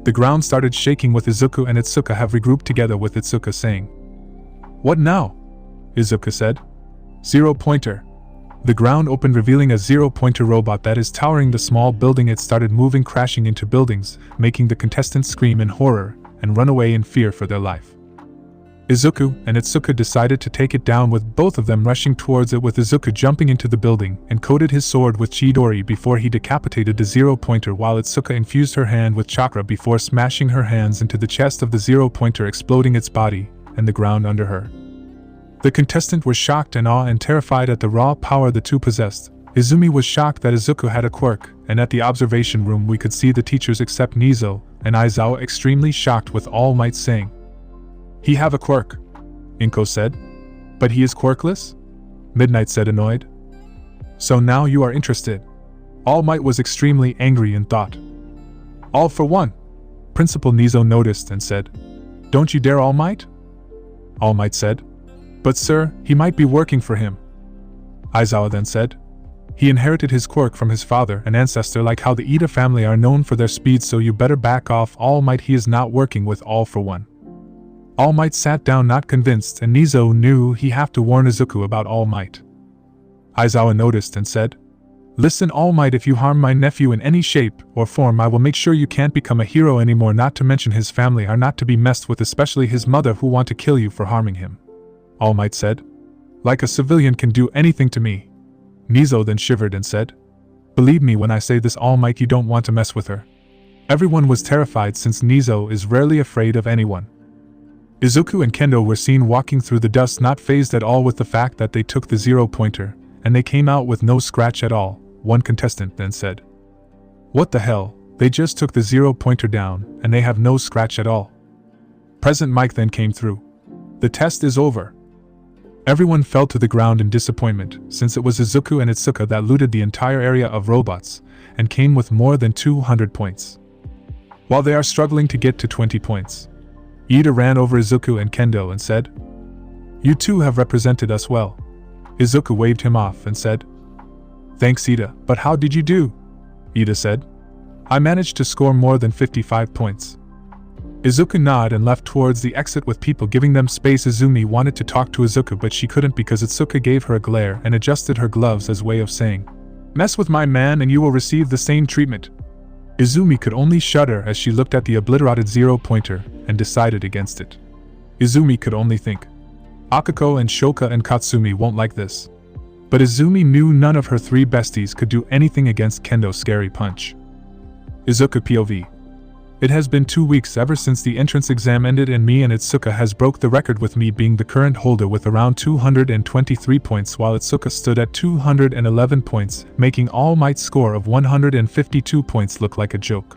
The ground started shaking with Izuku and Itsuka have regrouped together, with Itsuka saying, "What now?" Izuku said, "0-pointer." The ground opened, revealing a 0-pointer robot that is towering the small building. It started moving, crashing into buildings, making the contestants scream in horror and run away in fear for their life. Izuku and Itsuka decided to take it down, with both of them rushing towards it, with Izuku jumping into the building and coated his sword with Chidori before he decapitated the 0-pointer, while Itsuka infused her hand with chakra before smashing her hands into the chest of the 0-pointer, exploding its body and the ground under her. The contestant were shocked and awed and terrified at the raw power the two possessed. Izumi was shocked that Izuku had a quirk, and at the observation room we could see the teachers except Nizo and Aizawa extremely shocked, with All Might saying, "He have a quirk," Inko said. "But he is quirkless?" Midnight said, annoyed. "So now you are interested?" All Might was extremely angry and thought. "All for one," Principal Nizo noticed and said, "Don't you dare, All Might?" All Might said, "But sir, he might be working for him." Aizawa then said, "He inherited his quirk from his father, an ancestor, like how the Ida family are known for their speed, so you better back off, All Might. He is not working with All for One." All Might sat down, not convinced, and Nizo knew he have to warn Izuku about All Might. Aizawa noticed and said, "Listen, All Might, if you harm my nephew in any shape or form, I will make sure you can't become a hero anymore. Not to mention his family are not to be messed with, especially his mother, who want to kill you for harming him." All Might said, "Like a civilian can do anything to me." Nizo then shivered and said, "Believe me when I say this, All Might, you don't want to mess with her." Everyone was terrified, since Nizo is rarely afraid of anyone. Izuku and Kendo were seen walking through the dust, not fazed at all with the fact that they took the 0-pointer, and they came out with no scratch at all. One contestant then said, "What the hell, they just took the 0-pointer down, and they have no scratch at all." Present Mike then came through. "The test is over." Everyone fell to the ground in disappointment, since it was Izuku and Itsuka that looted the entire area of robots, and came with more than 200 points. While they are struggling to get to 20 points, Ida ran over Izuku and Kendo and said, "You two have represented us well." Izuku waved him off and said, "Thanks, Ida, but how did you do?" Ida said, "I managed to score more than 55 points." Izuku nodded and left towards the exit with people giving them space. Izumi wanted to talk to Izuku, but she couldn't because Itsuka gave her a glare and adjusted her gloves as way of saying, "Mess with my man and you will receive the same treatment." Izumi could only shudder as she looked at the obliterated 0-pointer and decided against it. Izumi could only think, Akako and Shoka and Katsumi won't like this. But Izumi knew none of her three besties could do anything against Kendo's scary punch. Izuku POV. It has been 2 weeks ever since the entrance exam ended, and me and Itsuka has broke the record, with me being the current holder with around 223 points, while Itsuka stood at 211 points, making All Might's score of 152 points look like a joke.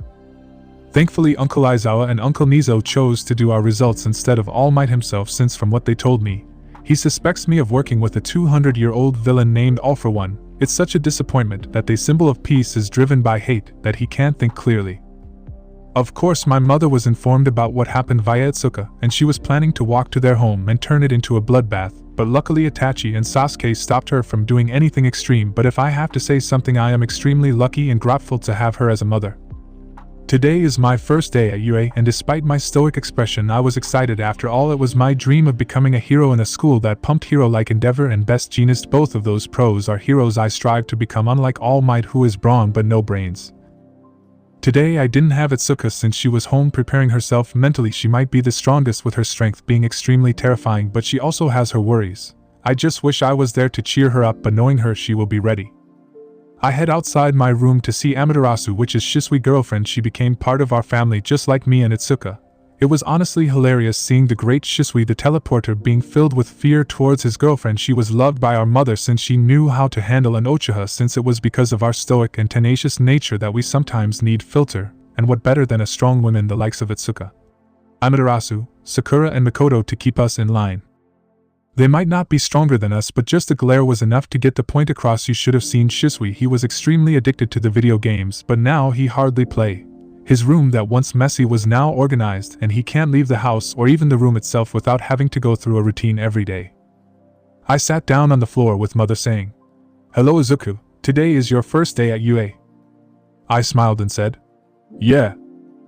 Thankfully, Uncle Aizawa and Uncle Nizo chose to do our results instead of All Might himself, since from what they told me, he suspects me of working with a 200-year-old villain named All for One. It's such a disappointment that the symbol of peace is driven by hate that he can't think clearly. Of course, my mother was informed about what happened via Itsuka, and she was planning to walk to their home and turn it into a bloodbath, but luckily Itachi and Sasuke stopped her from doing anything extreme. But if I have to say something, I am extremely lucky and grateful to have her as a mother. Today is my first day at UA, and despite my stoic expression, I was excited. After all, it was my dream of becoming a hero in a school that pumped hero-like endeavor and best genius. Both of those pros are heroes I strive to become, unlike All Might, who is brawn but no brains. Today I didn't have Itsuka since she was home preparing herself mentally. She might be the strongest with her strength being extremely terrifying, but she also has her worries. I just wish I was there to cheer her up, but knowing her, she will be ready. I head outside my room to see Amaterasu, which is Shisui's girlfriend. She became part of our family just like me and Itsuka. It was honestly hilarious seeing the great Shisui the teleporter being filled with fear towards his girlfriend. She was loved by our mother since she knew how to handle an Uchiha, since it was because of our stoic and tenacious nature that we sometimes need filter, and what better than a strong woman the likes of Itsuka, Amaterasu, Sakura and Mikoto to keep us in line. They might not be stronger than us, but just the glare was enough to get the point across. You should have seen Shisui. He was extremely addicted to the video games, but now he hardly play. His room that once messy was now organized, and he can't leave the house or even the room itself without having to go through a routine every day. I sat down on the floor with mother saying, "Hello Izuku, today is your first day at UA." I smiled and said, "Yeah.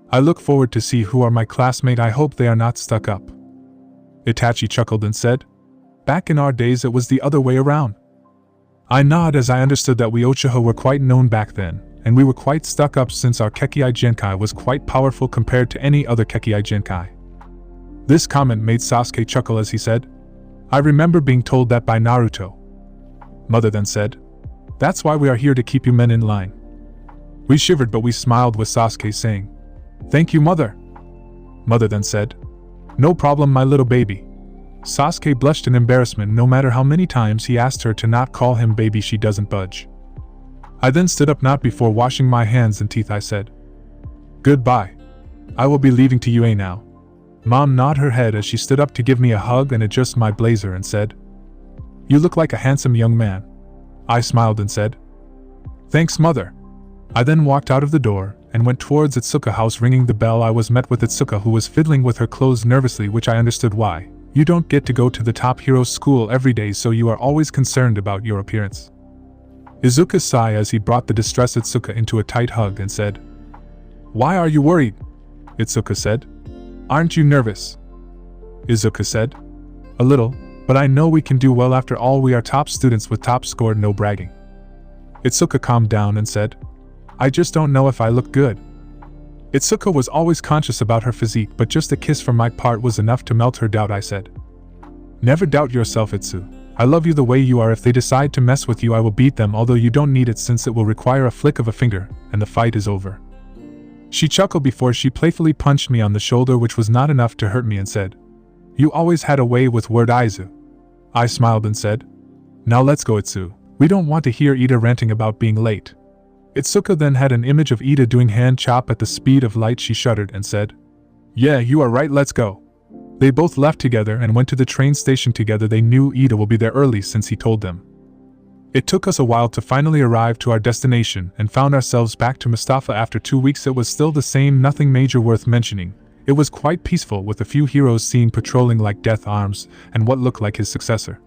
I look forward to see who are my classmate. I hope they are not stuck up." Itachi chuckled and said, "Back in our days it was the other way around." I nodded as I understood that we Uchiha were quite known back then, and we were quite stuck up since our Kekkai Genkai was quite powerful compared to any other Kekkai Genkai. This comment made Sasuke chuckle as he said, "I remember being told that by Naruto." Mother then said, "That's why we are here, to keep you men in line." We shivered, but we smiled with Sasuke saying, "Thank you, mother." Mother then said, "No problem, my little baby." Sasuke blushed in embarrassment. No matter how many times he asked her to not call him baby, she doesn't budge. I then stood up. Not before washing my hands and teeth, I said, "Goodbye. I will be leaving to UA now." Mom nodded her head as she stood up to give me a hug and adjust my blazer and said, "You look like a handsome young man." I smiled and said, "Thanks, mother." I then walked out of the door and went towards Itsuka's house. Ringing the bell, I was met with Itsuka, who was fiddling with her clothes nervously, which I understood why. You don't get to go to the top hero school every day, so you are always concerned about your appearance. Izuku sighed as he brought the distressed Itsuka into a tight hug and said, "Why are you worried?" Itsuka said, "Aren't you nervous?" Izuku said, "A little, but I know we can do well. After all, we are top students with top score, no bragging." Itsuka calmed down and said, "I just don't know if I look good." Itsuka was always conscious about her physique, but just a kiss from my part was enough to melt her doubt. I said, "Never doubt yourself, Itsu. I love you the way you are. If they decide to mess with you, I will beat them, although you don't need it since it will require a flick of a finger, and the fight is over." She chuckled before she playfully punched me on the shoulder, which was not enough to hurt me, and said, "You always had a way with word, Izu." I smiled and said, "Now let's go, Itsu. We don't want to hear Ida ranting about being late." Itsuka then had an image of Ida doing hand chop at the speed of light. She shuddered and said, "Yeah, you are right, let's go." They both left together and went to the train station together. They knew Ida will be there early since he told them. It took us a while to finally arrive to our destination and found ourselves back to Mustafa after 2 weeks. It was still the same, nothing major worth mentioning. It was quite peaceful, with a few heroes seen patrolling like Death Arms and what looked like his successor.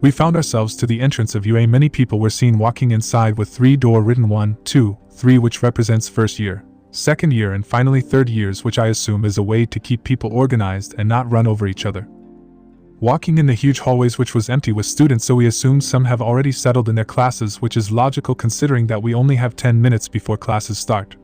We found ourselves to the entrance of UA. Many people were seen walking inside with 3-door written 1, 2, 3, which represents first year, second year, and finally third years, which I assume is a way to keep people organized and not run over each other. Walking in the huge hallways, which was empty with students, so we assumed some have already settled in their classes, which is logical considering that we only have 10 minutes before classes start.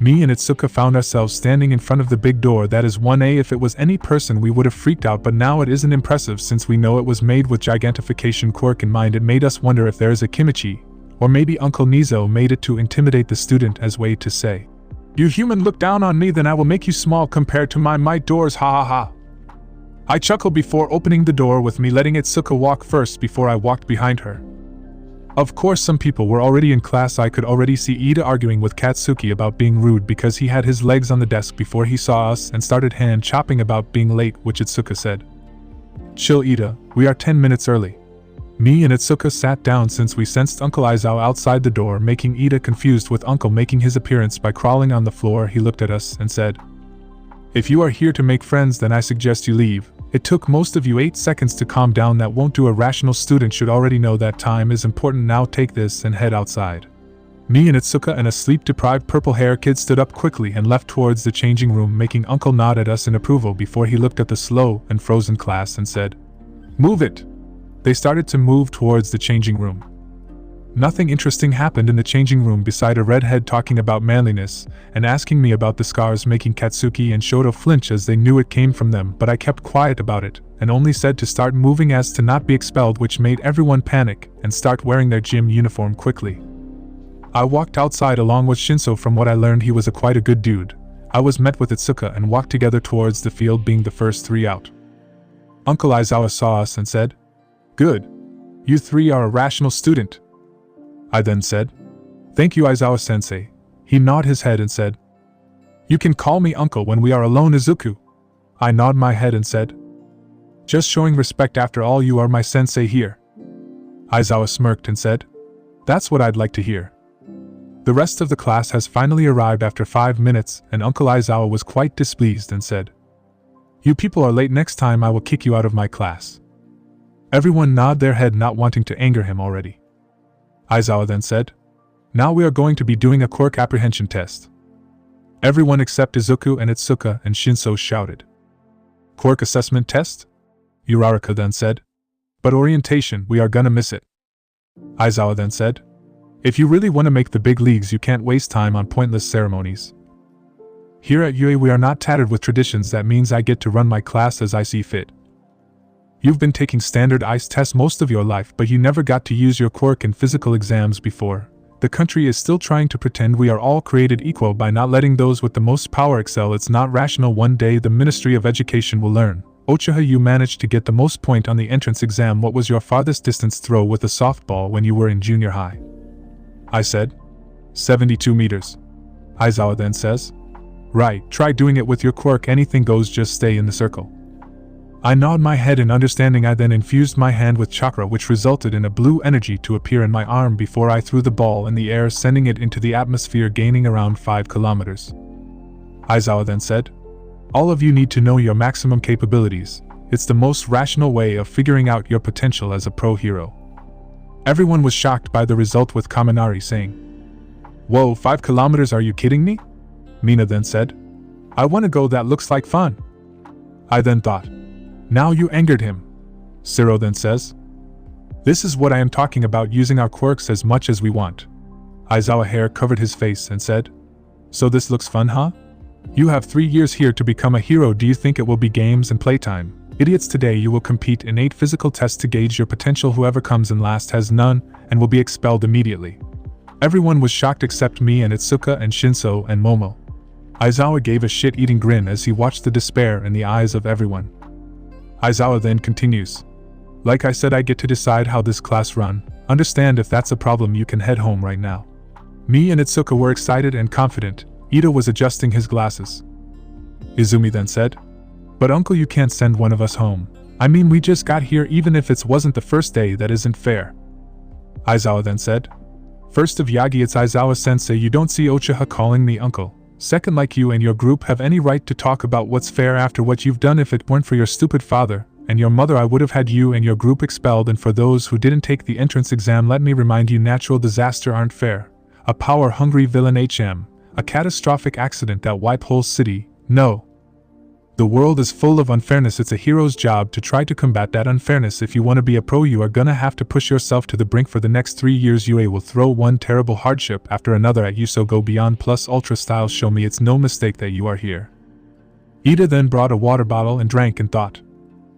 Me and Itsuka found ourselves standing in front of the big door that is 1A. If it was any person, we would have freaked out, but now it isn't impressive since we know it was made with gigantification quirk in mind. It made us wonder if there is a Kimichi, or maybe Uncle Nizo made it to intimidate the student as way to say, "You human look down on me, then I will make you small compared to my might doors, ha ha ha." I chuckled before opening the door with me letting Itsuka walk first before I walked behind her. Of course, some people were already in class. I could already see Ida arguing with Katsuki about being rude because he had his legs on the desk before he saw us and started hand chopping about being late, which Itsuka said, "Chill, Ida, we are 10 minutes early." Me and Itsuka sat down since we sensed Uncle Aizawa outside the door, making Ida confused with Uncle making his appearance by crawling on the floor. He looked at us and said, "If you are here to make friends, then I suggest you leave." It took most of you 8 seconds to calm down. That won't do. A rational student should already know that time is important. Now take this and head outside. Me and Itsuka and a sleep-deprived purple-haired kid stood up quickly and left towards the changing room, making Uncle nod at us in approval before he looked at the slow and frozen class and said, "Move it!" They started to move towards the changing room. Nothing interesting happened in the changing room beside a redhead talking about manliness and asking me about the scars, making Katsuki and Shoto flinch as they knew it came from them, but I kept quiet about it and only said to start moving as to not be expelled, which made everyone panic and start wearing their gym uniform quickly. I walked outside along with Shinso. From what I learned, he was quite a good dude. I was met with Itsuka and walked together towards the field, being the first three out. Uncle Aizawa saw us and said, "Good. You three are a rational student." I then said, "Thank you, Aizawa-sensei." He nodded his head and said, "You can call me uncle when we are alone, Izuku." I nodded my head and said, "Just showing respect, after all you are my sensei here." Aizawa smirked and said, "That's what I'd like to hear." The rest of the class has finally arrived after 5 minutes, and Uncle Aizawa was quite displeased and said, "You people are late. Next time I will kick you out of my class." Everyone nodded their head, not wanting to anger him already. Aizawa then said, "Now we are going to be doing a quirk apprehension test." Everyone except Izuku and Itsuka and Shinso shouted, "Quirk assessment test?" Uraraka then said, "But orientation, we are gonna miss it." Aizawa then said, "If you really want to make the big leagues, you can't waste time on pointless ceremonies. Here at UA we are not tattered with traditions. That means I get to run my class as I see fit. You've been taking standard ICE tests most of your life, but you never got to use your quirk in physical exams before. The country is still trying to pretend we are all created equal by not letting those with the most power excel. It's not rational. One day the Ministry of Education will learn. Uchiha, you managed to get the most point on the entrance exam. What was your farthest distance throw with a softball when you were in junior high?" I said, 72 meters. Aizawa then says, "Right, try doing it with your quirk. Anything goes, just stay in the circle." I nod my head in understanding. I then infused my hand with chakra, which resulted in a blue energy to appear in my arm before I threw the ball in the air, sending it into the atmosphere, gaining around 5 kilometers. Aizawa then said, "All of you need to know your maximum capabilities. It's the most rational way of figuring out your potential as a pro hero." Everyone was shocked by the result, with Kaminari saying, "Whoa, 5 kilometers, are you kidding me?" Mina then said, "I want to go, that looks like fun." I then thought, "Now you angered him." Siro then says, "This is what I am talking about, using our quirks as much as we want." Aizawa hair covered his face and said, "So this looks fun, huh? You have 3 years here to become a hero. Do you think it will be games and playtime? Idiots, today you will compete in 8 physical tests to gauge your potential. Whoever comes in last has none and will be expelled immediately." Everyone was shocked except me and Itsuka and Shinso and Momo. Aizawa gave a shit-eating grin as he watched the despair in the eyes of everyone. Aizawa then continues, "Like I said, I get to decide how this class run. Understand? If that's a problem, you can head home right now." Me and Itsuka were excited and confident. Ito was adjusting his glasses. Izumi then said, "But uncle, you can't send one of us home. I mean, we just got here. Even if it wasn't the first day, that isn't fair." Aizawa then said, "First of Yagi, it's Aizawa-sensei. You don't see Uchiha calling me uncle. Second, like you and your group have any right to talk about what's fair after what you've done. If it weren't for your stupid father and your mother, I would have had you and your group expelled. And for those who didn't take the entrance exam, let me remind you, natural disaster aren't fair. A power-hungry villain, a catastrophic accident that wiped whole city. No. The world is full of unfairness. It's a hero's job to try to combat that unfairness. If you want to be a pro, you are gonna have to push yourself to the brink. For the next 3 years, UA will throw one terrible hardship after another at you, so go beyond. Plus ultra style, show me it's no mistake that you are here." Ida then brought a water bottle and drank and thought,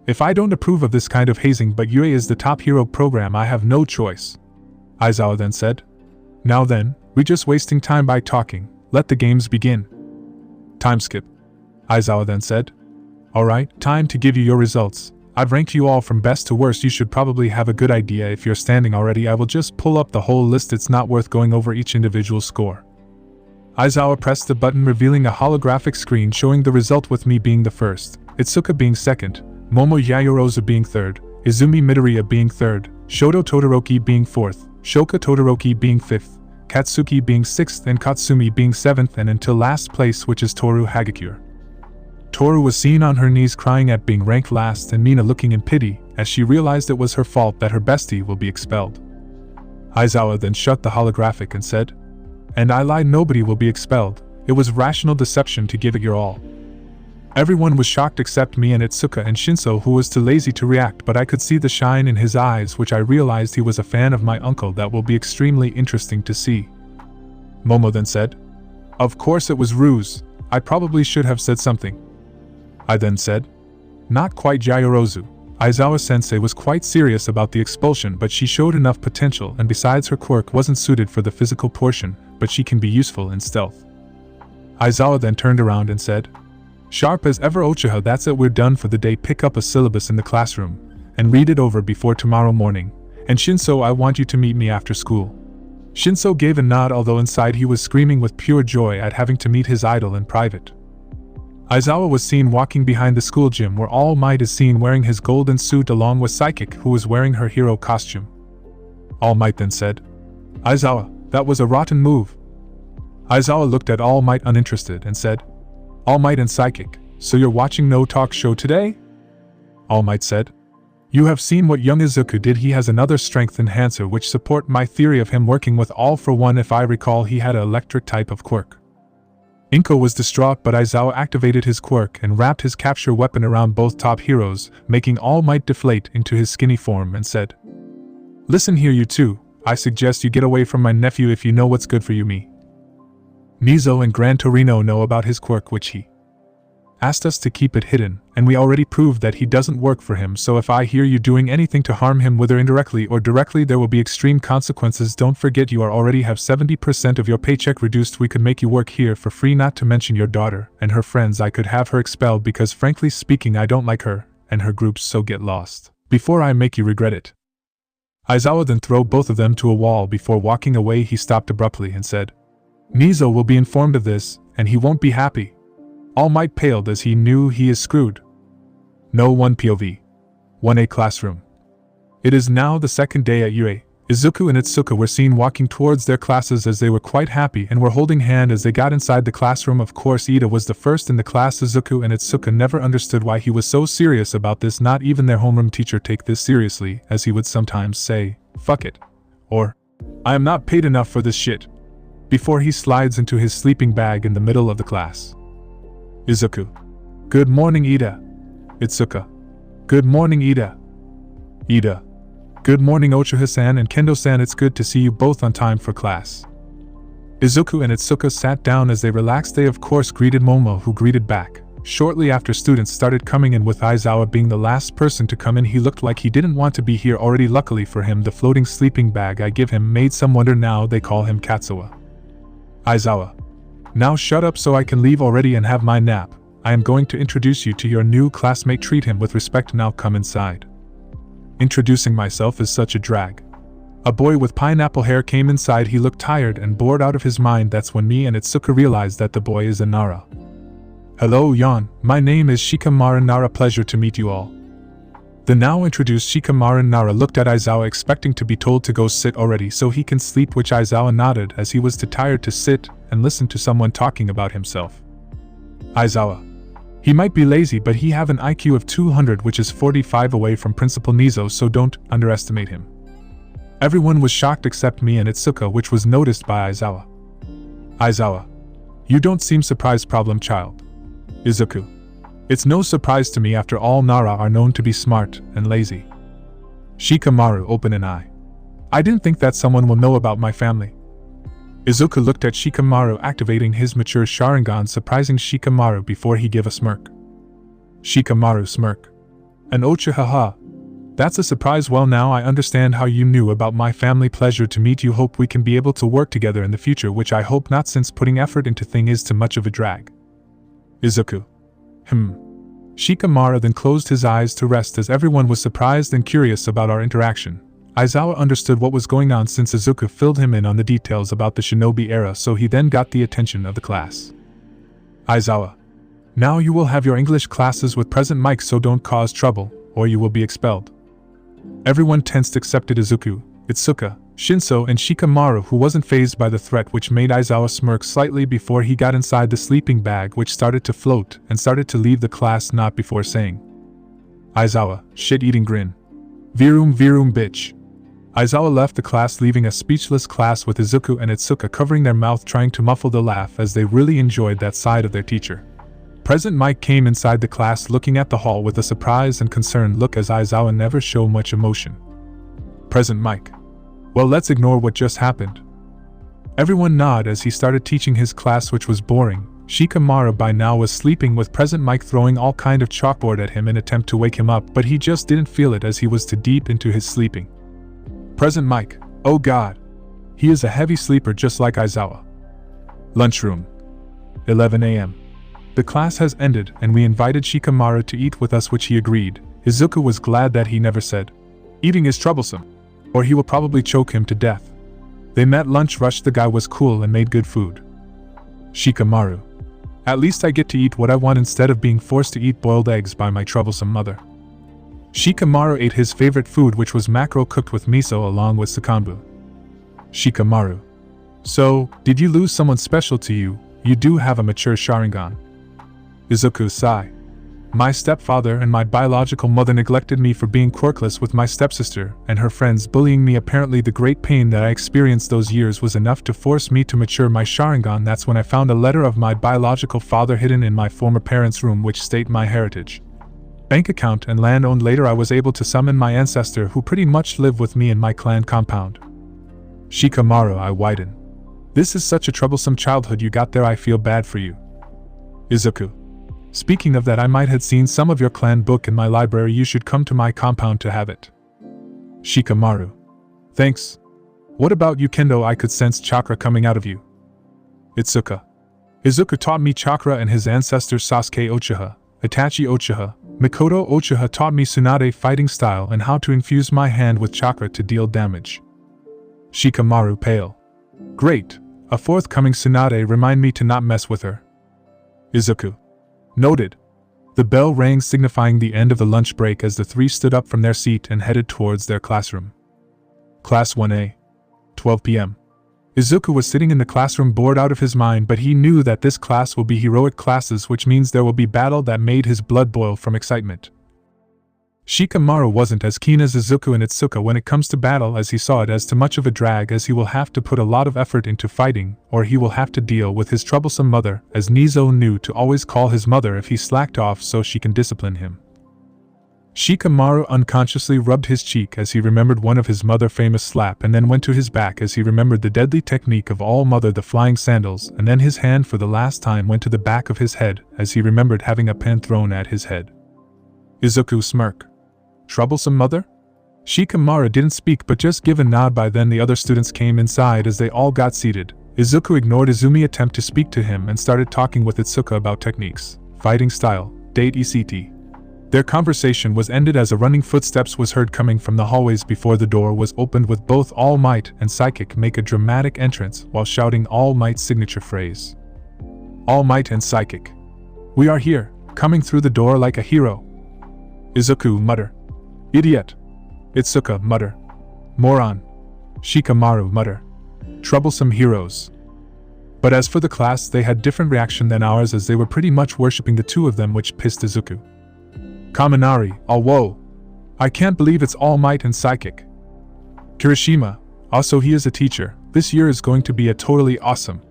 "If I don't approve of this kind of hazing, but UA is the top hero program, I have no choice." Aizawa then said, "Now then, we're just wasting time by talking. Let the games begin." Time skip. Aizawa then said, "Alright, time to give you your results. I've ranked you all from best to worst. You should probably have a good idea if you're standing already. I will just pull up the whole list. It's not worth going over each individual score." Aizawa pressed the button, revealing a holographic screen showing the result, with me being the first, Itsuka being second, Momo Yayorozu being third, Izumi Midoriya being third, Shoto Todoroki being fourth, Shoka Todoroki being fifth, Katsuki being sixth, and Katsumi being seventh, and until last place, which is Toru Hagakure. Toru was seen on her knees crying at being ranked last, and Mina looking in pity as she realized it was her fault that her bestie will be expelled. Aizawa then shut the holographic and said, And I lied, nobody will be expelled. It was rational deception to give it your all. Everyone was shocked except me and Itsuka and Shinso, who was too lazy to react, but I could see the shine in his eyes, which I realized he was a fan of my uncle. That will be extremely interesting to see. Momo then said, "Of course it was ruse. I probably should have said something." I then said, "Not quite, Jayorozu. Aizawa-sensei was quite serious about the expulsion, but she showed enough potential, and besides her quirk wasn't suited for the physical portion, but she can be useful in stealth." Aizawa then turned around and said, "Sharp as ever, Uchiha, that's it, we're done for the day. Pick up a syllabus in the classroom, and read it over before tomorrow morning. And Shinso, I want you to meet me after school." Shinso gave a nod, although inside he was screaming with pure joy at having to meet his idol in private. Aizawa was seen walking behind the school gym, where All Might is seen wearing his golden suit along with Psychic, who was wearing her hero costume. All Might then said, "Aizawa, that was a rotten move." Aizawa looked at All Might uninterested and said, "All Might and Psychic, so you're watching no talk show today?" All Might said, "You have seen what young Izuku did. He has another strength enhancer which support my theory of him working with all for one. If I recall, he had an electric type of quirk." Inko was distraught, but Aizawa activated his quirk and wrapped his capture weapon around both top heroes, making All Might deflate into his skinny form, and said, "Listen here, you two, I suggest you get away from my nephew if you know what's good for you. Me, Nizo and Gran Torino know about his quirk, which he asked us to keep it hidden, and we already proved that he doesn't work for him, so if I hear you doing anything to harm him, whether indirectly or directly, there will be extreme consequences. Don't forget you already have 70% of your paycheck reduced. We could make you work here for free, not to mention your daughter and her friends. I could have her expelled because frankly speaking I don't like her and her groups, so get lost before I make you regret it." Aizawa then threw both of them to a wall. Before walking away he stopped abruptly and said, "Nizo will be informed of this, and he won't be happy." All Might paled as he knew he is screwed. No 1 POV. 1A classroom. It is now the second day at UA. Izuku and Itsuka were seen walking towards their classes as they were quite happy and were holding hand as they got inside the classroom. Of course, Ida was the first in the class. Izuku and Itsuka never understood why he was so serious about this. Not even their homeroom teacher take this seriously, as he would sometimes say, "Fuck it," or "I am not paid enough for this shit," before he slides into his sleeping bag in the middle of the class. Izuku, "Good morning, Ida." Itsuka, "Good morning, Ida." Ida, "Good morning, Uchiha-san and Kendo-san. It's good to see you both on time for class." Izuku and Itsuka sat down as they relaxed. They of course greeted Momo, who greeted back. Shortly after, students started coming in, with Aizawa being the last person to come in. He looked like he didn't want to be here already. Luckily for him, the floating sleeping bag I give him made some wonder. Now they call him Katsuwa. Aizawa, "Now shut up so I can leave already and have my nap. I am going to introduce you to your new classmate. Treat him with respect. Now come inside." Introducing myself is such a drag. A boy with pineapple hair came inside. He looked tired and bored out of his mind. That's when me and Itsuka realized that the boy is a Nara. "Hello, Yon. My name is Shikamaru Nara. Pleasure to meet you all." The now introduced Shikamaru Nara looked at Aizawa, expecting to be told to go sit already so he can sleep, which Aizawa nodded as he was too tired to sit and listen to someone talking about himself. Aizawa, "He might be lazy, but he have an IQ of 200, which is 45 away from Principal Nizo, so don't underestimate him." Everyone was shocked except me and Itsuka, which was noticed by Aizawa. Aizawa, "You don't seem surprised, problem child." Izuku, "It's no surprise to me, after all Nara are known to be smart and lazy." Shikamaru, open an eye. "I didn't think that someone will know about my family." Izuku looked at Shikamaru, activating his mature Sharingan, surprising Shikamaru before he gave a smirk. Shikamaru smirk. "An Uchiha. That's a surprise. Well, now I understand how you knew about my family. Pleasure to meet you. Hope we can be able to work together in the future, which I hope not, since putting effort into thing is too much of a drag." Izuku, Shikamaru then closed his eyes to rest as everyone was surprised and curious about our interaction. Aizawa understood what was going on since Izuku filled him in on the details about the shinobi era, so he then got the attention of the class. Aizawa, "Now you will have your English classes with present mic, so don't cause trouble, or you will be expelled." Everyone tensed except Izuku, Itsuka, Shinso and Shikamaru, who wasn't fazed by the threat, which made Aizawa smirk slightly before he got inside the sleeping bag, which started to float and started to leave the class, not before saying, "Aizawa, shit-eating grin. Virum bitch." Aizawa left the class, leaving a speechless class with Izuku and Itsuka covering their mouth, trying to muffle the laugh as they really enjoyed that side of their teacher. President Mike came inside the class, looking at the hall with a surprised and concerned look as Aizawa never showed much emotion. President Mike. Well, let's ignore what just happened. Everyone nodded as he started teaching his class, which was boring. Shikamaru by now was sleeping, with President Mike throwing all kind of chalkboard at him in attempt to wake him up, but he just didn't feel it as he was too deep into his sleeping. President Mike, oh god. He is a heavy sleeper just like Aizawa. Lunchroom. 11 a.m. The class has ended and we invited Shikamaru to eat with us, which he agreed. Izuku was glad that he never said, "Eating is troublesome, or he will probably choke him to death." They met lunch rush. The guy was cool and made good food. Shikamaru. At least I get to eat what I want instead of being forced to eat boiled eggs by my troublesome mother. Shikamaru ate his favorite food, which was mackerel cooked with miso along with sakanbu. Shikamaru. So, did you lose someone special to you? You do have a mature Sharingan. Izuku sigh. My stepfather and my biological mother neglected me for being quirkless, with my stepsister and her friends bullying me. Apparently the great pain that I experienced those years was enough to force me to mature my Sharingan. That's when I found a letter of my biological father hidden in my former parents' room, which state my heritage, bank account and land owned. Later I was able to summon my ancestor, who pretty much lived with me in my clan compound. Shikamaru. I widen. This is such a troublesome childhood you got there. I feel bad for you. Izuku. Speaking of that, I might have seen some of your clan book in my library. You should come to my compound to have it. Shikamaru. Thanks. What about you, Kendo? I could sense chakra coming out of you. Itsuka. Izuku taught me chakra and his ancestors Sasuke Uchiha, Itachi Uchiha, Mikoto Uchiha taught me Tsunade fighting style and how to infuse my hand with chakra to deal damage. Shikamaru. Pale. Great. A forthcoming Tsunade. Remind me to not mess with her. Izuku. Noted. The bell rang, signifying the end of the lunch break, as the three stood up from their seat and headed towards their classroom. Class 1A. 12 p.m. Izuku was sitting in the classroom, bored out of his mind, but he knew that this class will be heroic classes, which means there will be battle. That made his blood boil from excitement. Shikamaru wasn't as keen as Izuku and Itsuka when it comes to battle, as he saw it as too much of a drag, as he will have to put a lot of effort into fighting, or he will have to deal with his troublesome mother, as Nizo knew to always call his mother if he slacked off so she can discipline him. Shikamaru unconsciously rubbed his cheek as he remembered one of his mother's famous slap, and then went to his back as he remembered the deadly technique of all mother, the flying sandals, and then his hand for the last time went to the back of his head as he remembered having a pen thrown at his head. Izuku smirk. Troublesome mother? Shikamaru didn't speak but just give a nod. By then the other students came inside as they all got seated. Izuku ignored Izumi's attempt to speak to him and started talking with Itsuka about techniques, fighting style, date etc. Their conversation was ended as a running footsteps was heard coming from the hallways before the door was opened, with both All Might and Psychic make a dramatic entrance while shouting All Might's signature phrase. All Might and Psychic. We are here, coming through the door like a hero. Izuku mutter. Idiot. Itsuka mutter. Moron. Shikamaru mutter. Troublesome heroes. But as for the class, they had different reaction than ours, as they were pretty much worshipping the two of them, which pissed Izuku. Kaminari. Oh whoa. I can't believe it's All Might and Psychic. Kirishima. Also he is a teacher. This year is going to be a totally awesome.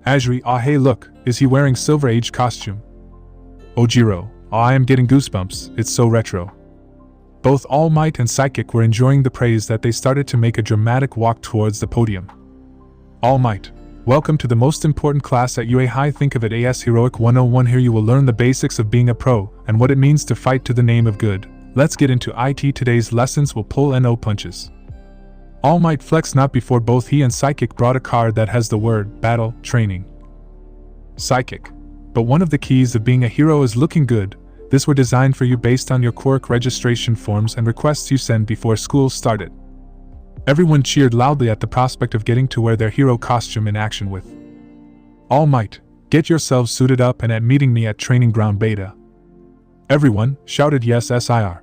Ajiri. Ah hey look, is he wearing Silver Age costume? Ojiro. Oh, I am getting goosebumps, it's so retro. Both All Might and Psychic were enjoying the praise that they started to make a dramatic walk towards the podium. All Might. Welcome to the most important class at UA High. Think of it as Heroic 101. Here you will learn the basics of being a pro and what it means to fight to the name of good. Let's get into IT. Today's lessons will pull no punches. All Might flexed not before both he and Psychic brought a card that has the word battle training. Psychic. But one of the keys of being a hero is looking good. This were designed for you based on your quirk registration forms and requests you send before school started. Everyone cheered loudly at the prospect of getting to wear their hero costume in action with. All Might, get yourselves suited up and at meeting me at Training Ground Beta. Everyone shouted yes sir.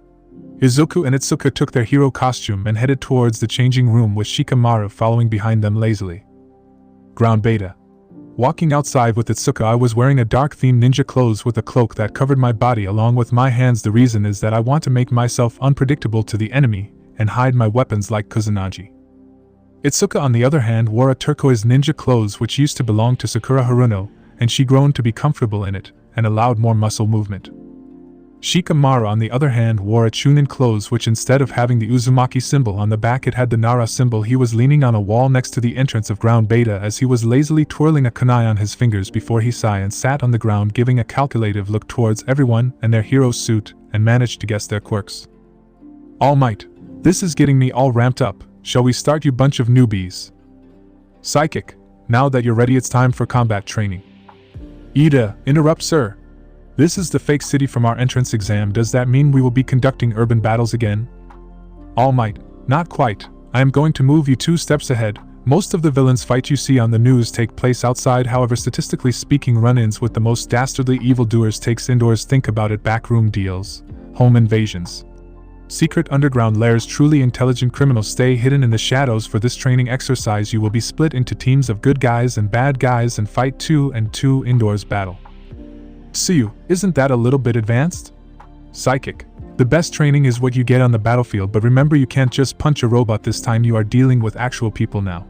Izuku and Itsuka took their hero costume and headed towards the changing room, with Shikamaru following behind them lazily. Ground Beta. Walking outside with Itsuka, I was wearing a dark-themed ninja clothes with a cloak that covered my body along with my hands. The reason is that I want to make myself unpredictable to the enemy, and hide my weapons like Kusanagi. Itsuka, on the other hand, wore a turquoise ninja clothes which used to belong to Sakura Haruno, and she grown to be comfortable in it, and allowed more muscle movement. Shikamaru, on the other hand, wore a Chunin clothes which instead of having the Uzumaki symbol on the back it had the Nara symbol. He was leaning on a wall next to the entrance of ground beta as he was lazily twirling a kunai on his fingers before he sighed and sat on the ground giving a calculative look towards everyone and their hero suit and managed to guess their quirks. All Might, this is getting me all ramped up. Shall we start, you bunch of newbies? Psychic, now that you're ready it's time for combat training. Ida, interrupt sir. This is the fake city from our entrance exam. Does that mean we will be conducting urban battles again? All Might, not quite. I am going to move you 2 steps ahead. Most of the villains fight you see on the news take place outside, however statistically speaking run-ins with the most dastardly evildoers takes indoors. Think about it, backroom deals, home invasions. Secret underground lairs. Truly intelligent criminals stay hidden in the shadows. For this training exercise you will be split into teams of good guys and bad guys and fight 2 and 2 indoors battle. Tsuyu, isn't that a little bit advanced? Psychic, the best training is what you get on the battlefield, but remember you can't just punch a robot this time, you are dealing with actual people now.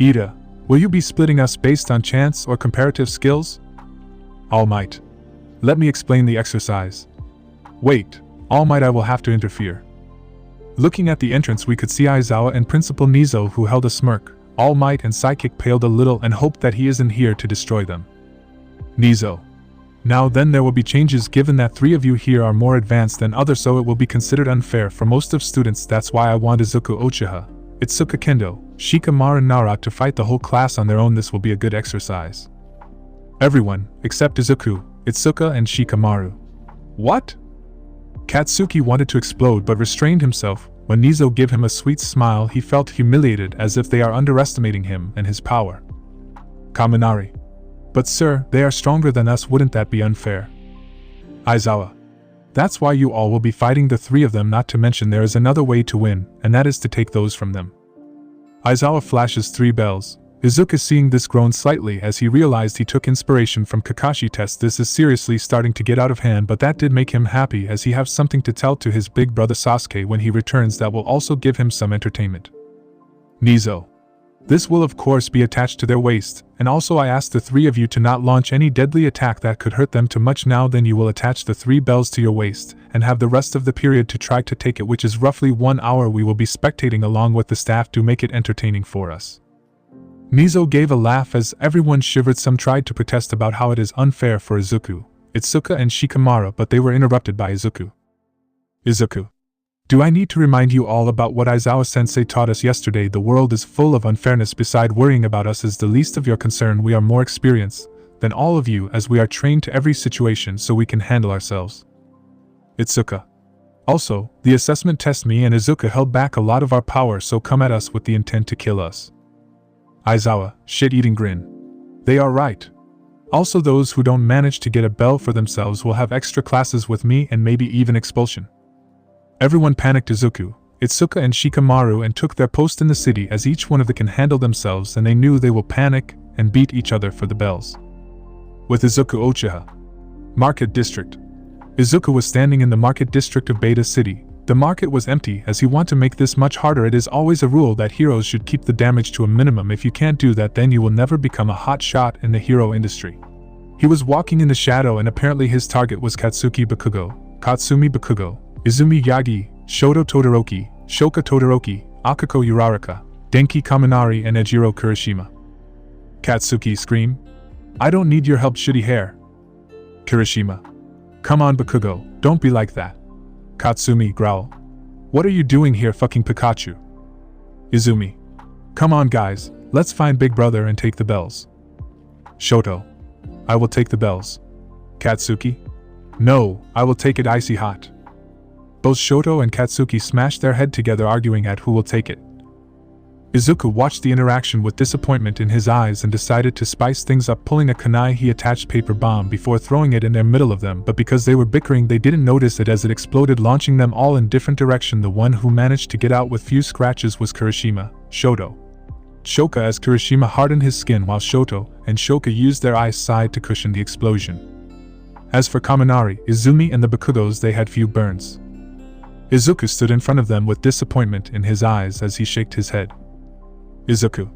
Ida, will you be splitting us based on chance or comparative skills? All Might, let me explain the exercise. Wait, All Might, I will have to interfere. Looking at the entrance we could see Aizawa and Principal Nizo, who held a smirk. All Might and Psychic paled a little and hoped that he isn't here to destroy them. Nizo, now then there will be changes given that 3 of you here are more advanced than others, so it will be considered unfair for most of students. That's why I want Izuku Uchiha, Itsuka Kendo, Shikamaru and Nara to fight the whole class on their own. This will be a good exercise. Everyone, except Izuku, Itsuka and Shikamaru. What? Katsuki wanted to explode but restrained himself. When Nizo gave him a sweet smile he felt humiliated, as if they are underestimating him and his power. Kaminari. But sir, they are stronger than us, wouldn't that be unfair? Aizawa. That's why you all will be fighting the 3 of them, not to mention there is another way to win, and that is to take those from them. Aizawa flashes 3 bells. Izuku, seeing this, groaned slightly as he realized he took inspiration from Kakashi test. This is seriously starting to get out of hand, but that did make him happy as he has something to tell to his big brother Sasuke when he returns that will also give him some entertainment. Nizo. This will of course be attached to their waist, and also I ask the 3 of you to not launch any deadly attack that could hurt them too much. Now then you will attach the 3 bells to your waist, and have the rest of the period to try to take it, which is roughly 1 hour. We will be spectating along with the staff to make it entertaining for us. Nizo gave a laugh as everyone shivered. Some tried to protest about how it is unfair for Izuku, Itsuka and Shikamaru, but they were interrupted by Izuku. Izuku. Do I need to remind you all about what Aizawa-sensei taught us yesterday? The world is full of unfairness. Beside worrying about us is the least of your concern. We are more experienced than all of you, as we are trained to every situation so we can handle ourselves. Itsuka. Also, the assessment test, me and Izuku held back a lot of our power, so come at us with the intent to kill us. Aizawa, shit-eating grin. They are right. Also, those who don't manage to get a bell for themselves will have extra classes with me and maybe even expulsion. Everyone panicked Izuku, Itsuka and Shikamaru and took their post in the city, as each one of them can handle themselves and they knew they will panic and beat each other for the bells. With Izuku Uchiha. Market District. Izuku was standing in the market district of Beta City. The market was empty. As he wanted to make this much harder, it is always a rule that heroes should keep the damage to a minimum. If you can't do that, then you will never become a hot shot in the hero industry. He was walking in the shadow and apparently his target was Katsuki Bakugo, Katsumi Bakugo, Izumi Yagi, Shoto Todoroki, Shoka Todoroki, Akako Uraraka, Denki Kaminari and Ejiro Kirishima. Katsuki scream. I don't need your help, shitty hair. Kirishima. Come on Bakugo, don't be like that. Katsumi growl. What are you doing here, fucking Pikachu? Izumi. Come on guys, let's find Big Brother and take the bells. Shoto. I will take the bells. Katsuki. No, I will take it icy hot. Both Shoto and Katsuki smashed their head together, arguing at who will take it. Izuku watched the interaction with disappointment in his eyes and decided to spice things up. Pulling a kunai, he attached paper bomb before throwing it in their middle of them, but because they were bickering they didn't notice it as it exploded, launching them all in different direction. The one who managed to get out with few scratches was Kirishima, Shoto. Shoka, as Kirishima hardened his skin while Shoto and Shoka used their eyes side to cushion the explosion. As for Kaminari, Izumi and the Bakugos, they had few burns. Izuku stood in front of them with disappointment in his eyes as he shook his head. Izuku.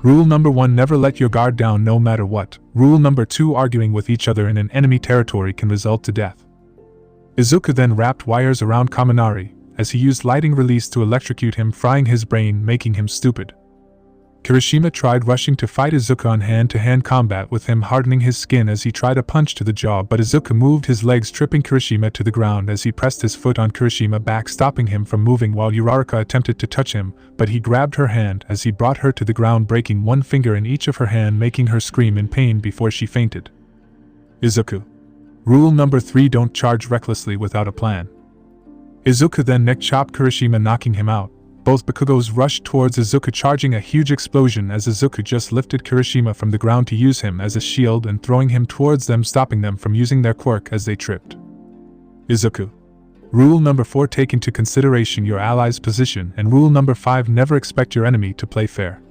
Rule number 1, never let your guard down no matter what. Rule number 2, arguing with each other in an enemy territory can result to death. Izuku then wrapped wires around Kaminari, as he used lightning release to electrocute him, frying his brain, making him stupid. Kirishima tried rushing to fight Izuku on hand-to-hand combat with him hardening his skin as he tried a punch to the jaw, but Izuku moved his legs, tripping Kirishima to the ground as he pressed his foot on Kirishima's back, stopping him from moving while Uraraka attempted to touch him, but he grabbed her hand as he brought her to the ground, breaking one finger in each of her hand, making her scream in pain before she fainted. Izuku. Rule number 3, don't charge recklessly without a plan. Izuku then neck-chopped Kirishima, knocking him out. Both Bakugos rushed towards Izuku, charging a huge explosion as Izuku just lifted Kirishima from the ground to use him as a shield and throwing him towards them, stopping them from using their quirk as they tripped. Izuku. Rule number 4, take into consideration your ally's position, and rule number 5, never expect your enemy to play fair.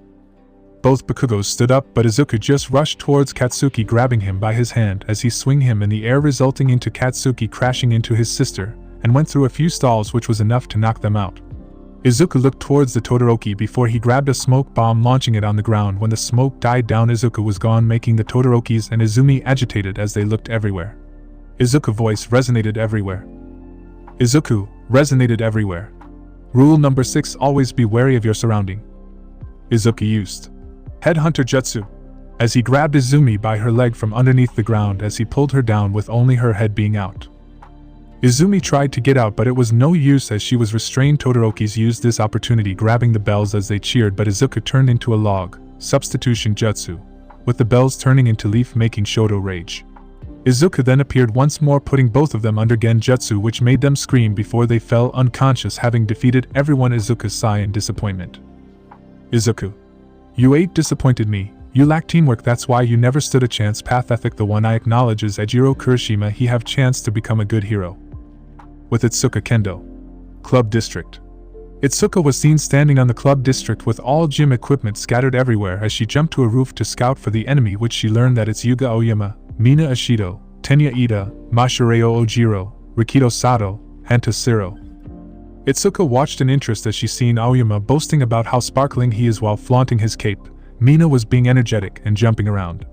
Both Bakugos stood up, but Izuku just rushed towards Katsuki, grabbing him by his hand as he swung him in the air, resulting into Katsuki crashing into his sister, and went through a few stalls, which was enough to knock them out. Izuku looked towards the Todoroki before he grabbed a smoke bomb, launching it on the ground. When the smoke died down, Izuku was gone, making the Todorokis and Izumi agitated as they looked everywhere. Izuku's voice resonated everywhere. Izuku resonated everywhere. Rule number 6, always be wary of your surrounding. Izuku used Headhunter Jutsu as he grabbed Izumi by her leg from underneath the ground as he pulled her down with only her head being out. Izumi tried to get out, but it was no use as she was restrained. Todorokis used this opportunity, grabbing the bells as they cheered, but Izuku turned into a log, substitution jutsu, with the bells turning into leaf, making Shoto rage. Izuku then appeared once more, putting both of them under genjutsu, which made them scream before they fell unconscious, having defeated everyone. Izuku sighed in disappointment. Izuku. You disappointed me. You lack teamwork, that's why you never stood a chance. Path ethic, the one I acknowledge is Ejiro Kirishima, he have chance to become a good hero. With Itsuka Kendo. Club District. Itsuka was seen standing on the club district with all gym equipment scattered everywhere as she jumped to a roof to scout for the enemy, which she learned that it's Yuga Aoyama, Mina Ashido, Tenya Ida, Mashireo Ojiro, Rikido Sato, and Toshiro. Itsuka watched in interest as she seen Aoyama boasting about how sparkling he is while flaunting his cape. Mina was being energetic and jumping around.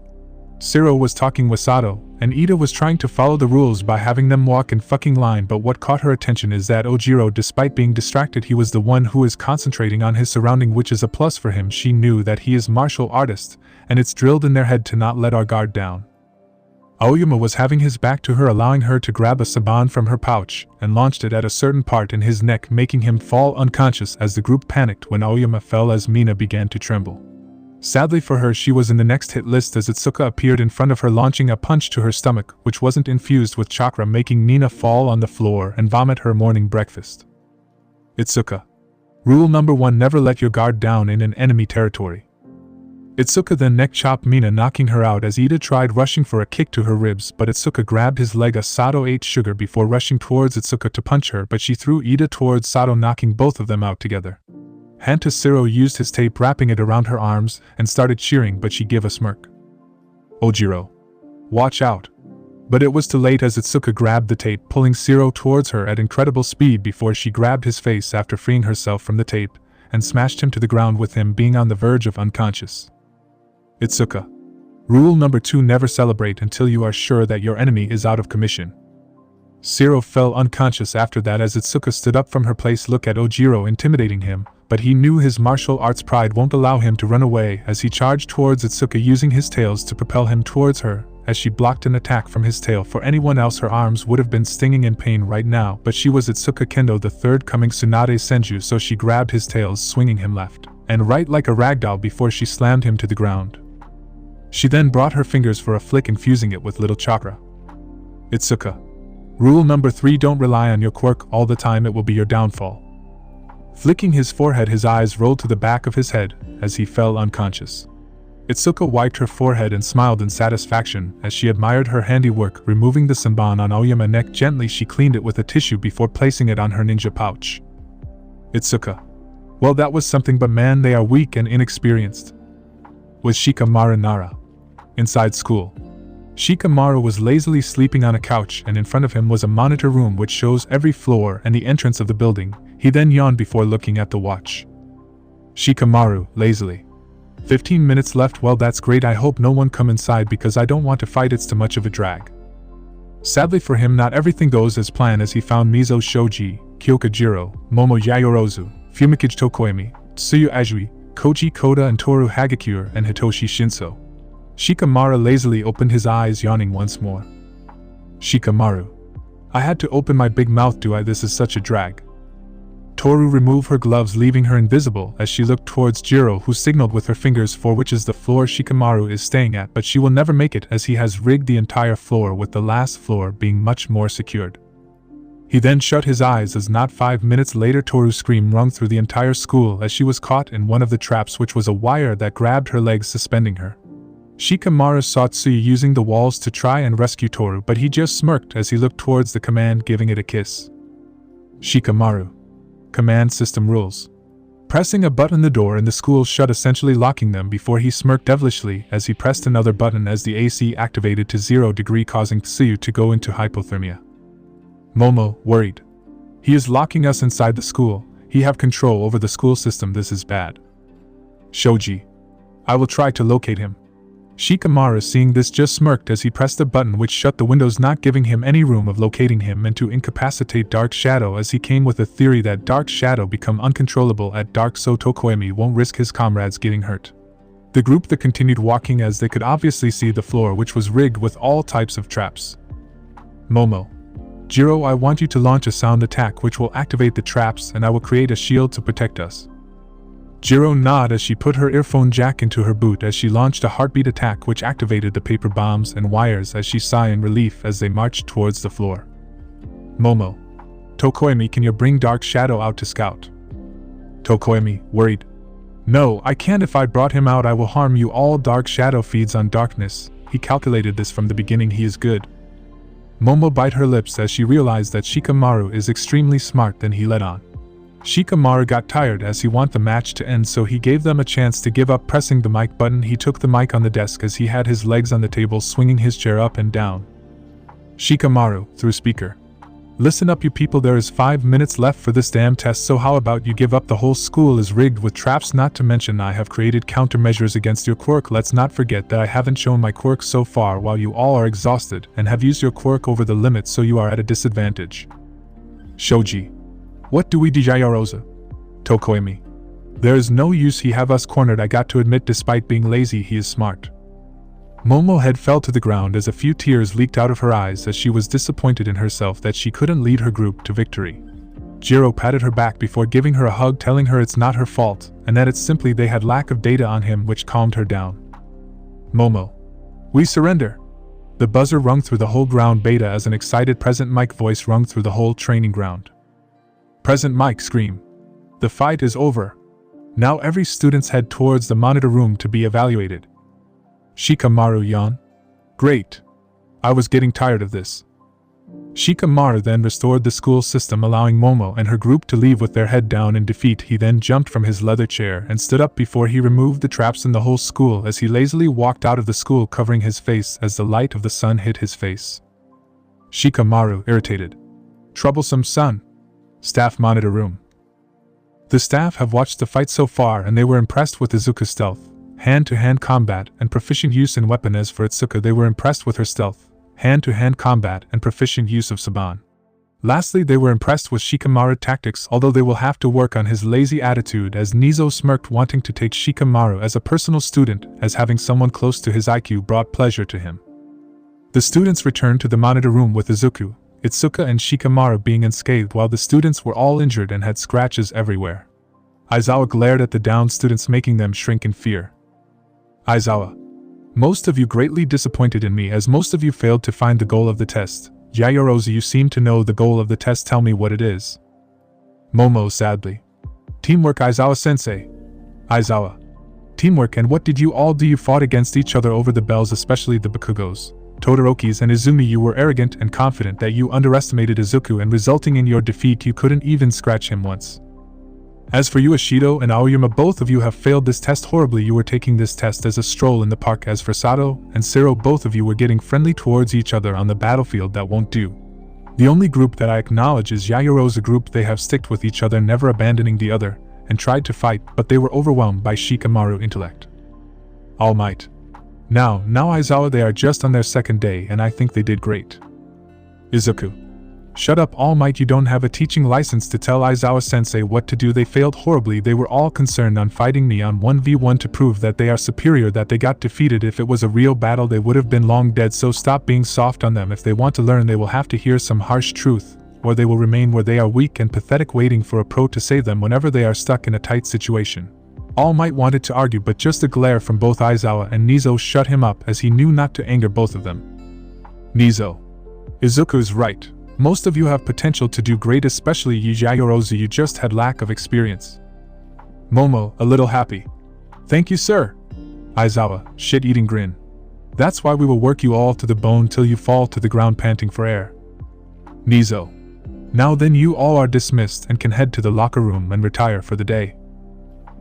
Shiro was talking with Sato, and Ida was trying to follow the rules by having them walk in fucking line, but what caught her attention is that Ojiro, despite being distracted, he was the one who is concentrating on his surrounding, which is a plus for him. She knew that he is martial artist, and it's drilled in their head to not let our guard down. Aoyama was having his back to her, allowing her to grab a saban from her pouch, and launched it at a certain part in his neck, making him fall unconscious as the group panicked when Aoyama fell as Mina began to tremble. Sadly for her, she was in the next hit list as Itsuka appeared in front of her, launching a punch to her stomach, which wasn't infused with chakra, making Mina fall on the floor and vomit her morning breakfast. Itsuka. Rule number 1, never let your guard down in an enemy territory. Itsuka then neck-chopped Mina, knocking her out as Ida tried rushing for a kick to her ribs, but Itsuka grabbed his leg as Sato ate sugar before rushing towards Itsuka to punch her, but she threw Ida towards Sato, knocking both of them out together. Toshiro used his tape, wrapping it around her arms, and started cheering, but she gave a smirk. Ojiro. Watch out. But it was too late as Itsuka grabbed the tape, pulling Shiro towards her at incredible speed before she grabbed his face after freeing herself from the tape, and smashed him to the ground with him being on the verge of unconscious. Itsuka. Rule number 2, never celebrate until you are sure that your enemy is out of commission. Shiro fell unconscious after that as Itsuka stood up from her place, look at Ojiro intimidating him, but he knew his martial arts pride won't allow him to run away as he charged towards Itsuka, using his tails to propel him towards her, as she blocked an attack from his tail. For anyone else, her arms would have been stinging in pain right now, but she was Itsuka Kendo, the third coming Tsunade Senju, so she grabbed his tails, swinging him left and right like a ragdoll before she slammed him to the ground. She then brought her fingers for a flick, infusing it with little chakra. Itsuka. Rule number 3, don't rely on your quirk all the time, it will be your downfall. Flicking his forehead, his eyes rolled to the back of his head as he fell unconscious. Itsuka wiped her forehead and smiled in satisfaction as she admired her handiwork. Removing the samban on Aoyama's neck gently, she cleaned it with a tissue before placing it on her ninja pouch. Itsuka. Well, that was something, but man, they are weak and inexperienced. Was Shikamaru Nara. Inside school. Shikamaru was lazily sleeping on a couch, and in front of him was a monitor room which shows every floor and the entrance of the building. He then yawned before looking at the watch. Shikamaru, lazily. 15 minutes left. Well, that's great. I hope no one come inside because I don't want to fight. It's too much of a drag. Sadly for him, not everything goes as planned, as he found Mizo Shoji, Kyoka Jiro, Momo Yayorozu, Fumikage Tokoemi, Tsuyu Ajui, Koji Koda and Toru Hagakure and Hitoshi Shinso. Shikamaru lazily opened his eyes, yawning once more. Shikamaru. I had to open my big mouth. Do I? This is such a drag. Toru removed her gloves, leaving her invisible, as she looked towards Jiro, who signaled with her fingers for which is the floor Shikamaru is staying at, but she will never make it as he has rigged the entire floor, with the last floor being much more secured. He then shut his eyes as not 5 minutes later Toru's scream rung through the entire school as she was caught in one of the traps, which was a wire that grabbed her legs, suspending her. Shikamaru saw Tsuyu using the walls to try and rescue Toru, but he just smirked as he looked towards the command, giving it a kiss. Shikamaru. Command system rules. Pressing a button, the door in the school shut, essentially locking them, before he smirked devilishly as he pressed another button as the AC activated to 0 degree, causing Tsuyu to go into hypothermia. Momo, worried. He is locking us inside the school. He have control over the school system. This is bad. Shoji. I will try to locate him. Shikamaru, seeing this, just smirked as he pressed a button which shut the windows, not giving him any room of locating him, and to incapacitate Dark Shadow, as he came with a theory that Dark Shadow become uncontrollable at dark, so Tokoemi won't risk his comrades getting hurt. The group that continued walking as they could obviously see the floor, which was rigged with all types of traps. Momo. Jiro, I want you to launch a sound attack which will activate the traps, and I will create a shield to protect us. Jiro nodded as she put her earphone jack into her boot as she launched a heartbeat attack which activated the paper bombs and wires, as she sighed in relief as they marched towards the floor. Momo. Tokoemi, can you bring Dark Shadow out to scout? Tokoemi, worried. No, I can't. If I brought him out I will harm you all. Dark Shadow feeds on darkness. He calculated this from the beginning. He is good. Momo bit her lips as she realized that Shikamaru is extremely smart. Then he led on. Shikamaru got tired as he wanted the match to end, so he gave them a chance to give up. Pressing the mic button, he took the mic on the desk as he had his legs on the table, swinging his chair up and down. Shikamaru, through speaker. Listen up, you people, there is 5 minutes left for this damn test, so how about you give up? The whole school is rigged with traps, not to mention I have created countermeasures against your quirk. Let's not forget that I haven't shown my quirk so far, while you all are exhausted and have used your quirk over the limit, so you are at a disadvantage. Shoji. What do we do, Yayorozu? Tokoemi. There is no use, he have us cornered. I got to admit, despite being lazy, he is smart. Momo head fell to the ground as a few tears leaked out of her eyes as she was disappointed in herself that she couldn't lead her group to victory. Jiro patted her back before giving her a hug, telling her it's not her fault, and that it's simply they had lack of data on him, which calmed her down. Momo. We surrender. The buzzer rung through the whole ground beta as an excited Present Mike voice rung through the whole training ground. Present Mike scream. The fight is over. Now every student's head towards the monitor room to be evaluated. Shikamaru yawned. Great. I was getting tired of this. Shikamaru then restored the school system, allowing Momo and her group to leave with their head down in defeat. He then jumped from his leather chair and stood up before he removed the traps in the whole school as he lazily walked out of the school, covering his face as the light of the sun hit his face. Shikamaru, irritated. Troublesome son. Staff monitor room. The staff have watched the fight so far and they were impressed with Izuku's stealth, hand-to-hand combat, and proficient use in weapon. As for Itsuka, they were impressed with her stealth, hand-to-hand combat, and proficient use of Saban. Lastly, they were impressed with Shikamaru's tactics, although they will have to work on his lazy attitude, as Nizo smirked, wanting to take Shikamaru as a personal student, as having someone close to his IQ brought pleasure to him. The students returned to the monitor room with Izuku, Itsuka and Shikamaru being unscathed, while the students were all injured and had scratches everywhere. Aizawa glared at the downed students, making them shrink in fear. Aizawa. Most of you greatly disappointed in me, as most of you failed to find the goal of the test. Yayorozu, you seem to know the goal of the test, tell me what it is. Momo sadly. Teamwork, Aizawa-sensei. Aizawa. Teamwork, and what did you all do? You fought against each other over the bells, especially the Bakugos, Todorokis and Izumi. You were arrogant and confident that you underestimated Izuku, and resulting in your defeat you couldn't even scratch him once. As for you Ashido and Aoyama, both of you have failed this test horribly. You were taking this test as a stroll in the park. As for Sato and Sero, both of you were getting friendly towards each other on the battlefield. That won't do. The only group that I acknowledge is Yaoyoro's group. They have sticked with each other, never abandoning the other, and tried to fight, but they were overwhelmed by Shikamaru intellect. All Might. Now Aizawa, they are just on their second day and I think they did great. Izuku. Shut up All Might, you don't have a teaching license to tell Aizawa-sensei what to do. They failed horribly. They were all concerned on fighting me on 1v1 to prove that they are superior, that they got defeated. If it was a real battle they would have been long dead, so stop being soft on them. If they want to learn they will have to hear some harsh truth, or they will remain where they are, weak and pathetic, waiting for a pro to save them whenever they are stuck in a tight situation. All Might wanted to argue, but just a glare from both Aizawa and Nizo shut him up, as he knew not to anger both of them. Nizo. Izuku's right. Most of you have potential to do great, especially you Yaoyorozu, you just had lack of experience. Momo, a little happy. Thank you sir. Aizawa, shit-eating grin. That's why we will work you all to the bone till you fall to the ground panting for air. Nizo. Now then, you all are dismissed and can head to the locker room and retire for the day.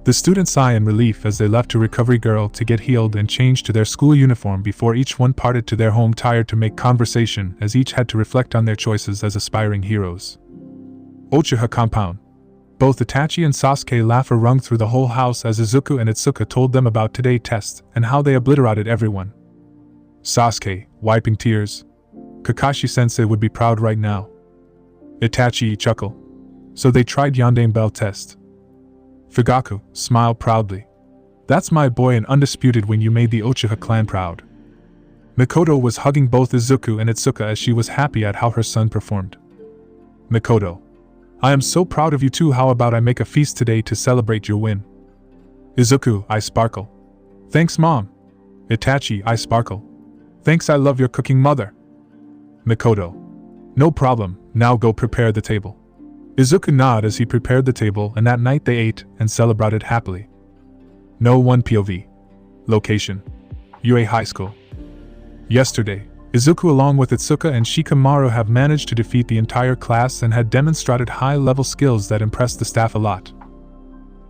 The students sigh in relief as they left to Recovery Girl to get healed and change to their school uniform before each one parted to their home, tired to make conversation, as each had to reflect on their choices as aspiring heroes. Uchiha compound. Both Itachi and Sasuke laughter rung through the whole house as Izuku and Itsuka told them about today's test and how they obliterated everyone. Sasuke, wiping tears. Kakashi-sensei would be proud right now. Itachi chuckle. So they tried Yandane Bell test. Fugaku, smile proudly. That's my boy and undisputed when you made the Uchiha clan proud. Mikoto was hugging both Izuku and Itsuka as she was happy at how her son performed. Mikoto. I am so proud of you too. How about I make a feast today to celebrate your win? Izuku, I sparkle. Thanks mom. Itachi, I sparkle. Thanks, I love your cooking mother. Mikoto. No problem, now go prepare the table. Izuku nodded as he prepared the table, and that night they ate and celebrated happily. No one POV. Location. UA High School. Yesterday, Izuku along with Itsuka and Shikamaru have managed to defeat the entire class and had demonstrated high-level skills that impressed the staff a lot.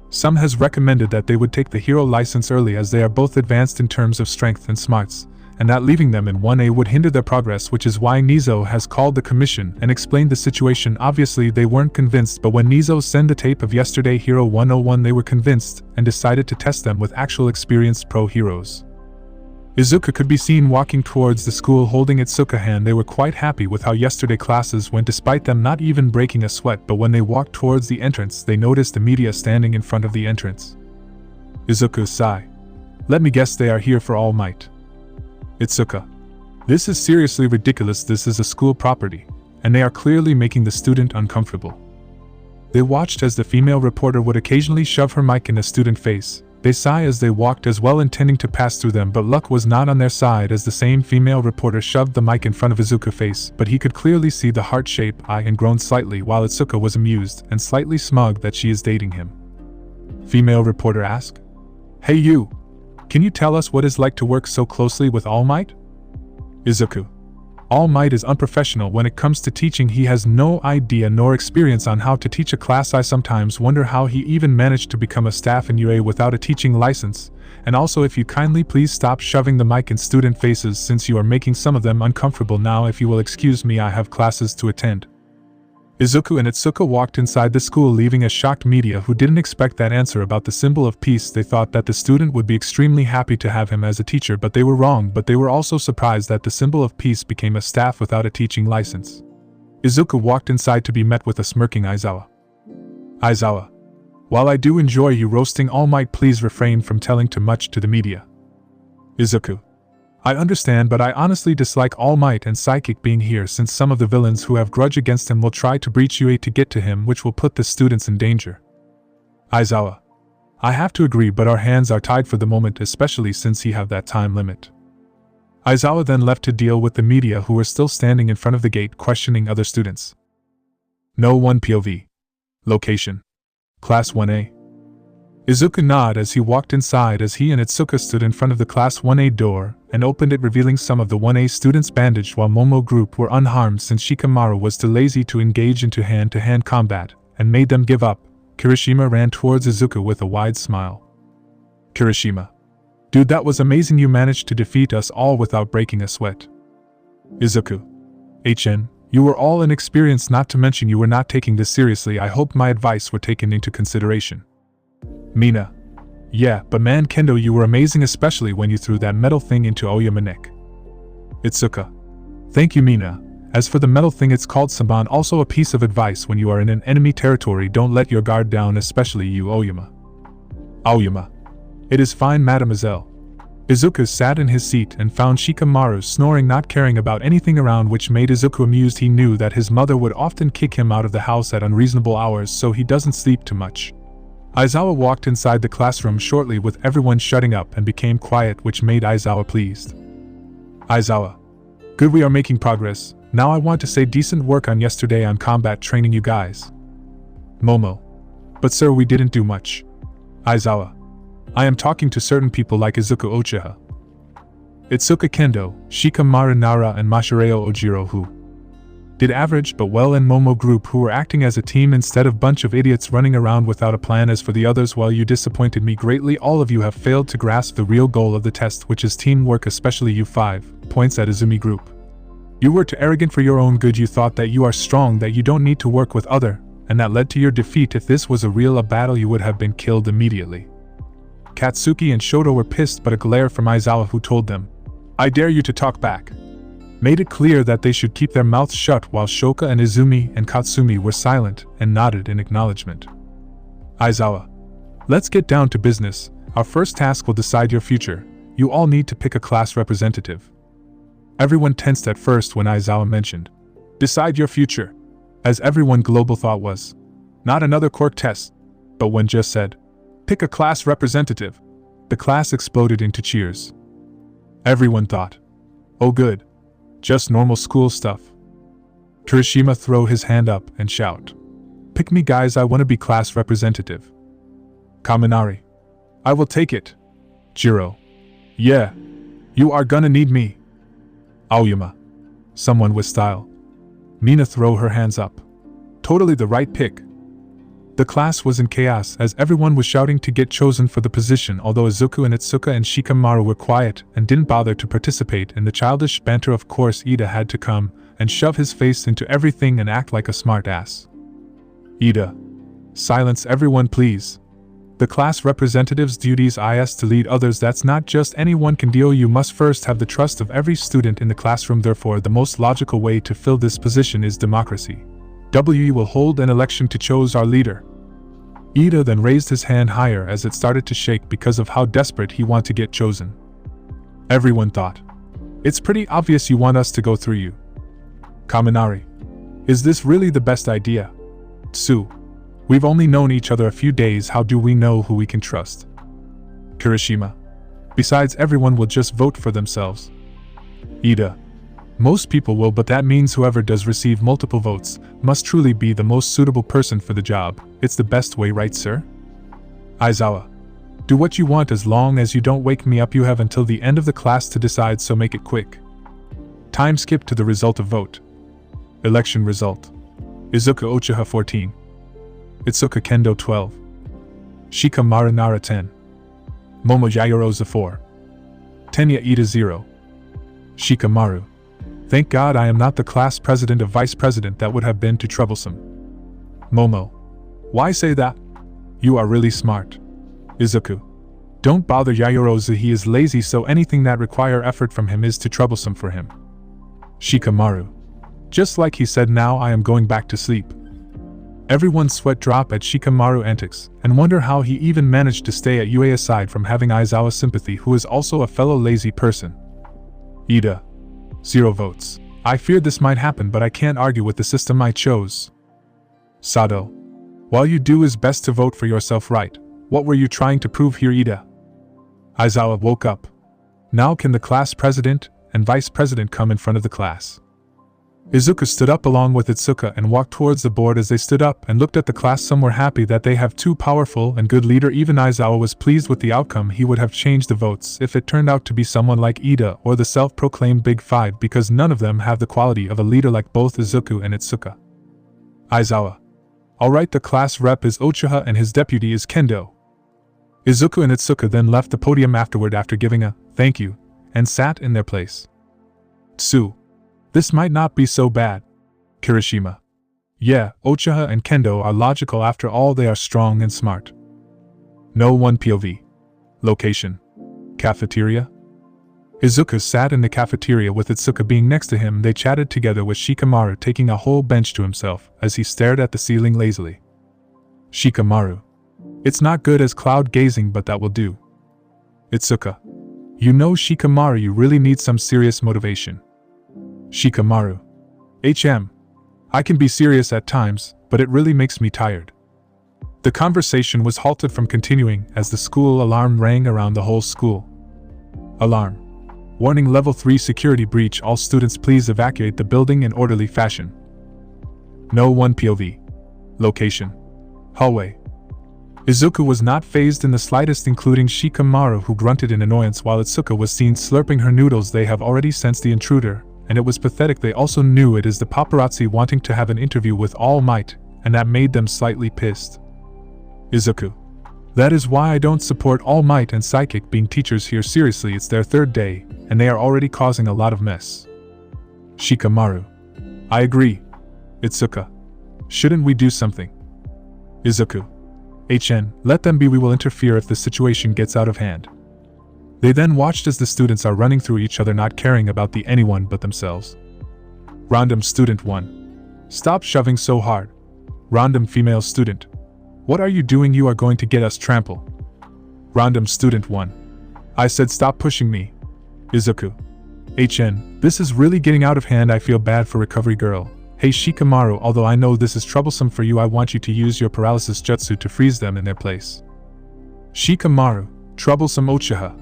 Some has recommended that they would take the hero license early as they are both advanced in terms of strength and smarts, and that leaving them in 1A would hinder their progress, which is why Nizo has called the commission and explained the situation. Obviously they weren't convinced, but when Nizo sent the tape of yesterday Hero 101 they were convinced and decided to test them with actual experienced pro heroes. Izuku could be seen walking towards the school holding Itsuka's hand. They were quite happy with how yesterday classes went despite them not even breaking a sweat, but when they walked towards the entrance they noticed the media standing in front of the entrance. Izuku sigh. Let me guess, they are here for All Might. Itsuka. This is seriously ridiculous. This is a school property, and they are clearly making the student uncomfortable. They watched as the female reporter would occasionally shove her mic in a student's face. They sigh as they walked as well, intending to pass through them, but luck was not on their side as the same female reporter shoved the mic in front of Izuku's face, but he could clearly see the heart-shaped eye and groaned slightly, while Itsuka was amused and slightly smug that she is dating him. Female reporter asked, "Hey you! Can you tell us what it's like to work so closely with All Might?" Izuku. All Might is unprofessional when it comes to teaching. He has no idea nor experience on how to teach a class. I sometimes wonder how he even managed to become a staff in UA without a teaching license. And also, if you kindly please stop shoving the mic in student faces since you are making some of them uncomfortable now. If you will excuse me, I have classes to attend. Izuku and Itsuka walked inside the school, leaving a shocked media who didn't expect that answer about the symbol of peace. They thought that the student would be extremely happy to have him as a teacher, but they were wrong. But they were also surprised that the symbol of peace became a staff without a teaching license. Izuku walked inside to be met with a smirking Aizawa. Aizawa. While I do enjoy you roasting All Might, please refrain from telling too much to the media. Izuku. I understand, but I honestly dislike All Might and Psychic being here, since some of the villains who have grudge against him will try to breach UA to get to him, which will put the students in danger. Aizawa. I have to agree, but our hands are tied for the moment, especially since he have that time limit. Aizawa then left to deal with the media who were still standing in front of the gate questioning other students. No one POV. Location. Class 1A. Izuku nodded as he walked inside as he and Itsuka stood in front of the Class 1A door and opened it, revealing some of the 1A students bandaged while Momo group were unharmed since Shikamaru was too lazy to engage into hand-to-hand combat and made them give up, Kirishima ran towards Izuku with a wide smile. Kirishima. Dude, that was amazing, you managed to defeat us all without breaking a sweat. Izuku. HN, you were all inexperienced, not to mention you were not taking this seriously. I hope my advice were taken into consideration. Mina. Yeah, but man Kendo, you were amazing, especially when you threw that metal thing into Oyama's neck. Itsuka. Thank you, Mina. As for the metal thing, it's called Saban. Also a piece of advice: when you are in an enemy territory, don't let your guard down, especially you, Oyama. Aoyama. It is fine, mademoiselle. Izuku sat in his seat and found Shikamaru snoring, not caring about anything around, which made Izuku amused. He knew that his mother would often kick him out of the house at unreasonable hours, so he doesn't sleep too much. Aizawa walked inside the classroom shortly with everyone shutting up and became quiet, which made Aizawa pleased. Aizawa. Good, we are making progress. Now I want to say decent work on yesterday on combat training, you guys. Momo. But sir, we didn't do much. Aizawa. I am talking to certain people like Izuku Uchiha, Itsuka Kendo, Shikamaru Nara and Mashireo Ojiro, who did average but well, and Momo group, who were acting as a team instead of bunch of idiots running around without a plan. As for the others, well, you disappointed me greatly. All of you have failed to grasp the real goal of the test, which is teamwork, especially you. 5 points at Izumi group. You were too arrogant for your own good. You thought that you are strong, that you don't need to work with other, and that led to your defeat. If this was a real battle, you would have been killed immediately. Katsuki and Shoto were pissed, but a glare from Aizawa, who told them, I dare you to talk back, made it clear that they should keep their mouths shut, while Shoka and Izumi and Katsumi were silent and nodded in acknowledgement. Aizawa. Let's get down to business. Our first task will decide your future. You all need to pick a class representative. Everyone tensed at first when Aizawa mentioned, decide your future, as everyone global thought was not another quirk test, but when just said, pick a class representative, the class exploded into cheers. Everyone thought, oh good, just normal school stuff. Kirishima throw his hand up and shout, pick me guys, I want to be class representative. Kaminari. I will take it. Jiro. Yeah. You are gonna need me. Aoyama. Someone with style. Mina throw her hands up. Totally the right pick. The class was in chaos as everyone was shouting to get chosen for the position, although Izuku and Itsuka and Shikamaru were quiet and didn't bother to participate in the childish banter. Of course, Ida had to come and shove his face into everything and act like a smart ass. Ida. Silence everyone please. The class representative's duties is to lead others. That's not just anyone can do. You must first have the trust of every student in the classroom. Therefore, the most logical way to fill this position is democracy. We will hold an election to choose our leader. Ida then raised his hand higher as it started to shake because of how desperate he wanted to get chosen. Everyone thought, it's pretty obvious you want us to go through you. Kaminari. Is this really the best idea? Tsu. We've only known each other a few days, how do we know who we can trust? Kirishima. Besides, everyone will just vote for themselves. Ida. Most people will, but that means whoever does receive multiple votes must truly be the most suitable person for the job. It's the best way, right sir? Aizawa. Do what you want as long as you don't wake me up. You have until the end of the class to decide, so make it quick. Time skip to the result of vote. Election result. Izuku Uchiha 14. Itsuka Kendo 12. Shikamaru Nara 10. Momo Yaoyorozu 4. Tenya Ida 0. Shikamaru. Thank God I am not the class president or vice president, that would have been too troublesome. Momo. Why say that? You are really smart. Izuku. Don't bother Yaoyorozu, he is lazy, so anything that require effort from him is too troublesome for him. Shikamaru. Just like he said, now I am going back to sleep. Everyone's sweat drop at Shikamaru antics, and wonder how he even managed to stay at UA aside from having Aizawa's sympathy, who is also a fellow lazy person. Ida. 0 votes. I feared this might happen, but I can't argue with the system I chose. Sado. While you do is best to vote for yourself, right? What were you trying to prove here, Ida? Aizawa woke up. Now can the class president and vice president come in front of the class? Izuku stood up along with Itsuka and walked towards the board. As they stood up and looked at the class, some were happy that they have two powerful and good leader. Even Aizawa was pleased with the outcome. He would have changed the votes if it turned out to be someone like Ida or the self-proclaimed Big Five, because none of them have the quality of a leader like both Izuku and Itsuka. Aizawa. Alright, the class rep is Uchiha and his deputy is Kendo. Izuku and Itsuka then left the podium afterward after giving a thank you, and sat in their place. Tsu. This might not be so bad. Kirishima. Yeah, Uchiha and Kendo are logical after all, they are strong and smart. No one POV. Location. Cafeteria. Izuku sat in the cafeteria with Itsuka being next to him. They chatted together with Shikamaru taking a whole bench to himself as he stared at the ceiling lazily. Shikamaru. It's not good as cloud gazing, but that will do. Itsuka. You know, Shikamaru, you really need some serious motivation. Shikamaru. I can be serious at times, but it really makes me tired. The conversation was halted from continuing as the school alarm rang around the whole school. Alarm. Warning, level 3 security breach. All students please evacuate the building in orderly fashion. No one POV. Location. Hallway. Izuku was not fazed in the slightest, including Shikamaru, who grunted in annoyance while Itsuka was seen slurping her noodles. They have already sensed the intruder, and it was pathetic. They also knew it is the paparazzi wanting to have an interview with All Might, and that made them slightly pissed. Izuku. That is why I don't support All Might and Psychic being teachers here. Seriously, it's their third day, and they are already causing a lot of mess. Shikamaru. I agree. Itsuka. Shouldn't we do something? Izuku. Let them be, we will interfere if the situation gets out of hand. They then watched as the students are running through each other, not caring about the anyone but themselves. Random student 1. Stop shoving so hard. Random female student. What are you doing? You are going to get us trampled. Random student 1. I said stop pushing me. Izuku. This is really getting out of hand. I feel bad for Recovery Girl. Hey Shikamaru, although I know this is troublesome for you, I want you to use your paralysis jutsu to freeze them in their place. Shikamaru. Troublesome Uchiha.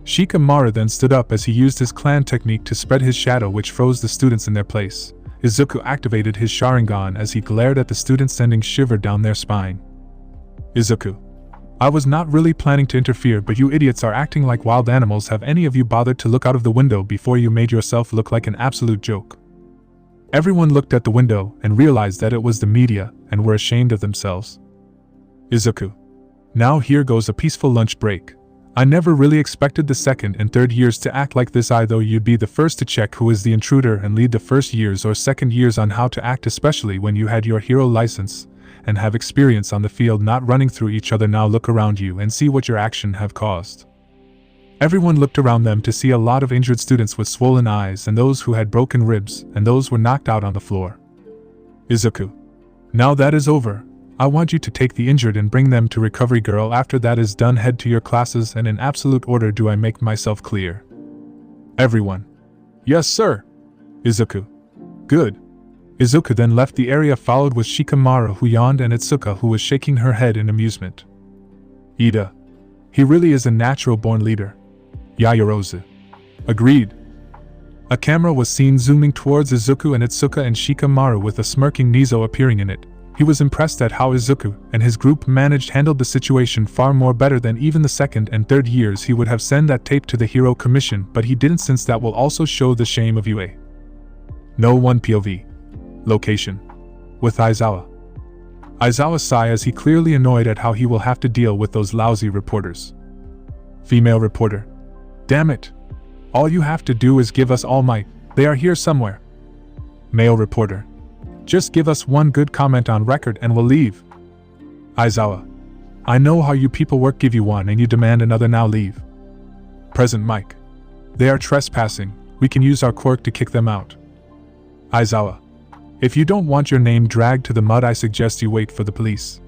Shikamaru then stood up as he used his clan technique to spread his shadow, which froze the students in their place. Izuku activated his Sharingan as he glared at the students, sending shiver down their spine. Izuku. I was not really planning to interfere, but you idiots are acting like wild animals. Have any of you bothered to look out of the window before you made yourself look like an absolute joke? Everyone looked at the window and realized that it was the media and were ashamed of themselves. Izuku. Now here goes a peaceful lunch break. I never really expected the second and third years to act like this. Though you'd be the first to check who is the intruder and lead the first years or second years on how to act, especially when you had your hero license and have experience on the field, not running through each other. Now look around you and see what your action have caused. Everyone looked around them to see a lot of injured students with swollen eyes, and those who had broken ribs, and those were knocked out on the floor. Izuku. Now that is over, I want you to take the injured and bring them to Recovery Girl. After that is done, head to your classes, and in absolute order. Do I make myself clear? Everyone. Yes, sir. Izuku. Good. Izuku then left the area, followed with Shikamaru, who yawned, and Itsuka, who was shaking her head in amusement. Ida. He really is a natural-born leader. Yaoyorozu. Agreed. A camera was seen zooming towards Izuku and Itsuka and Shikamaru with a smirking Nizo appearing in it. He was impressed at how Izuku and his group handled the situation far more better than even the second and third years. He would have sent that tape to the Hero Commission, but he didn't, since that will also show the shame of UA. No one POV. Location. With Aizawa. Aizawa sighed as he clearly annoyed at how he will have to deal with those lousy reporters. Female reporter. Damn it. All you have to do is give us All Might. They are here somewhere. Male reporter. Just give us one good comment on record and we'll leave. Aizawa. I know how you people work. Give you one and you demand another. Now leave. Present Mike. They are trespassing. We can use our quirk to kick them out. Aizawa. If you don't want your name dragged to the mud, I suggest you wait for the police.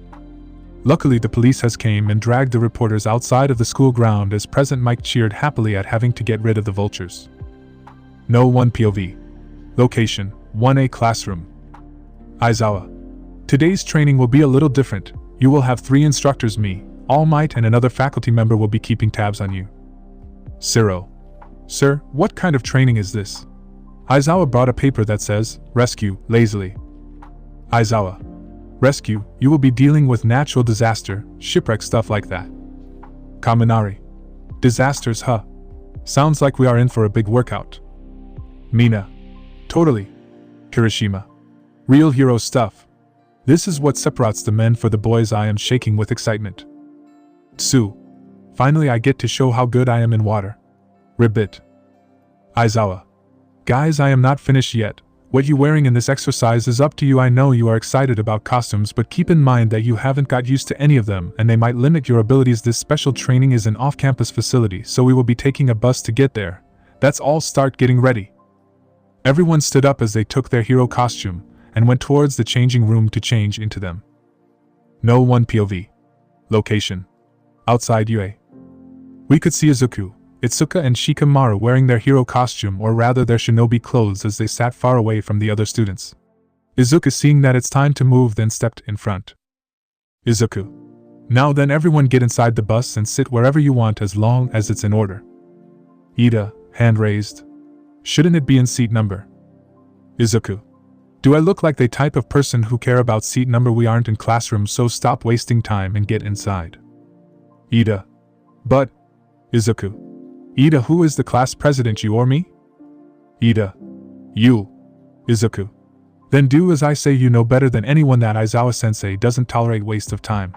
Luckily the police has came and dragged the reporters outside of the school ground as Present Mike cheered happily at having to get rid of the vultures. No one POV. Location, 1A classroom. Aizawa. Today's training will be a little different. You will have 3 instructors, me, All Might, and another faculty member will be keeping tabs on you. Siro. Sir, what kind of training is this? Aizawa brought a paper that says, Rescue, lazily. Aizawa. Rescue, you will be dealing with natural disaster, shipwreck, stuff like that. Kaminari. Disasters, huh? Sounds like we are in for a big workout. Mina. Totally. Kirishima. Real hero stuff. This is what separates the men for the boys. I am shaking with excitement. Tsu. Finally I get to show how good I am in water. Ribbit. Aizawa. Guys, I am not finished yet. What you wearing in this exercise is up to you. I know you are excited about costumes, but keep in mind that you haven't got used to any of them and they might limit your abilities. This special training is an off-campus facility, so we will be taking a bus to get there. That's all. Start getting ready. Everyone stood up as they took their hero costume and went towards the changing room to change into them. No one POV. Location. Outside UA. We could see Izuku, Itsuka and Shikamaru wearing their hero costume, or rather their shinobi clothes, as they sat far away from the other students. Izuku, seeing that it's time to move, then stepped in front. Izuku. Now then, everyone get inside the bus and sit wherever you want as long as it's in order. Ida, hand raised. Shouldn't it be in seat number? Izuku. Do I look like the type of person who care about seat number? We aren't in classroom, so stop wasting time and get inside. Ida. But. Izuku. Ida, who is the class president, you or me? Ida. You. Izuku. Then do as I say. You know better than anyone that Aizawa-sensei doesn't tolerate waste of time.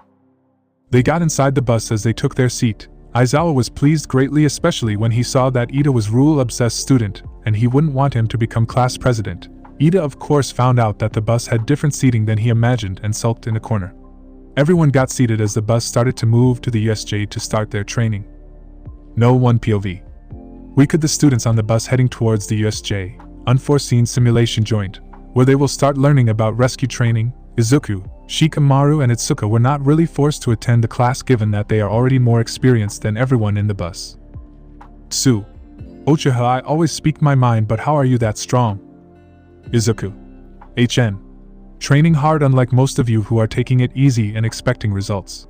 They got inside the bus. As they took their seat, Aizawa was pleased greatly, especially when he saw that Ida was rule-obsessed student, and he wouldn't want him to become class president. Ida of course found out that the bus had different seating than he imagined and sulked in a corner. Everyone got seated as the bus started to move to the USJ to start their training. No one POV. We could the students on the bus heading towards the USJ, unforeseen simulation joint, where they will start learning about rescue training. Izuku, Shikamaru and Itsuka were not really forced to attend the class given that they are already more experienced than everyone in the bus. Tsu. Uchiha, I always speak my mind, but how are you that strong? Izuku. HN. Training hard, unlike most of you who are taking it easy and expecting results.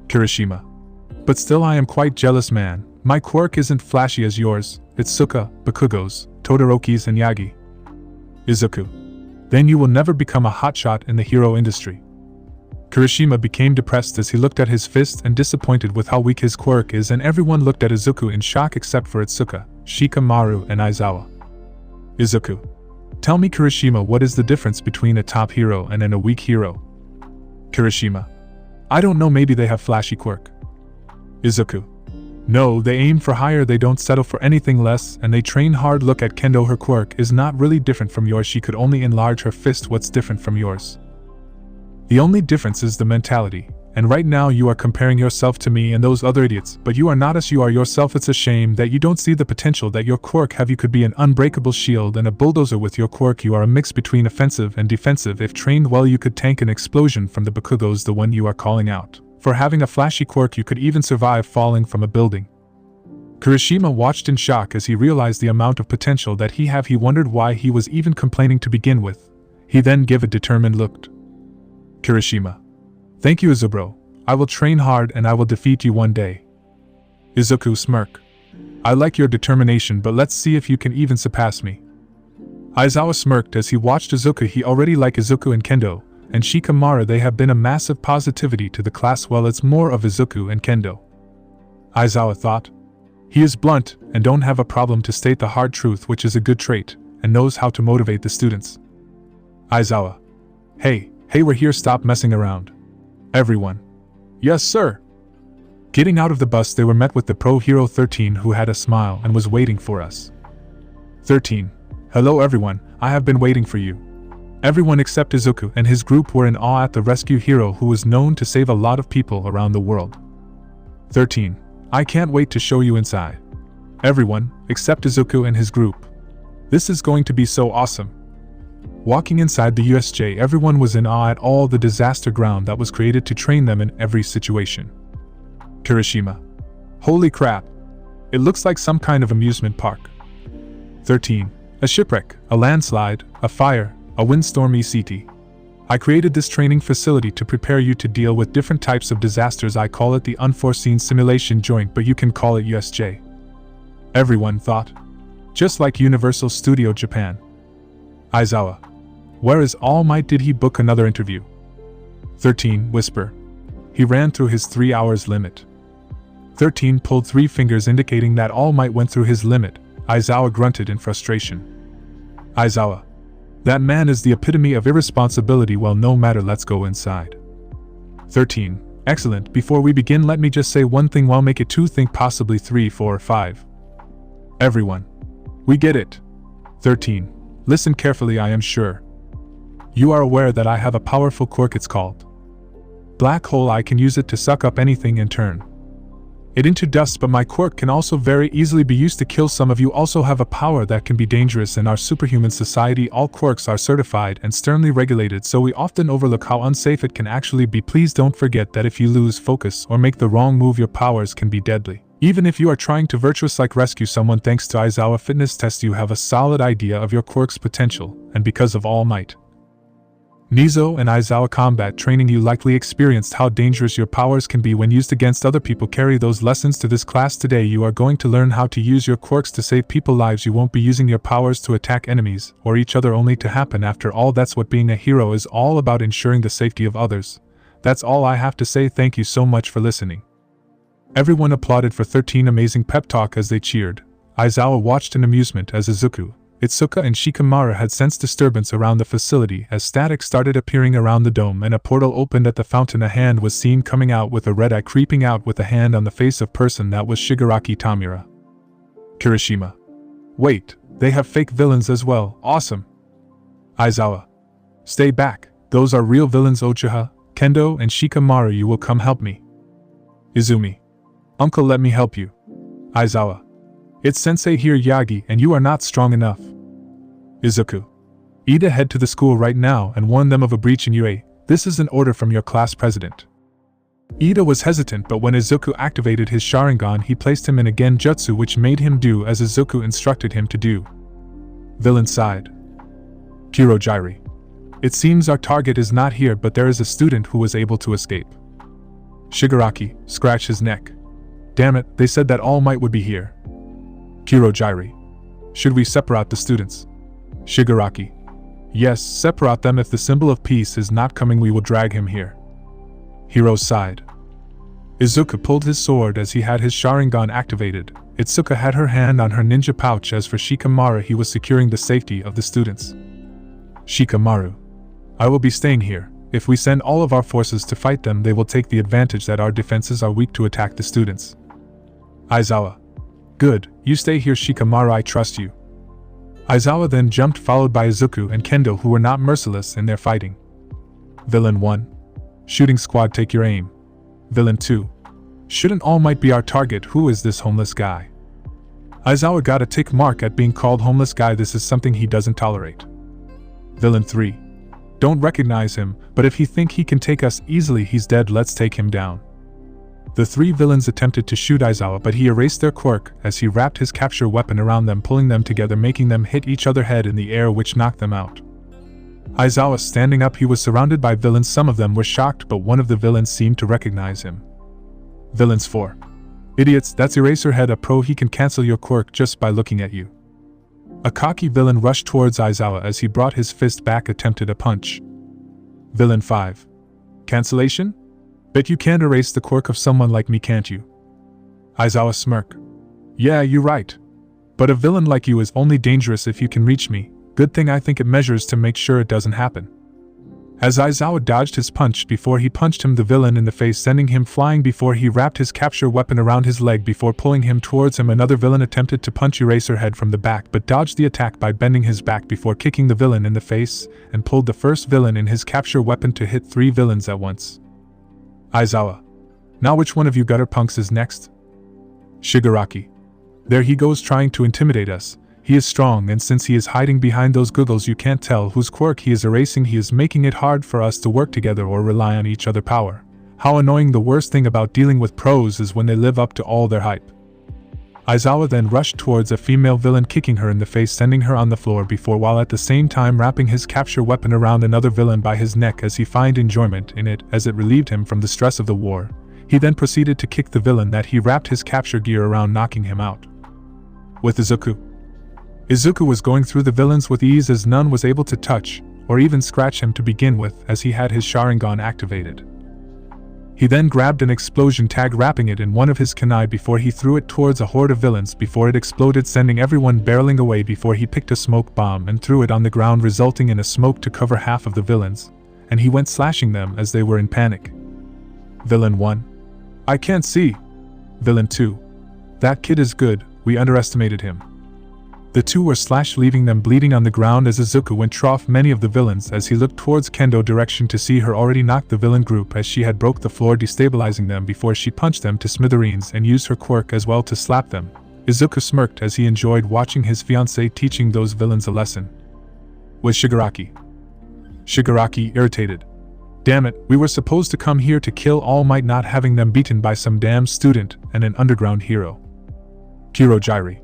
Kirishima. But still I am quite jealous, man. My quirk isn't flashy as yours. Itsuka, Bakugo's, Todoroki's and Yagi. Izuku. Then you will never become a hotshot in the hero industry. Kirishima became depressed as he looked at his fist and disappointed with how weak his quirk is, and everyone looked at Izuku in shock except for Itsuka, Shikamaru and Aizawa. Izuku. Tell me, Kirishima, what is the difference between a top hero and a weak hero? Kirishima. I don't know, maybe they have flashy quirk. Izuku. No, they aim for higher, they don't settle for anything less, and they train hard. Look at Kendo, her quirk is not really different from yours. She could only enlarge her fist. What's different from yours? The only difference is the mentality, and right now you are comparing yourself to me and those other idiots, but you are not us, you are yourself. It's a shame that you don't see the potential that your quirk have. You could be an unbreakable shield and a bulldozer with your quirk. You are a mix between offensive and defensive. If trained well, you could tank an explosion from the Bakugos, the one you are calling out. For having a flashy quirk, you could even survive falling from a building. Kirishima watched in shock as he realized the amount of potential that he have. He wondered why he was even complaining to begin with. He then gave a determined look. Kirishima. Thank you, Izubro. I will train hard and I will defeat you one day. Izuku smirk. I like your determination, but let's see if you can even surpass me. Aizawa smirked as he watched Izuku. He already liked Izuku and Kendo, and Shikamaru. They have been a massive positivity to the class. Well, it's more of Izuku and Kendo. Aizawa thought. He is blunt and don't have a problem to state the hard truth, which is a good trait, and knows how to motivate the students. Aizawa. Hey, we're here, stop messing around. Everyone. Yes, sir. Getting out of the bus, they were met with the pro hero 13, who had a smile and was waiting for us. 13. Hello everyone, I have been waiting for you. Everyone except Izuku and his group were in awe at the rescue hero who was known to save a lot of people around the world. 13. I can't wait to show you inside. Everyone, except Izuku and his group. This is going to be so awesome. Walking inside the USJ, everyone was in awe at all the disaster ground that was created to train them in every situation. Kirishima. Holy crap. It looks like some kind of amusement park. 13. A shipwreck, a landslide, a fire, a windstorm etc. I created this training facility to prepare you to deal with different types of disasters. I call it the unforeseen simulation joint, but you can call it USJ. Everyone thought. Just like Universal Studio Japan. Aizawa. Where is All Might? Did he book another interview? 13. Whisper. He ran through his 3 hours limit. 13 pulled 3 fingers indicating that All Might went through his limit. Aizawa grunted in frustration. Aizawa. That man is the epitome of irresponsibility. Well, no matter, let's go inside. 13. Excellent. Before we begin, let me just say one thing. Well, make it 2, think possibly 3, 4, 5. Everyone. We get it. 13. Listen carefully. I am sure you are aware that I have a powerful quirk. It's called Black Hole. I can use it to suck up anything and turn it into dust, but my quirk can also very easily be used to kill. Some of you also have a power that can be dangerous. In our superhuman society, all quirks are certified and sternly regulated, so we often overlook how unsafe it can actually be. Please don't forget that if you lose focus or make the wrong move, your powers can be deadly. Even if you are trying to virtuous-like rescue someone, thanks to Aizawa fitness test, you have a solid idea of your quirk's potential, and because of All Might Nizo and Aizawa combat training, you likely experienced how dangerous your powers can be when used against other people. Carry those lessons to this class. Today you are going to learn how to use your quirks to save people lives. You won't be using your powers to attack enemies or each other only to happen. After all, that's what being a hero is all about, ensuring the safety of others. That's all I have to say. Thank you so much for listening. Everyone applauded for 13 amazing pep talk as they cheered. Aizawa watched in amusement as Izuku, Itsuka and Shikamaru had sensed disturbance around the facility as static started appearing around the dome and a portal opened at the fountain. A hand was seen coming out with a red eye, creeping out with a hand on the face of person. That was Shigaraki Tamura. Kirishima. Wait, they have fake villains as well. Awesome. Aizawa. Stay back, those are real villains. Uchiha, Kendo and Shikamaru, you will come help me. Izumi. Uncle, let me help you. Aizawa. It's Sensei here, Yagi, and you are not strong enough. Izuku. Ida, head to the school right now and warn them of a breach in UA. This is an order from your class president. Ida was hesitant, but when Izuku activated his Sharingan, he placed him in a Genjutsu, which made him do as Izuku instructed him to do. Villain side. Kirojiri. It seems our target is not here, but there is a student who was able to escape. Shigaraki, scratch his neck. Damn it, they said that All Might would be here. Kirojiri. Should we separate the students? Shigaraki. Yes, separate them. If the symbol of peace is not coming, we will drag him here. Hero sighed. Izuku pulled his sword as he had his Sharingan activated. Itsuka had her hand on her ninja pouch. As for Shikamaru, he was securing the safety of the students. Shikamaru. I will be staying here. If we send all of our forces to fight them, they will take the advantage that our defenses are weak to attack the students. Aizawa. Good, you stay here, Shikamaru, I trust you. Aizawa then jumped, followed by Izuku and Kendo, who were not merciless in their fighting. Villain 1. Shooting squad, take your aim. Villain 2. Shouldn't All Might be our target? Who is this homeless guy? Aizawa got a tick mark at being called homeless guy. This is something he doesn't tolerate. Villain 3. Don't recognize him, but if he think he can take us easily, he's dead. Let's take him down. The three villains attempted to shoot Aizawa, but he erased their quirk as he wrapped his capture weapon around them, pulling them together, making them hit each other head in the air, which knocked them out. Aizawa standing up, he was surrounded by villains. Some of them were shocked, but one of the villains seemed to recognize him. Villains 4. Idiots, that's Eraserhead, a pro. He can cancel your quirk just by looking at you. A cocky villain rushed towards Aizawa as he brought his fist back, attempted a punch. Villain 5. Cancellation? Bet you can't erase the quirk of someone like me, can't you? Aizawa smirk. Yeah, you're right. But a villain like you is only dangerous if you can reach me. Good thing I think it measures to make sure it doesn't happen. As Aizawa dodged his punch before he punched him, the villain in the face, sending him flying before he wrapped his capture weapon around his leg before pulling him towards him. Another villain attempted to punch Eraserhead from the back, but dodged the attack by bending his back before kicking the villain in the face, and pulled the first villain in his capture weapon to hit three villains at once. Aizawa. Now which one of you gutter punks is next? Shigaraki. There he goes, trying to intimidate us. He is strong, and since he is hiding behind those googles, you can't tell whose quirk he is erasing. He is making it hard for us to work together or rely on each other power. How annoying. The worst thing about dealing with pros is when they live up to all their hype. Aizawa then rushed towards a female villain, kicking her in the face, sending her on the floor before, while at the same time wrapping his capture weapon around another villain by his neck as he found enjoyment in it as it relieved him from the stress of the war. He then proceeded to kick the villain that he wrapped his capture gear around, knocking him out. With Izuku. Izuku was going through the villains with ease, as none was able to touch or even scratch him to begin with, as he had his Sharingan activated. He then grabbed an explosion tag, wrapping it in one of his kunai before he threw it towards a horde of villains before it exploded, sending everyone barreling away before he picked a smoke bomb and threw it on the ground, resulting in a smoke to cover half of the villains, and he went slashing them as they were in panic. Villain 1. I can't see. Villain 2. That kid is good, we underestimated him. The two were slashed, leaving them bleeding on the ground as Izuku went off many of the villains as he looked towards Kendo direction to see her already knocked the villain group as she had broke the floor, destabilizing them before she punched them to smithereens and used her quirk as well to slap them. Izuku smirked as he enjoyed watching his fiancée teaching those villains a lesson. Was Shigaraki. Shigaraki irritated. Damn it, we were supposed to come here to kill All Might, not having them beaten by some damn student and an underground hero. Kurojiiri.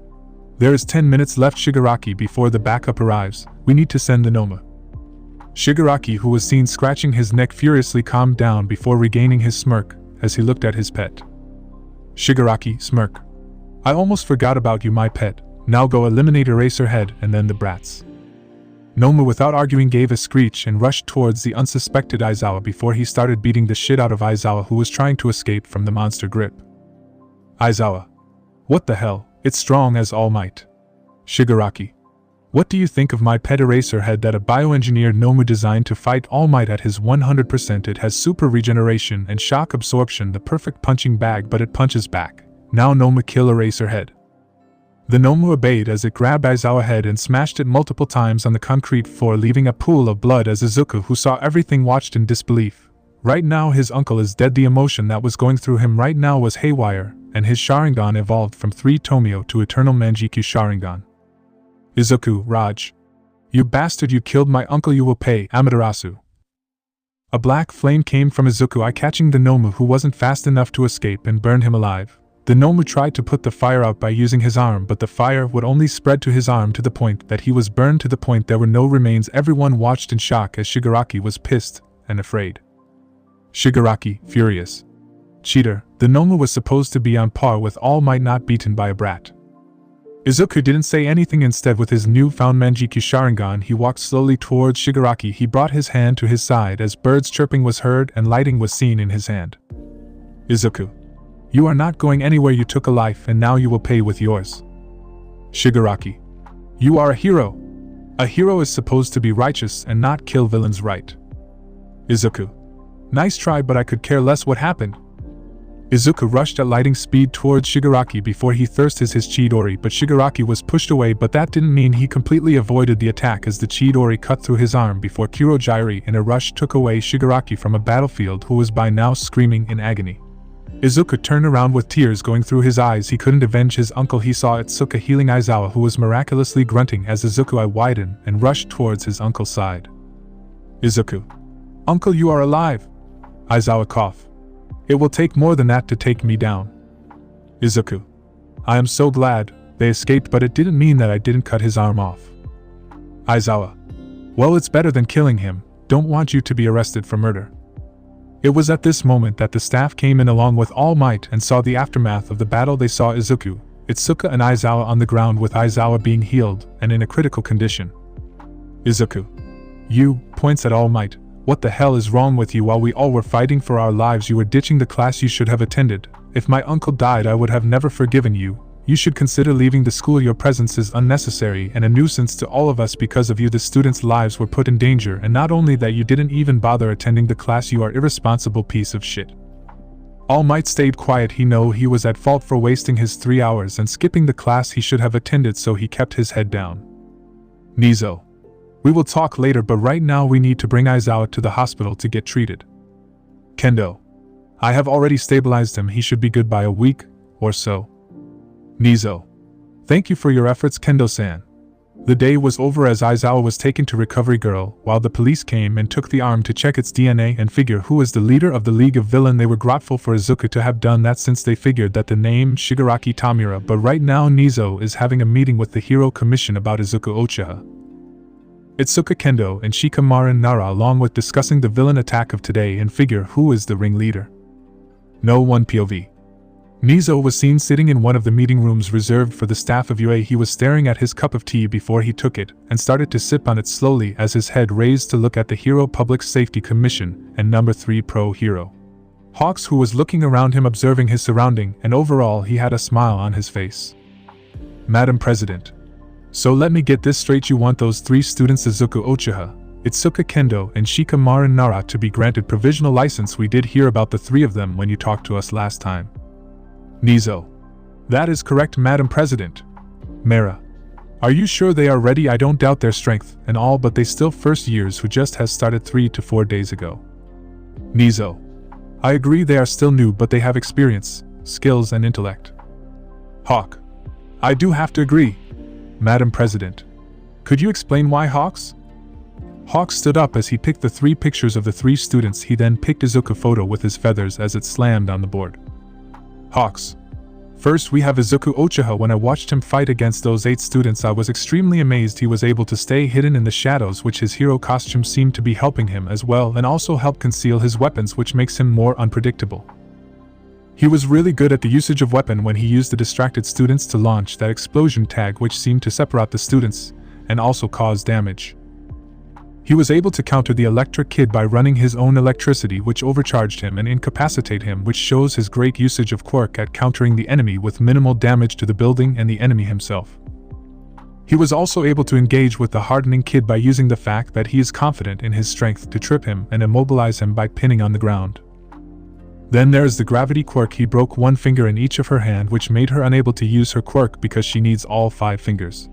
There is 10 minutes left, Shigaraki, before the backup arrives. We need to send the Noma. Shigaraki, who was seen scratching his neck furiously, calmed down before regaining his smirk as he looked at his pet. Shigaraki, smirk. I almost forgot about you, my pet. Now go eliminate Eraserhead and then the brats. Noma, without arguing, gave a screech and rushed towards the unsuspected Aizawa before he started beating the shit out of Aizawa, who was trying to escape from the monster grip. Aizawa. What the hell? It's strong as All Might. Shigaraki. What do you think of my pet Eraserhead, that a bioengineered Nomu designed to fight All Might at his 100%? It has super regeneration and shock absorption, the perfect punching bag, but it punches back. Now Noma, kill Eraserhead. The Nomu obeyed as it grabbed Aizawa's head and smashed it multiple times on the concrete floor, leaving a pool of blood as Izuku, who saw everything, watched in disbelief. Right now his uncle is dead. The emotion that was going through him right now was haywire, and his Sharingan evolved from 3 Tomio to Eternal Manjikyu Sharingan. Izuku, Raj. You bastard, you killed my uncle, you will pay, Amaterasu. A black flame came from Izuku, eye-catching the Nomu, who wasn't fast enough to escape, and burned him alive. The Nomu tried to put the fire out by using his arm, but the fire would only spread to his arm to the point that he was burned to the point there were no remains. Everyone watched in shock as Shigaraki was pissed and afraid. Shigaraki, furious. Cheater, the Nomu was supposed to be on par with All Might, not beaten by a brat. Izuku didn't say anything. Instead, with his newfound Manjikyu Sharingan, he walked slowly towards Shigaraki. He brought his hand to his side as birds chirping was heard and lighting was seen in his hand. Izuku. You are not going anywhere. You took a life and now you will pay with yours. Shigaraki. You are a hero. A hero is supposed to be righteous and not kill villains, right? Izuku. Nice try, but I could care less what happened. Izuku rushed at lightning speed towards Shigaraki before he thirsted his Chidori, but Shigaraki was pushed away, but that didn't mean he completely avoided the attack as the Chidori cut through his arm before Kurojiiri in a rush took away Shigaraki from a battlefield, who was by now screaming in agony. Izuku turned around with tears going through his eyes. He couldn't avenge his uncle. He saw Itsuka healing Aizawa, who was miraculously grunting as Izuku's eye widened and rushed towards his uncle's side. Izuku. Uncle, you are alive. Aizawa coughed. It will take more than that to take me down. Izuku. I am so glad they escaped, but it didn't mean that I didn't cut his arm off. Aizawa. Well, it's better than killing him. Don't want you to be arrested for murder. It was at this moment that the staff came in along with All Might and saw the aftermath of the battle. They saw Izuku, Itsuka and Aizawa on the ground, with Aizawa being healed and in a critical condition. Izuku. You, points at All Might. What the hell is wrong with you? While we all were fighting for our lives, you were ditching the class you should have attended. If my uncle died, I would have never forgiven you. You should consider leaving the school. Your presence is unnecessary and a nuisance to all of us. Because of you, the students' lives were put in danger, and not only that, you didn't even bother attending the class. You are irresponsible piece of shit. All Might stayed quiet. He knew he was at fault for wasting his 3 hours and skipping the class he should have attended, so he kept his head down. Nizo. We will talk later, but right now we need to bring Aizawa to the hospital to get treated. Kendo. I have already stabilized him. He should be good by a week or so. Nizo. Thank you for your efforts, Kendo-san. The day was over as Aizawa was taken to Recovery Girl, while the police came and took the arm to check its DNA and figure who is the leader of the League of Villain. They were grateful for Izuku to have done that, since they figured that the name Shigaraki Tamura, but right now Nizo is having a meeting with the Hero Commission about Izuku Uchiha. Itsuka, Kendo, and Shikamaru Nara, along with discussing the villain attack of today and figure who is the ringleader. No one POV. Nizo was seen sitting in one of the meeting rooms reserved for the staff of UA. He was staring at his cup of tea before he took it and started to sip on it slowly as his head raised to look at the Hero Public Safety Commission and number 3 Pro Hero. Hawks, who was looking around him observing his surrounding, and overall he had a smile on his face. Madam President. So let me get this straight, you want those 3 students Izuku Uchiha, Itsuka Kendo, and Shikamaru Nara to be granted provisional license? We did hear about the 3 of them when you talked to us last time. Nizo. That is correct, Madam President. Mera. Are you sure they are ready? I don't doubt their strength and all, but they still first years who just has started 3 to 4 days ago. Nizo. I agree they are still new, but they have experience, skills and intellect. Hawk. I do have to agree. Madam President. Could you explain why, Hawks? Hawks stood up as he picked the 3 pictures of the 3 students. He then picked Izuku photo with his feathers as it slammed on the board. Hawks. First we have Izuku Uchiha. When I watched him fight against those 8 students, I was extremely amazed he was able to stay hidden in the shadows, which his hero costume seemed to be helping him as well, and also help conceal his weapons, which makes him more unpredictable. He was really good at the usage of weapon when he used the distracted students to launch that explosion tag, which seemed to separate the students and also cause damage. He was able to counter the electric kid by running his own electricity, which overcharged him and incapacitated him, which shows his great usage of quirk at countering the enemy with minimal damage to the building and the enemy himself. He was also able to engage with the hardening kid by using the fact that he is confident in his strength to trip him and immobilize him by pinning on the ground. Then there is the gravity quirk. He broke 1 finger in each of her hand, which made her unable to use her quirk because she needs all 5 fingers.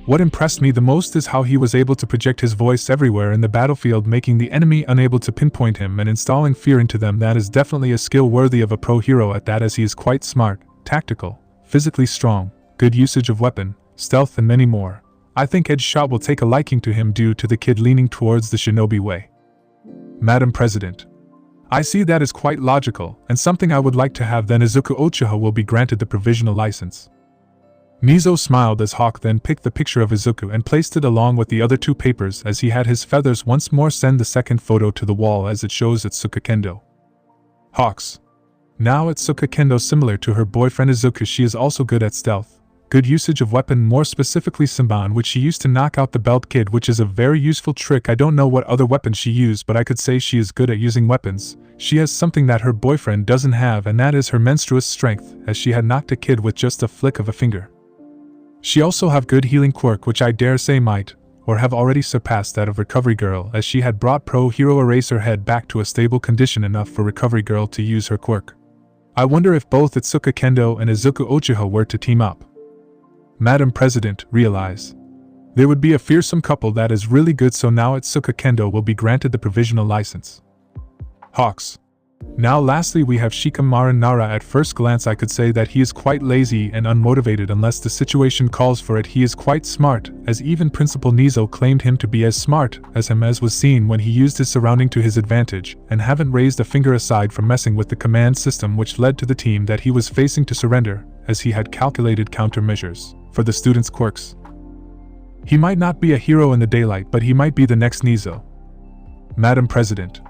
What impressed me the most is how he was able to project his voice everywhere in the battlefield, making the enemy unable to pinpoint him and installing fear into them. That is definitely a skill worthy of a pro hero at that, as he is quite smart, tactical, physically strong, good usage of weapon, stealth and many more. I think Headshot will take a liking to him due to the kid leaning towards the shinobi way. Madam President. I see that is quite logical, and something I would like to have. Then Izuku Uchiha will be granted the provisional license. Nizo smiled as Hawk then picked the picture of Izuku and placed it along with the other 2 papers as he had his feathers once more send the second photo to the wall as it shows Itsuka Kendo. Hawks. Now Itsuka Kendo, similar to her boyfriend Izuku, she is also good at stealth, good usage of weapon, more specifically Simban, which she used to knock out the belt kid, which is a very useful trick. I don't know what other weapon she used, but I could say she is good at using weapons. She has something that her boyfriend doesn't have, and that is her menstruous strength, as she had knocked a kid with just a flick of a finger. She also have good healing quirk, which I dare say might, or have already surpassed that of Recovery Girl, as she had brought Pro Hero Eraserhead back to a stable condition enough for Recovery Girl to use her quirk. I wonder if both Itsuka Kendo and Izuku Uchiha were to team up. Madam President, realize. They would be a fearsome couple. That is really good. So now Itsuka Kendo will be granted the provisional license. Hawks. Now lastly we have Shikamaru Nara. At first glance I could say that he is quite lazy and unmotivated unless the situation calls for it. He is quite smart, as even Principal Nizo claimed him to be as smart as him, as was seen when he used his surrounding to his advantage, and haven't raised a finger aside from messing with the command system, which led to the team that he was facing to surrender, as he had calculated countermeasures for the students' quirks. He might not be a hero in the daylight, but he might be the next Nizo. Madam President.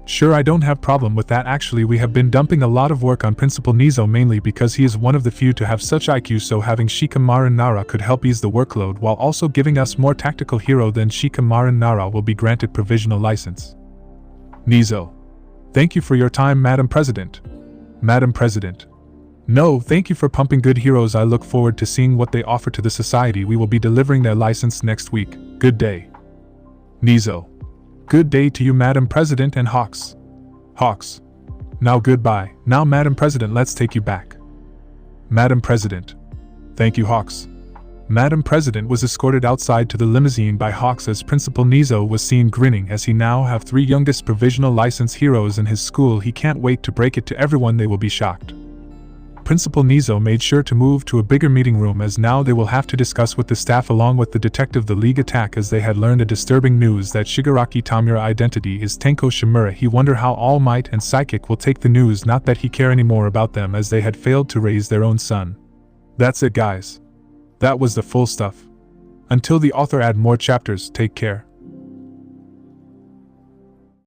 Sure, I don't have problem with that. Actually, we have been dumping a lot of work on Principal Nizo mainly because he is one of the few to have such IQ, so having Shikamaru Nara could help ease the workload while also giving us more tactical hero. Then Shikamaru Nara will be granted provisional license. Nizo. Thank you for your time, Madam President. Madam President. No, thank you for pumping good heroes. I look forward to seeing what they offer to the society. We will be delivering their license next week. Good day. Nizo. Good day to you, Madam President and Hawks. Hawks. Now goodbye. Now, Madam President, let's take you back. Madam President. Thank you, Hawks. Madam President was escorted outside to the limousine by Hawks as Principal Nizo was seen grinning, as he now have 3 youngest provisional license heroes in his school. He can't wait to break it to everyone. They will be shocked. Principal Nizo made sure to move to a bigger meeting room, as now they will have to discuss with the staff along with the detective the League attack, as they had learned a disturbing news that Shigaraki Tamura identity is Tenko Shimura. He wonder how All Might and Psychic will take the news, not that he care anymore about them, as they had failed to raise their own son. That's it, guys. That was the full stuff. Until the author add more chapters, take care.